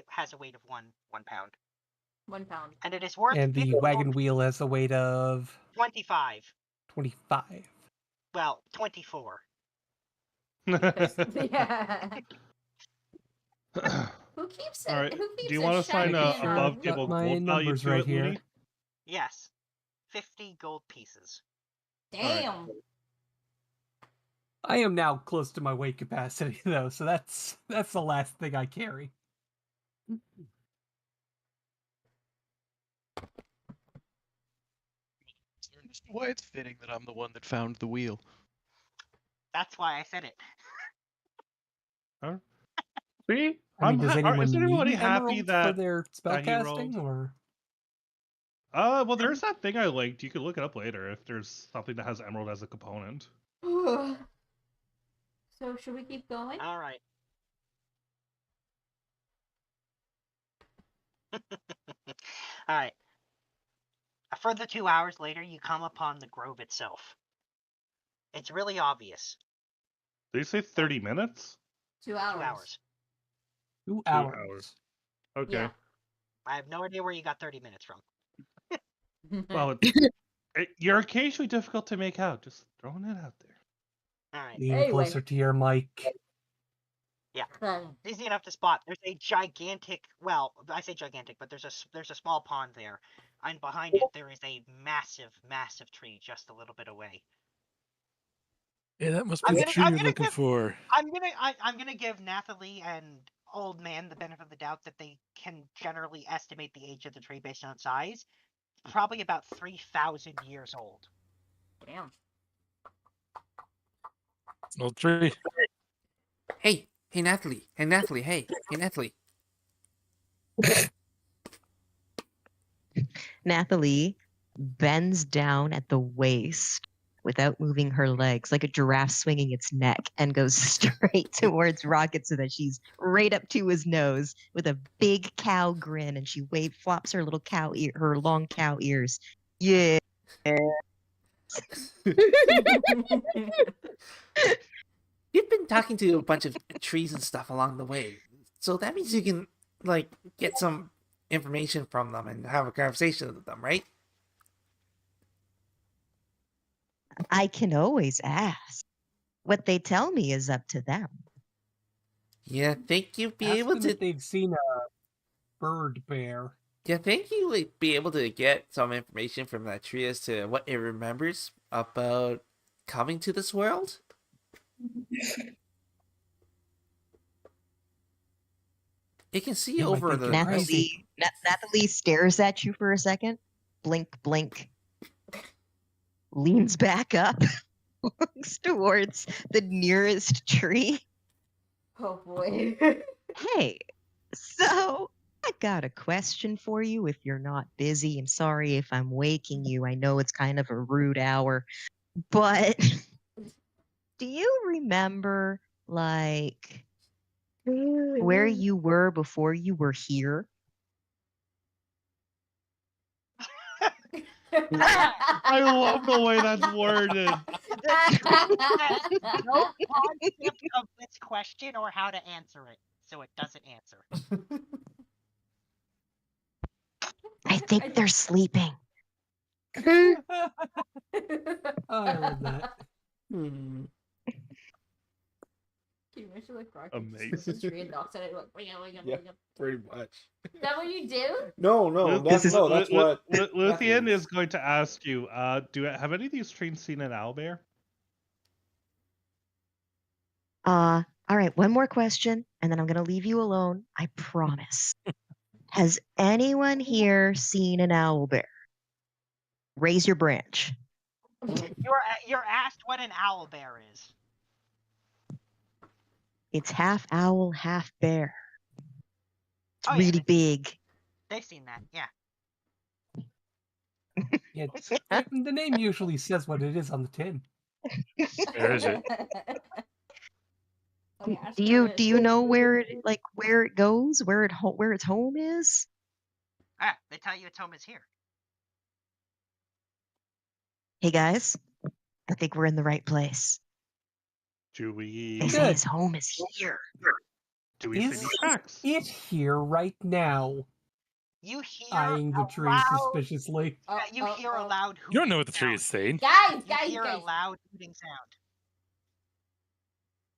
[SPEAKER 1] has a weight of 1 pound.
[SPEAKER 6] 1 pound.
[SPEAKER 1] And it is worth
[SPEAKER 5] And the
[SPEAKER 1] 50
[SPEAKER 5] wagon
[SPEAKER 1] gold-
[SPEAKER 5] wheel has a weight of
[SPEAKER 1] 25.
[SPEAKER 5] 25.
[SPEAKER 1] Well, 24.
[SPEAKER 6] Yeah. Who keeps it?
[SPEAKER 2] All right.
[SPEAKER 6] Who keeps
[SPEAKER 2] Do you
[SPEAKER 6] a
[SPEAKER 2] want to sign
[SPEAKER 6] shiny
[SPEAKER 2] a
[SPEAKER 6] in
[SPEAKER 2] above
[SPEAKER 5] Got
[SPEAKER 2] table
[SPEAKER 5] my
[SPEAKER 2] gold value
[SPEAKER 5] numbers
[SPEAKER 2] to
[SPEAKER 5] right
[SPEAKER 2] it,
[SPEAKER 5] here.
[SPEAKER 2] Looney?
[SPEAKER 1] Yes. 50 gold pieces.
[SPEAKER 6] Damn.
[SPEAKER 5] I am now close to my weight capacity though, so that's the last thing I carry.
[SPEAKER 16] Why it's fitting that I'm the one that found the wheel.
[SPEAKER 1] That's why I said it.
[SPEAKER 2] Huh? See?
[SPEAKER 5] I mean, does anyone
[SPEAKER 2] Is
[SPEAKER 5] need
[SPEAKER 2] everybody
[SPEAKER 5] an
[SPEAKER 2] happy
[SPEAKER 5] emerald for
[SPEAKER 2] that
[SPEAKER 5] their
[SPEAKER 2] that he
[SPEAKER 5] spellcasting,
[SPEAKER 2] rolled?
[SPEAKER 5] or?
[SPEAKER 2] Well, there's that thing I linked. You could look it up later if there's something that has emerald as a component.
[SPEAKER 6] So should we keep going?
[SPEAKER 1] All right. All right. A further 2 hours later, you come upon the grove itself. It's really obvious.
[SPEAKER 2] Did you say 30 minutes?
[SPEAKER 6] 2 hours.
[SPEAKER 1] 2 hours.
[SPEAKER 5] 2
[SPEAKER 2] 2
[SPEAKER 5] hours.
[SPEAKER 2] hours. Okay.
[SPEAKER 6] Yeah.
[SPEAKER 1] I have no idea where you got 30 minutes from.
[SPEAKER 2] Well, you're occasionally difficult to make out. Just throwing it out there.
[SPEAKER 1] All right.
[SPEAKER 5] Lean
[SPEAKER 6] Anyway.
[SPEAKER 5] closer to your mic.
[SPEAKER 1] Yeah, easy enough to spot. There's a gigantic. Well, I say gigantic, but there's a small pond there, and behind it there is a massive tree just a little bit away.
[SPEAKER 3] Yeah, that must be the tree you're looking for.
[SPEAKER 1] I'm gonna give Nathalie and Old Man the benefit of the doubt that they can generally estimate the age of the tree based on its size. Probably about 3,000 years old.
[SPEAKER 6] Damn.
[SPEAKER 3] Old tree.
[SPEAKER 11] Hey, Nathalie. Hey, Nathalie. Hey, Nathalie.
[SPEAKER 7] Nathalie bends down at the waist without moving her legs, like a giraffe swinging its neck, and goes straight towards Rocket so that she's right up to his nose with a big cow grin, and she flops her little her long cow ears. Yeah.
[SPEAKER 11] You've been talking to a bunch of trees and stuff along the way, so that means you can like get some information from them and have a conversation with them, right?
[SPEAKER 7] I can always ask. What they tell me is up to them.
[SPEAKER 11] Yeah, think you'd be
[SPEAKER 5] Ask
[SPEAKER 11] able
[SPEAKER 5] them
[SPEAKER 11] to.
[SPEAKER 5] if they've seen a bird bear.
[SPEAKER 11] Yeah, think you would be able to get some information from that tree as to what it remembers about coming to this world? It can see over the
[SPEAKER 7] Nathalie stares at you for a second. Blink, blink. Leans back up. Looks towards the nearest tree.
[SPEAKER 6] Oh boy.
[SPEAKER 7] Hey, so I got a question for you if you're not busy. I'm sorry if I'm waking you. I know it's kind of a rude hour. But do you remember, like, where you were before you were here?
[SPEAKER 2] I love the way that's worded.
[SPEAKER 1] No concept of this question or how to answer it, so it doesn't answer.
[SPEAKER 7] I think they're sleeping.
[SPEAKER 5] Oh, I love that.
[SPEAKER 6] Can you imagine like Rocket
[SPEAKER 2] Amazing.
[SPEAKER 6] sits in a tree and knocks at it like,
[SPEAKER 12] Yeah, pretty much.
[SPEAKER 6] Is that what you do?
[SPEAKER 12] No, that's what.
[SPEAKER 2] Luthien is going to ask you. Have any of these trees seen an owlbear?
[SPEAKER 7] All right, one more question, and then I'm gonna leave you alone. I promise. Has anyone here seen an owlbear? Raise your branch.
[SPEAKER 1] You're asked what an owlbear is.
[SPEAKER 7] It's half owl, half bear. It's
[SPEAKER 1] Oh, yeah,
[SPEAKER 7] really big.
[SPEAKER 1] They've seen that, yeah.
[SPEAKER 5] Yeah, the name usually says what it is on the tin.
[SPEAKER 3] Where is it?
[SPEAKER 7] Do you know where it goes, where its home is?
[SPEAKER 1] Ah, they tell you its home is here.
[SPEAKER 7] Hey guys, I think we're in the right place.
[SPEAKER 2] Do we?
[SPEAKER 7] They say his home is here.
[SPEAKER 2] Do we see
[SPEAKER 5] Is
[SPEAKER 2] any tracks?
[SPEAKER 5] it here right now?
[SPEAKER 1] You hear
[SPEAKER 5] Eyeing the tree suspiciously.
[SPEAKER 1] You hear a loud hooting.
[SPEAKER 3] You don't know what the tree is saying.
[SPEAKER 6] Guys,
[SPEAKER 1] You hear a loud hooting sound.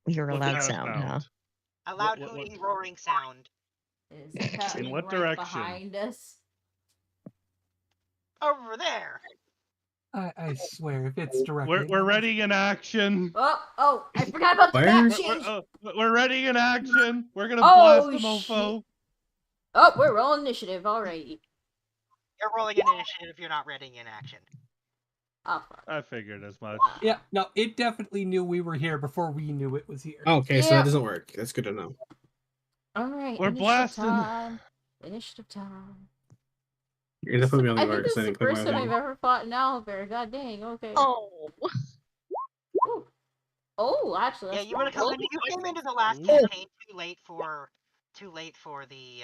[SPEAKER 7] We hear a
[SPEAKER 2] What
[SPEAKER 7] loud
[SPEAKER 2] kind of
[SPEAKER 7] sound, huh?
[SPEAKER 1] A loud
[SPEAKER 2] What-
[SPEAKER 1] hooting, roaring sound.
[SPEAKER 6] Is it happening
[SPEAKER 2] what
[SPEAKER 6] right
[SPEAKER 2] direction?
[SPEAKER 6] behind us?
[SPEAKER 1] Over there.
[SPEAKER 5] I swear, if it's directly.
[SPEAKER 2] We're ready in action.
[SPEAKER 6] Oh, I forgot about the map change.
[SPEAKER 2] We're ready in action. We're gonna
[SPEAKER 6] Oh,
[SPEAKER 2] blast the mofo.
[SPEAKER 6] Oh, we're rolling initiative. Alrighty.
[SPEAKER 1] You're rolling an initiative if you're not ready in action.
[SPEAKER 6] Oh, fuck.
[SPEAKER 2] I figured as much.
[SPEAKER 5] Yeah, no, it definitely knew we were here before we knew it was here.
[SPEAKER 9] Okay, so that doesn't work. That's good to know.
[SPEAKER 6] Alright,
[SPEAKER 2] We're blasting.
[SPEAKER 6] Initiative time.
[SPEAKER 9] You're gonna put me on the
[SPEAKER 6] I
[SPEAKER 9] guard.
[SPEAKER 6] think this
[SPEAKER 9] So I
[SPEAKER 6] is
[SPEAKER 9] can
[SPEAKER 6] the
[SPEAKER 9] click
[SPEAKER 6] first
[SPEAKER 9] my
[SPEAKER 6] time
[SPEAKER 9] thing.
[SPEAKER 6] I've ever fought an owlbear. God dang, okay.
[SPEAKER 7] Oh.
[SPEAKER 6] Oh, actually,
[SPEAKER 1] Yeah,
[SPEAKER 6] that's
[SPEAKER 1] you would have come.
[SPEAKER 6] pretty
[SPEAKER 1] You came into the last campaign too late for the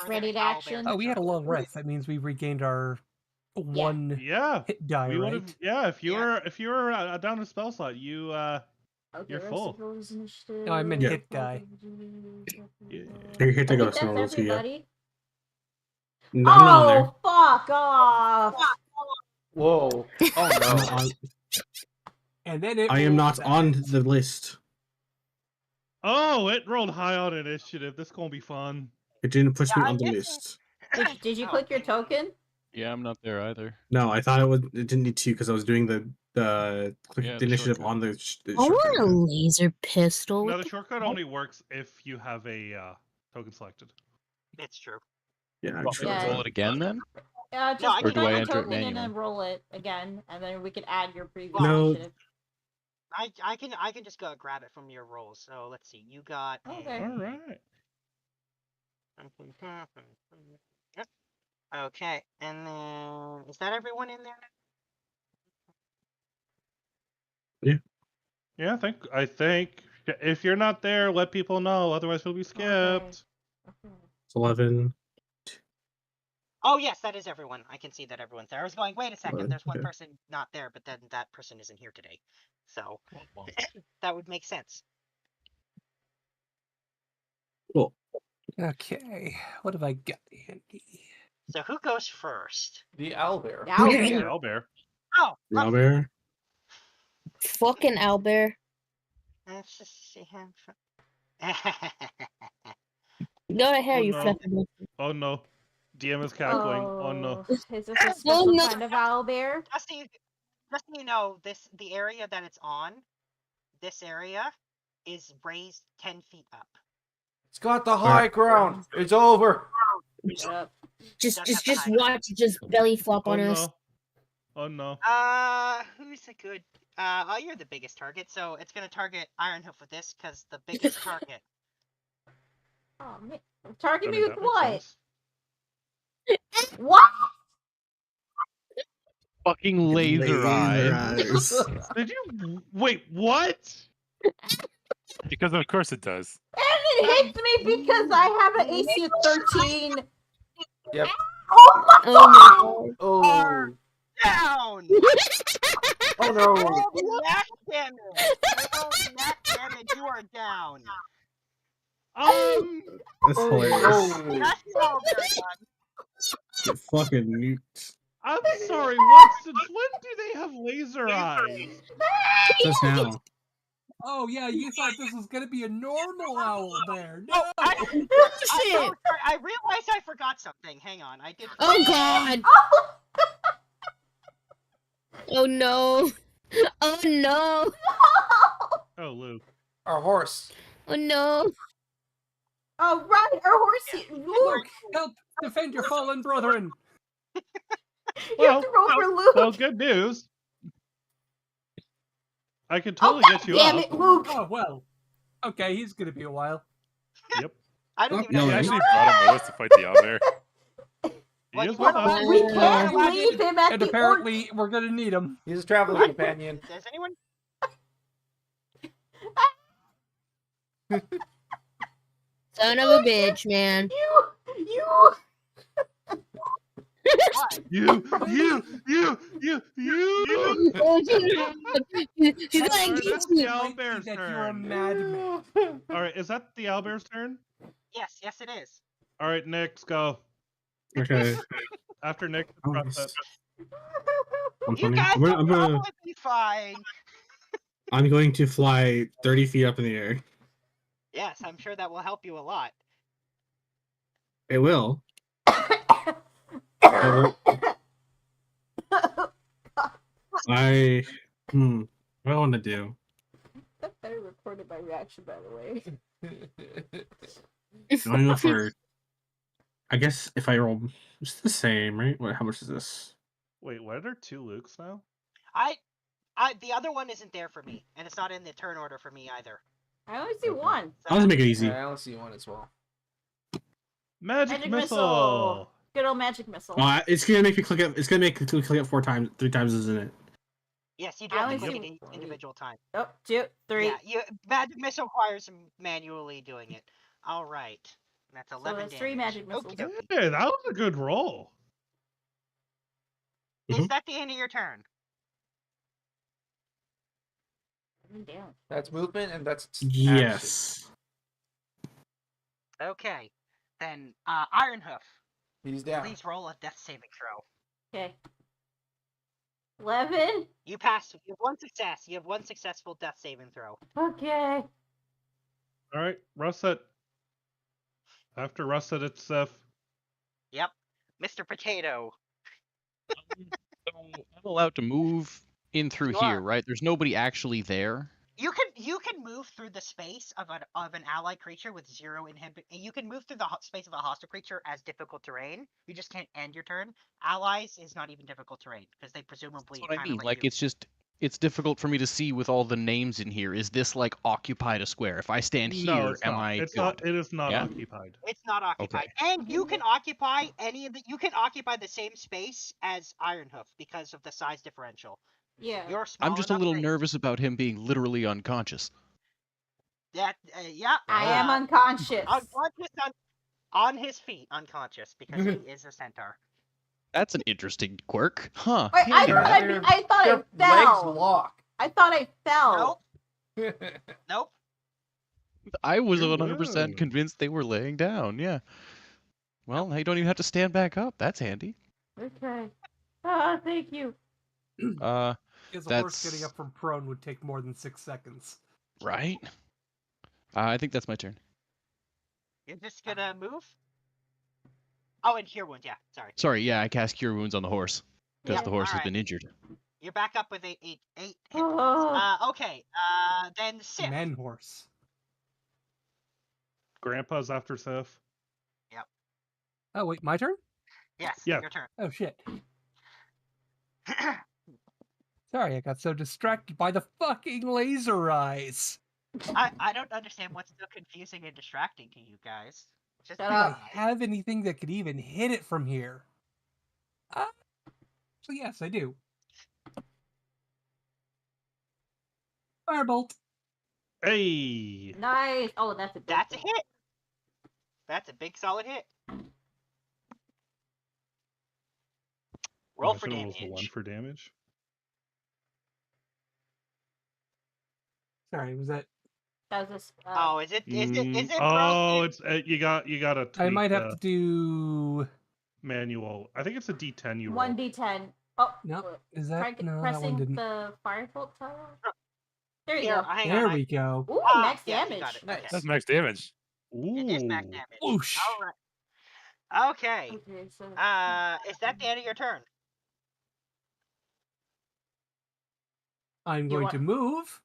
[SPEAKER 6] Ready to action.
[SPEAKER 5] Oh, we had a long rest. That means we regained our one hit die,
[SPEAKER 2] We
[SPEAKER 5] right?
[SPEAKER 2] would've, if you were down a spell slot, you're full.
[SPEAKER 5] No, I meant
[SPEAKER 9] Yeah.
[SPEAKER 5] hit die.
[SPEAKER 9] You're here to
[SPEAKER 6] I
[SPEAKER 9] go,
[SPEAKER 6] think that's
[SPEAKER 9] Snowball, too, yeah.
[SPEAKER 6] everybody.
[SPEAKER 9] No, I'm not on there.
[SPEAKER 6] Oh, fuck off!
[SPEAKER 11] Whoa. Oh
[SPEAKER 9] I'm
[SPEAKER 11] no.
[SPEAKER 9] not on-
[SPEAKER 5] And then it
[SPEAKER 9] I am not on the list.
[SPEAKER 2] Oh, it rolled high on initiative. This gonna be fun.
[SPEAKER 9] It didn't push me
[SPEAKER 1] Yeah,
[SPEAKER 9] on
[SPEAKER 1] I'm
[SPEAKER 9] the
[SPEAKER 1] guessing-
[SPEAKER 9] list.
[SPEAKER 6] Did you
[SPEAKER 1] Oh,
[SPEAKER 6] click your
[SPEAKER 1] hang on.
[SPEAKER 6] token?
[SPEAKER 10] Yeah, I'm not there either.
[SPEAKER 9] No, I thought it didn't need to because I was doing the
[SPEAKER 10] Yeah,
[SPEAKER 9] the
[SPEAKER 10] the
[SPEAKER 9] initiative
[SPEAKER 10] shortcut.
[SPEAKER 9] on the
[SPEAKER 8] I
[SPEAKER 9] shortcut.
[SPEAKER 8] want a laser pistol.
[SPEAKER 2] No,
[SPEAKER 8] What
[SPEAKER 2] the
[SPEAKER 8] the
[SPEAKER 2] shortcut
[SPEAKER 8] fuck?
[SPEAKER 2] only works if you have a token selected.
[SPEAKER 1] It's true.
[SPEAKER 9] Yeah, I
[SPEAKER 10] Well,
[SPEAKER 9] just
[SPEAKER 6] Yeah.
[SPEAKER 9] realized
[SPEAKER 10] roll it again then?
[SPEAKER 6] Just
[SPEAKER 1] No, I
[SPEAKER 6] click
[SPEAKER 1] can-
[SPEAKER 10] do
[SPEAKER 6] on
[SPEAKER 10] I
[SPEAKER 6] your
[SPEAKER 10] enter it
[SPEAKER 6] token and
[SPEAKER 10] manually?
[SPEAKER 6] then roll it again, and then we can add your previous
[SPEAKER 9] No.
[SPEAKER 6] initiative.
[SPEAKER 1] I can just go grab it from your rolls. So let's see. You got
[SPEAKER 6] Okay.
[SPEAKER 2] All right.
[SPEAKER 1] Okay, and then is that everyone in there?
[SPEAKER 2] Yeah, I think if you're not there, let people know. Otherwise, you'll be skipped.
[SPEAKER 9] It's 11.
[SPEAKER 1] Oh yes, that is everyone. I can see that everyone's there. I was going, wait a second,
[SPEAKER 9] Right,
[SPEAKER 1] there's one
[SPEAKER 9] okay.
[SPEAKER 1] person not there, but then that person isn't here today. So that would make sense.
[SPEAKER 9] Cool.
[SPEAKER 5] Okay, what have I got handy?
[SPEAKER 1] So who goes first?
[SPEAKER 4] The owlbear.
[SPEAKER 6] The owlbear.
[SPEAKER 2] Owlbear.
[SPEAKER 1] Oh,
[SPEAKER 9] The owlbear.
[SPEAKER 8] Fucking owlbear.
[SPEAKER 1] let's just see him.
[SPEAKER 8] Go ahead,
[SPEAKER 2] Oh
[SPEAKER 8] you
[SPEAKER 2] no.
[SPEAKER 8] fluffy monkey.
[SPEAKER 2] Oh no. DM is cackling. Oh no.
[SPEAKER 6] Is this a special
[SPEAKER 8] no.
[SPEAKER 6] kind of owlbear?
[SPEAKER 1] Just so you know, the area that it's on, this area, is raised 10 feet up.
[SPEAKER 4] It's got the high ground. It's over.
[SPEAKER 6] Yep.
[SPEAKER 8] Just watch it just belly flop
[SPEAKER 2] Oh
[SPEAKER 8] on us.
[SPEAKER 2] no. Oh no.
[SPEAKER 1] Who's a good? You're the biggest target, so it's gonna target Ironhoof with this because the biggest target.
[SPEAKER 6] Oh man, target
[SPEAKER 2] I
[SPEAKER 6] me
[SPEAKER 2] mean,
[SPEAKER 6] with
[SPEAKER 2] that makes
[SPEAKER 6] what?
[SPEAKER 2] sense.
[SPEAKER 6] What?
[SPEAKER 16] Fucking laser eyes.
[SPEAKER 2] Did you wait? What?
[SPEAKER 3] Because of course it does.
[SPEAKER 6] And it hits me because I have an AC of 13.
[SPEAKER 4] Yep.
[SPEAKER 6] Oh my god!
[SPEAKER 4] Oh.
[SPEAKER 1] Down.
[SPEAKER 4] Oh no.
[SPEAKER 1] Roll max damage. Roll max damage. You are down.
[SPEAKER 9] That's hilarious.
[SPEAKER 1] That's all they're done.
[SPEAKER 9] Get fucking nuked.
[SPEAKER 2] I'm sorry. What? Since when do they have laser eyes?
[SPEAKER 9] Just now.
[SPEAKER 5] Oh yeah, you thought this was gonna be a normal owlbear? No.
[SPEAKER 1] Oh, I'm so sorry. I realized I forgot something. Hang on. I did.
[SPEAKER 8] Oh god. Oh no. Oh no.
[SPEAKER 2] Oh, Luke.
[SPEAKER 4] Our horse.
[SPEAKER 8] Oh no.
[SPEAKER 6] Oh right, our horsey. Luke,
[SPEAKER 5] Help defend your fallen brethren.
[SPEAKER 6] you have to roll for Luke.
[SPEAKER 2] Well, good news. I can
[SPEAKER 6] Oh
[SPEAKER 2] totally
[SPEAKER 6] god
[SPEAKER 2] get you
[SPEAKER 6] damn
[SPEAKER 2] up.
[SPEAKER 6] it, Luke.
[SPEAKER 5] Oh well. Okay, he's gonna be a while.
[SPEAKER 2] Yep.
[SPEAKER 1] I don't
[SPEAKER 9] Stop
[SPEAKER 1] even know.
[SPEAKER 3] We
[SPEAKER 9] yelling.
[SPEAKER 3] actually brought him with us to fight the owlbear.
[SPEAKER 2] He is
[SPEAKER 1] What-
[SPEAKER 2] with us.
[SPEAKER 6] We can't
[SPEAKER 5] Yeah.
[SPEAKER 6] leave him at
[SPEAKER 5] And
[SPEAKER 6] the
[SPEAKER 5] apparently we're gonna need him.
[SPEAKER 4] He's a traveling companion.
[SPEAKER 1] Does anyone?
[SPEAKER 8] Son of a bitch, man.
[SPEAKER 6] You.
[SPEAKER 1] What?
[SPEAKER 2] You.
[SPEAKER 8] Oh, she's
[SPEAKER 2] All
[SPEAKER 8] gonna
[SPEAKER 2] right,
[SPEAKER 8] get
[SPEAKER 2] that's the
[SPEAKER 8] you.
[SPEAKER 2] owlbear's
[SPEAKER 5] That you're a
[SPEAKER 2] turn.
[SPEAKER 5] madman.
[SPEAKER 2] All right, is that the owlbear's turn?
[SPEAKER 1] Yes, it is.
[SPEAKER 2] All right, Nick's go.
[SPEAKER 9] Okay.
[SPEAKER 2] After Nick,
[SPEAKER 9] Oh,
[SPEAKER 2] press
[SPEAKER 9] yes.
[SPEAKER 2] it.
[SPEAKER 9] I'm
[SPEAKER 1] You
[SPEAKER 9] funny.
[SPEAKER 1] guys
[SPEAKER 9] I'm
[SPEAKER 1] will
[SPEAKER 9] gonna, I'm gonna,
[SPEAKER 1] probably be fine.
[SPEAKER 9] I'm going to fly 30 feet up in the air.
[SPEAKER 1] Yes, I'm sure that will help you a lot.
[SPEAKER 9] It will. I what do I want to do?
[SPEAKER 6] I recorded my reaction, by the way.
[SPEAKER 9] I'm gonna go for. I guess if I roll, it's the same, right? What? How much is this?
[SPEAKER 2] Wait, what are two Lukes now?
[SPEAKER 1] The other one isn't there for me, and it's not in the turn order for me either.
[SPEAKER 6] I only see one.
[SPEAKER 9] I'll just make it easy.
[SPEAKER 4] Yeah, I only see one as well.
[SPEAKER 2] Magic missile.
[SPEAKER 6] Good old magic missile.
[SPEAKER 9] It's gonna make me click it. It's gonna make me click it 3 times, isn't it?
[SPEAKER 1] Yes, you do
[SPEAKER 6] I
[SPEAKER 1] have to
[SPEAKER 6] only
[SPEAKER 1] click
[SPEAKER 6] see
[SPEAKER 1] it each individual time.
[SPEAKER 6] Oh, 2, 3.
[SPEAKER 1] Yeah, magic missile requires manually doing it. All right, that's 11
[SPEAKER 6] that's 3
[SPEAKER 1] damage.
[SPEAKER 6] magic missiles.
[SPEAKER 1] Okey-dokey.
[SPEAKER 2] Hey, that was a good roll.
[SPEAKER 1] Is that the end of your turn?
[SPEAKER 6] Down.
[SPEAKER 4] That's movement and that's
[SPEAKER 9] Yes.
[SPEAKER 1] Okay, then Ironhoof.
[SPEAKER 4] He's down.
[SPEAKER 1] Please roll a death saving throw.
[SPEAKER 6] Okay. 11.
[SPEAKER 1] You passed. You have one success. You have one successful death saving throw.
[SPEAKER 6] Okay.
[SPEAKER 2] All right, Russet. After Russet, it's Seth.
[SPEAKER 1] Yep. Mr. Potato.
[SPEAKER 10] So I'm allowed to move in through
[SPEAKER 1] You
[SPEAKER 10] here,
[SPEAKER 1] are.
[SPEAKER 10] right? There's nobody actually there.
[SPEAKER 1] You can move through the space of an ally creature with 0 inhibit. You can move through the space of a hostile creature as difficult terrain. You just can't end your turn. Allies is not even difficult terrain because they presumably
[SPEAKER 10] That's what I
[SPEAKER 1] kind of
[SPEAKER 10] mean.
[SPEAKER 1] let
[SPEAKER 10] Like,
[SPEAKER 1] you.
[SPEAKER 10] it's difficult for me to see with all the names in here. Is this like occupied a square? If I stand
[SPEAKER 2] No,
[SPEAKER 10] here,
[SPEAKER 2] it's
[SPEAKER 10] am
[SPEAKER 2] not.
[SPEAKER 10] I
[SPEAKER 2] It's
[SPEAKER 10] good?
[SPEAKER 2] not. It is not
[SPEAKER 10] Yeah?
[SPEAKER 2] occupied.
[SPEAKER 1] It's not
[SPEAKER 10] Okay.
[SPEAKER 1] occupied, and you can occupy any of the. You can occupy the same space as Ironhoof because of the size differential.
[SPEAKER 6] Yeah.
[SPEAKER 1] You're
[SPEAKER 10] I'm
[SPEAKER 1] small
[SPEAKER 10] just a
[SPEAKER 1] enough
[SPEAKER 10] little
[SPEAKER 1] that
[SPEAKER 10] nervous about him being literally unconscious.
[SPEAKER 1] that yeah.
[SPEAKER 6] I am unconscious.
[SPEAKER 1] Unconscious on his feet, unconscious because he is a centaur.
[SPEAKER 10] That's an interesting quirk, huh?
[SPEAKER 6] Wait, I
[SPEAKER 10] Handy.
[SPEAKER 6] thought I
[SPEAKER 4] Their
[SPEAKER 6] fell.
[SPEAKER 4] legs lock.
[SPEAKER 6] I thought I fell.
[SPEAKER 1] Nope.
[SPEAKER 10] I was
[SPEAKER 2] You're
[SPEAKER 10] 100%
[SPEAKER 2] woo.
[SPEAKER 10] convinced they were laying down. Yeah. Well, now you don't even have to stand back up. That's handy.
[SPEAKER 6] Okay. Ah, thank you.
[SPEAKER 5] Because a horse getting up from prone would take more than 6 seconds.
[SPEAKER 10] Right. I think that's my turn.
[SPEAKER 1] You're just gonna move. Oh, and Cure Wounds. Yeah, sorry.
[SPEAKER 10] Sorry. Yeah, I cast Cure Wounds on the horse because
[SPEAKER 1] Yep,
[SPEAKER 10] the horse has
[SPEAKER 1] alright.
[SPEAKER 10] been injured.
[SPEAKER 1] You're back up with eight hit points.
[SPEAKER 6] Oh.
[SPEAKER 1] Okay. Then Sif.
[SPEAKER 5] Man horse.
[SPEAKER 2] Grandpa's after Seth.
[SPEAKER 1] Yep.
[SPEAKER 5] Oh wait, my turn?
[SPEAKER 1] Yes.
[SPEAKER 2] Yeah.
[SPEAKER 1] Your turn.
[SPEAKER 5] Oh shit. Sorry, I got so distracted by the fucking laser eyes.
[SPEAKER 1] I don't understand what's so confusing and distracting to you guys. Just
[SPEAKER 5] Do I have anything that could even hit it from here? So yes, I do. Firebolt.
[SPEAKER 2] Hey.
[SPEAKER 6] Nice. Oh, that's a big
[SPEAKER 1] That's a hit. That's a big solid hit. Roll
[SPEAKER 2] I
[SPEAKER 1] for
[SPEAKER 2] should have rolled a
[SPEAKER 1] damage.
[SPEAKER 2] 1 for damage.
[SPEAKER 5] Sorry, was that?
[SPEAKER 6] That was a,
[SPEAKER 1] Oh, is it
[SPEAKER 2] Oh,
[SPEAKER 1] broken?
[SPEAKER 2] it's you gotta tweak
[SPEAKER 5] I might have
[SPEAKER 2] the
[SPEAKER 5] to do
[SPEAKER 2] manual. I think it's a D10 you roll.
[SPEAKER 6] 1d10. Oh,
[SPEAKER 5] no. Is
[SPEAKER 6] try
[SPEAKER 5] that no? That
[SPEAKER 6] pressing
[SPEAKER 5] one didn't.
[SPEAKER 6] the firebolt tile. There you
[SPEAKER 1] Here,
[SPEAKER 6] go.
[SPEAKER 1] hang
[SPEAKER 5] There
[SPEAKER 1] on.
[SPEAKER 5] we go.
[SPEAKER 6] Ooh, max
[SPEAKER 1] Yeah, you
[SPEAKER 6] damage.
[SPEAKER 1] got it.
[SPEAKER 6] Nice.
[SPEAKER 1] Okay.
[SPEAKER 3] That's max damage.
[SPEAKER 1] It is max
[SPEAKER 2] Ooh.
[SPEAKER 1] damage.
[SPEAKER 5] Whoosh.
[SPEAKER 1] All right. Okay.
[SPEAKER 6] Okay, so
[SPEAKER 1] Is that the end of your turn?
[SPEAKER 5] I'm
[SPEAKER 6] You
[SPEAKER 5] going
[SPEAKER 6] want-
[SPEAKER 5] to move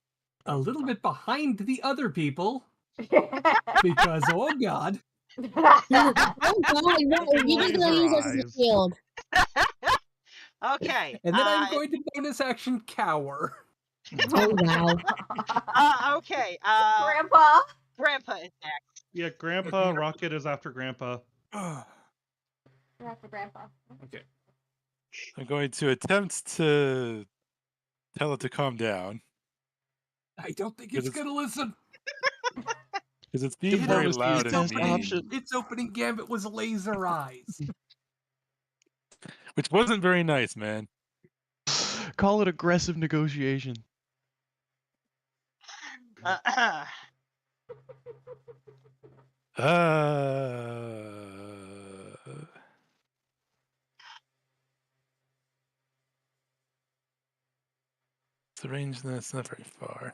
[SPEAKER 5] a little bit behind the other people because oh god.
[SPEAKER 8] Oh god, no, you just gonna use us as a
[SPEAKER 2] Laser eyes.
[SPEAKER 8] shield.
[SPEAKER 1] Okay.
[SPEAKER 5] And then I'm going to bonus action cower.
[SPEAKER 8] Oh wow.
[SPEAKER 1] Okay.
[SPEAKER 6] Grandpa.
[SPEAKER 1] Grandpa is next.
[SPEAKER 2] Yeah, Grandpa Rocket is after Grandpa.
[SPEAKER 6] You're after Grandpa.
[SPEAKER 3] Okay. I'm going to attempt to tell it to calm down
[SPEAKER 5] I don't think
[SPEAKER 3] Because
[SPEAKER 5] it's gonna listen.
[SPEAKER 3] because it's being
[SPEAKER 5] Its
[SPEAKER 3] very
[SPEAKER 5] its
[SPEAKER 3] loud and
[SPEAKER 5] opening,
[SPEAKER 3] mean,
[SPEAKER 5] its opening gambit was laser eyes.
[SPEAKER 3] which wasn't very nice, man.
[SPEAKER 10] Call it aggressive negotiation.
[SPEAKER 3] The range that's not very far.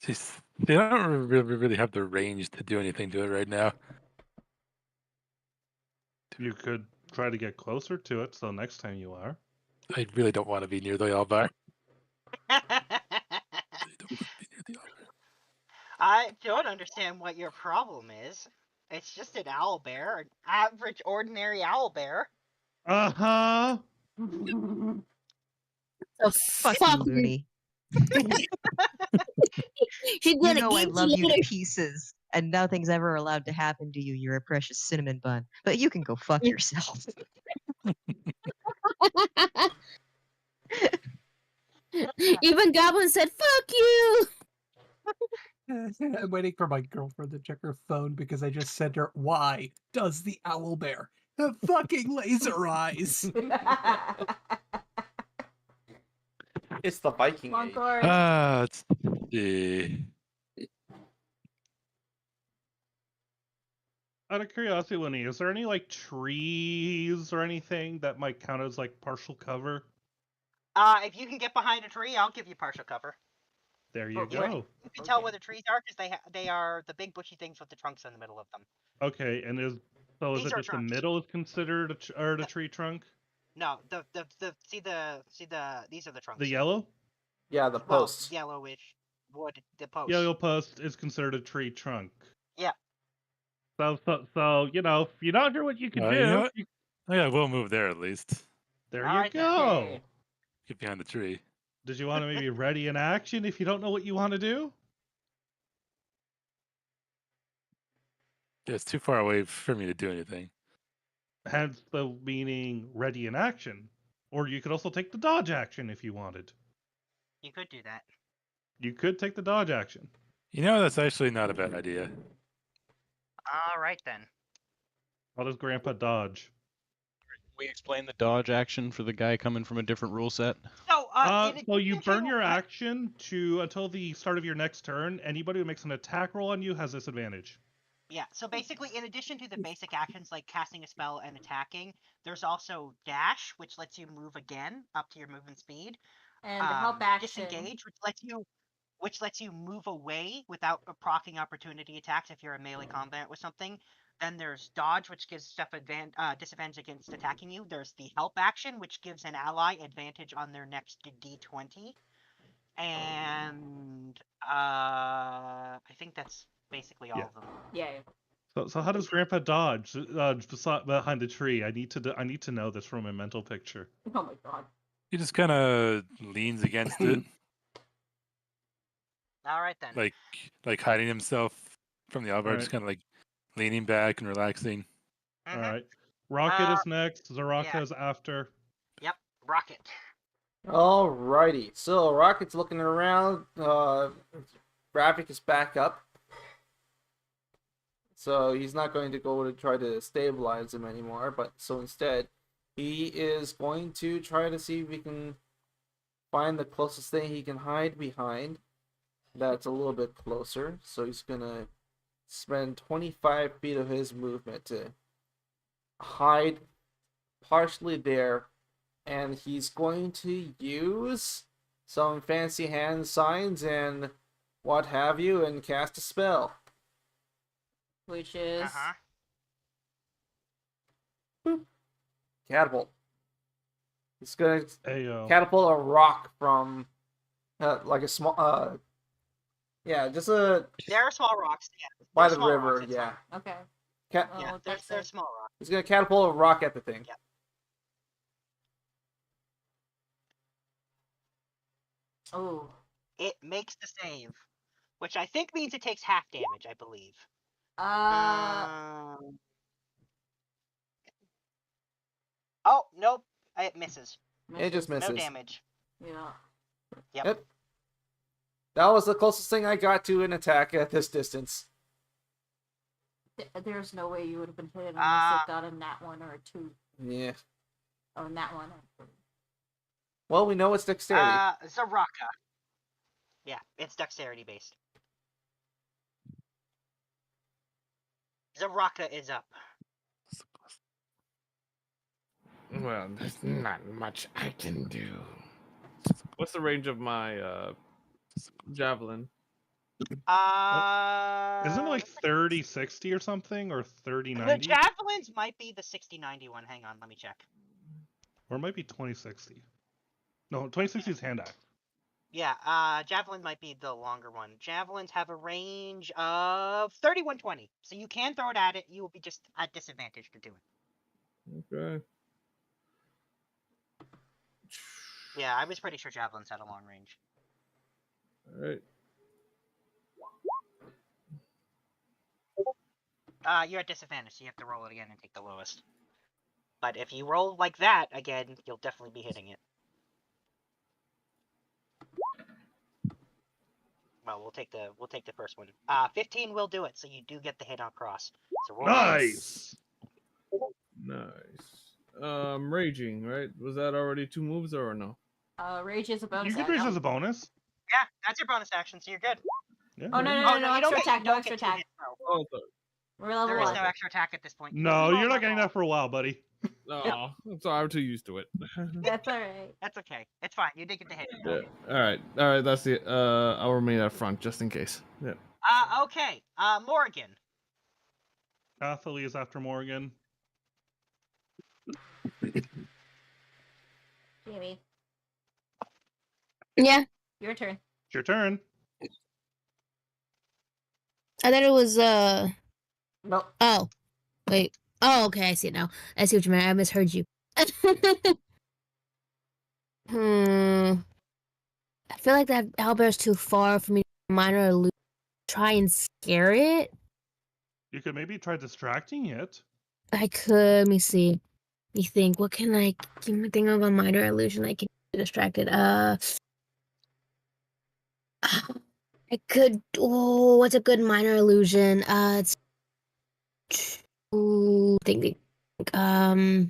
[SPEAKER 3] Jeez, they don't really have the range to do anything to it right now.
[SPEAKER 2] You could try to get closer to it, so next time you are.
[SPEAKER 3] I really don't want to be near the Owlbear.
[SPEAKER 1] I don't understand what your problem is. It's just an owlbear, an average, ordinary owlbear.
[SPEAKER 2] Uh-huh.
[SPEAKER 8] So
[SPEAKER 7] Fuck
[SPEAKER 8] fuck
[SPEAKER 7] you, Looney.
[SPEAKER 8] She's
[SPEAKER 7] You
[SPEAKER 8] gonna
[SPEAKER 7] know I
[SPEAKER 8] eat
[SPEAKER 7] love you to
[SPEAKER 8] later.
[SPEAKER 7] pieces, and nothing's ever allowed to happen to you. You're a precious cinnamon bun. But you can go fuck yourself.
[SPEAKER 8] Even Goblin said, "Fuck you."
[SPEAKER 5] I'm waiting for my girlfriend to check her phone because I just sent her. Why does the owlbear have fucking laser eyes?
[SPEAKER 11] It's the Viking age.
[SPEAKER 3] Let's see.
[SPEAKER 2] Out of curiosity, Winnie, is there any like trees or anything that might count as like partial cover?
[SPEAKER 1] If you can get behind a tree, I'll give you partial cover.
[SPEAKER 2] There you
[SPEAKER 6] But what-
[SPEAKER 2] go.
[SPEAKER 1] You can tell where the trees are because they are the big bushy things with the trunks in the middle of them.
[SPEAKER 2] Okay, and is
[SPEAKER 1] These
[SPEAKER 2] it
[SPEAKER 1] are
[SPEAKER 2] just the
[SPEAKER 1] trunks.
[SPEAKER 2] middle is considered a tree trunk?
[SPEAKER 1] No, the these are the trunks.
[SPEAKER 2] The yellow?
[SPEAKER 4] Yeah, the
[SPEAKER 1] Well,
[SPEAKER 4] posts.
[SPEAKER 1] yellowish wood. The post.
[SPEAKER 2] Yellow post is considered a tree trunk.
[SPEAKER 1] Yeah.
[SPEAKER 2] So you know, if you're not sure what you can do,
[SPEAKER 3] You know what? Oh, yeah, we'll move there at least.
[SPEAKER 2] there
[SPEAKER 1] All
[SPEAKER 2] you
[SPEAKER 1] right, then.
[SPEAKER 2] go.
[SPEAKER 3] Get behind the tree.
[SPEAKER 2] Did you want to maybe ready in action if you don't know what you want to do?
[SPEAKER 3] Yeah, it's too far away for me to do anything.
[SPEAKER 2] Hence the meaning ready in action. Or you could also take the dodge action if you wanted.
[SPEAKER 1] You could do that.
[SPEAKER 2] You could take the dodge action.
[SPEAKER 3] You know, that's actually not a bad idea.
[SPEAKER 1] All right then.
[SPEAKER 2] How does Grandpa dodge?
[SPEAKER 10] Can we explain the dodge action for the guy coming from a different rule set?
[SPEAKER 2] So you burn your action to until the start of your next turn. Anybody who makes an attack roll on you has disadvantage.
[SPEAKER 1] Yeah, so basically, in addition to the basic actions like casting a spell and attacking, there's also dash, which lets you move again up to your movement speed.
[SPEAKER 6] And the help action.
[SPEAKER 1] Disengage, which lets you move away without proccing opportunity attacks if you're in melee combat with something. Then there's dodge, which gives stuff disadvantage against attacking you. There's the help action, which gives an ally advantage on their next d20. And I think that's basically all of them.
[SPEAKER 6] Yeah.
[SPEAKER 2] So how does Grandpa dodge behind the tree? I need to know this from a mental picture.
[SPEAKER 6] Oh my god.
[SPEAKER 3] He just kind of leans against it,
[SPEAKER 1] All right then.
[SPEAKER 3] like hiding himself from the Owlbear,
[SPEAKER 2] Right.
[SPEAKER 3] just kind of like leaning back and relaxing.
[SPEAKER 2] All right. Rocket is next. Zaraka
[SPEAKER 1] yeah.
[SPEAKER 2] is after.
[SPEAKER 1] Yep, Rocket.
[SPEAKER 4] Alrighty, so Rocket's looking around. Graphic is back up, so he's not going to go to try to stabilize him anymore. But so instead, he is going to try to see if he can find the closest thing he can hide behind. That's a little bit closer. So he's gonna spend 25 feet of his movement to hide partially there. And he's going to use some fancy hand signs and what have you and cast a spell.
[SPEAKER 6] Which is
[SPEAKER 4] Catapult. He's going to
[SPEAKER 2] Ayo.
[SPEAKER 4] catapult a rock from like a small yeah, just a
[SPEAKER 1] There are small rocks. Yeah.
[SPEAKER 4] by
[SPEAKER 1] They're
[SPEAKER 4] the
[SPEAKER 1] small
[SPEAKER 4] river,
[SPEAKER 1] rocks, it's
[SPEAKER 4] yeah.
[SPEAKER 1] fine.
[SPEAKER 6] Okay.
[SPEAKER 1] Yeah,
[SPEAKER 6] Oh,
[SPEAKER 1] they're
[SPEAKER 6] that's
[SPEAKER 1] small rocks.
[SPEAKER 4] He's going to catapult a rock at the thing.
[SPEAKER 1] Yeah.
[SPEAKER 6] Oh.
[SPEAKER 1] It makes the save, which I think means it takes half damage, I believe. Oh, nope. It misses.
[SPEAKER 4] It just misses.
[SPEAKER 1] No damage.
[SPEAKER 6] Yeah.
[SPEAKER 1] Yep.
[SPEAKER 4] That was the closest thing I got to an attack at this distance.
[SPEAKER 6] There's no way you would have been hit unless it got a nat 1 or a 2.
[SPEAKER 4] Yeah.
[SPEAKER 6] Or nat 1.
[SPEAKER 4] Well, we know it's dexterity.
[SPEAKER 1] Zaraka. Yeah, it's dexterity based. Zaraka is up.
[SPEAKER 12] Well, there's not much I can do. What's the range of my javelin?
[SPEAKER 2] Isn't it like 30, 60 or something? Or 30,
[SPEAKER 1] The
[SPEAKER 2] 90?
[SPEAKER 1] javelins might be the 60-90 one. Hang on, let me check.
[SPEAKER 2] Or it might be 2060. No, 2060 is hand axe.
[SPEAKER 1] Yeah, javelin might be the longer one. Javelins have a range of 3120. So you can throw it at it. You will be just at disadvantage to do it.
[SPEAKER 12] Okay.
[SPEAKER 1] Yeah, I was pretty sure javelins had a long range.
[SPEAKER 12] Alright.
[SPEAKER 1] You're at disadvantage, so you have to roll it again and take the lowest. But if you roll like that again, you'll definitely be hitting it. Well, we'll take the first one. 15 will do it, so you do get the hit on cross. So roll
[SPEAKER 2] Nice.
[SPEAKER 12] Nice. Raging, right? Was that already 2 moves or no?
[SPEAKER 6] Rage is a bonus
[SPEAKER 2] You can
[SPEAKER 6] action.
[SPEAKER 2] rage as a bonus.
[SPEAKER 1] Yeah, that's your bonus action, so you're good.
[SPEAKER 2] Yeah,
[SPEAKER 6] Oh, no,
[SPEAKER 1] Oh,
[SPEAKER 6] no,
[SPEAKER 1] you don't
[SPEAKER 6] extra
[SPEAKER 1] get-
[SPEAKER 6] attack,
[SPEAKER 1] you
[SPEAKER 6] no
[SPEAKER 1] don't
[SPEAKER 6] extra
[SPEAKER 1] get two
[SPEAKER 6] attack.
[SPEAKER 1] hits, no.
[SPEAKER 12] Oh, sorry.
[SPEAKER 6] We're level
[SPEAKER 1] There is
[SPEAKER 6] 1.
[SPEAKER 1] no extra attack at this point.
[SPEAKER 2] No, you're not getting that for a while, buddy.
[SPEAKER 12] Oh, I'm sorry. I'm too used to it.
[SPEAKER 6] That's alright.
[SPEAKER 1] That's okay. It's fine. You did get to hit.
[SPEAKER 12] Yeah. All right. That's it. I'll remain up front just in case. Yeah.
[SPEAKER 1] Okay. Morgan.
[SPEAKER 2] Athalie is after Morgan.
[SPEAKER 6] Jamie,
[SPEAKER 8] Yeah,
[SPEAKER 6] your turn.
[SPEAKER 2] It's your turn.
[SPEAKER 8] I thought it was
[SPEAKER 4] No.
[SPEAKER 8] Oh, wait. Oh, okay. I see it now. I see what you meant. I misheard you. I feel like that owlbear's too far for me to minor illusion. Try and scare it.
[SPEAKER 2] You could maybe try distracting it.
[SPEAKER 8] I could. Let me see. Let me think. What can I give me think of a minor illusion I can get distracted? I could. Oh, what's a good minor illusion? It's. Ooh, think. So I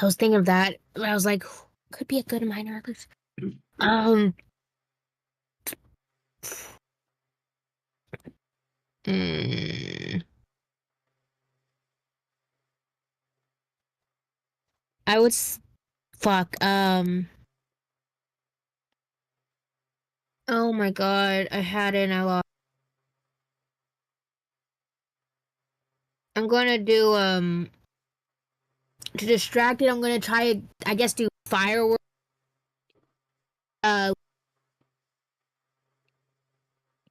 [SPEAKER 8] was thinking of that, but I was like, could be a good minor illusion. Mm, I would. Fuck. Oh my god, I had it and I lost. I'm gonna do to distract it. I'm gonna try. I guess do fireworks.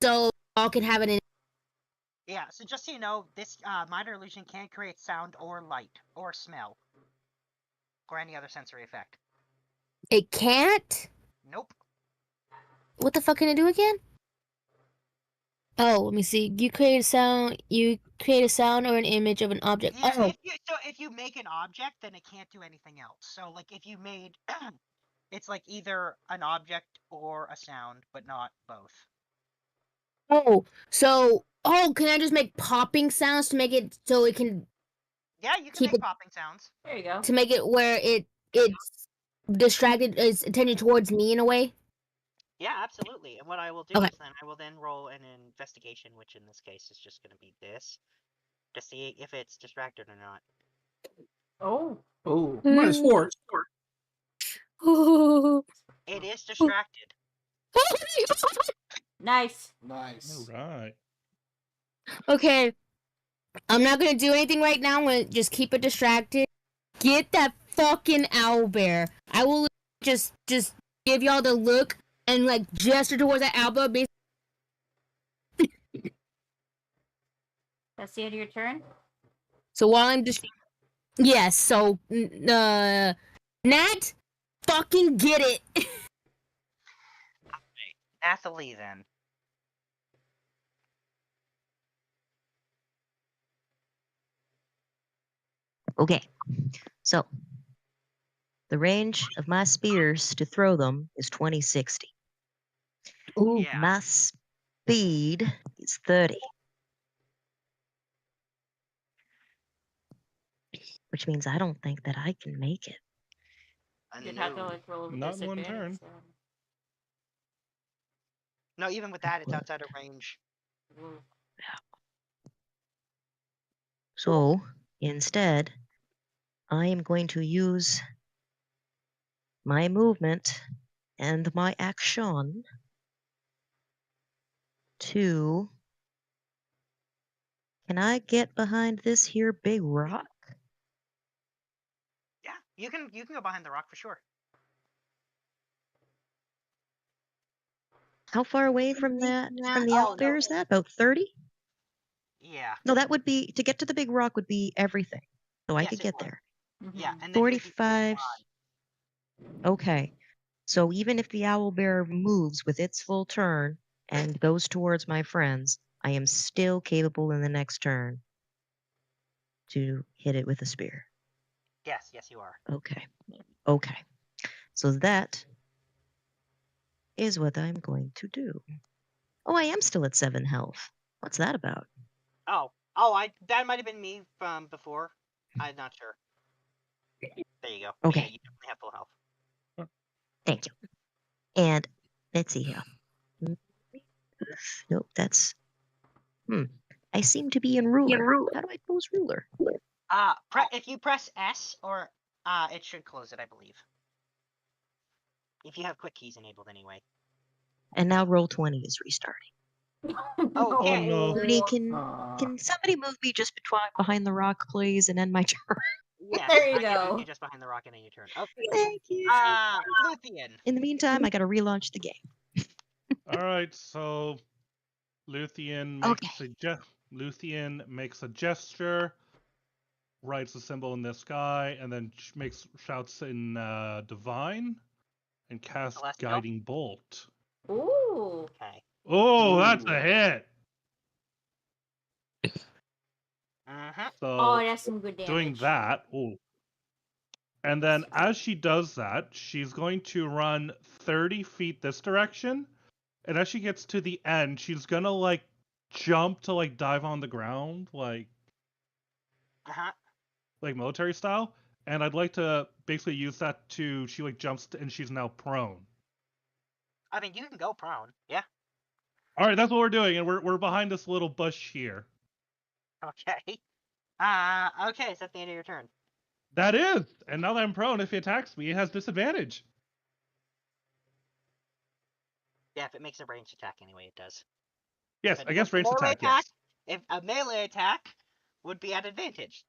[SPEAKER 8] So all can have it in.
[SPEAKER 1] Yeah. So just so you know, this minor illusion can't create sound or light or smell or any other sensory effect.
[SPEAKER 8] It can't.
[SPEAKER 1] Nope.
[SPEAKER 8] What the fuck can it do again? Oh, let me see. You create a sound. You create a sound or an image of an object.
[SPEAKER 1] Yeah.
[SPEAKER 8] Oh,
[SPEAKER 1] If you make an object, then it can't do anything else. So like if you made, it's like either an object or a sound, but not both.
[SPEAKER 8] oh. So, can I just make popping sounds to make it so it can
[SPEAKER 1] Yeah, you can
[SPEAKER 8] keep
[SPEAKER 1] make
[SPEAKER 8] it
[SPEAKER 1] popping sounds.
[SPEAKER 6] There you go.
[SPEAKER 8] to make it where it's distracted, is attention towards me in a way.
[SPEAKER 1] Yeah, absolutely. And what I will do
[SPEAKER 8] Okay.
[SPEAKER 1] is then I will then roll an investigation, which in this case is just going to be this, to see if it's distracted or not.
[SPEAKER 6] Oh.
[SPEAKER 4] Oh.
[SPEAKER 5] -4.
[SPEAKER 1] It is distracted.
[SPEAKER 6] Nice.
[SPEAKER 4] Nice.
[SPEAKER 2] All right.
[SPEAKER 8] Okay. I'm not gonna do anything right now. I'm gonna just keep it distracted. Get that fucking owlbear. I will just give y'all the look and like gesture towards that owlbear.
[SPEAKER 6] That's the end of your turn?
[SPEAKER 8] So while I'm just yes. So Nat, fucking get it.
[SPEAKER 1] Athalie then.
[SPEAKER 7] Okay, so the range of my spears to throw them is 2060.
[SPEAKER 8] Ooh.
[SPEAKER 1] Yeah.
[SPEAKER 7] My speed is 30. Which means I don't think that I can make it.
[SPEAKER 6] You'd have to like roll with
[SPEAKER 2] Not in one turn.
[SPEAKER 6] disadvantage.
[SPEAKER 1] No, even with that, it's outside of range.
[SPEAKER 7] So instead, I am going to use my movement and my action to. Can I get behind this here big rock?
[SPEAKER 1] Yeah, you can go behind the rock for sure.
[SPEAKER 7] How far away from that from the owlbear is that? About 30?
[SPEAKER 1] Yeah.
[SPEAKER 7] No, that would be to get to the big rock would be everything. So I
[SPEAKER 1] Yes,
[SPEAKER 7] could
[SPEAKER 1] it
[SPEAKER 7] get
[SPEAKER 1] would.
[SPEAKER 7] there.
[SPEAKER 1] Yeah, and then you'd be
[SPEAKER 7] 45. Okay. So even if the owlbear moves with its full turn and goes towards my friends, I am still capable in the next turn to hit it with a spear.
[SPEAKER 1] Yes, you are.
[SPEAKER 7] Okay. Okay. So that is what I'm going to do. Oh, I am still at 7 health. What's that about?
[SPEAKER 1] Oh, that might have been me from before. I'm not sure. There you go.
[SPEAKER 7] Okay.
[SPEAKER 1] Yeah, you definitely have full health.
[SPEAKER 7] Thank you. And let's see here. Nope, that's I seem to be in ruler. How do I close ruler?
[SPEAKER 1] If you press S or it should close it, I believe. If you have quick keys enabled, anyway.
[SPEAKER 7] And now roll 20 is restarting.
[SPEAKER 1] Okay.
[SPEAKER 2] Oh no.
[SPEAKER 7] Rudy, can somebody move me just behind the rock, please, and end my turn?
[SPEAKER 1] Yes,
[SPEAKER 6] There you
[SPEAKER 1] I can move
[SPEAKER 6] go.
[SPEAKER 1] you just behind the rock and then you turn. Okay.
[SPEAKER 7] Thank you.
[SPEAKER 1] Luthien.
[SPEAKER 7] In the meantime, I gotta relaunch the game.
[SPEAKER 2] All right, so Luthien makes a gesture, writes a symbol in the sky, and then shouts in divine, and casts
[SPEAKER 1] Celestial?
[SPEAKER 2] guiding bolt.
[SPEAKER 6] Ooh.
[SPEAKER 1] Okay.
[SPEAKER 2] Oh, that's a hit. So
[SPEAKER 6] Oh, that's some good damage.
[SPEAKER 2] doing that. Oh. And then as she does that, she's going to run 30 feet this direction. And as she gets to the end, she's gonna like jump to like dive on the ground, like military style. And I'd like to basically use that to she like jumps and she's now prone.
[SPEAKER 1] I mean, you can go prone. Yeah.
[SPEAKER 2] All right, that's what we're doing, and we're behind this little bush here.
[SPEAKER 1] Okay. Okay, is that the end of your turn?
[SPEAKER 2] That is, and now that I'm prone, if he attacks me, it has disadvantage.
[SPEAKER 1] Yeah, if it makes a ranged attack anyway, it does.
[SPEAKER 2] Yes, I guess ranged
[SPEAKER 1] Melee
[SPEAKER 2] attack. Yes.
[SPEAKER 1] If a melee attack would be at advantage.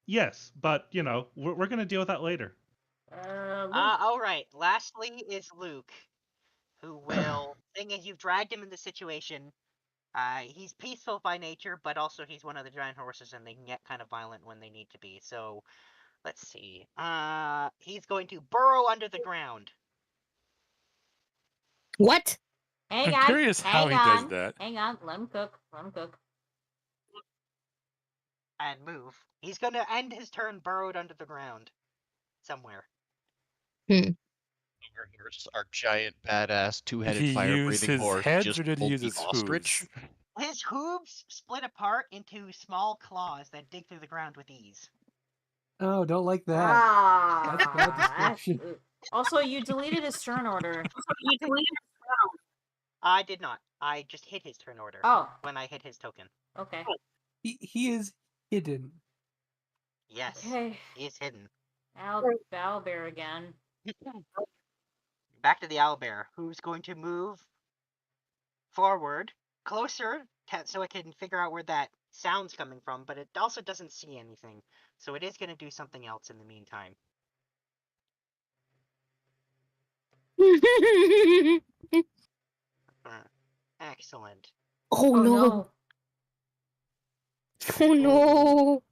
[SPEAKER 2] Yes, but you know we're gonna deal with that later.
[SPEAKER 1] All right. Lastly is Luke, who will, seeing as you've dragged him in the situation, he's peaceful by nature, but also he's one of the giant horses, and they can get kind of violent when they need to be. So, let's see. He's going to burrow under the ground.
[SPEAKER 8] What?
[SPEAKER 6] Hang
[SPEAKER 3] I'm
[SPEAKER 6] on.
[SPEAKER 3] curious how he does that.
[SPEAKER 6] Hang on. Let him cook.
[SPEAKER 1] And move. He's going to end his turn burrowed under the ground. Somewhere.
[SPEAKER 16] Our giant, badass, two-headed,
[SPEAKER 3] Did he use
[SPEAKER 16] fire-breathing
[SPEAKER 3] his
[SPEAKER 16] horse
[SPEAKER 3] heads
[SPEAKER 16] just
[SPEAKER 3] or did he
[SPEAKER 16] pulled
[SPEAKER 3] use
[SPEAKER 16] the
[SPEAKER 3] his
[SPEAKER 16] ostrich.
[SPEAKER 3] hooves?
[SPEAKER 1] His hooves split apart into small claws that dig through the ground with ease.
[SPEAKER 5] Oh, don't like that. That's bad description.
[SPEAKER 6] Also, you deleted his turn order.
[SPEAKER 1] I did not. I just hit his turn order.
[SPEAKER 6] Oh.
[SPEAKER 1] When I hit his token.
[SPEAKER 6] Okay.
[SPEAKER 5] He is hidden.
[SPEAKER 1] Yes.
[SPEAKER 6] Okay.
[SPEAKER 1] He is hidden.
[SPEAKER 6] Owlbear again.
[SPEAKER 1] Back to the owlbear, who's going to move forward, closer, so it can figure out where that sound's coming from, but it also doesn't see anything. So it is going to do something else in the meantime. Excellent.
[SPEAKER 8] Oh no. Oh no.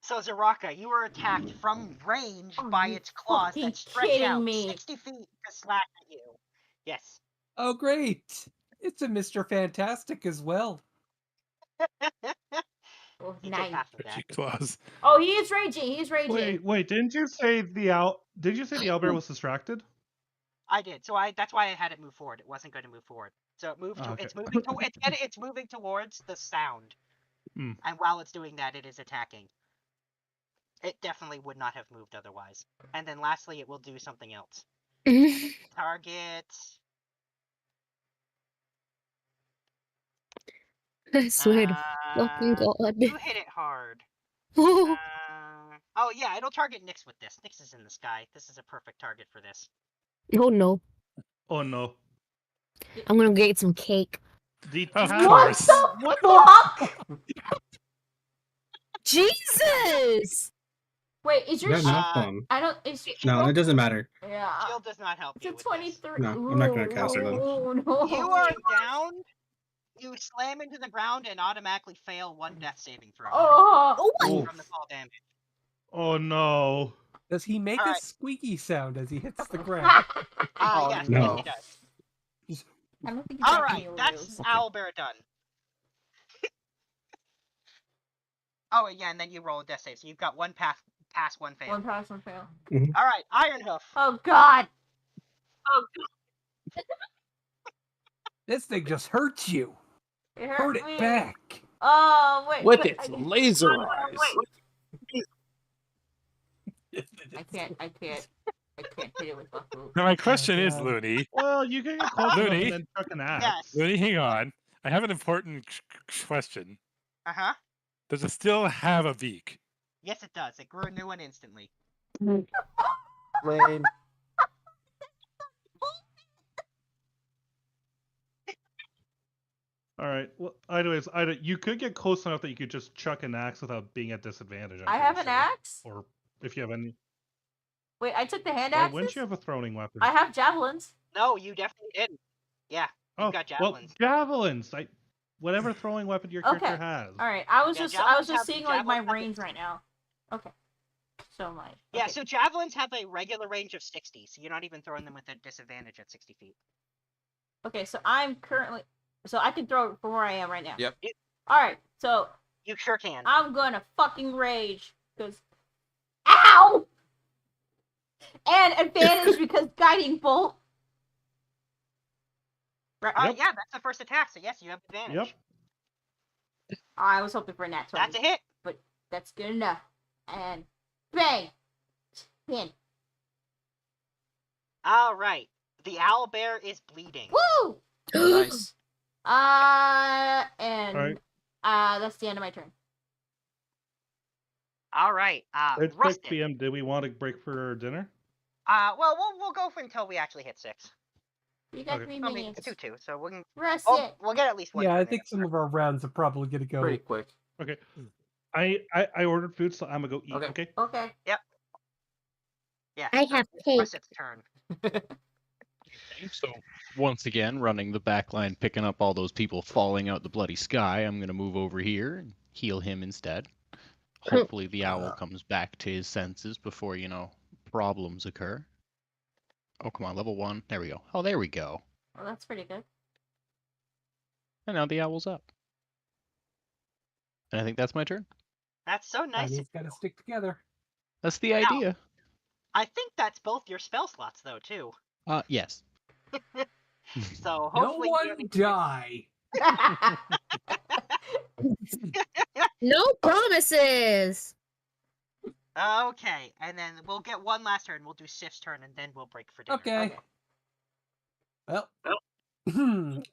[SPEAKER 1] So Zaraka, you were attacked from range by its claws that stretch
[SPEAKER 6] kidding
[SPEAKER 1] out
[SPEAKER 6] me.
[SPEAKER 1] 60 feet to slash at you. Yes.
[SPEAKER 5] Oh, great. It's a Mr. Fantastic as well.
[SPEAKER 6] Oh,
[SPEAKER 1] He took half of that.
[SPEAKER 3] Claws.
[SPEAKER 6] Oh, he is raging. He's raging.
[SPEAKER 2] Wait, didn't you say the owlbear was distracted?
[SPEAKER 1] I did. So that's why I had it move forward. It wasn't going to move forward. So it moved.
[SPEAKER 2] Okay.
[SPEAKER 1] It's moving to. It's moving towards the sound.
[SPEAKER 2] Hmm.
[SPEAKER 1] And while it's doing that, it is attacking. It definitely would not have moved otherwise. And then lastly, it will do something else. Target.
[SPEAKER 8] I swear to fucking God.
[SPEAKER 1] You hit it hard.
[SPEAKER 8] Oh.
[SPEAKER 1] Oh yeah, it'll target Nyx with this. Nyx is in the sky. This is a perfect target for this.
[SPEAKER 8] Oh no.
[SPEAKER 2] Oh no.
[SPEAKER 8] I'm gonna get some cake.
[SPEAKER 6] What the fuck?
[SPEAKER 8] Jesus!
[SPEAKER 6] Wait, is your
[SPEAKER 9] That's not fun.
[SPEAKER 6] I don't. Is
[SPEAKER 9] No, it doesn't matter.
[SPEAKER 6] Yeah.
[SPEAKER 1] Shield does not help you.
[SPEAKER 6] It's a 23.
[SPEAKER 9] No, I'm not gonna cast it then.
[SPEAKER 6] Oh no.
[SPEAKER 1] You are down. You slam into the ground and automatically fail one death saving throw.
[SPEAKER 6] Oh.
[SPEAKER 1] From the fall damage.
[SPEAKER 2] Oh no.
[SPEAKER 5] Does he make
[SPEAKER 1] All
[SPEAKER 5] a
[SPEAKER 1] right.
[SPEAKER 5] squeaky sound as he hits the ground?
[SPEAKER 1] Yes,
[SPEAKER 9] no.
[SPEAKER 1] he does.
[SPEAKER 6] I don't think
[SPEAKER 1] All right, that's Owlbear done. Oh yeah, and then you roll a death save, so you've got one pass, one fail.
[SPEAKER 6] One pass, one fail.
[SPEAKER 1] All right, Ironhoof.
[SPEAKER 6] Oh god.
[SPEAKER 5] This thing just hurts you.
[SPEAKER 6] It
[SPEAKER 5] Hurt
[SPEAKER 6] me.
[SPEAKER 5] it back.
[SPEAKER 6] Oh wait.
[SPEAKER 11] With
[SPEAKER 6] but
[SPEAKER 11] its
[SPEAKER 6] I-
[SPEAKER 11] laser eyes.
[SPEAKER 6] I can't. I can't hit it with buffalo.
[SPEAKER 3] Now my question is,
[SPEAKER 5] God.
[SPEAKER 3] Looney.
[SPEAKER 2] Well, you can get close enough
[SPEAKER 3] Looney.
[SPEAKER 2] and then chuck an axe.
[SPEAKER 1] Yes.
[SPEAKER 3] Looney, hang on. I have an important question.
[SPEAKER 1] Uh-huh.
[SPEAKER 3] Does it still have a beak?
[SPEAKER 1] Yes, it does. It grew a new one instantly.
[SPEAKER 4] Lame.
[SPEAKER 2] All right. Well, anyways, you could get close enough that you could just chuck an axe without being at disadvantage.
[SPEAKER 6] I have an axe?
[SPEAKER 2] Or if you have any.
[SPEAKER 6] Wait, I took the hand
[SPEAKER 2] Why
[SPEAKER 6] axes?
[SPEAKER 2] wouldn't you have a throwing weapon?
[SPEAKER 6] I have javelins.
[SPEAKER 1] No, you definitely didn't. Yeah, you've got javelins.
[SPEAKER 2] Well, javelins. Whatever throwing weapon your character has.
[SPEAKER 6] All right. I was
[SPEAKER 1] Yeah,
[SPEAKER 6] just
[SPEAKER 1] javelins
[SPEAKER 6] seeing like my
[SPEAKER 1] javelins have
[SPEAKER 6] range right now. Okay. So my
[SPEAKER 1] Yeah, so javelins have a regular range of 60, so you're not even throwing them with a disadvantage at 60 feet.
[SPEAKER 6] Okay, so I'm currently so I can throw it from where I am right now.
[SPEAKER 11] Yep.
[SPEAKER 6] All right. So
[SPEAKER 1] you sure can.
[SPEAKER 6] I'm gonna fucking rage because ow! And advantage because guiding bolt. Right.
[SPEAKER 1] Yeah, that's the first attack, so yes, you have advantage.
[SPEAKER 2] Yep.
[SPEAKER 6] I was hoping for a nat 20.
[SPEAKER 1] That's a hit.
[SPEAKER 6] But that's good enough. And bang! Pin.
[SPEAKER 1] All right. The owlbear is bleeding.
[SPEAKER 6] Woo!
[SPEAKER 11] Nice.
[SPEAKER 6] And
[SPEAKER 2] Alright.
[SPEAKER 6] That's the end of my turn.
[SPEAKER 1] All right.
[SPEAKER 2] It's
[SPEAKER 1] Rustin.
[SPEAKER 2] quick, PM. Do we want to break for dinner?
[SPEAKER 1] Well, we'll go for until we actually hit 6.
[SPEAKER 6] You got
[SPEAKER 2] Okay.
[SPEAKER 6] 3
[SPEAKER 1] I mean,
[SPEAKER 6] minutes.
[SPEAKER 1] 2, so we can.
[SPEAKER 6] Rustin.
[SPEAKER 1] We'll get at least one.
[SPEAKER 5] Yeah, I
[SPEAKER 1] turn in.
[SPEAKER 5] think some of our rounds are probably gonna go
[SPEAKER 4] Pretty quick.
[SPEAKER 2] Okay. I ordered food, so I'm gonna go eat.
[SPEAKER 4] Okay.
[SPEAKER 6] Okay.
[SPEAKER 1] Yep. Yeah.
[SPEAKER 8] I have cake.
[SPEAKER 1] Rustin's turn.
[SPEAKER 10] So once again, running the back line, picking up all those people falling out the bloody sky, I'm gonna move over here and heal him instead. Hopefully the owl comes back to his senses before, problems occur. Oh, come on, level 1. There we go. Oh, there we go.
[SPEAKER 6] Well, that's pretty good.
[SPEAKER 10] And now the owl's up. And I think that's my turn.
[SPEAKER 1] That's so nice.
[SPEAKER 5] It's gotta stick together.
[SPEAKER 10] That's the idea.
[SPEAKER 1] I think that's both your spell slots, though, too.
[SPEAKER 10] Yes.
[SPEAKER 1] So
[SPEAKER 5] No
[SPEAKER 1] hopefully.
[SPEAKER 5] one die.
[SPEAKER 8] No promises.
[SPEAKER 1] Okay, and then we'll get one last turn. We'll do Sif's turn, and then we'll break for dinner.
[SPEAKER 5] Okay. Well,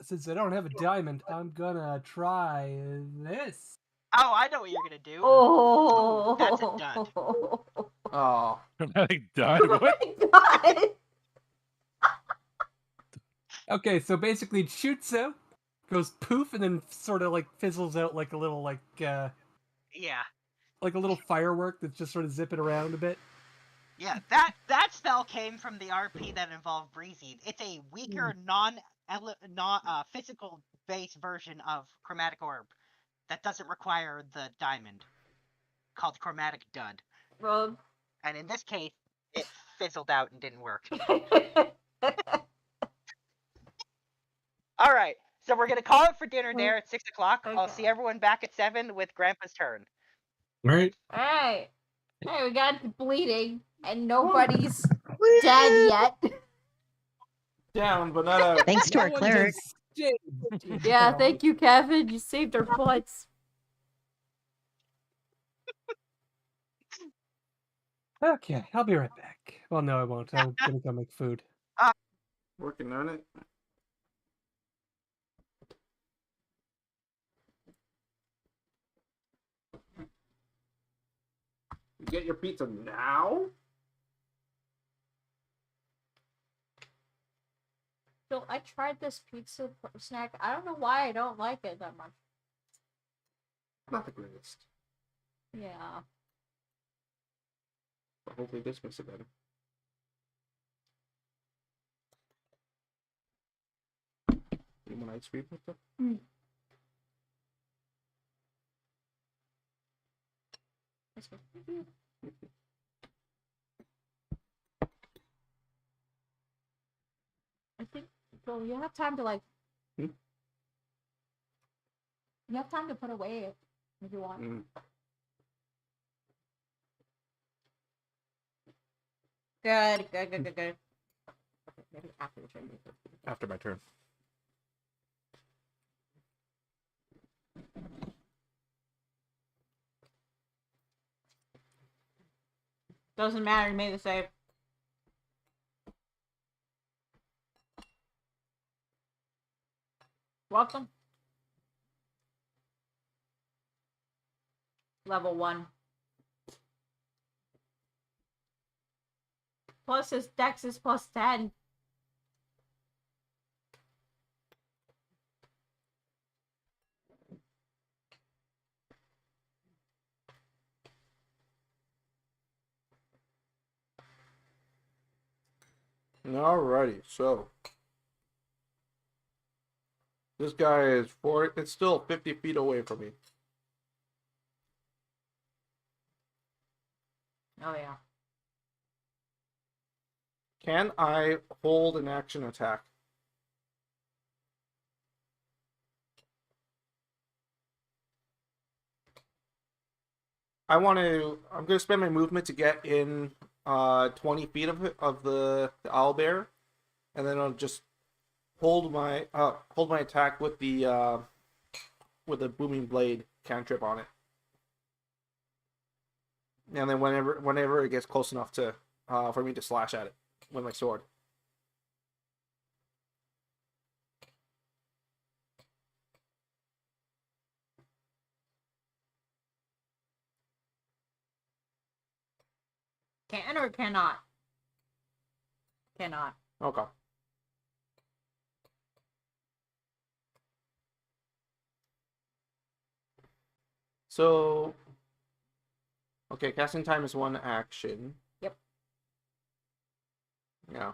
[SPEAKER 5] since I don't have a diamond, I'm gonna try this.
[SPEAKER 1] Oh, I know what you're gonna do.
[SPEAKER 6] Oh,
[SPEAKER 1] That's a dud.
[SPEAKER 4] Oh.
[SPEAKER 3] Dramatic dud. What?
[SPEAKER 6] God.
[SPEAKER 5] Okay, so basically it shoots out, goes poof, and then sort of like fizzles out like a little
[SPEAKER 1] Yeah.
[SPEAKER 5] like a little firework that's just sort of zipping around a bit.
[SPEAKER 1] Yeah, that spell came from the RP that involved Breezy. It's a weaker, physical based version of Chromatic Orb that doesn't require the diamond, called Chromatic Dud.
[SPEAKER 6] Rogue.
[SPEAKER 1] And in this case, it fizzled out and didn't work. All right, so we're gonna call it for dinner there at 6 o'clock. I'll see everyone back at 7 with Grandpa's turn.
[SPEAKER 9] All right.
[SPEAKER 6] Alright. Hey, we got the bleeding, and nobody's dead yet.
[SPEAKER 4] Down, but not out.
[SPEAKER 7] Thanks to
[SPEAKER 5] No
[SPEAKER 7] our
[SPEAKER 5] one
[SPEAKER 7] cleric.
[SPEAKER 5] just-
[SPEAKER 6] Yeah, thank you, Kevin. You saved our butts.
[SPEAKER 5] Okay, I'll be right back. Well, no, I won't. I'm gonna go make food.
[SPEAKER 4] Working on it. You get your pizza now?
[SPEAKER 6] So I tried this pizza snack. I don't know why I don't like it that much.
[SPEAKER 4] Not the greatest.
[SPEAKER 6] Yeah.
[SPEAKER 4] But hopefully this makes it better. You want ice cream with that?
[SPEAKER 6] I think so. You have time to like. You have time to put away it if you want. Good. Okay, maybe after your turn.
[SPEAKER 11] After my turn.
[SPEAKER 6] Doesn't matter. You made the save. Welcome. Level 1. Plus his dex is plus 10.
[SPEAKER 4] Alrighty, so this guy is it's still 50 feet away from me.
[SPEAKER 6] Oh yeah.
[SPEAKER 4] Can I hold an action attack? I'm gonna spend my movement to get in 20 feet of the owlbear, and then I'll just hold my attack with the booming blade cantrip on it. And then whenever it gets close enough to for me to slash at it with my sword.
[SPEAKER 6] Can or cannot? Cannot.
[SPEAKER 4] Okay. So, okay, casting time is one action.
[SPEAKER 6] Yep.
[SPEAKER 4] Yeah.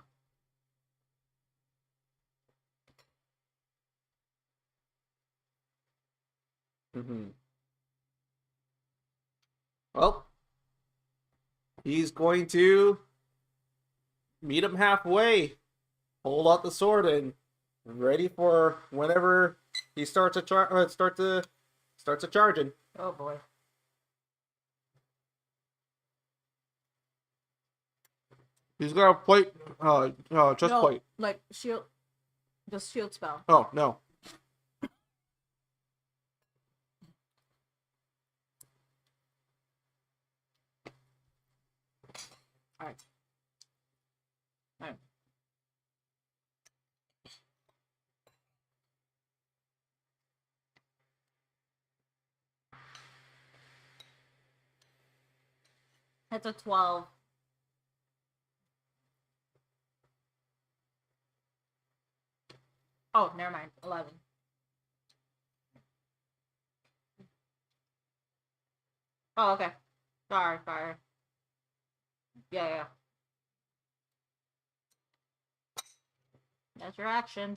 [SPEAKER 4] Well, he's going to meet him halfway, hold out the sword, and ready for whenever he starts a charging.
[SPEAKER 6] Oh boy.
[SPEAKER 4] He's got a plate, chest
[SPEAKER 6] No,
[SPEAKER 4] plate.
[SPEAKER 6] like shield, the shield spell.
[SPEAKER 4] Oh no.
[SPEAKER 6] Alright. Alright. That's a 12. Oh, never mind. 11. Oh, okay. Sorry. Yeah. That's your action.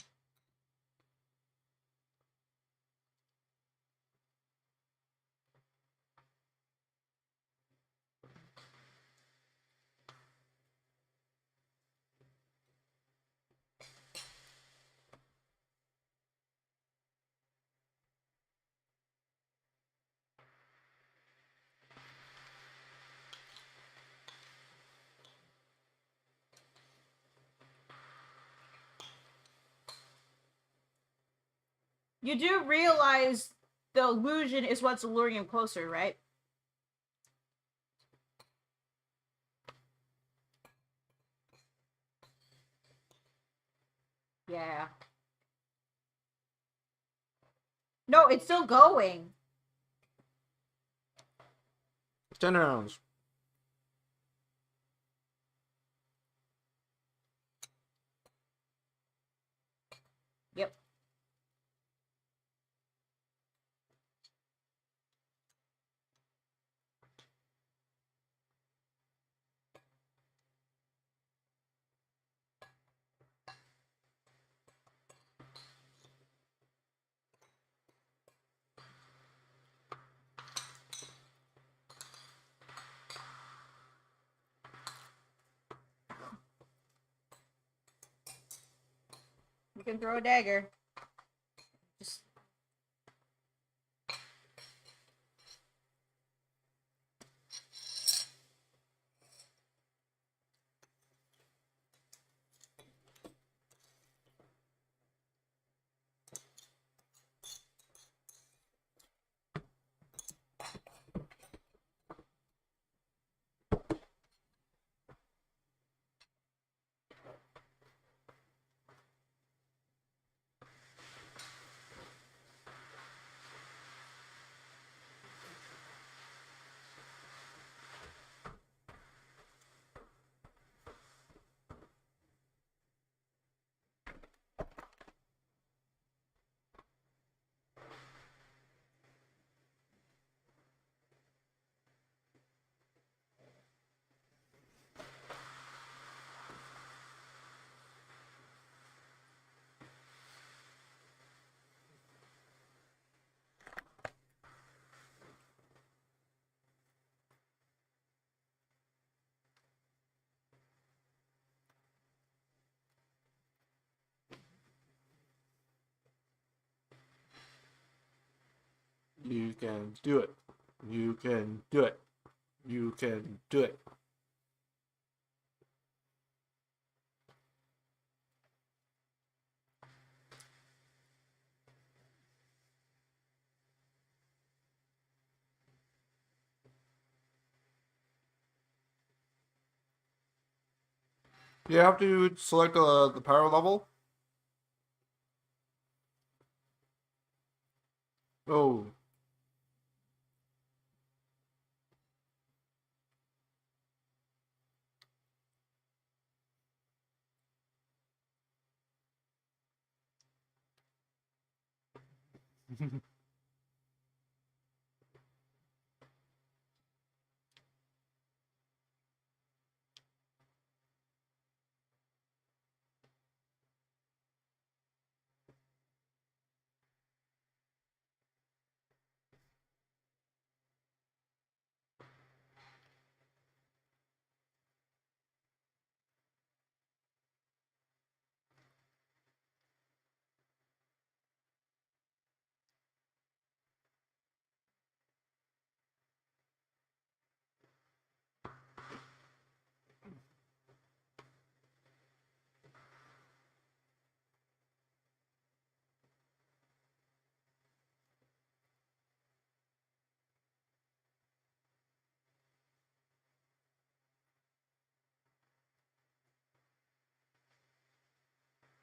[SPEAKER 6] You do realize the illusion is what's luring him closer, right? Yeah. No, it's still going.
[SPEAKER 4] 10 rounds.
[SPEAKER 6] Yep. You can throw a dagger. Just
[SPEAKER 4] You can do it. You can do it. You can do it. You have to select the power level. Oh.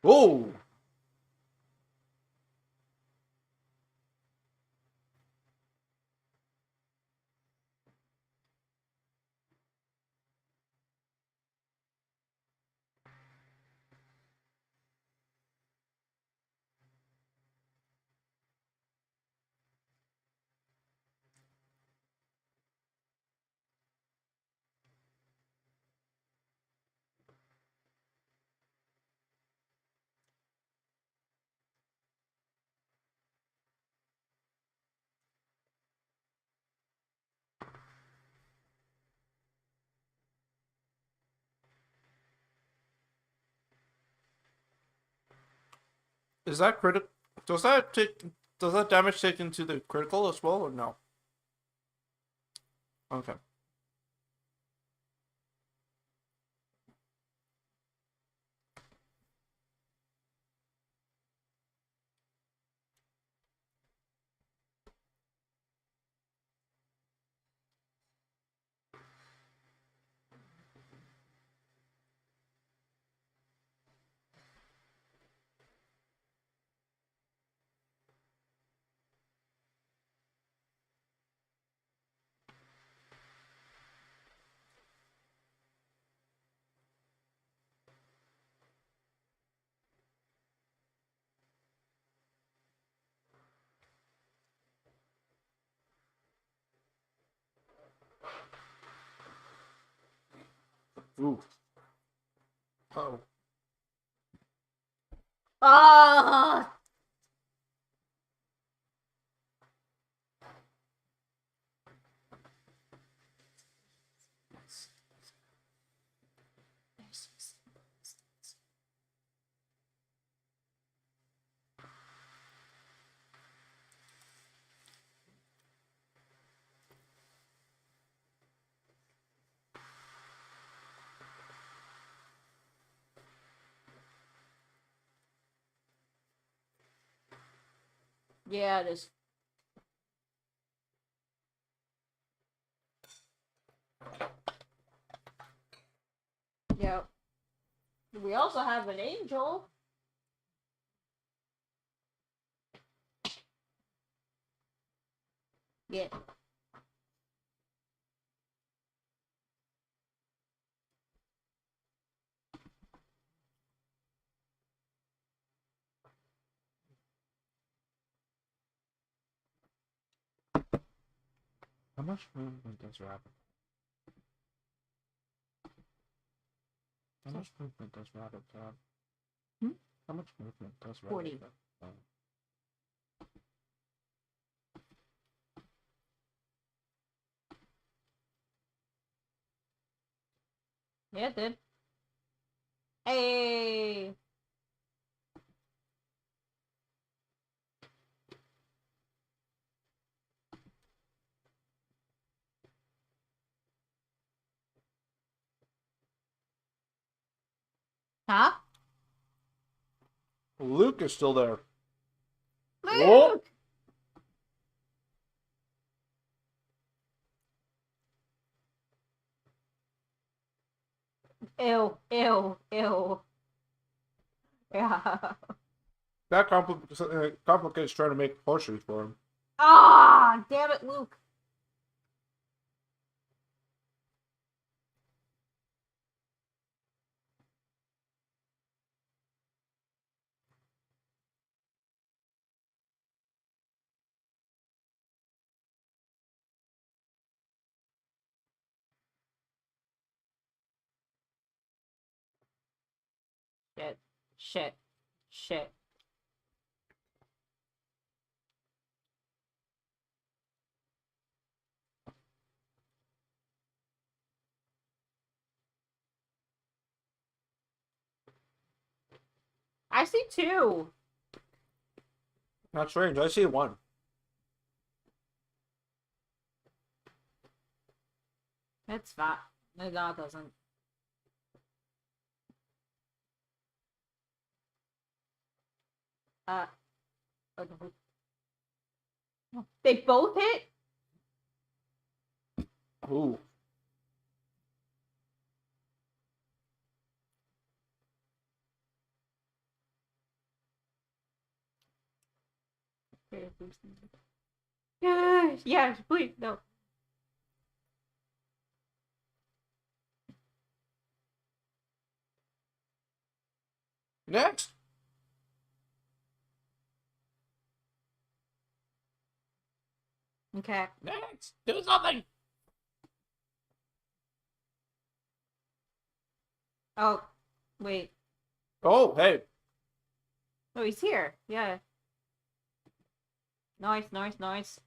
[SPEAKER 4] Whoa! Is that critical? Does that take? Does that damage take into the critical as well, or no? Okay. Ooh. Oh.
[SPEAKER 6] Ah! Yeah, it is. Yep. We also have an angel. Yeah.
[SPEAKER 4] How much movement does rabbit? How much movement does rabbit have?
[SPEAKER 6] Hmm?
[SPEAKER 4] How much movement does rabbit
[SPEAKER 6] 40.
[SPEAKER 4] have? Oh.
[SPEAKER 6] Yeah, it did. Hey! Huh?
[SPEAKER 4] Luke is still there.
[SPEAKER 6] Luke! Ew, ew, ew. Yeah.
[SPEAKER 4] That complicates trying to make potions for him.
[SPEAKER 6] Ah, damn it, Luke. Shit, shit, shit. I see two.
[SPEAKER 4] Not strange. I see one.
[SPEAKER 6] It's fine. No, it doesn't. Uh, they both hit?
[SPEAKER 4] Ooh.
[SPEAKER 6] Yes, please, no.
[SPEAKER 4] Next.
[SPEAKER 6] Okay.
[SPEAKER 11] Next, do something.
[SPEAKER 6] Oh, wait.
[SPEAKER 4] Oh, hey.
[SPEAKER 6] Oh, he's here. Yeah. Nice, nice, nice.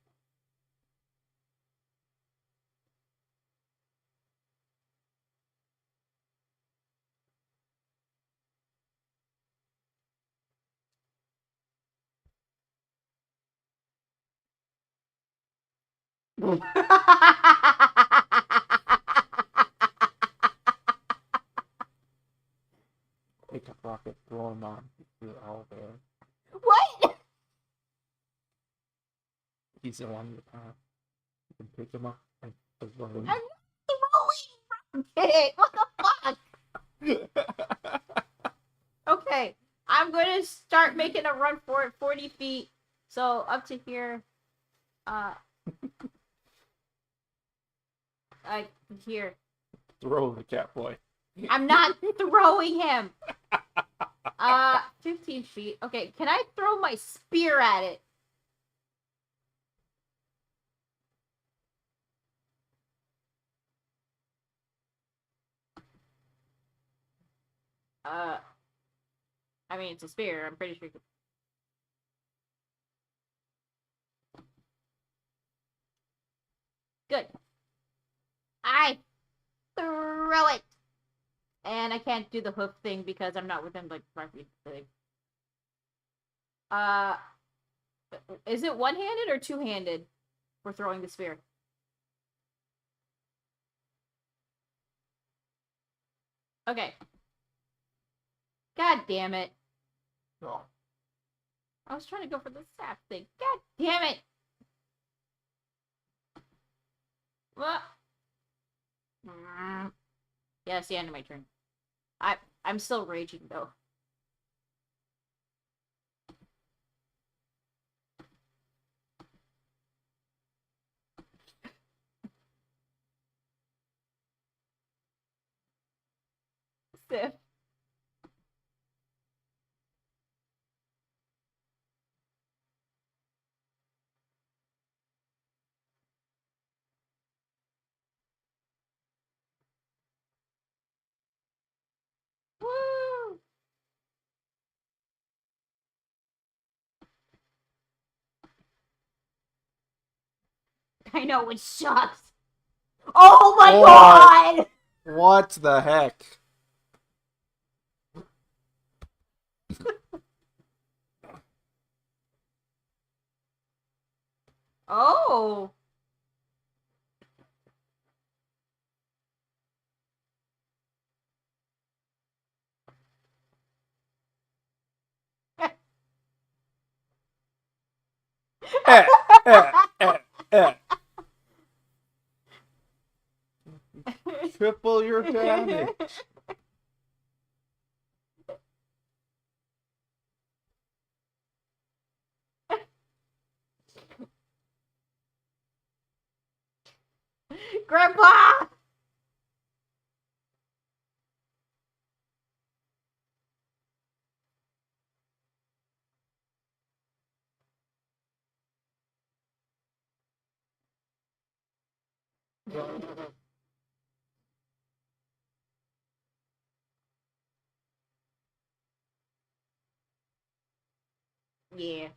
[SPEAKER 4] Pick up rocket, throw him on the Owlbear.
[SPEAKER 6] What?
[SPEAKER 4] He's the one with you can pick him up and throw him.
[SPEAKER 6] I'm throwing rocket. What the fuck? Okay, I'm gonna start making a run for it. 40 feet, so up to here. Here.
[SPEAKER 4] Throw the cat boy.
[SPEAKER 6] I'm not throwing him. 15 feet. Okay, can I throw my spear at it? I mean, it's a spear. I'm pretty sure. Good. I throw it. And I can't do the hoof thing because I'm not within, like, 5 feet. Is it one-handed or two-handed for throwing the spear? Okay. God damn it.
[SPEAKER 4] Oh.
[SPEAKER 6] I was trying to go for the sap thing. God damn it. What? Yeah, that's the end of my turn. I'm still raging though. Sif. Woo! I know, it sucks. Oh my god!
[SPEAKER 4] What the heck?
[SPEAKER 6] Oh!
[SPEAKER 4] Triple your damage.
[SPEAKER 6] Grandpa! Yeah.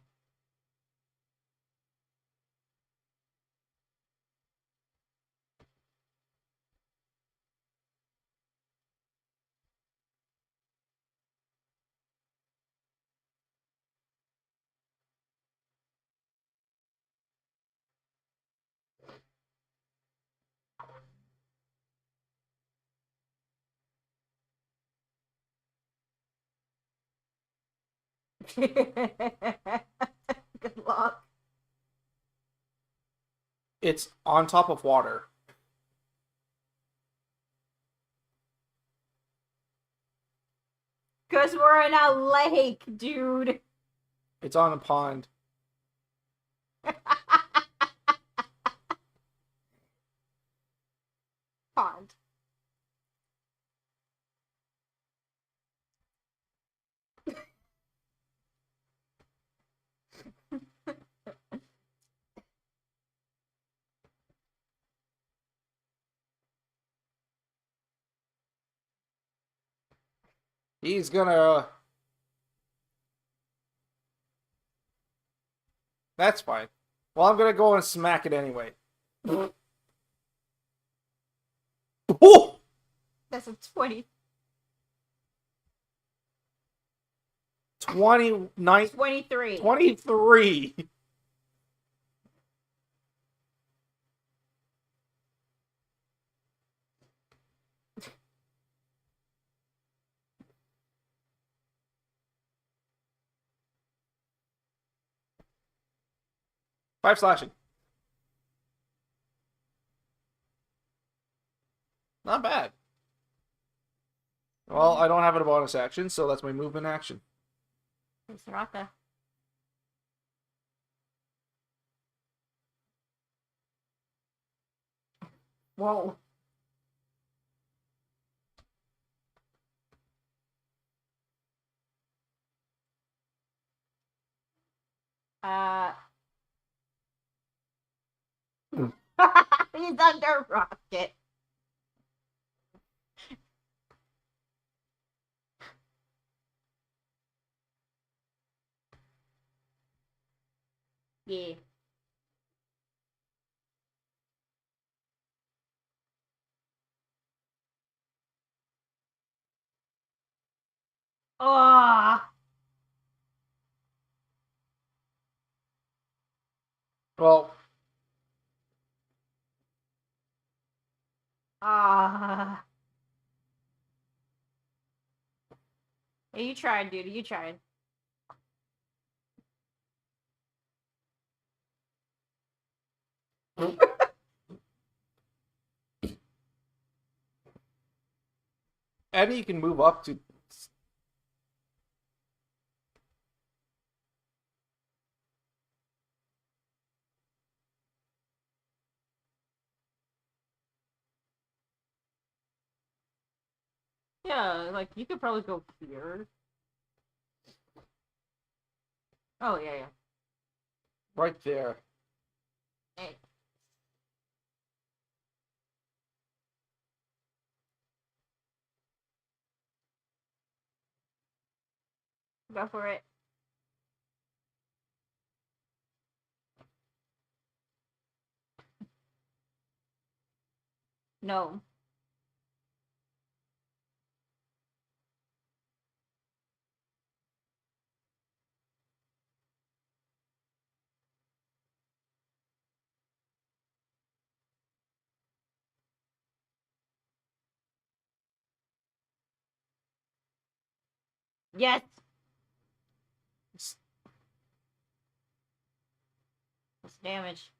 [SPEAKER 6] Good luck.
[SPEAKER 4] It's on top of water.
[SPEAKER 6] Because we're in a lake, dude.
[SPEAKER 4] It's on a pond.
[SPEAKER 6] Pond.
[SPEAKER 4] He's gonna... That's fine. Well, I'm gonna go and smack it anyway. Oh!
[SPEAKER 6] That's a 20.
[SPEAKER 4] 29...
[SPEAKER 6] 23.
[SPEAKER 4] 23! Five slashing. Not bad. Well, I don't have a bonus action, so that's my movement action.
[SPEAKER 6] It's Raka. Whoa. He's under rocket. Yeah. Oh.
[SPEAKER 4] Well,
[SPEAKER 6] Ah. Hey, you tried, dude. You tried.
[SPEAKER 4] and you can move up to...
[SPEAKER 6] Yeah, like, you could probably go here. Oh, yeah, yeah.
[SPEAKER 4] Right there.
[SPEAKER 6] Hey. Go for it. No. Yes. damage.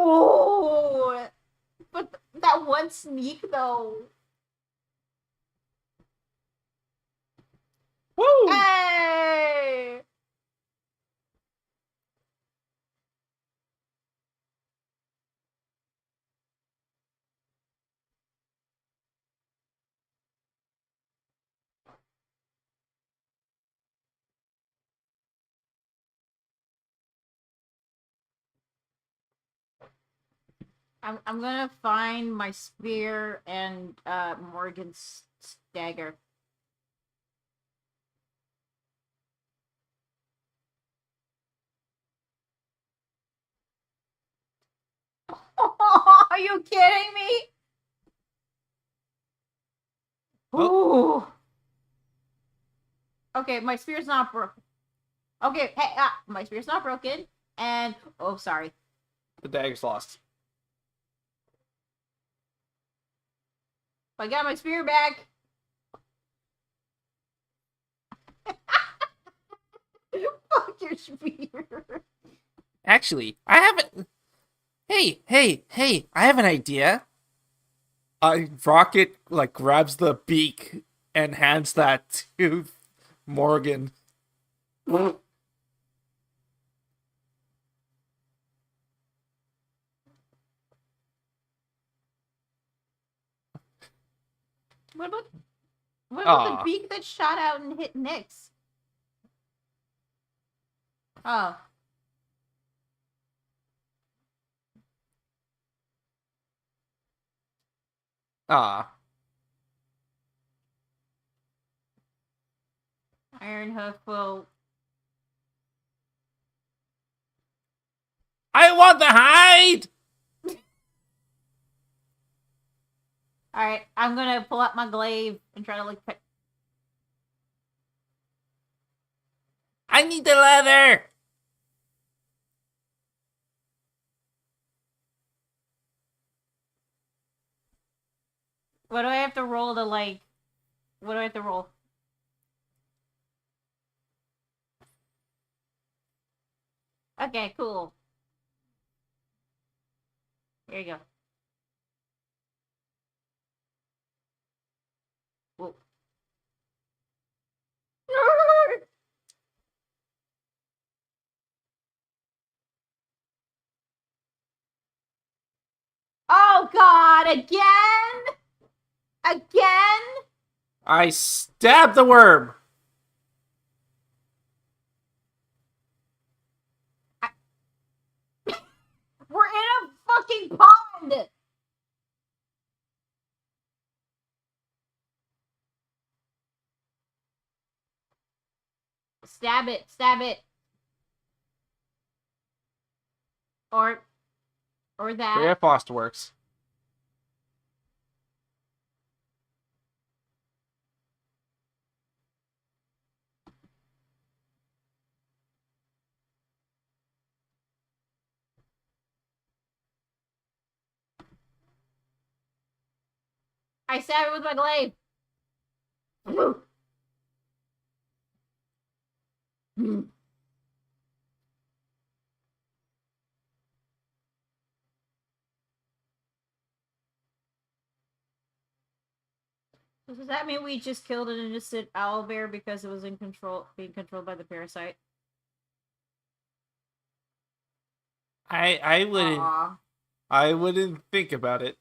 [SPEAKER 6] Oh, but that one sneak though.
[SPEAKER 11] Woo!
[SPEAKER 6] Hey! I'm gonna find my spear and Morgan's dagger. Are you kidding me? Ooh. Okay, my spear's not broken. Okay, hey, my spear's not broken. And oh, sorry.
[SPEAKER 11] The dagger's lost.
[SPEAKER 6] I got my spear back. Fuck your spear.
[SPEAKER 11] Actually, I haven't. Hey, I have an idea. Rocket like grabs the beak and hands that to Morgan.
[SPEAKER 6] What about the
[SPEAKER 11] Aw.
[SPEAKER 6] beak that shot out and hit Nyx? Oh.
[SPEAKER 11] Ah.
[SPEAKER 6] Iron Hoof will.
[SPEAKER 11] I want the hide!
[SPEAKER 6] Alright, I'm gonna pull out my glaive and try to like.
[SPEAKER 11] I need the leather!
[SPEAKER 6] What do I have to roll to like? What do I have to roll? Okay, cool. Here you go. Whoa. Oh god, again? Again?
[SPEAKER 11] I stabbed the worm!
[SPEAKER 6] We're in a fucking pond! Stab it, stab it. Or that.
[SPEAKER 11] Great Foster works.
[SPEAKER 6] I stab it with my glaive. Does that mean we just killed an innocent owlbear because it was being controlled by the parasite?
[SPEAKER 11] I wouldn't.
[SPEAKER 6] Aw.
[SPEAKER 11] I wouldn't think about it.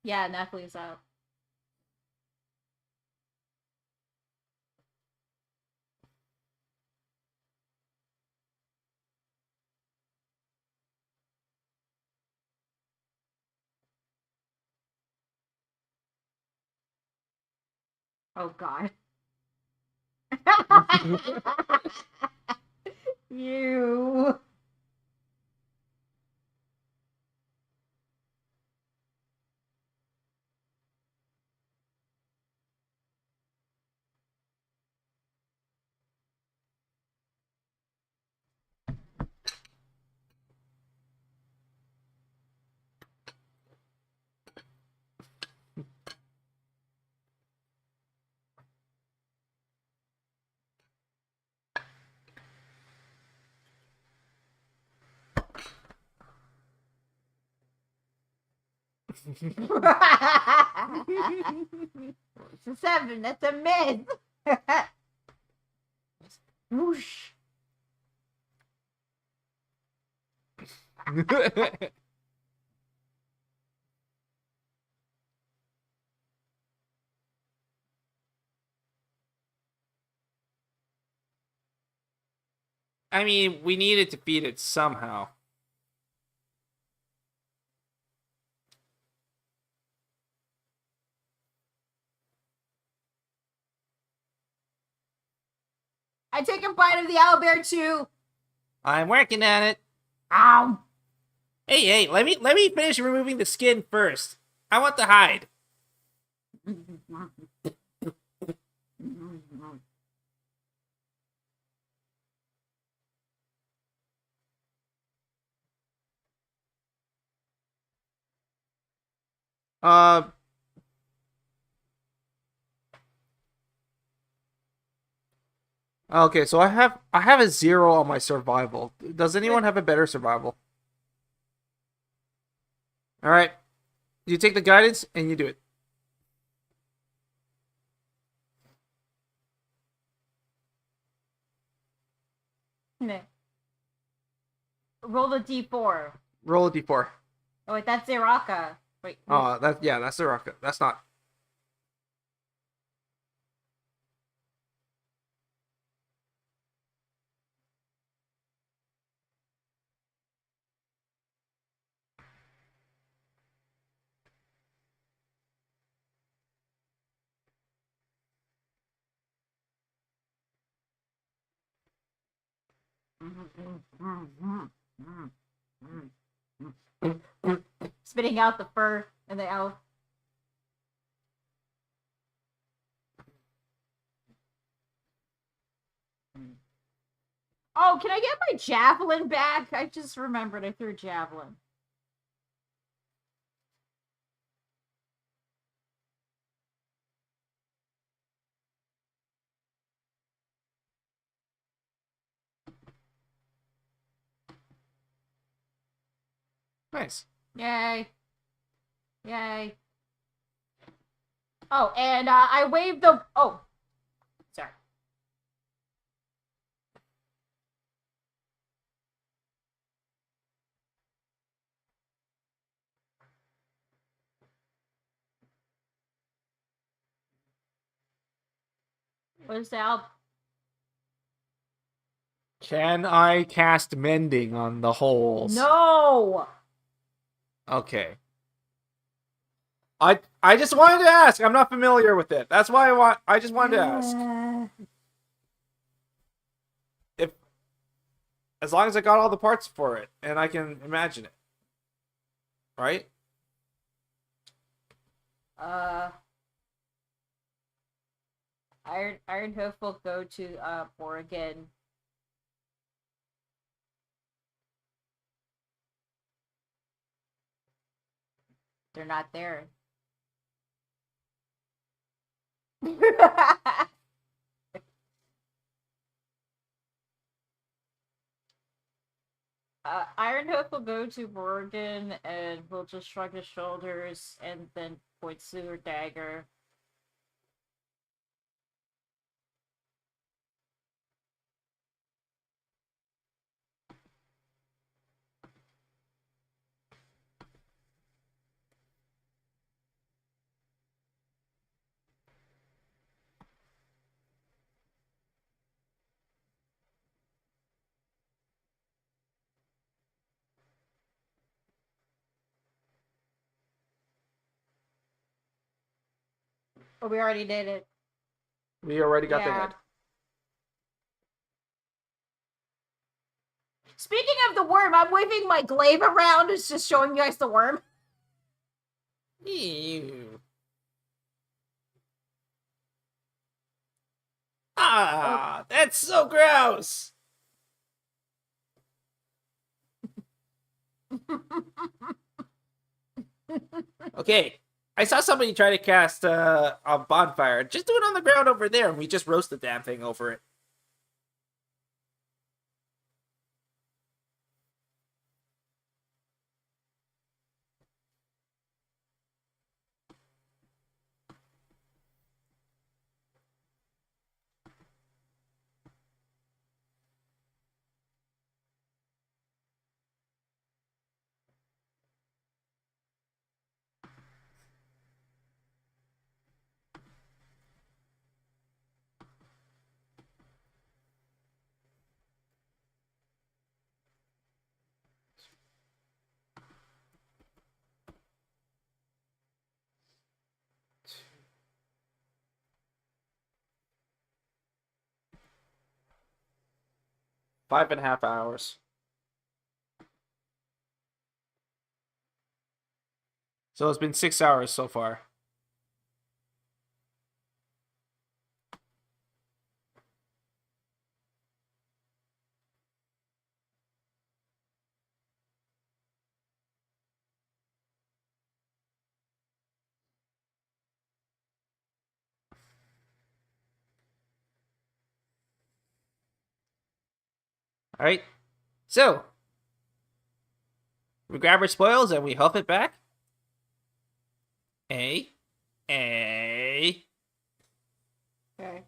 [SPEAKER 6] Yeah, Natalie's out. Oh god. You. It's a 7. That's a miss. Whoosh.
[SPEAKER 11] I mean, we needed to beat it somehow.
[SPEAKER 6] I take a bite of the owlbear too.
[SPEAKER 11] I'm working at it.
[SPEAKER 6] Ow.
[SPEAKER 11] Hey, let me finish removing the skin first. I want the hide. Okay, so I have a 0 on my survival. Does anyone have a better survival? All right, you take the guidance and you do it.
[SPEAKER 6] Meh. Roll the d4.
[SPEAKER 11] Roll a d4.
[SPEAKER 6] Oh wait, that's Zeraka. Wait.
[SPEAKER 11] That's the rocket. That's not.
[SPEAKER 6] Spitting out the fur and the elf. Oh, can I get my javelin back? I just remembered I threw a javelin.
[SPEAKER 11] Nice.
[SPEAKER 6] Yay. Yay. Oh, and I waved the... Oh. Sorry. What is that?
[SPEAKER 11] Can I cast mending on the holes?
[SPEAKER 6] No!
[SPEAKER 11] Okay. I just wanted to ask. I'm not familiar with it. That's why I just wanted to ask. If as long as I got all the parts for it and I can imagine it. Right?
[SPEAKER 6] Iron Hoof will go to Oregon. They're not there. Iron Hoof will go to Morgan and will just shrug his shoulders and then points to her dagger. Oh, we already did it.
[SPEAKER 11] We already got the head.
[SPEAKER 6] Speaking of the worm, I'm waving my glaive around. It's just showing you guys the worm.
[SPEAKER 11] Ew. Ah, that's so gross. Okay, I saw somebody try to cast a bonfire. Just do it on the ground over there, and we just roast the damn thing over it.
[SPEAKER 4] 5.5 hours. So it's been 6 hours so far. All right. So we grab our spoils and we huff it back. A.
[SPEAKER 6] Okay.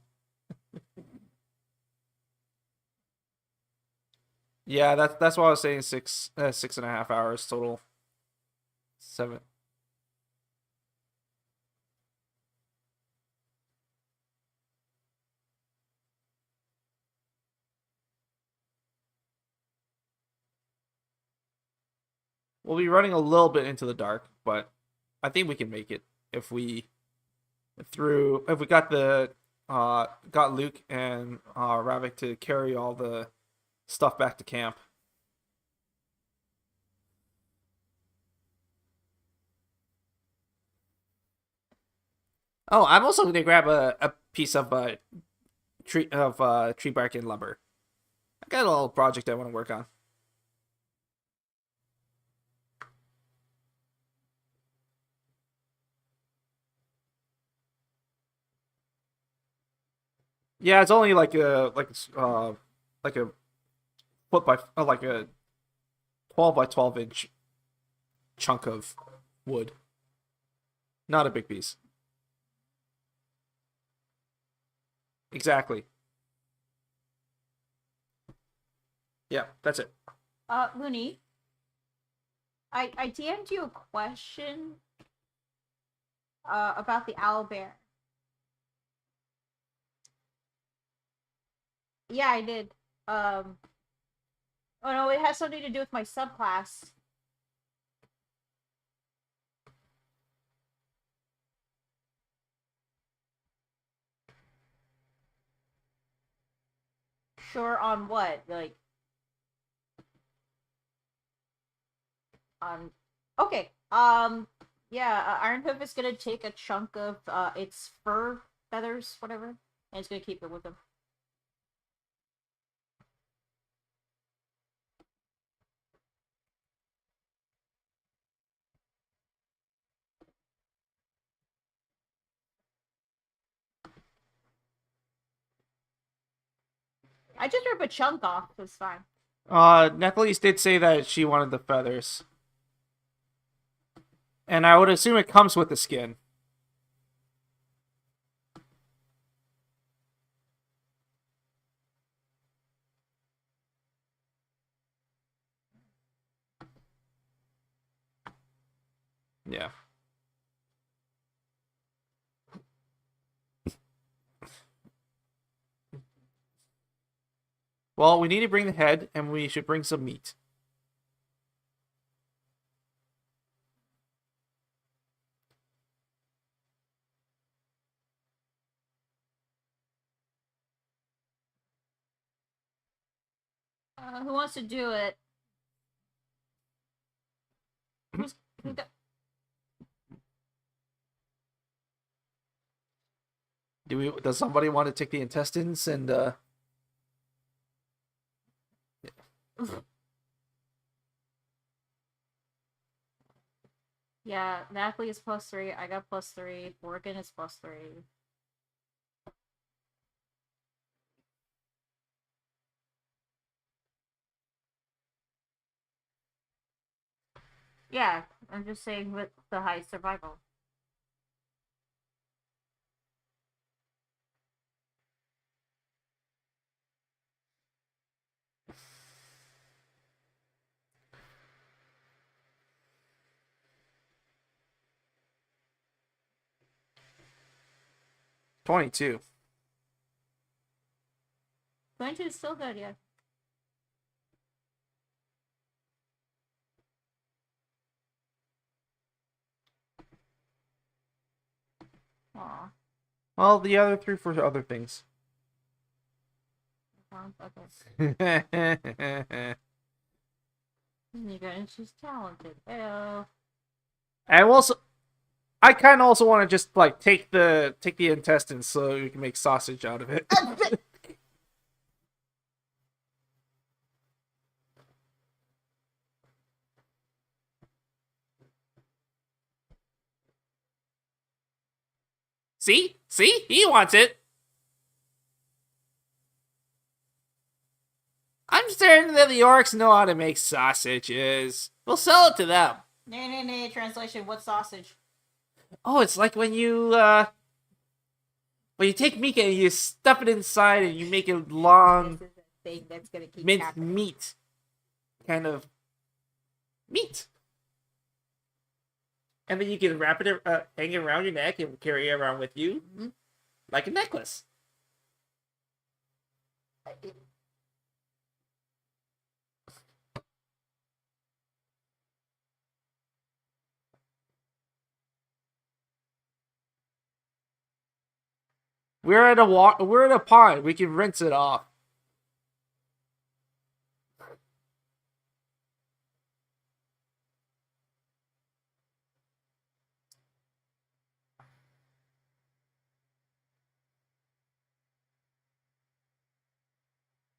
[SPEAKER 4] Yeah, that's what I was saying. 6.5 hours total. 7. We'll be running a little bit into the dark, but I think we can make it if we got Luke and Ravik to carry all the stuff back to camp. Oh, I'm also gonna grab a piece of tree bark and lumber. I got a little project I want to work on. Yeah, it's only like a foot by like a 12 by 12 inch chunk of wood. Not a big piece. Exactly. Yeah, that's it.
[SPEAKER 6] Looney, I DM'd you a question about the owlbear. Yeah, I did. Oh no, it has something to do with my subclass. Sure, on what? Like, okay. Yeah, Ironhoof is gonna take a chunk of its fur feathers, whatever, and it's gonna keep it with him. I just rip a chunk off. It's fine.
[SPEAKER 4] Necklace did say that she wanted the feathers, and I would assume it comes with the skin. Yeah. Well, we need to bring the head, and we should bring some meat.
[SPEAKER 6] Who wants to do it? Who got...
[SPEAKER 4] Does somebody want to take the intestines and
[SPEAKER 6] Yeah, Natalie is +3. I got +3. Morgan is +3. Yeah, I'm just saying with the high survival.
[SPEAKER 4] $22?
[SPEAKER 6] 22 is still good, yeah. Aw.
[SPEAKER 4] Well, the other 3 for other things.
[SPEAKER 6] sounds. Okay. You guys, she's talented. Ew.
[SPEAKER 11] I also, I kind of also want to just like take the intestines so we can make sausage out of it. See, he wants it. I'm certain that the orcs know how to make sausages. We'll sell it to them.
[SPEAKER 6] Nay. Translation. What sausage?
[SPEAKER 11] Oh, it's like when you take meat and you stuff it inside and you make a long
[SPEAKER 6] This is a thing that's gonna keep
[SPEAKER 11] minced
[SPEAKER 6] happening.
[SPEAKER 11] meat kind of meat. And then you can wrap it, hang it around your neck and carry it around with you like a necklace. We're at a pond. We can rinse it off.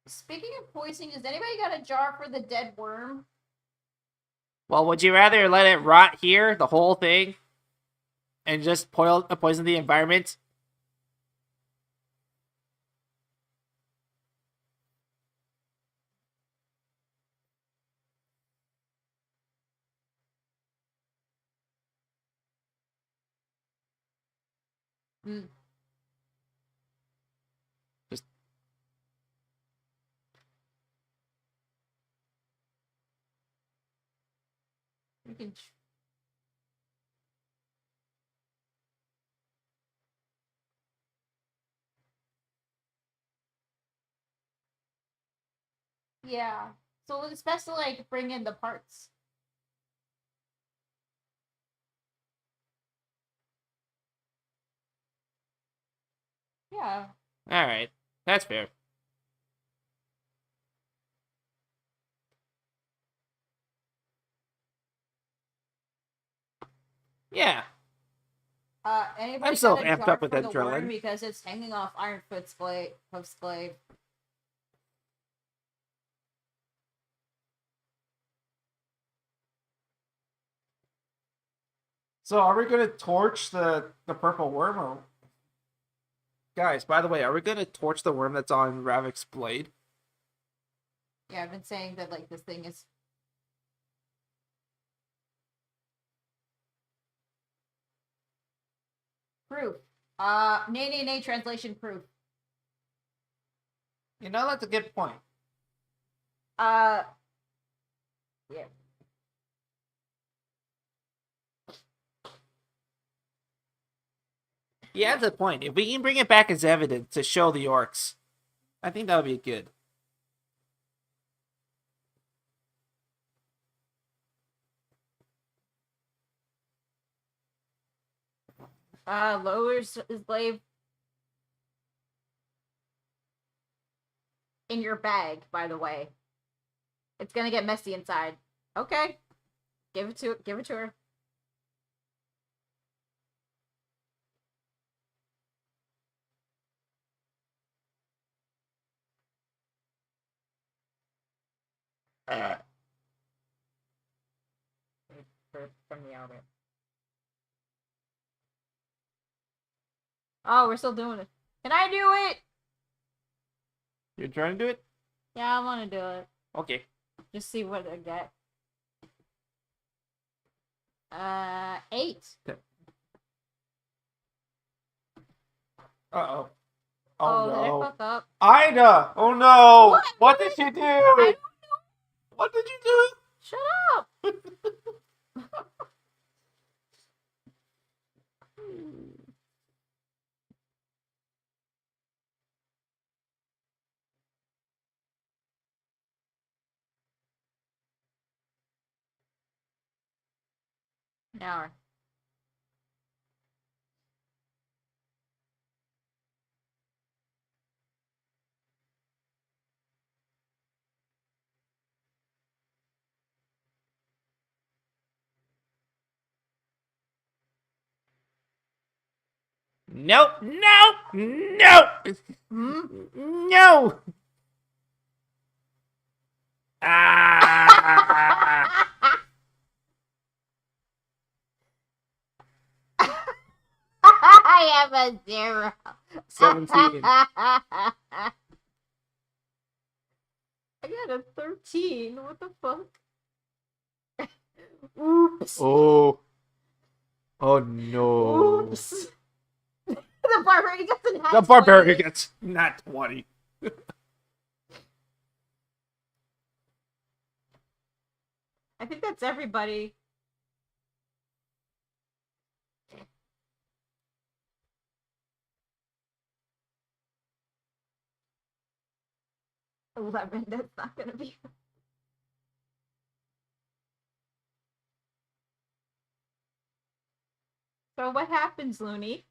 [SPEAKER 6] Speaking of poisoning, has anybody got a jar for the dead worm?
[SPEAKER 11] Well, would you rather let it rot here, the whole thing, and just poison the environment?
[SPEAKER 6] Mm.
[SPEAKER 11] Just
[SPEAKER 6] We can. Yeah. So it's best to like bring in the parts. Yeah.
[SPEAKER 11] all right. That's fair. Yeah.
[SPEAKER 6] Anybody
[SPEAKER 11] I'm so
[SPEAKER 6] got a
[SPEAKER 11] amped
[SPEAKER 6] jar
[SPEAKER 11] up with
[SPEAKER 6] for the worm
[SPEAKER 11] adrenaline.
[SPEAKER 6] because it's hanging off Ironfoot's hoof's blade.
[SPEAKER 11] So are we gonna torch the purple worm? Or... Guys, by the way, are we gonna torch the worm that's on Ravik's blade?
[SPEAKER 6] Yeah, I've been saying that like this thing is. Proof. Nay. Translation proof.
[SPEAKER 11] You know, that's a good point.
[SPEAKER 6] Yeah.
[SPEAKER 11] Yeah, that's a point. If we can bring it back as evidence to show the orcs, I think that would be good.
[SPEAKER 6] Lowers his blade in your bag, by the way. It's gonna get messy inside. Okay. Give it to her. From the outer. Oh, we're still doing it. Can I do it?
[SPEAKER 11] You're trying to do it?
[SPEAKER 6] Yeah, I want to do it.
[SPEAKER 11] Okay.
[SPEAKER 6] Just see what I get. 8.
[SPEAKER 11] Uh-oh.
[SPEAKER 6] Oh,
[SPEAKER 11] no.
[SPEAKER 6] did I fuck up?
[SPEAKER 11] Ida! Oh no! What did you do?
[SPEAKER 6] I don't know.
[SPEAKER 11] What did you do?
[SPEAKER 6] Shut up! Now.
[SPEAKER 11] Nope. Nope. Nope. No. Ah.
[SPEAKER 6] I have a 0.
[SPEAKER 11] 17.
[SPEAKER 6] I got a 13. What the fuck? Oops.
[SPEAKER 11] Oh. Oh no.
[SPEAKER 6] Oops. The barbarian gets a nat
[SPEAKER 11] The barbarian
[SPEAKER 6] 20.
[SPEAKER 11] gets nat 20.
[SPEAKER 6] I think that's everybody. $11. That's not gonna be. So what happens, Looney?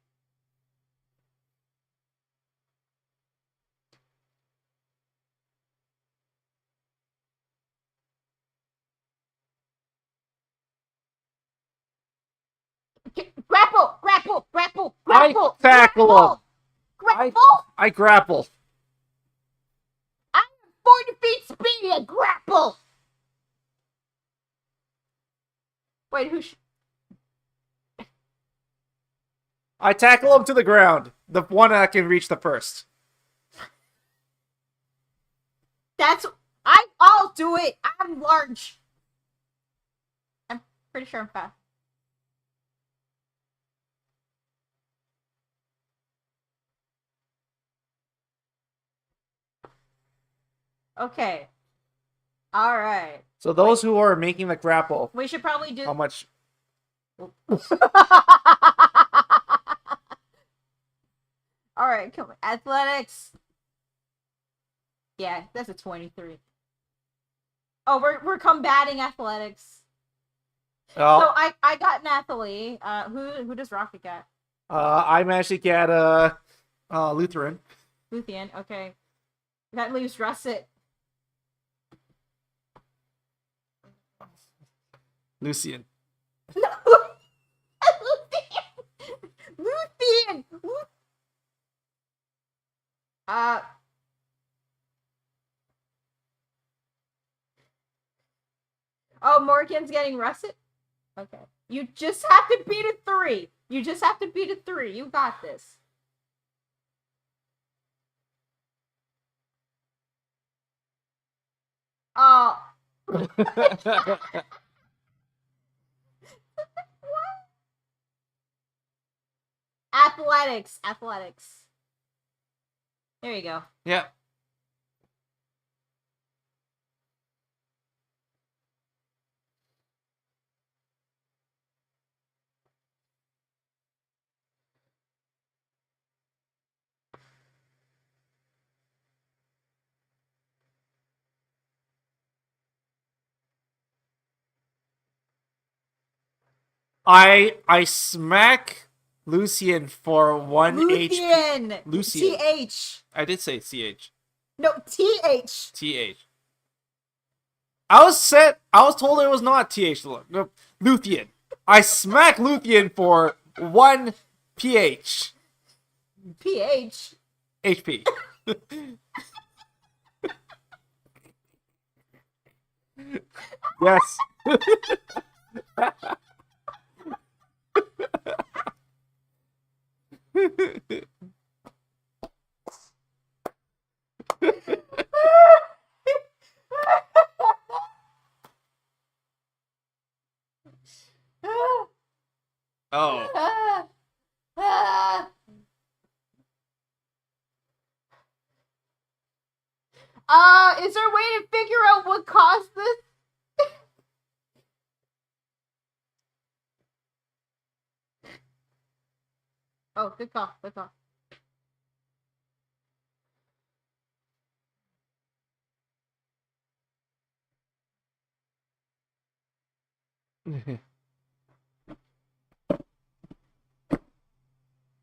[SPEAKER 6] Grapple! Grapple! Grapple! Grapple!
[SPEAKER 11] I tackle him.
[SPEAKER 6] Grapple!
[SPEAKER 11] I grapple.
[SPEAKER 6] I'm 40 feet speed. I grapple. Wait, who?
[SPEAKER 11] I tackle him to the ground. The one that can reach the first.
[SPEAKER 6] That's. I'll do it. I'm large. I'm pretty sure I'm fast. Okay. All right.
[SPEAKER 11] So those who are making the grapple,
[SPEAKER 6] We should probably do.
[SPEAKER 11] how much?
[SPEAKER 6] All right, come on. Athletics. Yeah, that's a 23. Oh, we're combating athletics.
[SPEAKER 11] Oh.
[SPEAKER 6] So I got Nathalie. Who does Rocket get?
[SPEAKER 11] I managed to get Lutheran.
[SPEAKER 6] Luthien. Okay. That leaves Russet.
[SPEAKER 11] Lucian.
[SPEAKER 6] Luthien. Oh, Morgan's getting Russet? Okay. You just have to beat a 3. You just have to beat a 3. You got this. Oh. Athletics. Athletics. There you go.
[SPEAKER 11] Yep. I smack Lucian for 1
[SPEAKER 6] Luthien.
[SPEAKER 11] HP. Lucian.
[SPEAKER 6] TH.
[SPEAKER 11] I did say CH.
[SPEAKER 6] No, TH.
[SPEAKER 11] TH. I was told it was not TH. No, Luthien. I smack Luthien for 1 PH.
[SPEAKER 6] PH.
[SPEAKER 11] HP. Yes. Oh.
[SPEAKER 6] Is there a way to figure out what caused this? Oh, good call. Good call.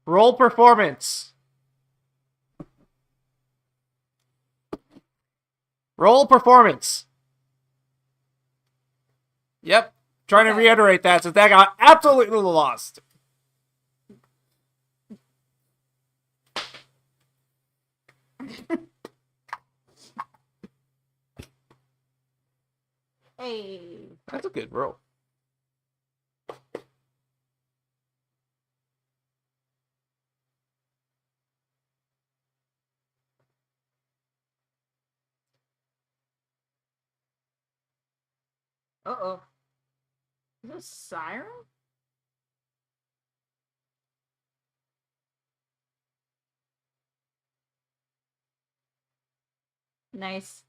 [SPEAKER 11] Roll performance. Roll performance. Yep. Trying to reiterate that since that got absolutely lost.
[SPEAKER 6] Hey.
[SPEAKER 11] That's a good roll.
[SPEAKER 6] Uh-oh. Is this a siren? Nice.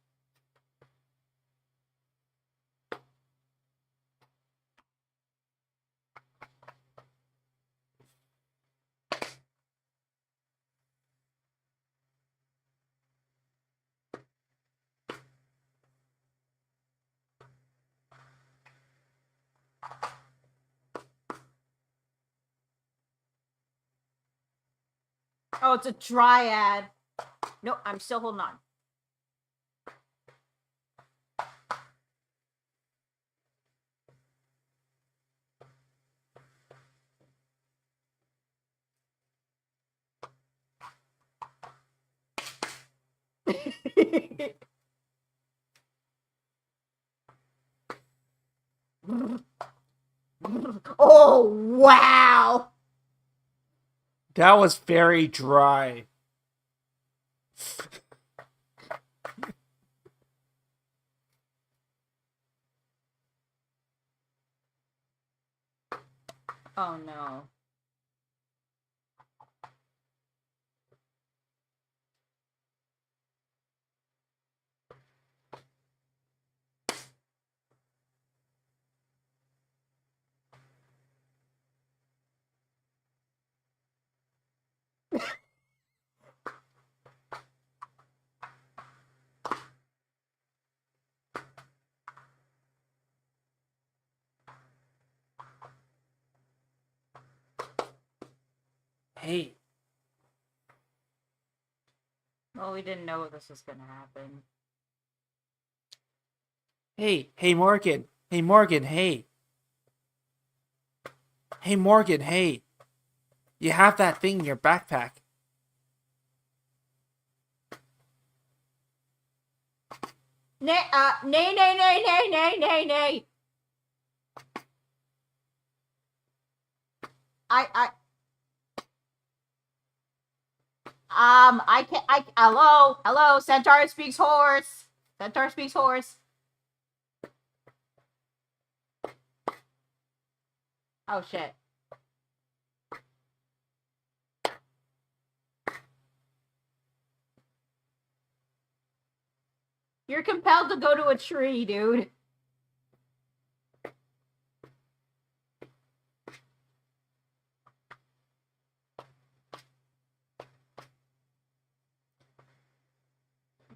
[SPEAKER 6] Oh, it's a dryad. Nope, I'm still holding on. Oh, wow.
[SPEAKER 11] That was very dry.
[SPEAKER 6] Oh, no.
[SPEAKER 11] Hey.
[SPEAKER 6] Well, we didn't know this was gonna happen.
[SPEAKER 11] Hey, Morgan. Hey, Morgan, hey. Hey, Morgan, hey. You have that thing in your backpack.
[SPEAKER 6] Nay, nay, nay, nay, nay, nay, nay, nay. Hello, Centaur speaks horse. Centaur speaks horse. Oh, shit. You're compelled to go to a tree, dude.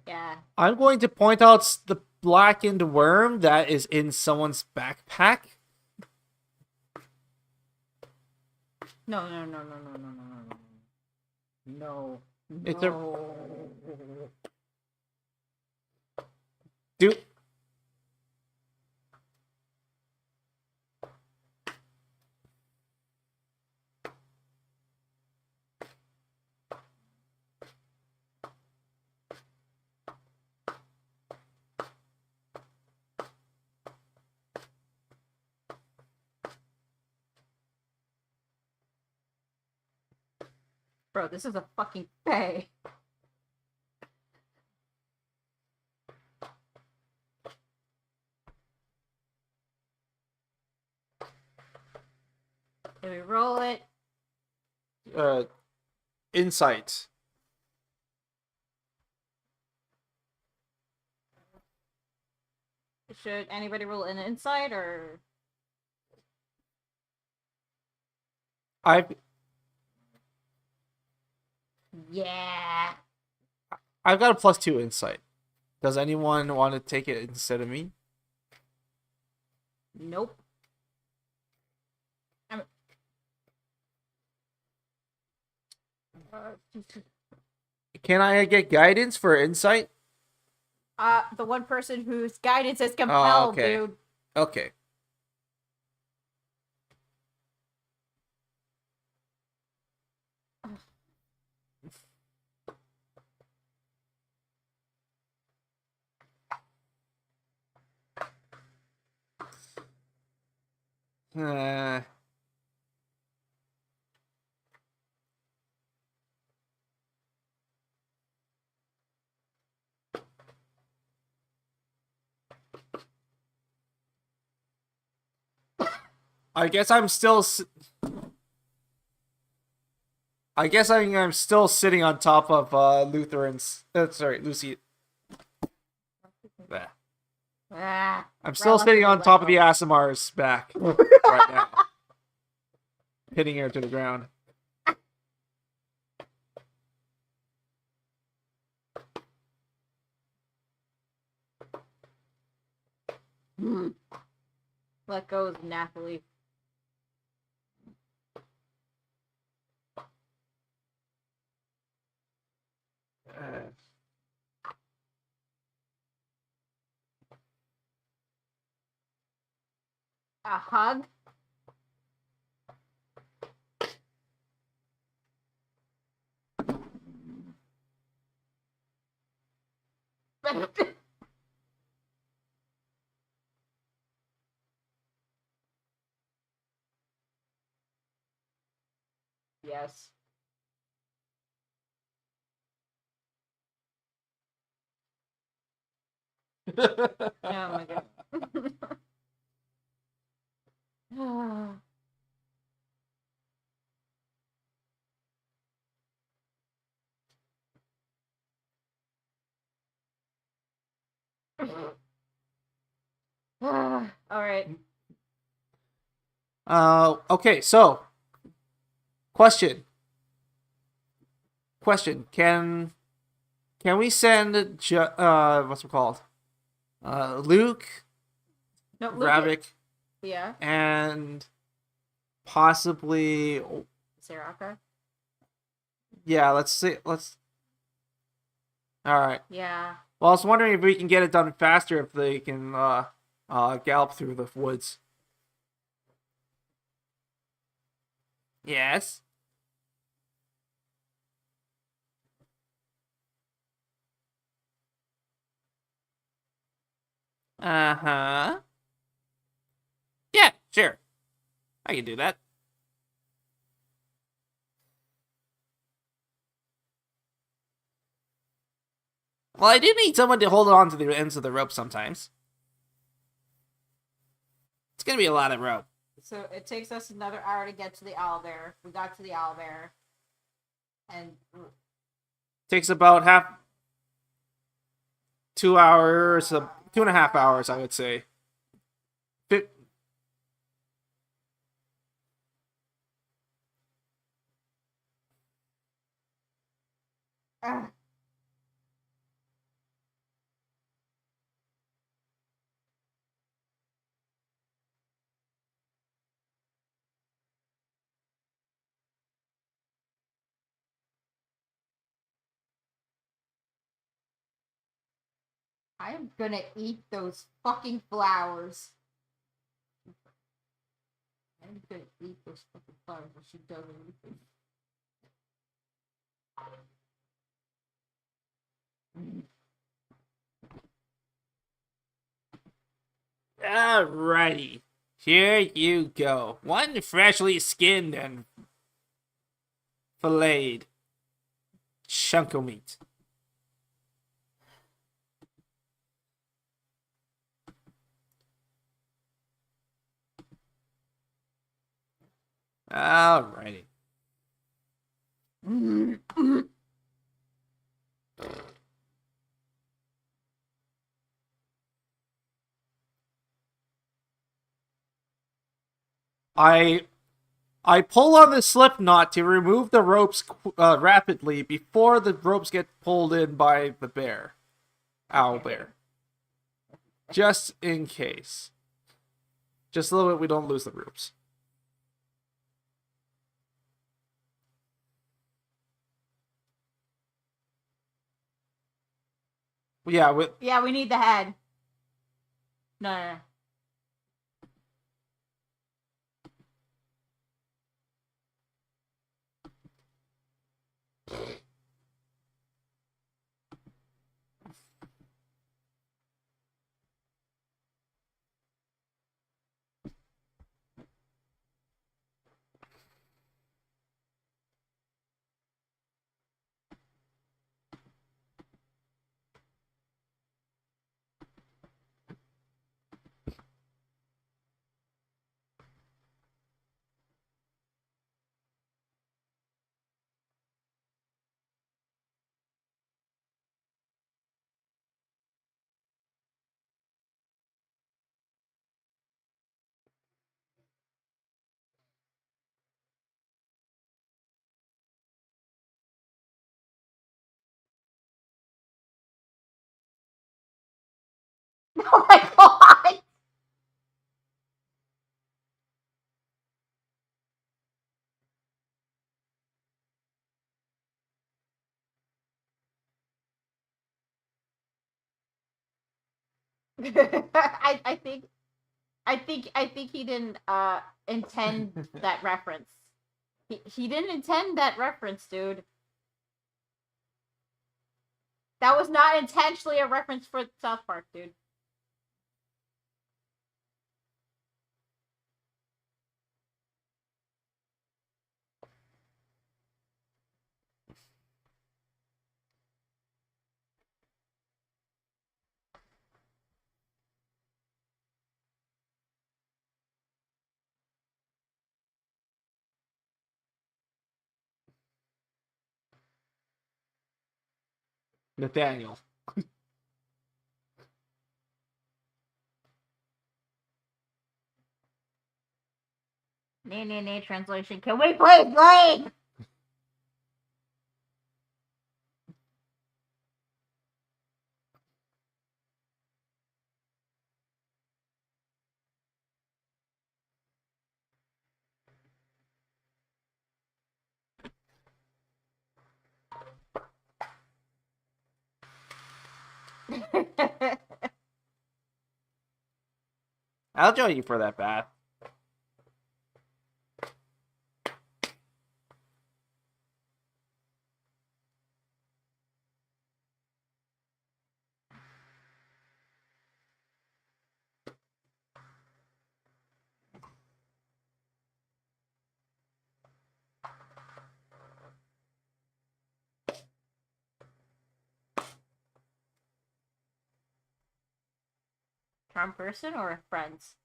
[SPEAKER 6] Yeah.
[SPEAKER 11] I'm going to point out the blackened worm that is in someone's backpack.
[SPEAKER 6] No, no, no, no, no, no, no, no. No.
[SPEAKER 11] It's a...
[SPEAKER 6] No.
[SPEAKER 11] Dude.
[SPEAKER 6] Bro, this is a fucking bay. Can we roll it?
[SPEAKER 11] Insight.
[SPEAKER 6] Should anybody roll an insight or? Yeah.
[SPEAKER 11] I've got a +2 insight. Does anyone want to take it instead of me?
[SPEAKER 6] Nope.
[SPEAKER 11] Can I get guidance for insight?
[SPEAKER 6] The one person whose guidance is compelled,
[SPEAKER 11] okay.
[SPEAKER 6] dude.
[SPEAKER 11] Okay. Uh, I guess I'm still. I guess I'm still sitting on top of Lutherans. Sorry, Lucy. Bah. I'm still sitting on top of the Asimar's back right now, hitting her to the ground.
[SPEAKER 6] Let go of Nathalie. A hug? Yes. Oh my god. All right.
[SPEAKER 11] Okay, so question. Can we send what's it called? Luke,
[SPEAKER 6] No, Luke.
[SPEAKER 11] Ravik,
[SPEAKER 6] Yeah.
[SPEAKER 11] and possibly
[SPEAKER 6] Saraka.
[SPEAKER 11] yeah. Let's all right.
[SPEAKER 6] Yeah.
[SPEAKER 11] Well, I was wondering if we can get it done faster if they can gallop through the woods. Yes. Uh-huh. Yeah, sure. I can do that. Well, I do need someone to hold on to the ends of the rope sometimes. It's gonna be a lot of rope.
[SPEAKER 6] So it takes us another hour to get to the Owlbear. We got to the Owlbear. And
[SPEAKER 11] Takes about 2 hours, 2.5 hours, I would say.
[SPEAKER 6] I am gonna eat those fucking flowers. I'm gonna eat those fucking flowers if she does anything.
[SPEAKER 11] Alrighty. Here you go. One freshly skinned and filleted chunk of meat. Alrighty. I pull on the slip knot to remove the ropes rapidly before the ropes get pulled in by the bear. Owlbear. Just in case. Just a little bit we don't lose the ropes. Yeah,
[SPEAKER 6] we need the head. No. I think he didn't intend that reference. He didn't intend that reference, dude. That was not intentionally a reference for South Park, dude.
[SPEAKER 11] Nathaniel.
[SPEAKER 6] Nay, translation. Can we please leave?
[SPEAKER 11] I'll join you for that, Bath.
[SPEAKER 6] Charm person or friends?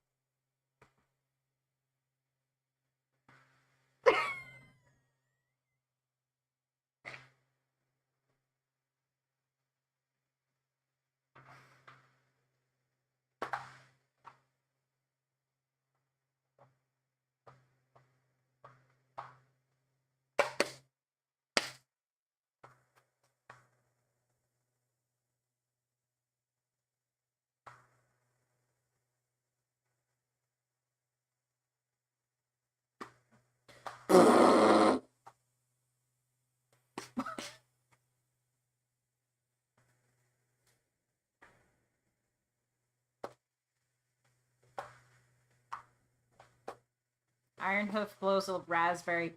[SPEAKER 6] Iron Hoof blows a raspberry.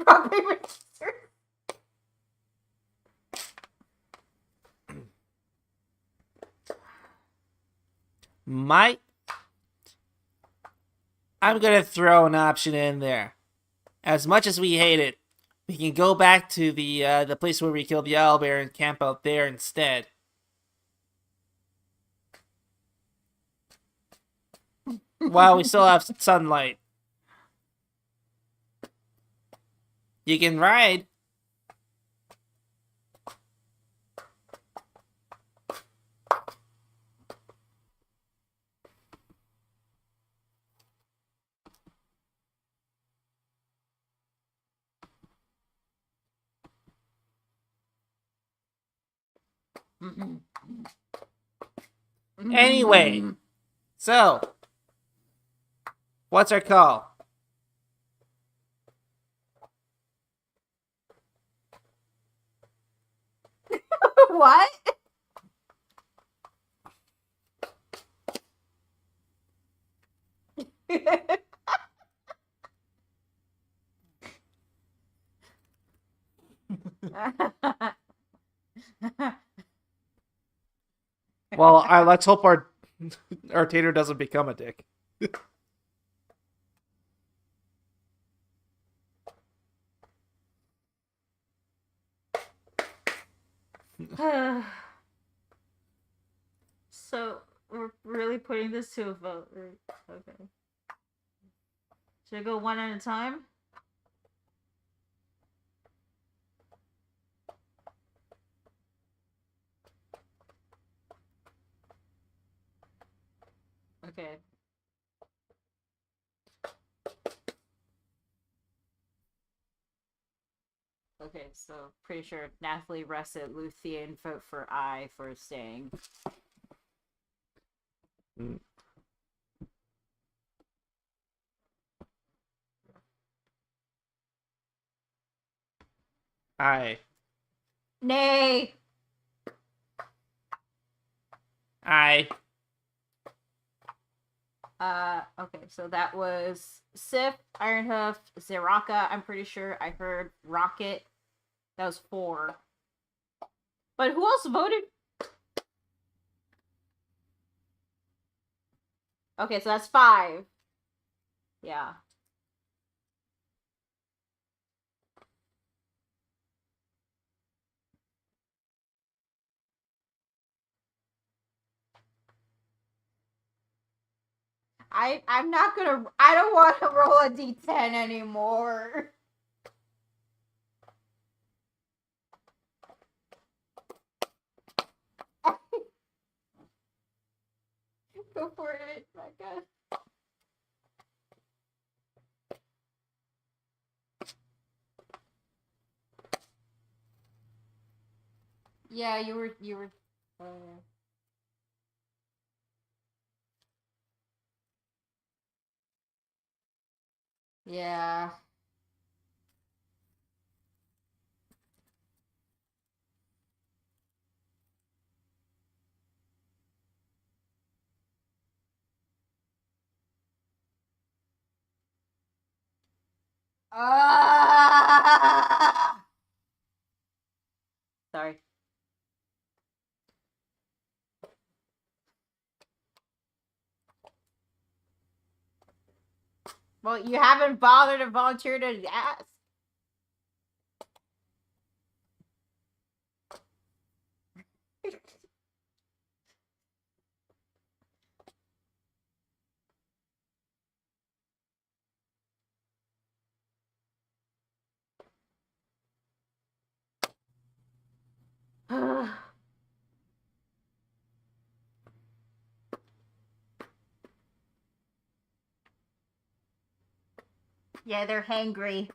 [SPEAKER 6] Rock, paper, scissors.
[SPEAKER 11] I'm gonna throw an option in there. As much as we hate it, we can go back to the place where we killed the owlbear and camp out there instead. While we still have sunlight. You can ride. Anyway, so what's our call?
[SPEAKER 6] What?
[SPEAKER 11] Well, let's hope our tater doesn't become a dick.
[SPEAKER 6] So we're really putting this to a vote. Right? Okay. Should I go one at a time? Okay. Okay, so pretty sure Nathalie, Russet, Luthien vote for I for staying.
[SPEAKER 11] Aye.
[SPEAKER 6] Nay!
[SPEAKER 11] Aye.
[SPEAKER 6] Okay, so that was Sif, Ironhoof, Zeraka. I'm pretty sure I heard Rocket. That was 4. But who else voted? Okay, so that's 5. Yeah. I'm not gonna. I don't want to roll a d10 anymore. Go for it, Becca. Yeah, you were. Yeah. Sorry. Well, you haven't bothered to volunteer to ask. Yeah, they're hangry.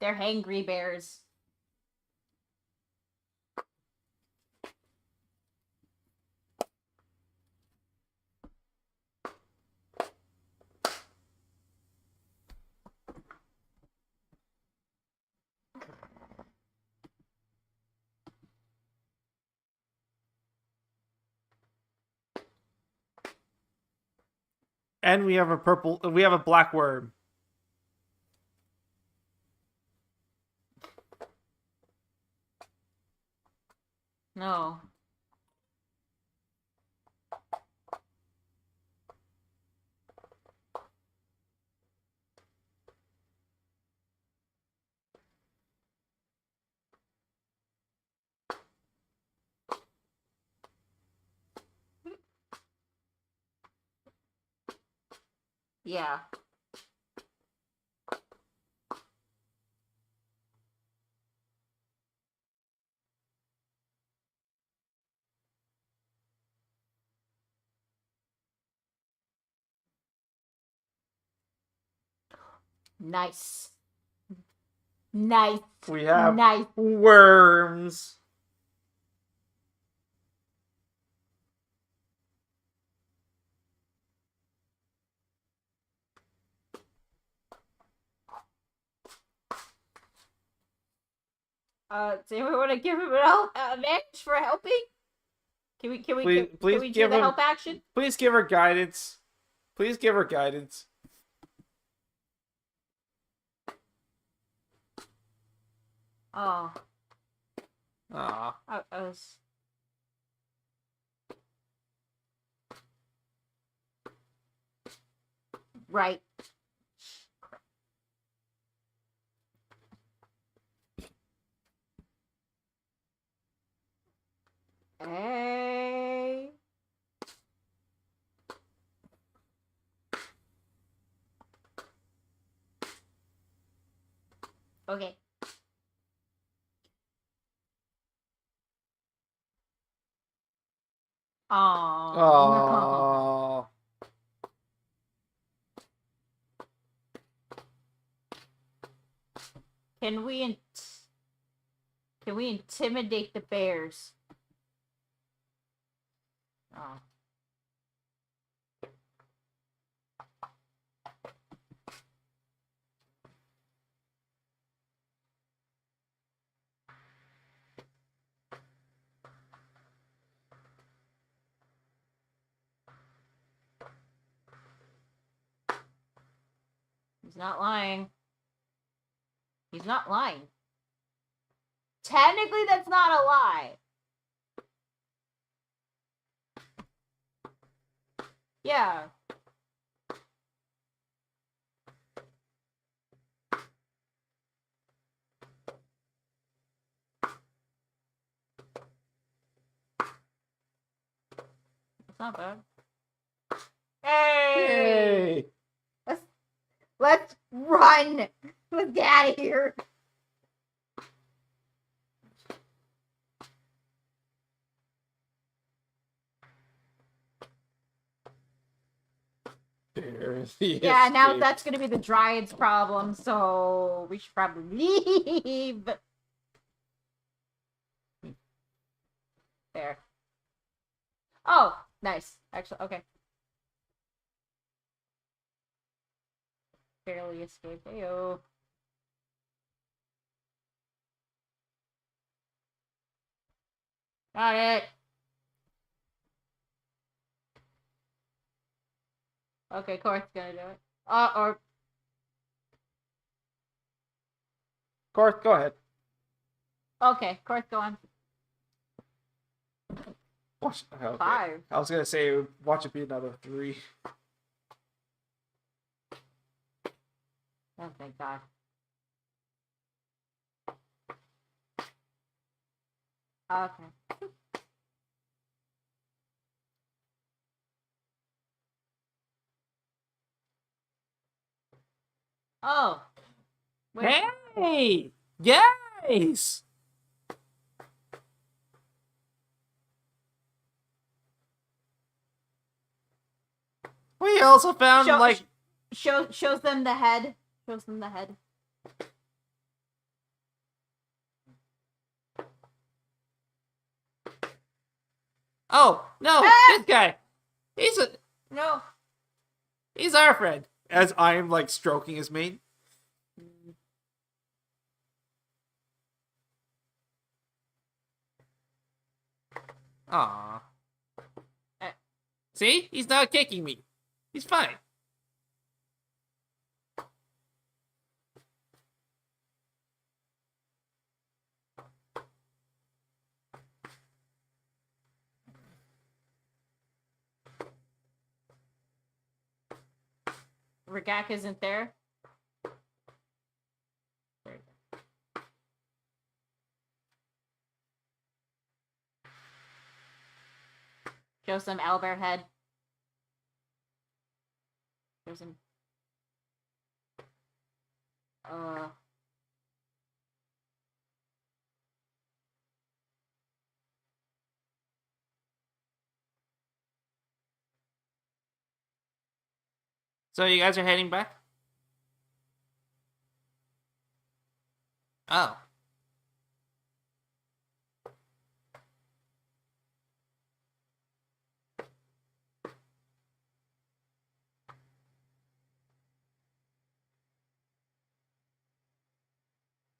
[SPEAKER 6] They're hangry bears.
[SPEAKER 11] And we have a black worm.
[SPEAKER 6] No. Yeah. Nice. Nice.
[SPEAKER 11] We have
[SPEAKER 6] Nice.
[SPEAKER 11] worms.
[SPEAKER 6] Do we want to give him an advantage for helping? Can we can
[SPEAKER 11] Please
[SPEAKER 6] we do
[SPEAKER 11] give
[SPEAKER 6] the
[SPEAKER 11] him,
[SPEAKER 6] help action?
[SPEAKER 11] Please give her guidance. Please give her guidance.
[SPEAKER 6] Oh.
[SPEAKER 11] Aw.
[SPEAKER 6] I was. Right. Okay. Oh.
[SPEAKER 4] Oh.
[SPEAKER 6] Can we intimidate the bears? Oh. He's not lying. He's not lying. Technically, that's not a lie. Yeah. It's not bad. Hey!
[SPEAKER 4] Hey!
[SPEAKER 6] Let's run! Let's get out of here! Yeah, now that's gonna be the Dryad's problem, so we should probably leave. There. Oh, nice. Actually, okay. Barely escaped. Heyo. Got it. Okay, Korth's gonna do it. Or
[SPEAKER 4] Korth, go ahead.
[SPEAKER 6] okay, Korth, go on.
[SPEAKER 4] Watch. Okay.
[SPEAKER 6] 5.
[SPEAKER 4] I was gonna say, watch it be another 3.
[SPEAKER 6] Oh, thank God. Okay. Oh. Wait.
[SPEAKER 11] Hey! Guys! We also found,
[SPEAKER 6] shows them the head. Shows them the head.
[SPEAKER 11] Oh, no! This guy!
[SPEAKER 6] No.
[SPEAKER 11] He's our friend. As I am, stroking his mane. Aww. See? He's not kicking me. He's fine.
[SPEAKER 6] Regak isn't there. Shows them owlbear head. Shows him.
[SPEAKER 11] So you guys are heading back? Oh.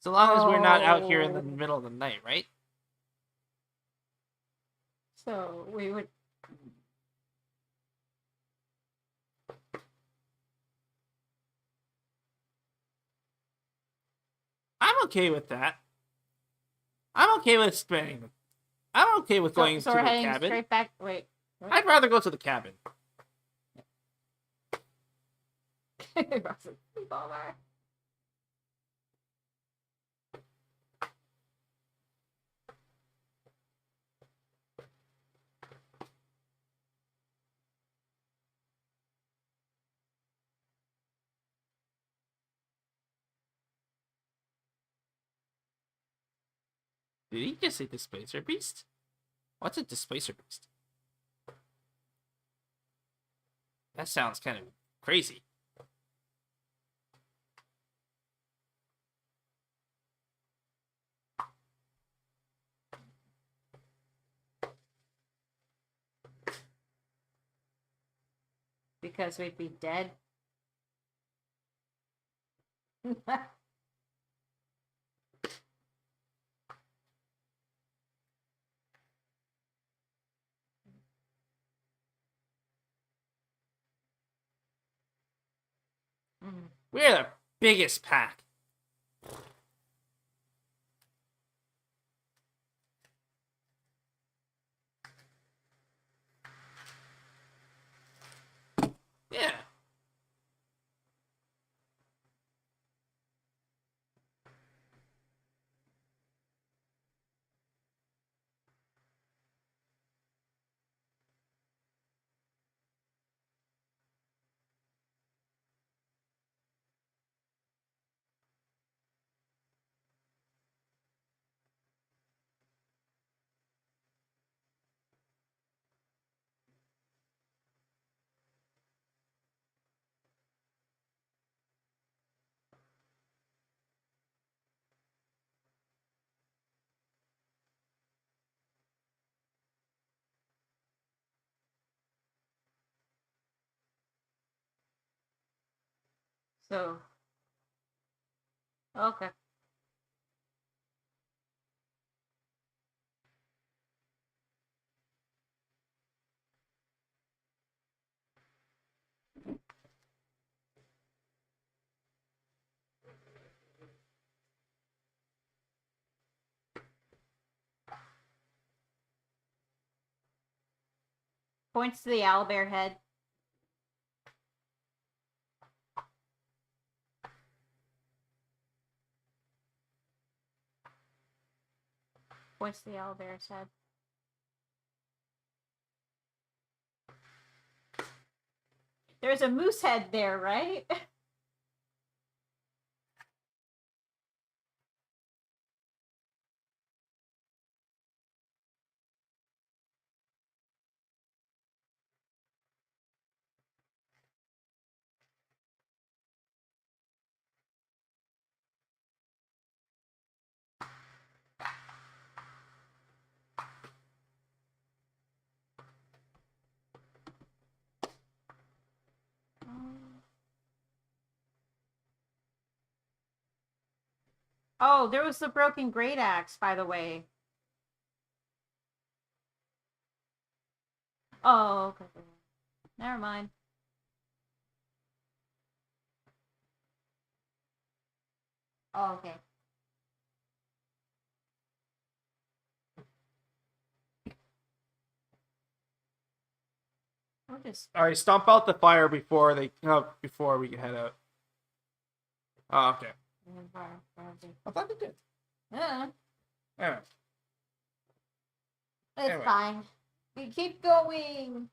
[SPEAKER 11] So long as we're not out here in the middle of the night, right?
[SPEAKER 6] So we would.
[SPEAKER 11] I'm okay with that. I'm okay with spending. I'm okay with going
[SPEAKER 6] So
[SPEAKER 11] to
[SPEAKER 6] we're
[SPEAKER 11] the
[SPEAKER 6] heading
[SPEAKER 11] cabin.
[SPEAKER 6] straight back. Wait. What?
[SPEAKER 11] I'd rather go to the cabin.
[SPEAKER 6] Bummer.
[SPEAKER 11] Did he just say displacer beast? What's a displacer beast? That sounds kind of crazy.
[SPEAKER 6] Because we'd be dead.
[SPEAKER 11] We're the biggest pack. Yeah.
[SPEAKER 6] So. Okay. Points to the owlbear head. Points to the owlbear's head. There's a moose head there, right? Oh, there was the broken great axe, by the way. Oh, okay. Never mind. Oh, okay. We'll just...
[SPEAKER 11] All right, stomp out the fire before before we head out. Oh, okay. I thought they did.
[SPEAKER 6] Yeah.
[SPEAKER 11] Anyway.
[SPEAKER 6] It's
[SPEAKER 11] Anyway.
[SPEAKER 6] fine. We keep going.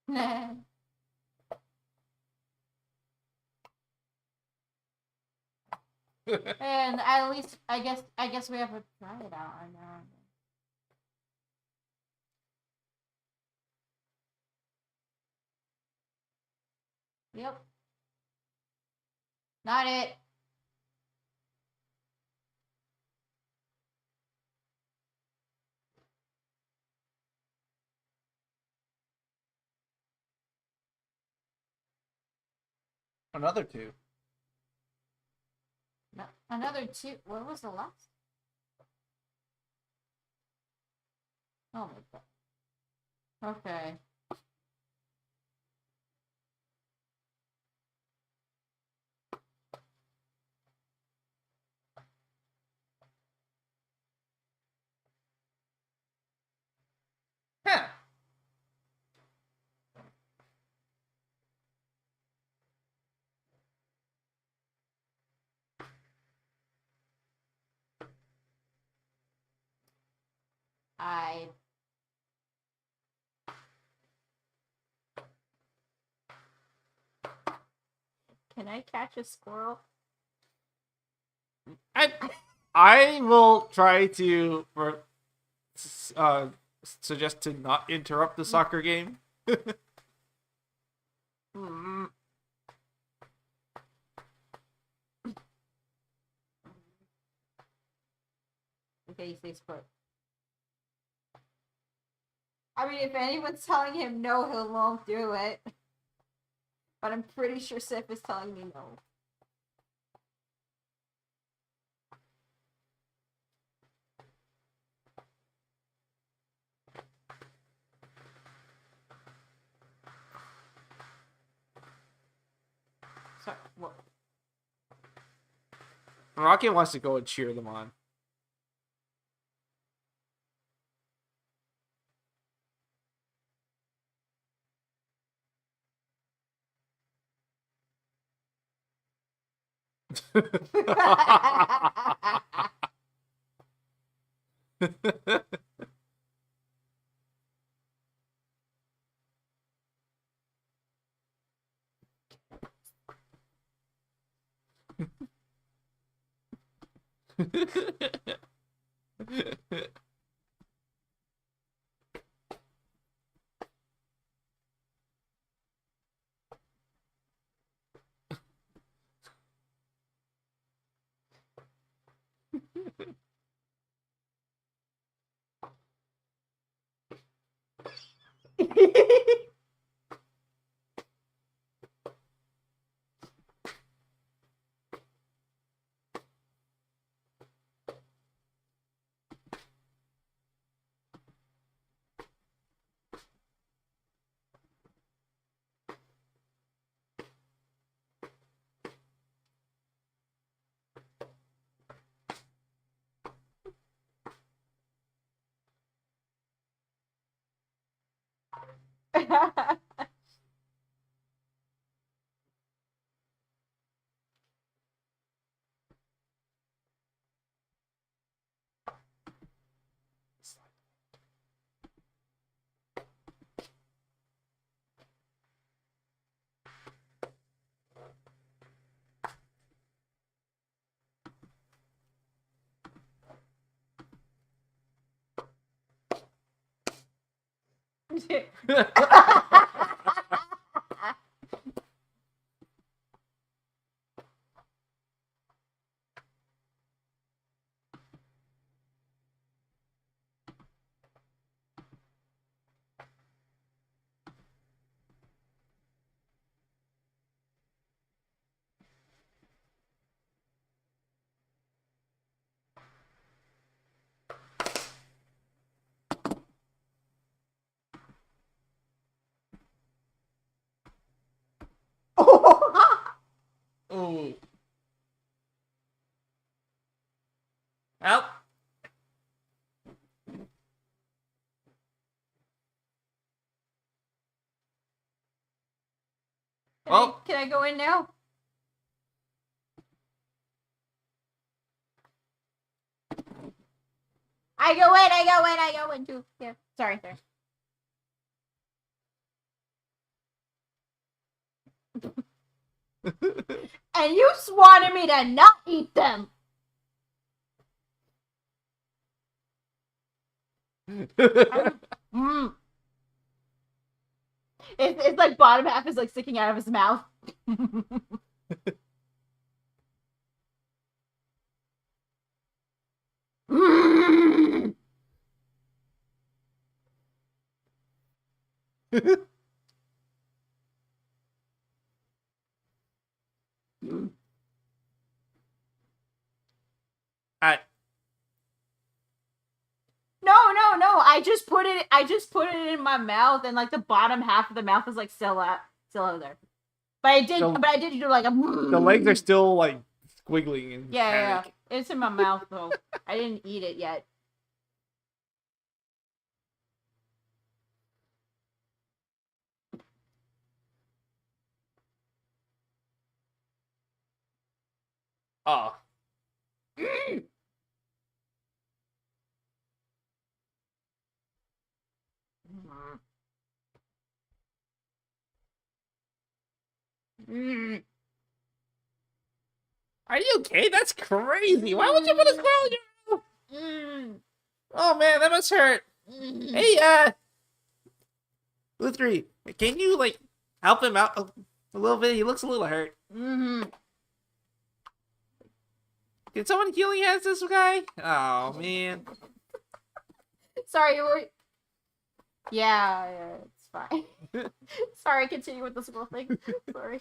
[SPEAKER 6] And at least I guess we have to try it out right now. Yep. Not it.
[SPEAKER 11] Another two.
[SPEAKER 6] No, another two. What was the last? Oh my god. Okay.
[SPEAKER 11] Huh.
[SPEAKER 6] I. Can I catch a squirrel?
[SPEAKER 11] I will try to suggest to not interrupt the soccer game.
[SPEAKER 6] Okay, he stays put. I mean, if anyone's telling him no, he won't do it. But I'm pretty sure Sif is telling me no. Sorry, what?
[SPEAKER 11] Rocket wants to go and cheer them on. Oh. Help.
[SPEAKER 6] Can I go in now? I go in too. Yeah, sorry. And you wanted me to not eat them. Mm. It's like bottom half is like sticking out of his mouth. Mm. No. I just put it in my mouth, and like the bottom half of the mouth is like still out there. But I did do like a.
[SPEAKER 11] The legs are still like squiggling and
[SPEAKER 6] Yeah. It's in my mouth though. I didn't eat it yet.
[SPEAKER 11] Oh.
[SPEAKER 6] Mm.
[SPEAKER 11] Are you okay? That's crazy. Why would you put a squirrel in your mouth? Oh man, that must hurt. Hey, Luthri, can you like help him out a little bit? He looks a little hurt. Can someone healing hands this guy? Oh man.
[SPEAKER 6] Sorry, you were... Yeah, it's fine. Sorry, continue with the squirrel thing. Sorry.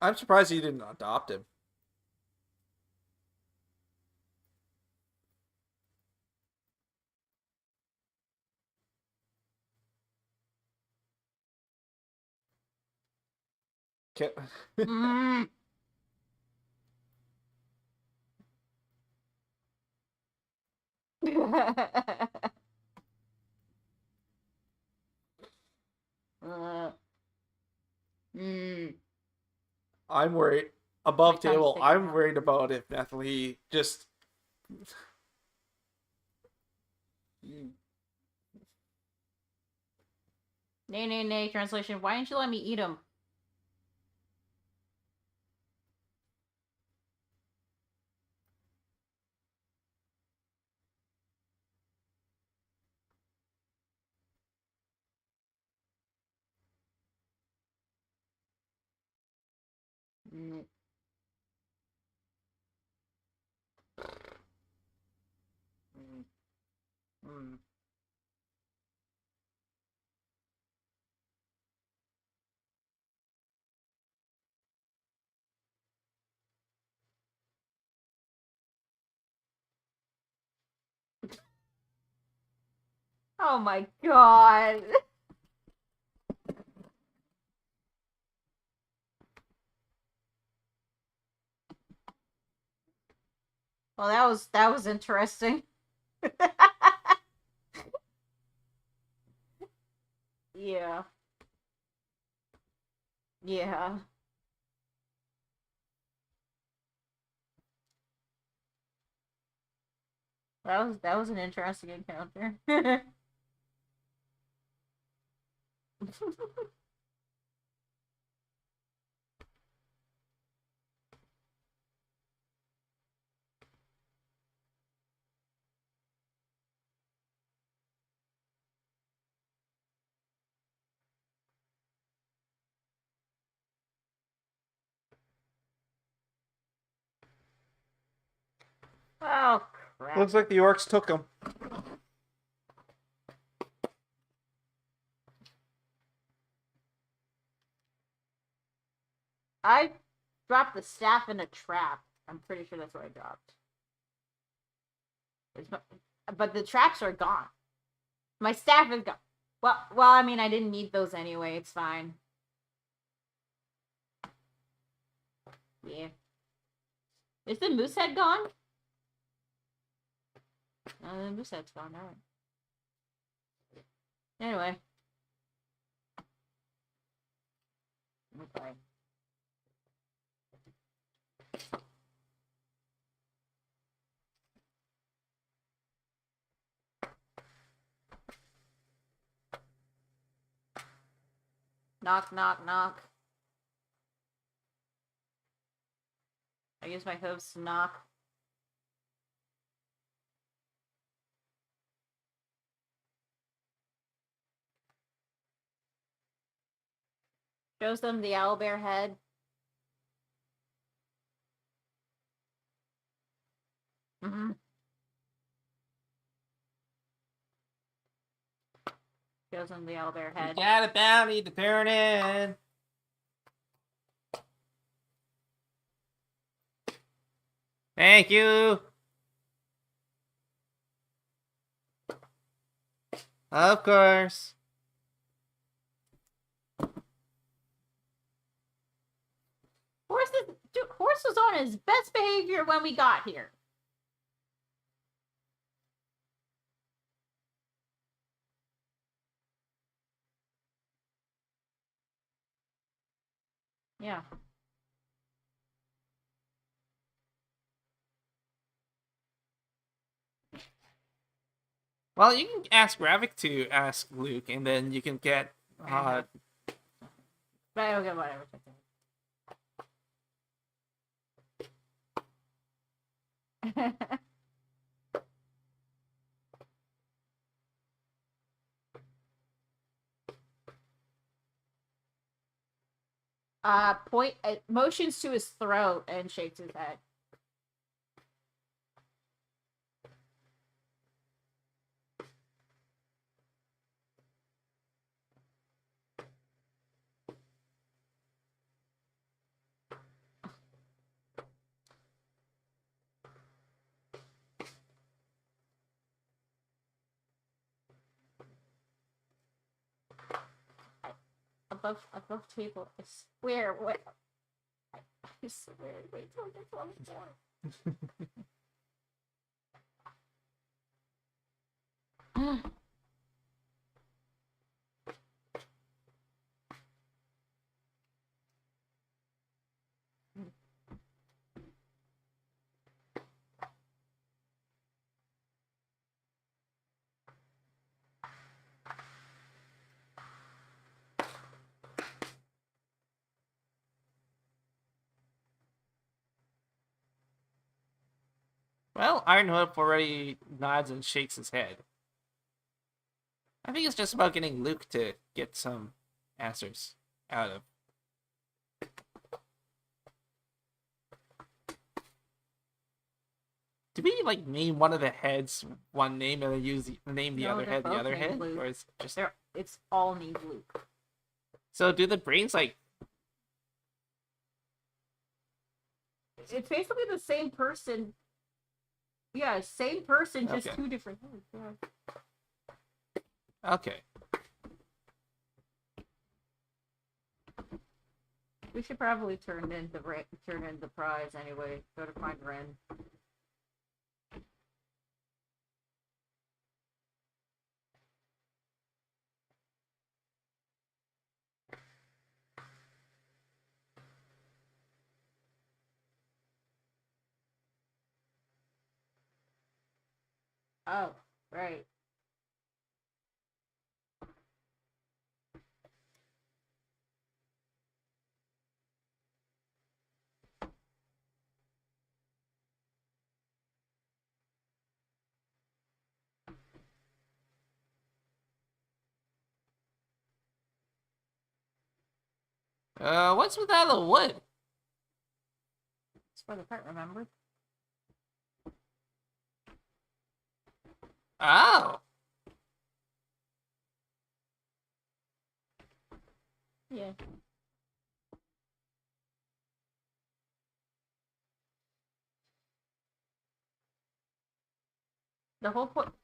[SPEAKER 11] I'm surprised you didn't adopt him. I'm worried. Above table, I'm worried about if Nathalie just...
[SPEAKER 6] Nay, translation. Why didn't you let me eat him? Oh my god. Well, that was interesting. Yeah. Yeah. That was an interesting encounter. Oh crap.
[SPEAKER 11] Looks like the orcs took him.
[SPEAKER 6] I dropped the staff in a trap. I'm pretty sure that's what I dropped. But the traps are gone. My staff is gone. Well, I mean, I didn't need those anyway. It's fine. Yeah. Is the moose head gone? The moose head's gone. Alright. Anyway. Okay. Knock, knock, knock. I use my hooves to knock. Shows them the owlbear head. Shows them the owlbear head.
[SPEAKER 11] Got a bounty to turn in. Thank you. Of course.
[SPEAKER 6] Horse was on his best behavior when we got here. Yeah.
[SPEAKER 11] Well, you can ask Ravik to ask Luke, and then you can get.
[SPEAKER 6] But okay, whatever. Motions to his throat and shakes his head. Above table. I swear. What? I swear. Wait till it gets level 4.
[SPEAKER 11] Well, Ironhood already nods and shakes his head. I think it's just about getting Luke to get some answers out of. Did we like name one of the heads one name and then use name the other head the other head,
[SPEAKER 6] Luke.
[SPEAKER 11] or is just
[SPEAKER 6] It's all named Luke.
[SPEAKER 11] So do the brains like?
[SPEAKER 6] It's basically the same person. Yeah, same person, just
[SPEAKER 11] Okay.
[SPEAKER 6] 2 different heads. Yeah.
[SPEAKER 11] Okay.
[SPEAKER 6] We should probably turn in the prize anyway. Go to find Ren. Oh, right.
[SPEAKER 11] What's with all the wood?
[SPEAKER 6] It's for the part, remember?
[SPEAKER 11] Oh.
[SPEAKER 6] Yeah. The whole point.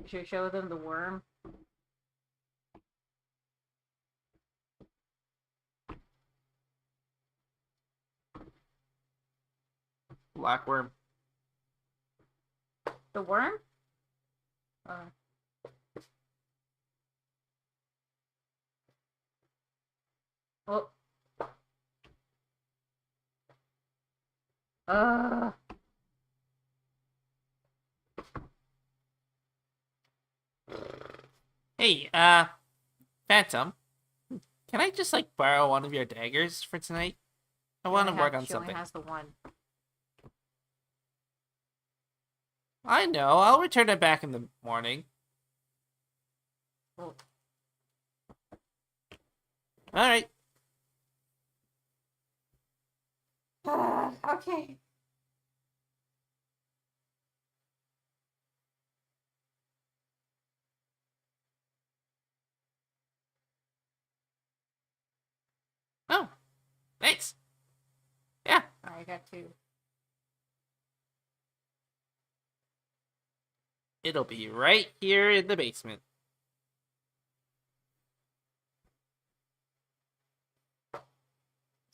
[SPEAKER 6] Should show them the worm.
[SPEAKER 11] Blackworm.
[SPEAKER 6] The worm? Oh.
[SPEAKER 11] Hey, Phantom. Can I just like borrow one of your daggers for tonight? I want to work on
[SPEAKER 6] She only
[SPEAKER 11] something.
[SPEAKER 6] has the one.
[SPEAKER 11] I know. I'll return it back in the morning.
[SPEAKER 6] Oh.
[SPEAKER 11] All right.
[SPEAKER 6] Okay.
[SPEAKER 11] Oh, thanks. Yeah.
[SPEAKER 6] I got 2.
[SPEAKER 11] It'll be right here in the basement.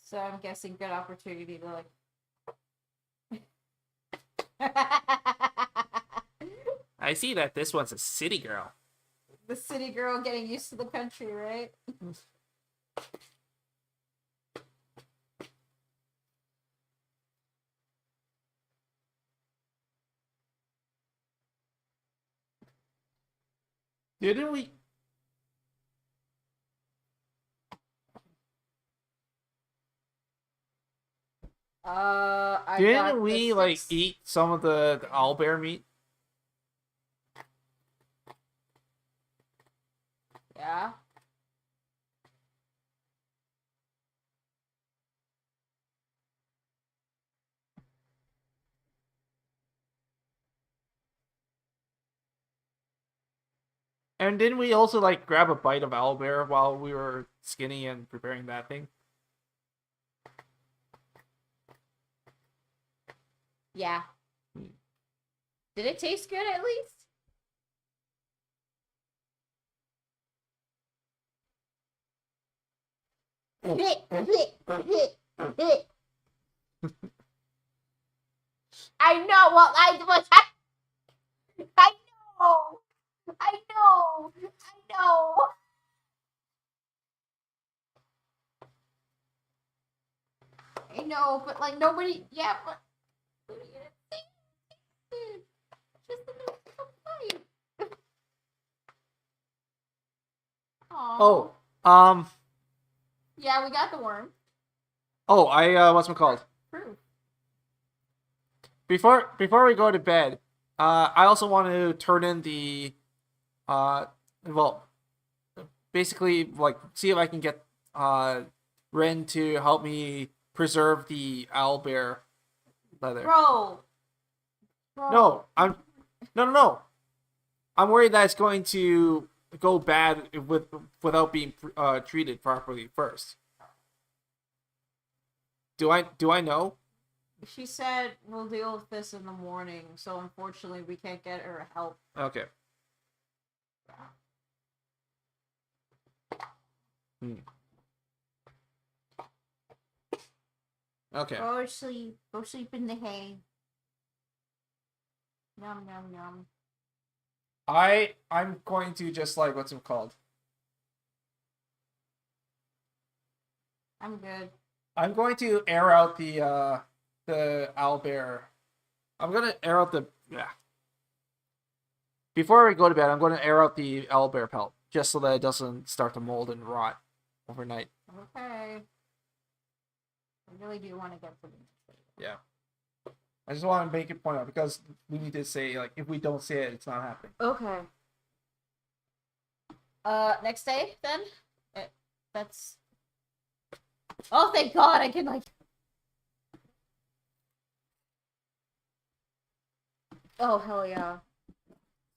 [SPEAKER 6] So I'm guessing good opportunity to like
[SPEAKER 11] I see that this one's a city girl.
[SPEAKER 6] The city girl getting used to the country, right?
[SPEAKER 11] Didn't we?
[SPEAKER 6] I
[SPEAKER 11] Didn't
[SPEAKER 6] got
[SPEAKER 11] we
[SPEAKER 6] the
[SPEAKER 11] like
[SPEAKER 6] six.
[SPEAKER 11] eat some of the owlbear meat?
[SPEAKER 6] Yeah.
[SPEAKER 11] And didn't we also like grab a bite of owlbear while we were skinning and preparing that thing?
[SPEAKER 6] Yeah. Did it taste good at least? I know. Well, I know. I know. I know. I know, but like nobody. Yeah, but just a little bite.
[SPEAKER 11] Oh,
[SPEAKER 6] Yeah, we got the worm.
[SPEAKER 11] oh, what's it called?
[SPEAKER 6] Proof.
[SPEAKER 11] Before we go to bed, I also want to turn in the, well, basically like see if I can get Ren to help me preserve the owlbear leather.
[SPEAKER 6] Bro.
[SPEAKER 11] No, no. I'm worried that it's going to go bad without being treated properly first. Do I know?
[SPEAKER 6] She said we'll deal with this in the morning, so unfortunately we can't get her help.
[SPEAKER 11] Okay. Okay.
[SPEAKER 6] Go sleep. Go sleep in the hay. Yum yum yum.
[SPEAKER 11] I'm going to just like what's it called?
[SPEAKER 6] I'm good.
[SPEAKER 11] I'm going to air out the owlbear. I'm gonna air out the Before we go to bed, I'm going to air out the owlbear pelt just so that it doesn't start to mold and rot overnight.
[SPEAKER 6] Okay. I really do want to get something.
[SPEAKER 11] Yeah. I just want to make it point out because we need to say like if we don't say it, it's not happening.
[SPEAKER 6] Okay. Next day then. That's. Oh, thank God! I can like. Oh hell yeah!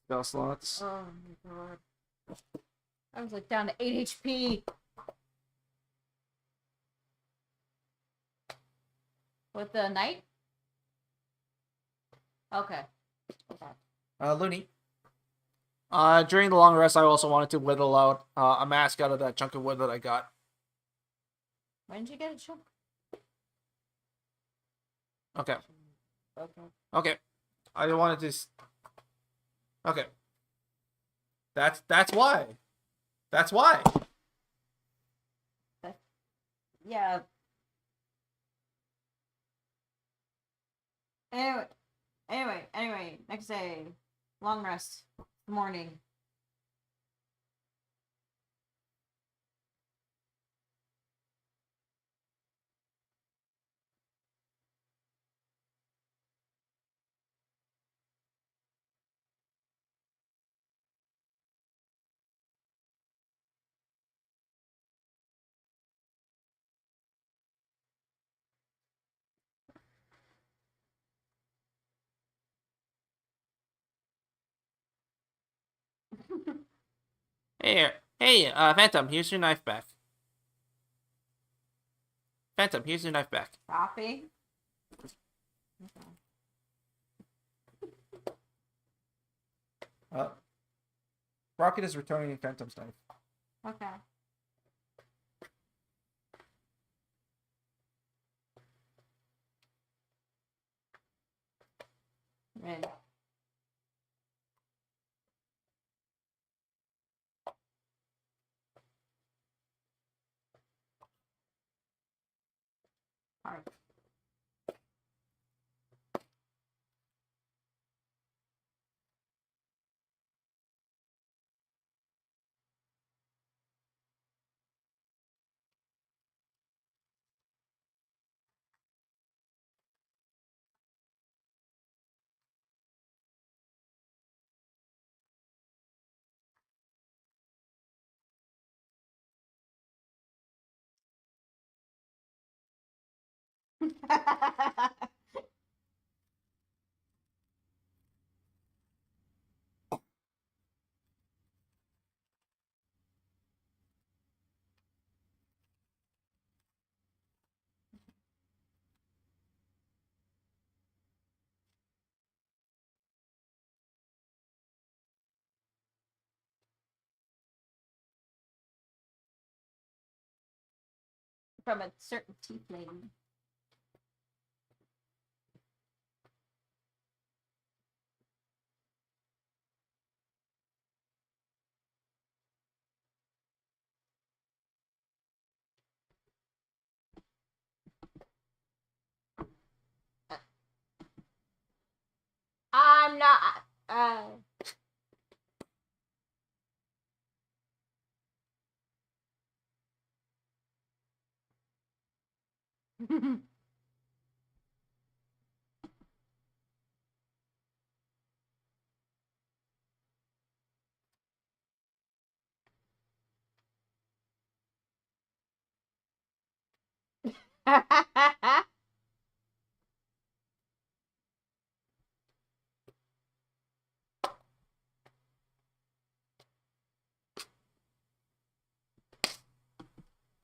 [SPEAKER 11] Spell slots.
[SPEAKER 6] Oh my God! I was like down to 8 HP. With the knight. Okay.
[SPEAKER 11] Looney. During the long rest, I also wanted to whittle out a mask out of that chunk of wood that I got.
[SPEAKER 6] When did you get a chunk?
[SPEAKER 11] Okay.
[SPEAKER 6] Okay.
[SPEAKER 11] Okay. I wanted to. Okay. That's why. That's why.
[SPEAKER 6] Yeah. Anyway. Next day, long rest, morning.
[SPEAKER 11] Hey, Phantom, here's your knife back. Phantom, here's your knife back.
[SPEAKER 6] Coffee.
[SPEAKER 11] Rocket is returning Phantom's knife.
[SPEAKER 6] Okay. Right. Alright. From a certain tiefling. I'm not.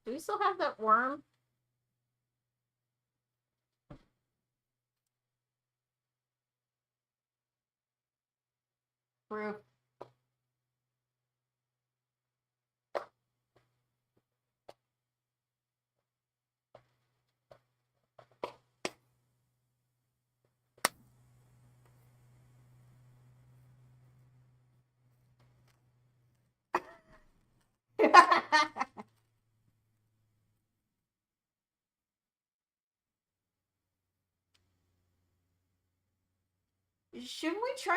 [SPEAKER 6] Do we still have that worm? Proof. Shouldn't we try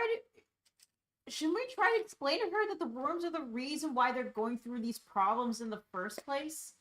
[SPEAKER 6] to explain to her that the worms are the reason why they're going through these problems in the first place?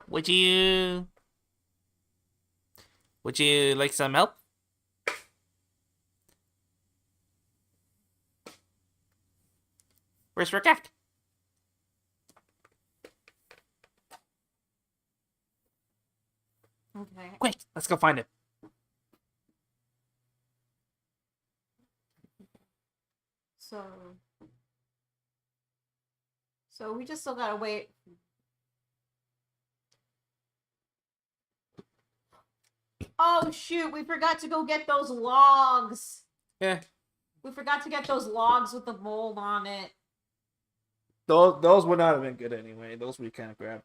[SPEAKER 11] Would you like some help? Where's Rick at?
[SPEAKER 6] Okay.
[SPEAKER 11] Quick, let's go find him.
[SPEAKER 6] So we just still gotta wait. Oh shoot, we forgot to go get those logs.
[SPEAKER 11] Yeah.
[SPEAKER 6] We forgot to get those logs with the mold on it.
[SPEAKER 4] Those would not have been good anyway. Those we kind of grab.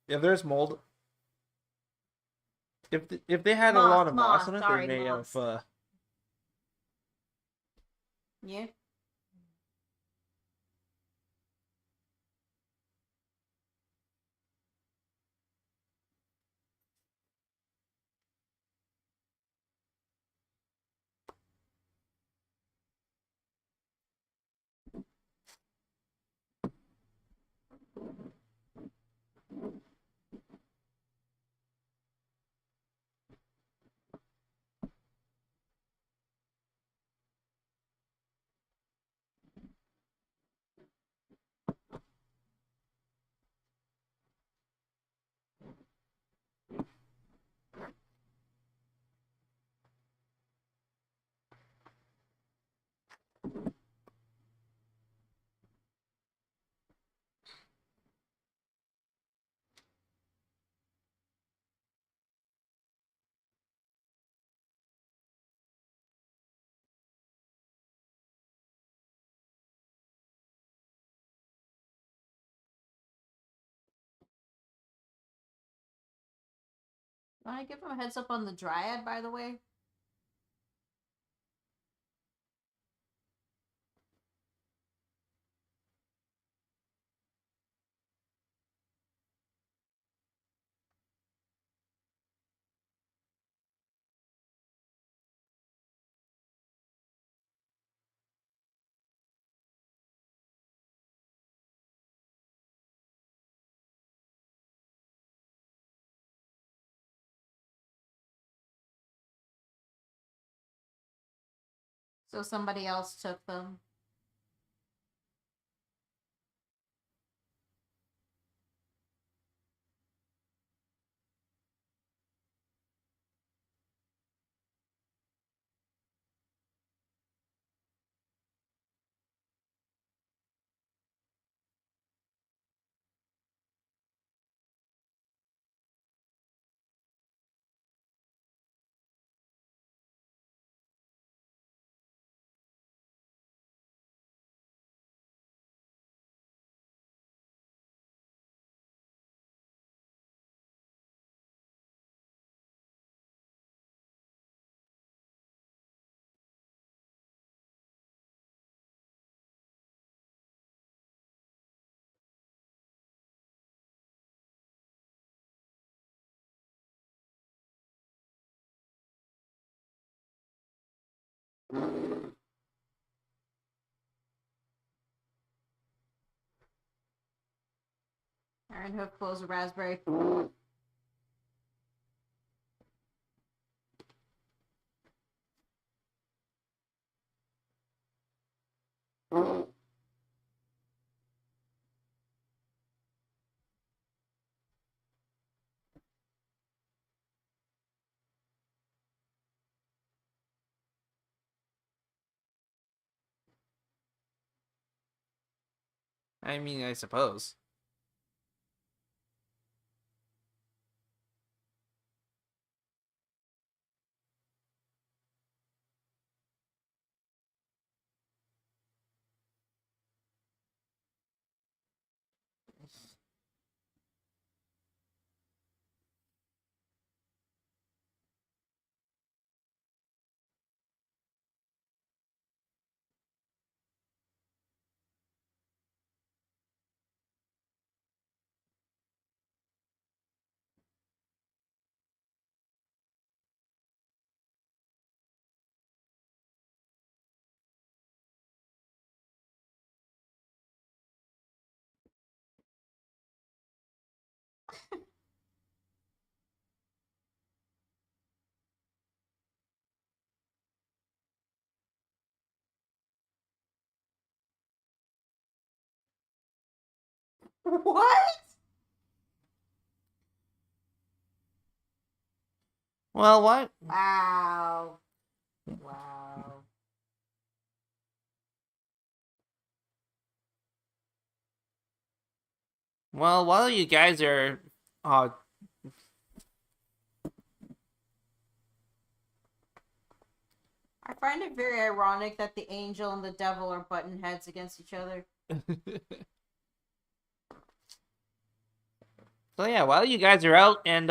[SPEAKER 4] If there's mold, if they had a lot of moss on it,
[SPEAKER 6] sorry,
[SPEAKER 4] they may
[SPEAKER 6] moss.
[SPEAKER 4] have.
[SPEAKER 6] Yeah. Want to give him a heads up on the Dryad, by the way? So somebody else took them. Iron Hoof blows a raspberry.
[SPEAKER 11] I mean, I suppose.
[SPEAKER 6] What?
[SPEAKER 11] Well, what?
[SPEAKER 6] Wow. Wow.
[SPEAKER 11] Well, while you guys are
[SPEAKER 6] I find it very ironic that the angel and the devil are butting heads against each other.
[SPEAKER 11] So yeah, while you guys are out and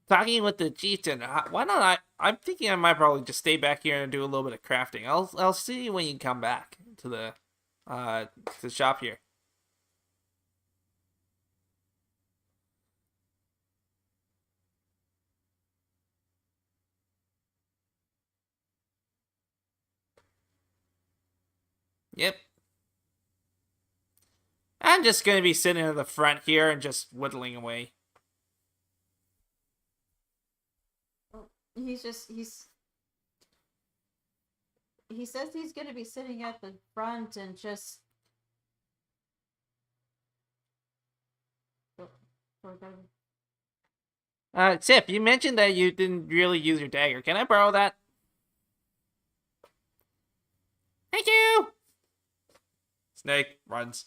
[SPEAKER 11] talking with the chieftain, why not I'm thinking I might probably just stay back here and do a little bit of crafting. I'll see you when you come back to the shop here. Yep. I'm just gonna be sitting in the front here and just whittling away.
[SPEAKER 6] He says he's gonna be sitting at the front and just
[SPEAKER 11] Sif, you mentioned that you didn't really use your dagger. Can I borrow that? Thank you! Snake runs.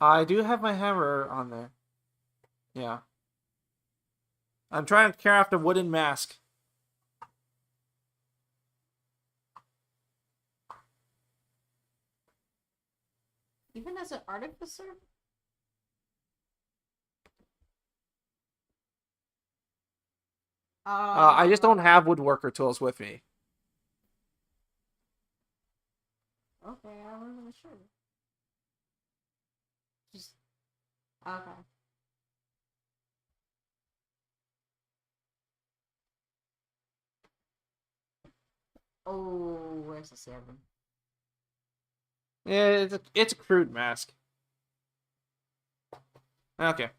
[SPEAKER 11] I do have my hammer on there. Yeah. I'm trying to craft a wooden mask.
[SPEAKER 6] Even as an artificer?
[SPEAKER 11] I just don't have woodworker tools with me.
[SPEAKER 6] Okay, I wasn't sure. Just okay. Oh, where's the 7?
[SPEAKER 11] Yeah, it's a crude mask. Okay.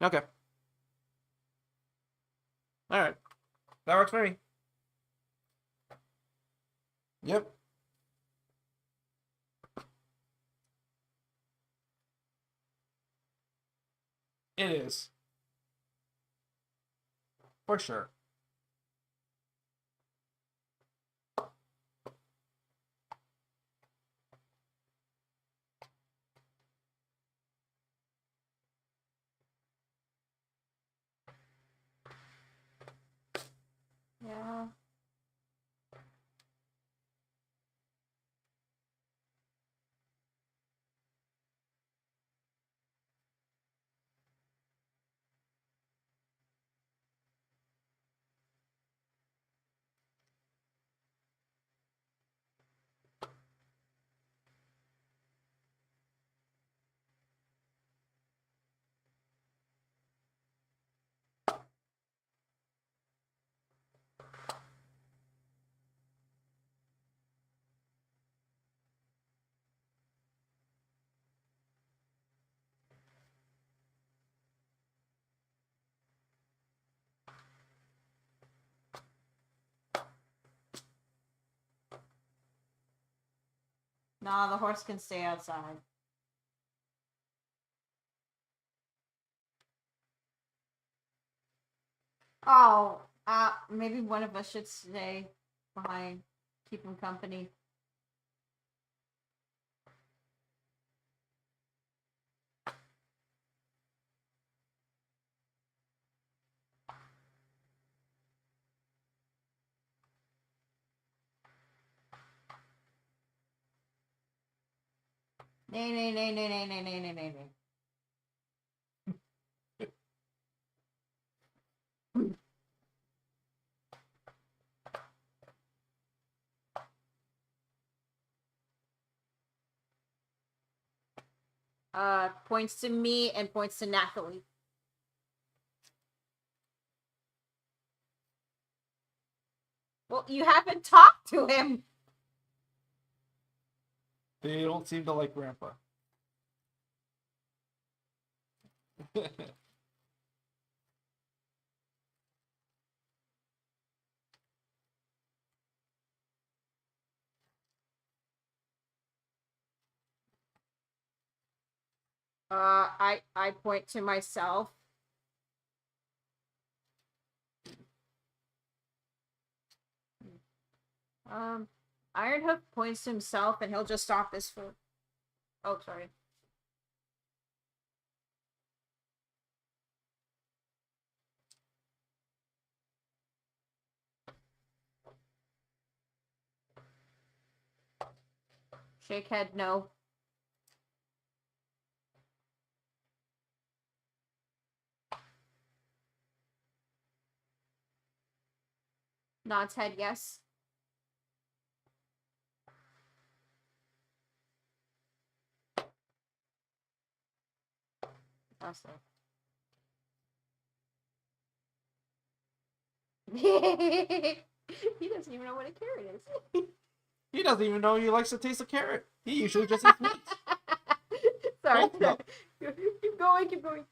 [SPEAKER 11] Okay. Alright. That works for me. Yep. It is. For sure.
[SPEAKER 6] Yeah. Nah, the horse can stay outside. Oh, maybe one of us should stay behind, keep him company. Nay, nay, nay, nay, nay, nay, nay, nay, nay, nay. Points to me and points to Nathalie. Well, you haven't talked to him.
[SPEAKER 4] They don't seem to like Grandpa.
[SPEAKER 6] I point to myself. Ironhoof points to himself, and he'll just stop this for. Oh, sorry. Shake head, no. Nods head, yes. That's it. He doesn't even know what a carrot is.
[SPEAKER 11] He doesn't even know he likes the taste of carrot. He usually just eats meat.
[SPEAKER 6] Sorry.
[SPEAKER 11] Both of them.
[SPEAKER 6] Keep going, keep going.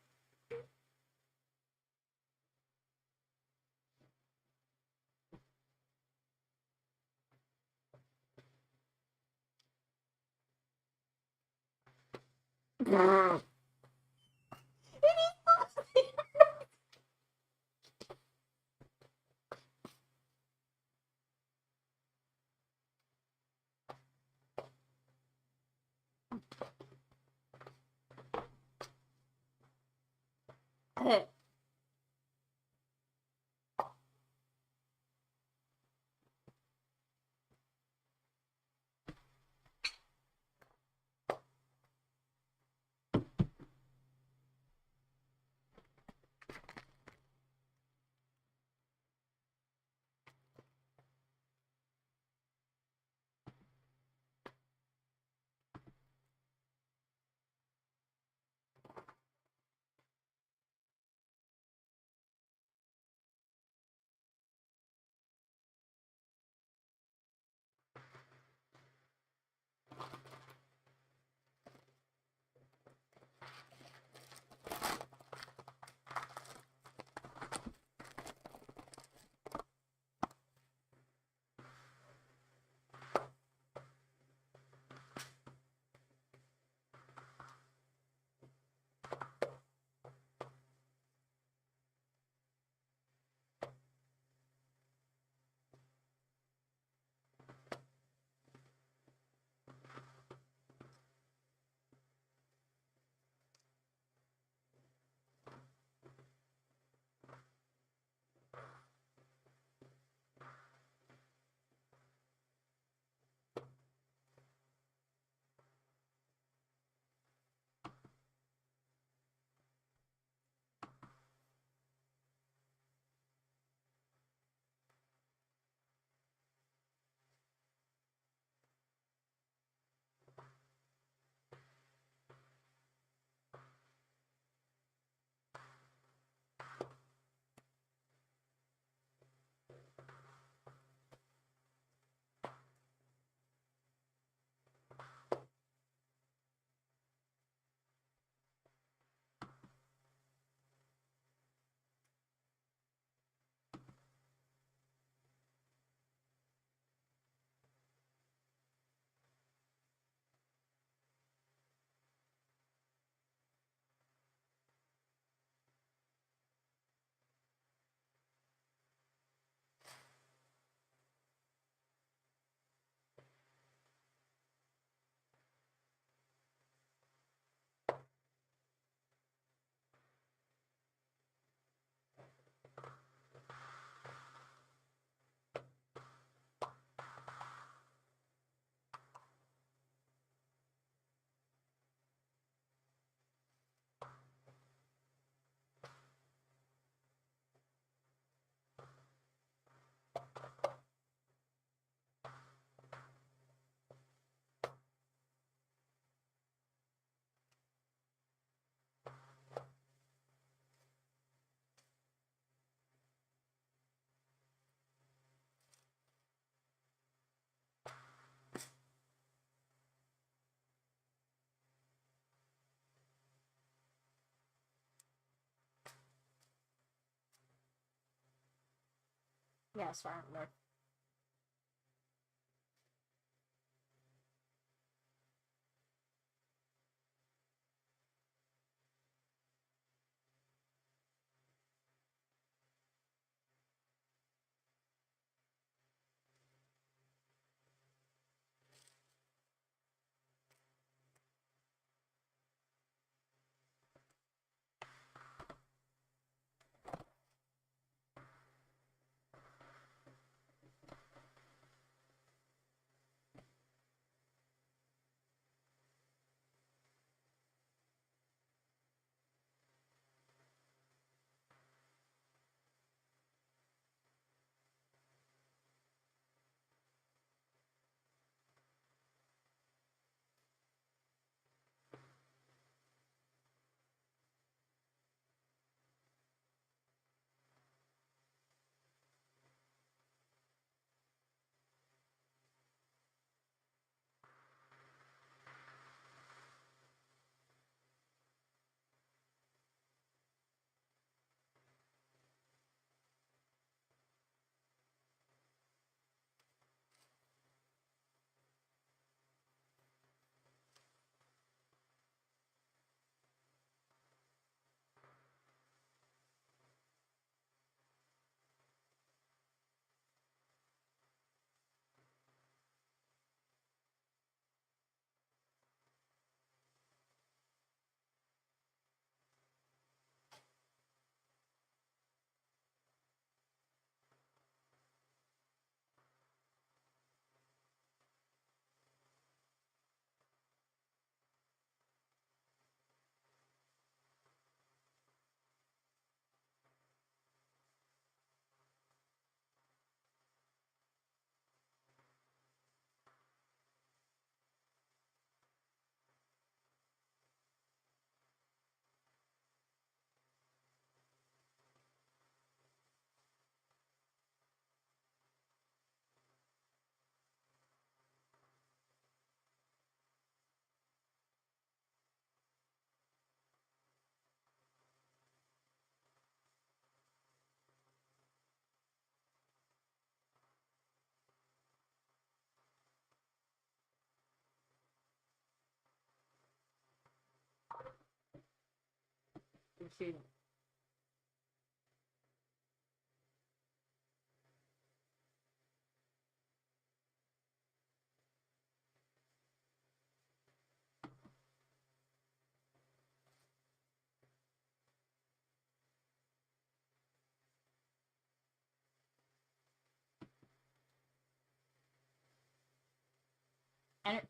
[SPEAKER 6] Yes, far north.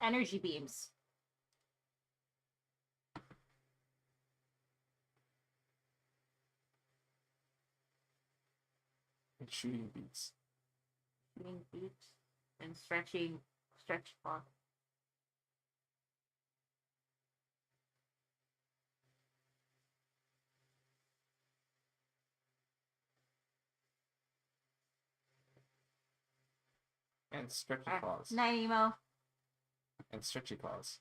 [SPEAKER 6] Energy beams.
[SPEAKER 4] And shooting beats.
[SPEAKER 6] Shooting beats and stretch cloth.
[SPEAKER 4] And stretchy claws.
[SPEAKER 6] Night, Emo.
[SPEAKER 4] And stretchy claws.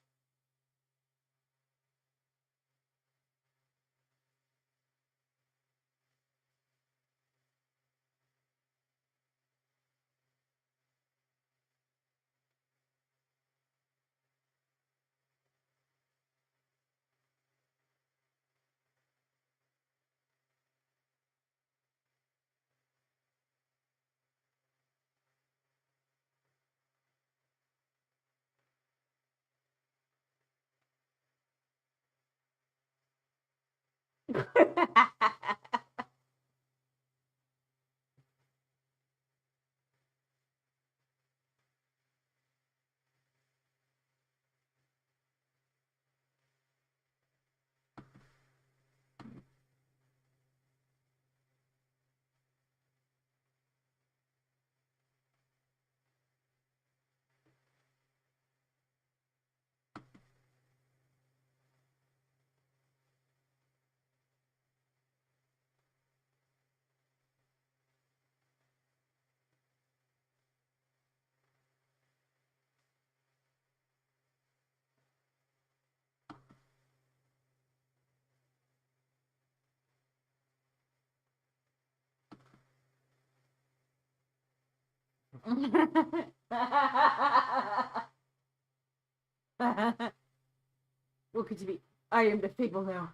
[SPEAKER 6] What could you be? I am the fable now.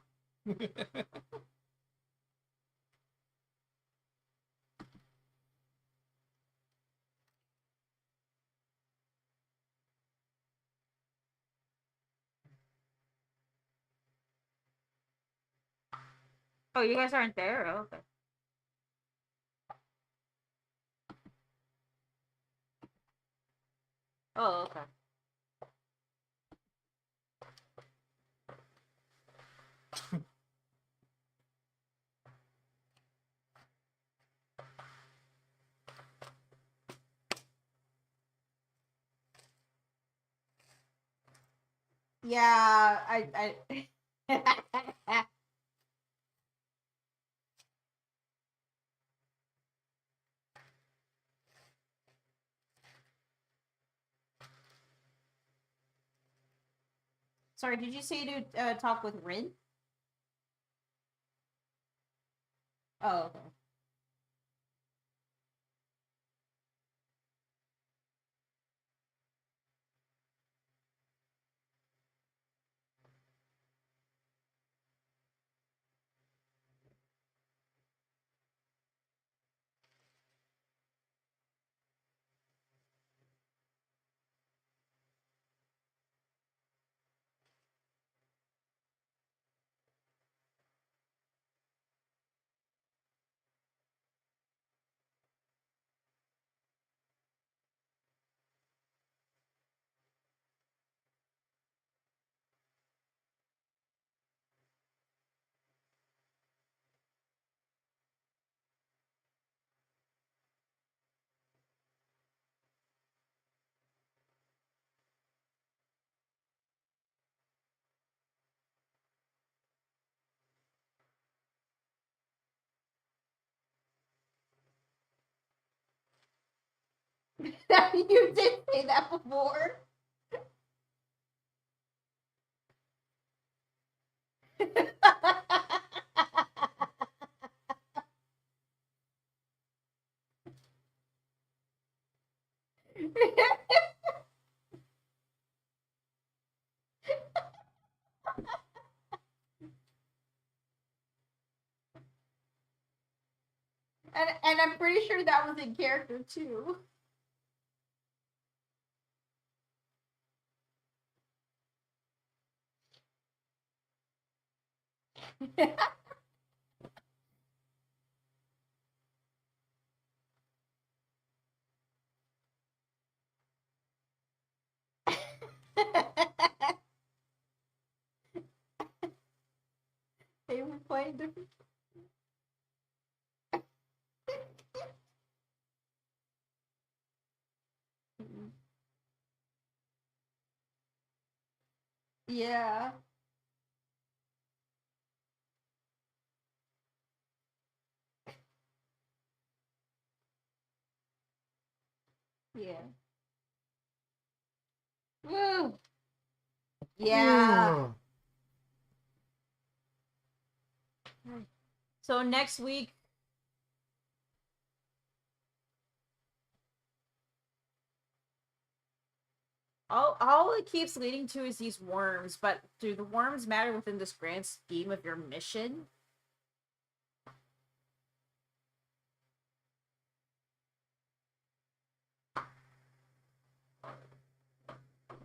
[SPEAKER 6] Oh, you guys aren't there? Oh, okay. Oh, okay. Yeah, I Sorry, did you say to talk with Rin? Oh, okay. You did say that before. And I'm pretty sure that was in character too. They were playing different. Yeah. Yeah. Woo. Yeah. So next week, all it keeps leading to is these worms, but do the worms matter within this grand scheme of your mission?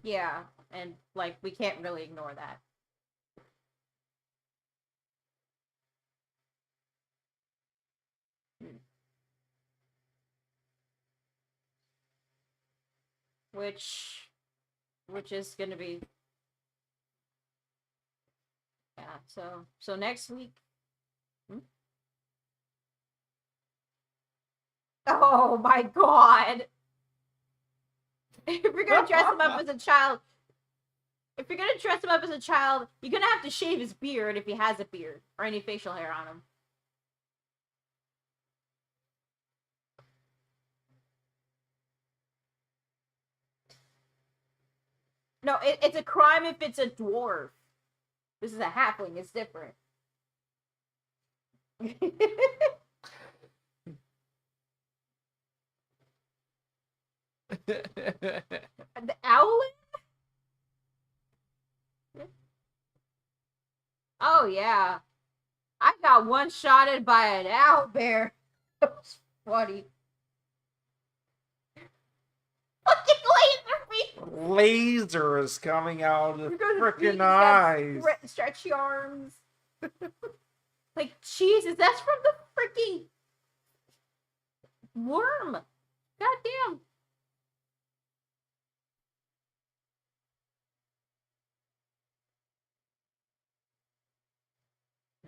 [SPEAKER 6] Yeah, and like we can't really ignore that. Which is gonna be, yeah, so next week. Oh my god. If you're gonna dress him up as a child, you're gonna have to shave his beard if he has a beard or any facial hair on him. No, it's a crime if it's a dwarf. This is a halfling. It's different. The owlet? Oh yeah. I got one-shotted by an owlbear. That was funny. Fucking laser beam!
[SPEAKER 4] Laser is coming out of the
[SPEAKER 6] Because he's
[SPEAKER 4] freaking
[SPEAKER 6] got
[SPEAKER 4] eyes.
[SPEAKER 6] stretchy arms. Like, Jesus, that's from the freaking worm. Goddamn.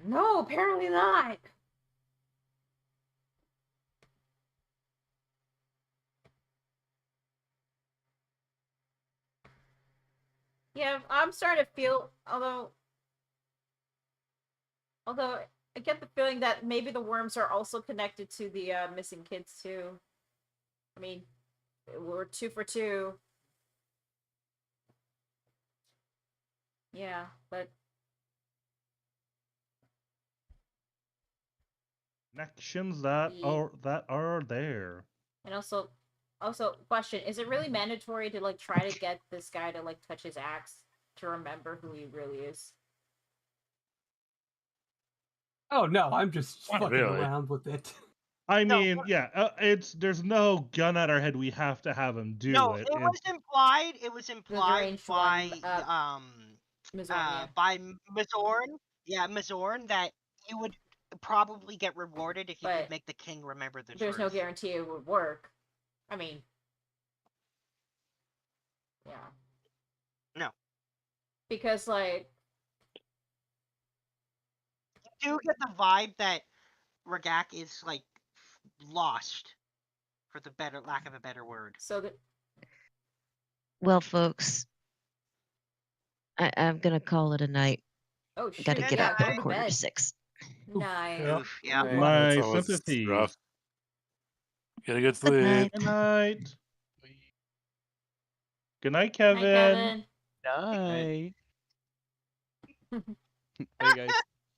[SPEAKER 6] No, apparently not. Yeah, I'm starting to feel, although I get the feeling that maybe the worms are also connected to the missing kids too. I mean, we're 2 for 2. Yeah, but
[SPEAKER 2] Connections that are there.
[SPEAKER 6] and also question, is it really mandatory to like try to get this guy to like touch his axe to remember who he really is?
[SPEAKER 5] Oh no, I'm just
[SPEAKER 3] Not
[SPEAKER 5] fucking
[SPEAKER 3] really.
[SPEAKER 5] around with it.
[SPEAKER 2] I mean, yeah, there's no gun at our head. We have to have him do
[SPEAKER 1] No,
[SPEAKER 2] it.
[SPEAKER 1] it was implied. It was implied
[SPEAKER 6] deranged
[SPEAKER 1] by
[SPEAKER 6] one, Mizorn, yeah.
[SPEAKER 1] by Mizorn. Yeah, Mizorn, that you would probably get rewarded if you could
[SPEAKER 6] But
[SPEAKER 1] make the king remember the
[SPEAKER 6] there's no
[SPEAKER 1] truth.
[SPEAKER 6] guarantee it would work. I mean, yeah.
[SPEAKER 1] No.
[SPEAKER 6] Because like
[SPEAKER 1] You do get the vibe that Ragak is like lost, for the lack of a better word.
[SPEAKER 6] so that
[SPEAKER 7] Well, folks, I'm gonna call it a night.
[SPEAKER 6] oh
[SPEAKER 7] I gotta
[SPEAKER 6] shit,
[SPEAKER 7] get
[SPEAKER 6] yeah,
[SPEAKER 7] up
[SPEAKER 6] go
[SPEAKER 7] at
[SPEAKER 6] to
[SPEAKER 7] 6:15.
[SPEAKER 6] Nice.
[SPEAKER 1] Oof, yeah.
[SPEAKER 2] My
[SPEAKER 3] That's always
[SPEAKER 2] sympathy.
[SPEAKER 3] rough. Get a good
[SPEAKER 7] Good
[SPEAKER 3] sleep.
[SPEAKER 7] night.
[SPEAKER 2] Good night. Good night,
[SPEAKER 6] Hi,
[SPEAKER 2] Kevin.
[SPEAKER 6] Kevin.
[SPEAKER 10] Night. Bye, guys.